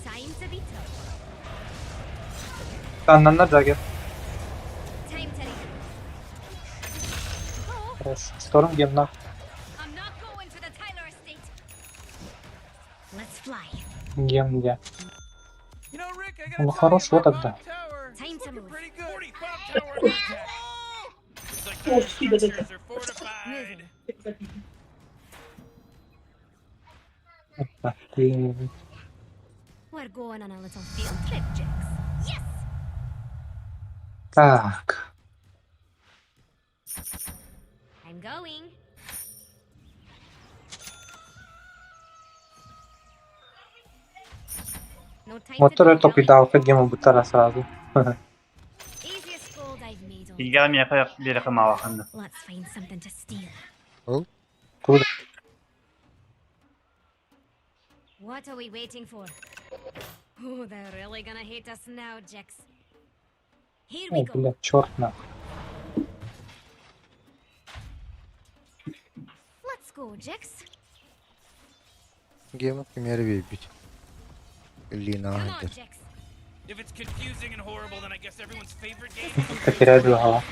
Time to be tough. Таннанна Джаггер. Time to leave. Шторм гем на. I'm not going to the Tyler estate. Let's fly. Гем где. You know, Rick, I Ну gotta tell you, хорошо my тогда. bomb tower is Time to looking move. pretty good. 40 bomb tower attack. It's like the structures are fortified. We're going on a little field trip, Jax. Yes! Так. I'm going. No time Мотор to это кидал к гему бутара сразу. Easiest gold I've made all. Игам яка береха маваханды. Let's find something to steal. Куда? What are we waiting for? Oh, they're really gonna hate us now, Jax. Here we Ой, go. блядь, черт нахуй. Let's go, Jax. Гема пример вибить. Лина Come on, Андер. Jax. If it's confusing and horrible, then I guess everyone's favorite game. Потеряю голова. Oh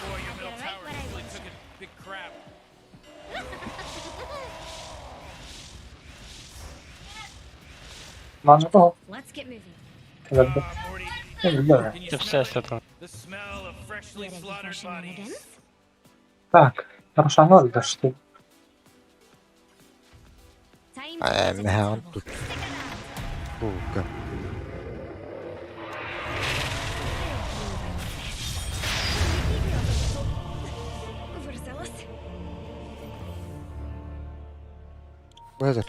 boy, your middle tower really took a big crap. Манжо. Let's get moving. Ладно. Morty, Да. can you Все smell все it? там. The smell of freshly Ready for slaughtered bodies. shenanigans? Так. Рошанол, да что? Time А, to get some мегаун trouble. тут. Stick around. Сука. Overzealous. Базар.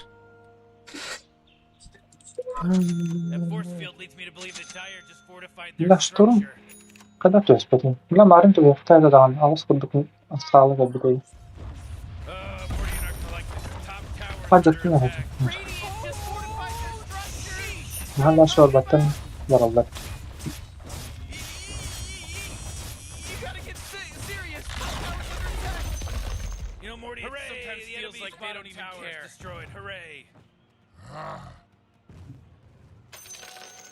That force field leads me to believe that Dyer just fortified their Да, штурм. structure. Когда то есть потом? Бля, Марин то вторая задан. А у вас куда осталось как бы. Morty, you're not gonna like this. Top tower. Hadi under atın attack. hadi. Radiant just fortified their structure. Hala şu batan var Allah. You gotta get serious. Top tower's under attack. You know, Morty, it Hooray, sometimes the feels enemy's like they don't bottom even tower care. is Destroyed. Hooray.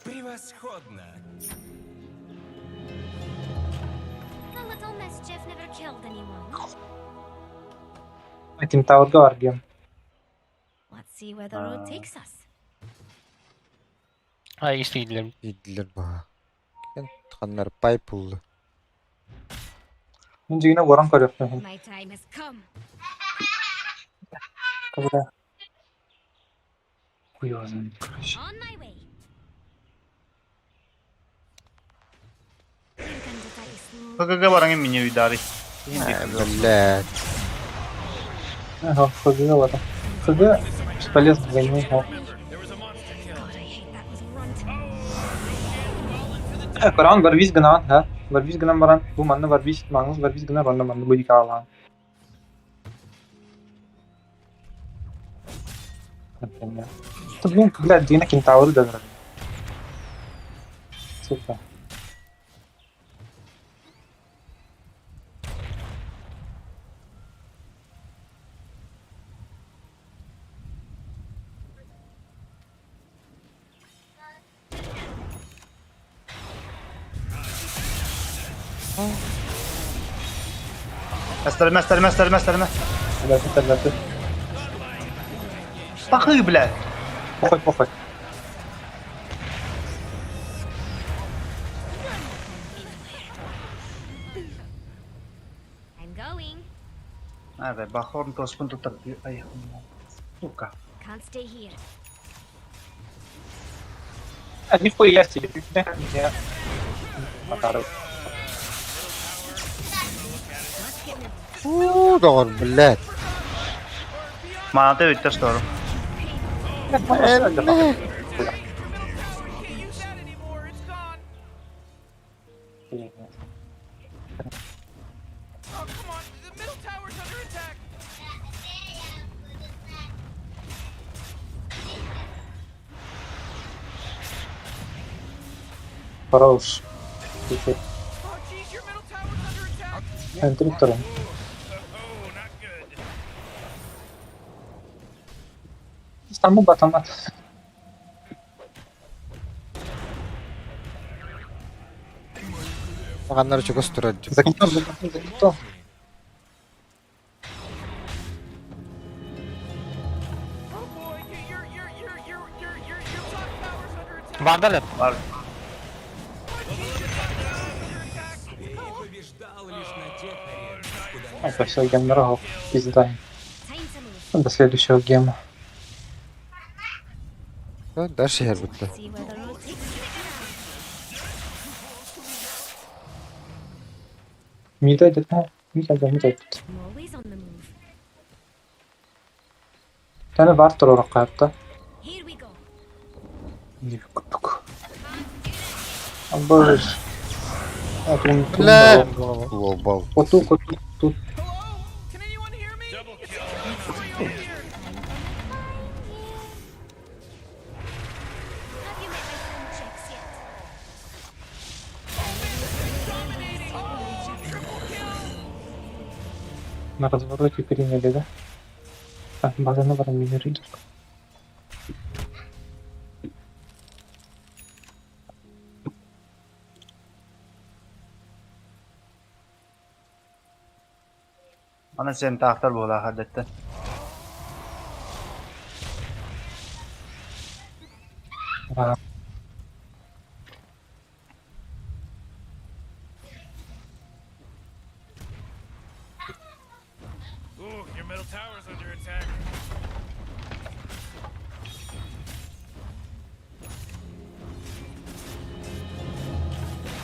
Превосходно. A little mischief never killed anyone. Этим тавырга бар гем. Let's see where the road takes us. Ay işte gidelim. Идлер ба. Кен тханнар пайп булды. Мен жигине борон көрөп. My time has come. Когда? Хуёзный. Короче. On my way. Here comes the Tyson. ХГГ барангын меня видари. Блядь. Ага, ХГ вот. ХГ бесполезно за него. There was a monster kill. God, I hate that little runt. Коран бар виз гынан, да? Бар виз гынан баран. Бу манна бар виз, маңыз бар виз гынан ронда манна буди калган. То блин, блядь, дина кентавры да. Сука. استلمه. Блядь, это. Пахы, блядь. Похуй. I'm going. Ada Bahorn terus pun tutar. Ayah. Suka. Can't stay here. Нихуя себе. Я Макаров. دور بالله. Mana tuh itu store. Can't use that anymore. It's gone. Oh, come on. The middle tower's under attack. Хорош. Oh, geez, your middle tower's under attack. Конструктором. Oh, not good. Саму батомат. Makanları çok usturadı. Закинул. Oh boy, your top tower's under attack. Vardalar. Var. Это все геймеров. Пизда. Time to move. До следующего гейма. ده شهر بده. See where the road takes us. Мида идет. Мида. I'm always on the move. Таны бар турурак каятта. Here we go. Не күптүк. Абар. Атун. لا. Global. Коту. Hello? Can anyone hear me? Double kill. Have you met my friend Checks yet? Dominating. Oh, triple kill. На развороте приняли, да? Так, база на вармине идет. Ana sen tahtar bola hadette. А, Ooh, your middle tower's under attack.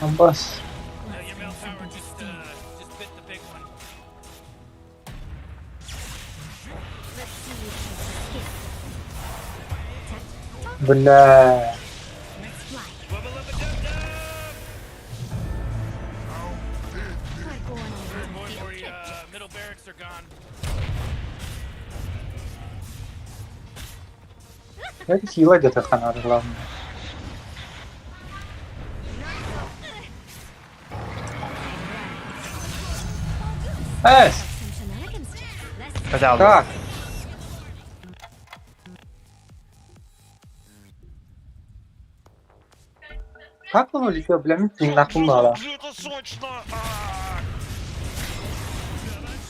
Аббас. Your middle tower just bit the big one. Let's see if you can escape. Бля. Let's fly. Wubba lubba dub dub. We're going over to Boy, the field boy, trip. middle barracks are gone. Это хила где-то ханар, главное. Эс! Some shenanigans, Checks. Let's Hadi aldım. Как? Как он улетел, бля, мне нахуй мало. Это сочно!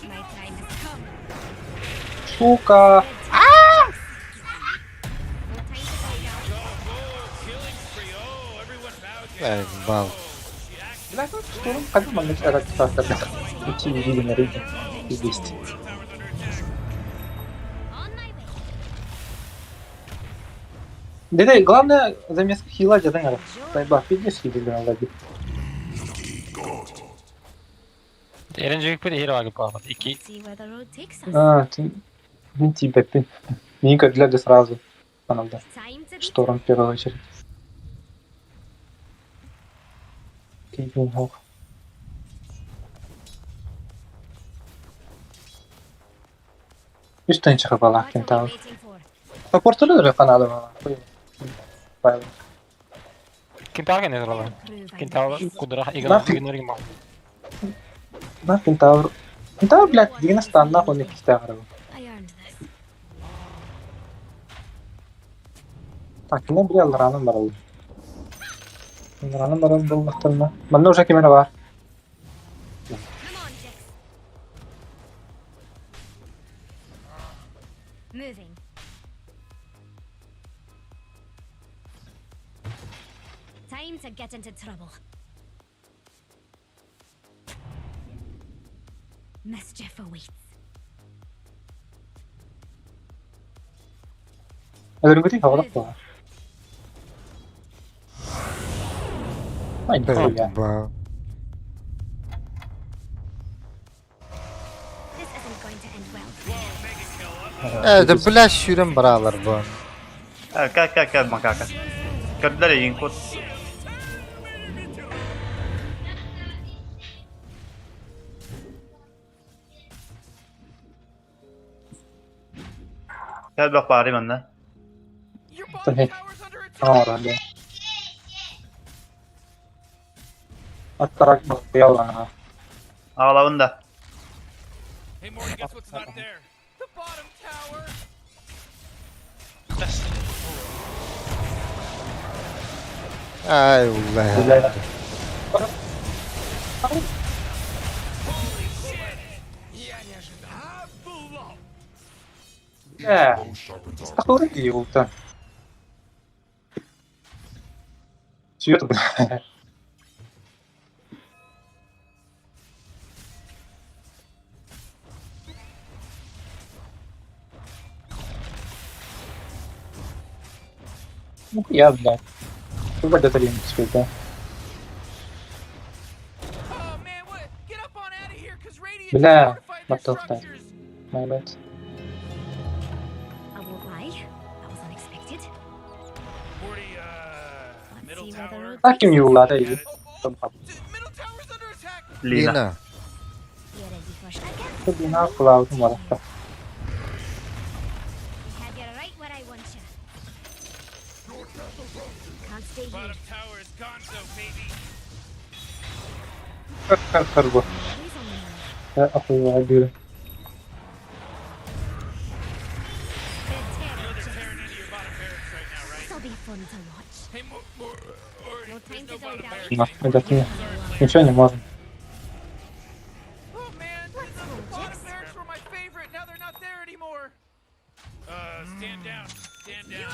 my time has come. Сука! No time to go down. Killing spree. Oh, everyone bow Yani bal. Бля, ну что, как бы мы это как-то идти не видим на рынке. И есть. On my way. Деде, главное, заместо хила где-то надо. Сайба, фитнес хили на лади. Eğlenceli bir hero var bu arada. 2. See where the road takes us. А, ты... Не тебя, ты. Ника для сразу. Она, да. Time to be Шторм в первую очередь. Кейпинг Хок. Üstten çıkıp Allah what are we kentaur. waiting for? Raportörü de kanalı var. Bayılır. Kentaur kan yazılı. Prove I'm Kentaur the best. kudura Нафиг. ignore gibi. Да, кентаур. Кентаур, блядь, 90 нахуй не кистагры. I earned this. Так, не блядь, раным барыл. Раным барыл был нахтылма. Банда уже кемері бар. Come on, Checks. Moving. Time to get into trouble. Mischief awaits. Ödülgütü havalı bu. Aynı konu ya. Wow. This isn't going to end well. Evet, Flash yürüm buralar bu. Gel makaka. Gördüler ya Yinkot. Gel bak bari benden. Your bottom Tabii. tower's under attack. Tamam orada. Atarak bakıyor bana. Ağlavın da. Hey, Morty, guess what's not there? The bottom tower. Ay Allah. Güzel. Так вроде его-то. Чё это? Ну я, блядь. Вроде это лень да. Oh man, what? Get up on out of here, 'cause Radiant Бля, fortified their what the fuck? structures. My bad. I won't lie. That was unexpected. Morty, Let's middle see where the tower. road Так им не улада и. Middle tower's under attack. Lina. You're ready for I guess Тут на флаут морфа. I have you right where I want you. Can't stay here. Bottom tower is gonzo, baby. Карбо. Who's on the move? Я охуеваю, дыры. They're They're terrorists. tearing into your bottom barracks right now, right? This'll be fun to watch. Hey, Morty, No there's time no to go bottom down. barracks Ну, anymore. это не. Sorry, player. Ничего не можем. Oh man, the bottom barracks were my favorite. Now they're not there anymore. Stand down. Stand down.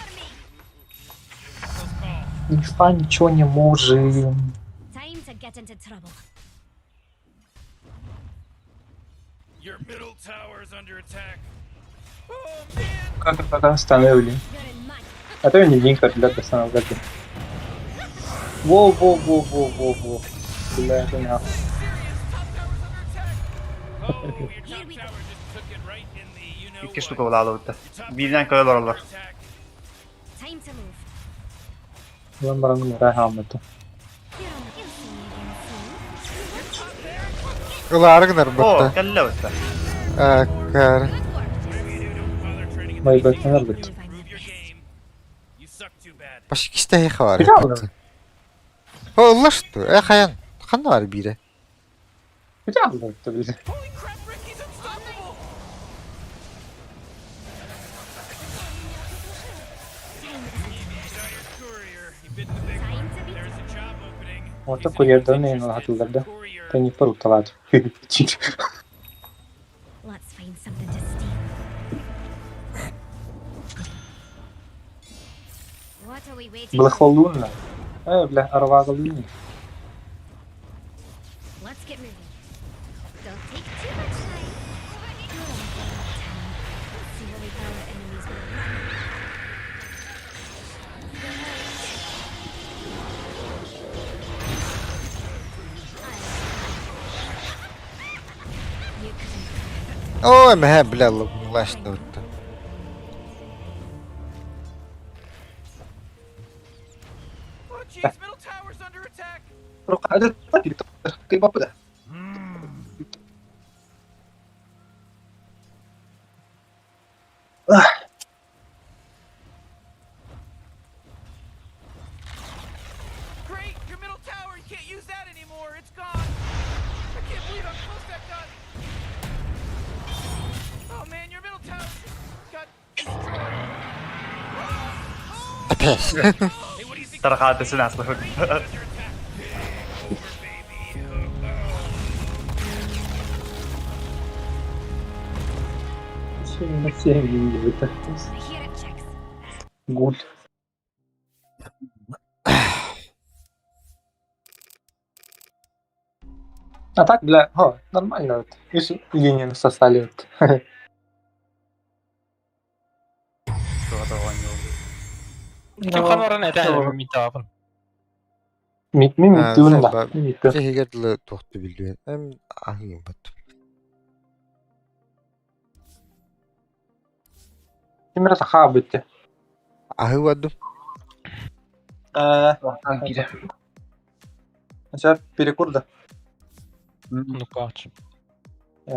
Close call. Нифа ничего не можем. Time to get into trouble. Your middle tower is under attack. Oh man. Как это остановили? You're in my А то не день, как для остановки. Во. Бля, это нахуй. Oh, your top tower just took it right in the you know İki what. штука была ağlavın da. Birden koyuyorlar oralar. Attack. time to move. Lan barangı merak ettim. You're on the you'll see me again soon. Ulargınar Oo, butta. kelle bıttı. Akar. Good work. Maybe you don't bother training in Мои the бэкнер бит. Prove I'm the Improve your best. game. You suck too bad. Başka işte heyha var. Güzel oldu. O Allah şu. Hayan. Kanı var biri. Güzel oldu tabii. Holy crap, Ricky's unstoppable! Desire's courier. You've been the big Time one. to be There's a job opening. Orta kuryerden neyin hatırladı? Courier. Та не поруталат. Чик. Let's find something to steal. What are we waiting for? Блахолунна. Бля, арвагалуни. Let's get moving. Don't take too much time. You're on borrowed time. Let's see what we got our enemies will run. You couldn't. O mehe bile ulaştı butta. Oh jeez, middle tower's under attack. Ada tadi kayak apa dah? Great, your middle tower, you can't use that anymore. It's gone. I can't believe how close that got. Oh man, your middle tower got destroyed. Ateş. Hey, what do you think? Tara kadesin aslı. Under attack. Over, baby. Şimdi sevdiğim gibi de. I hear it, chicks. Gul. А так, бля, нормально вот. Видишь, линию состали вот. Kim kanora ne tane mi tapın. Mid diyorum da. Mid. Kehigadlı tohtu biliyor. Hem ahiyim batı. Şimdi biraz daha bitti. Ahı vadım. Сейчас перекур да. Ну kaç. Ee,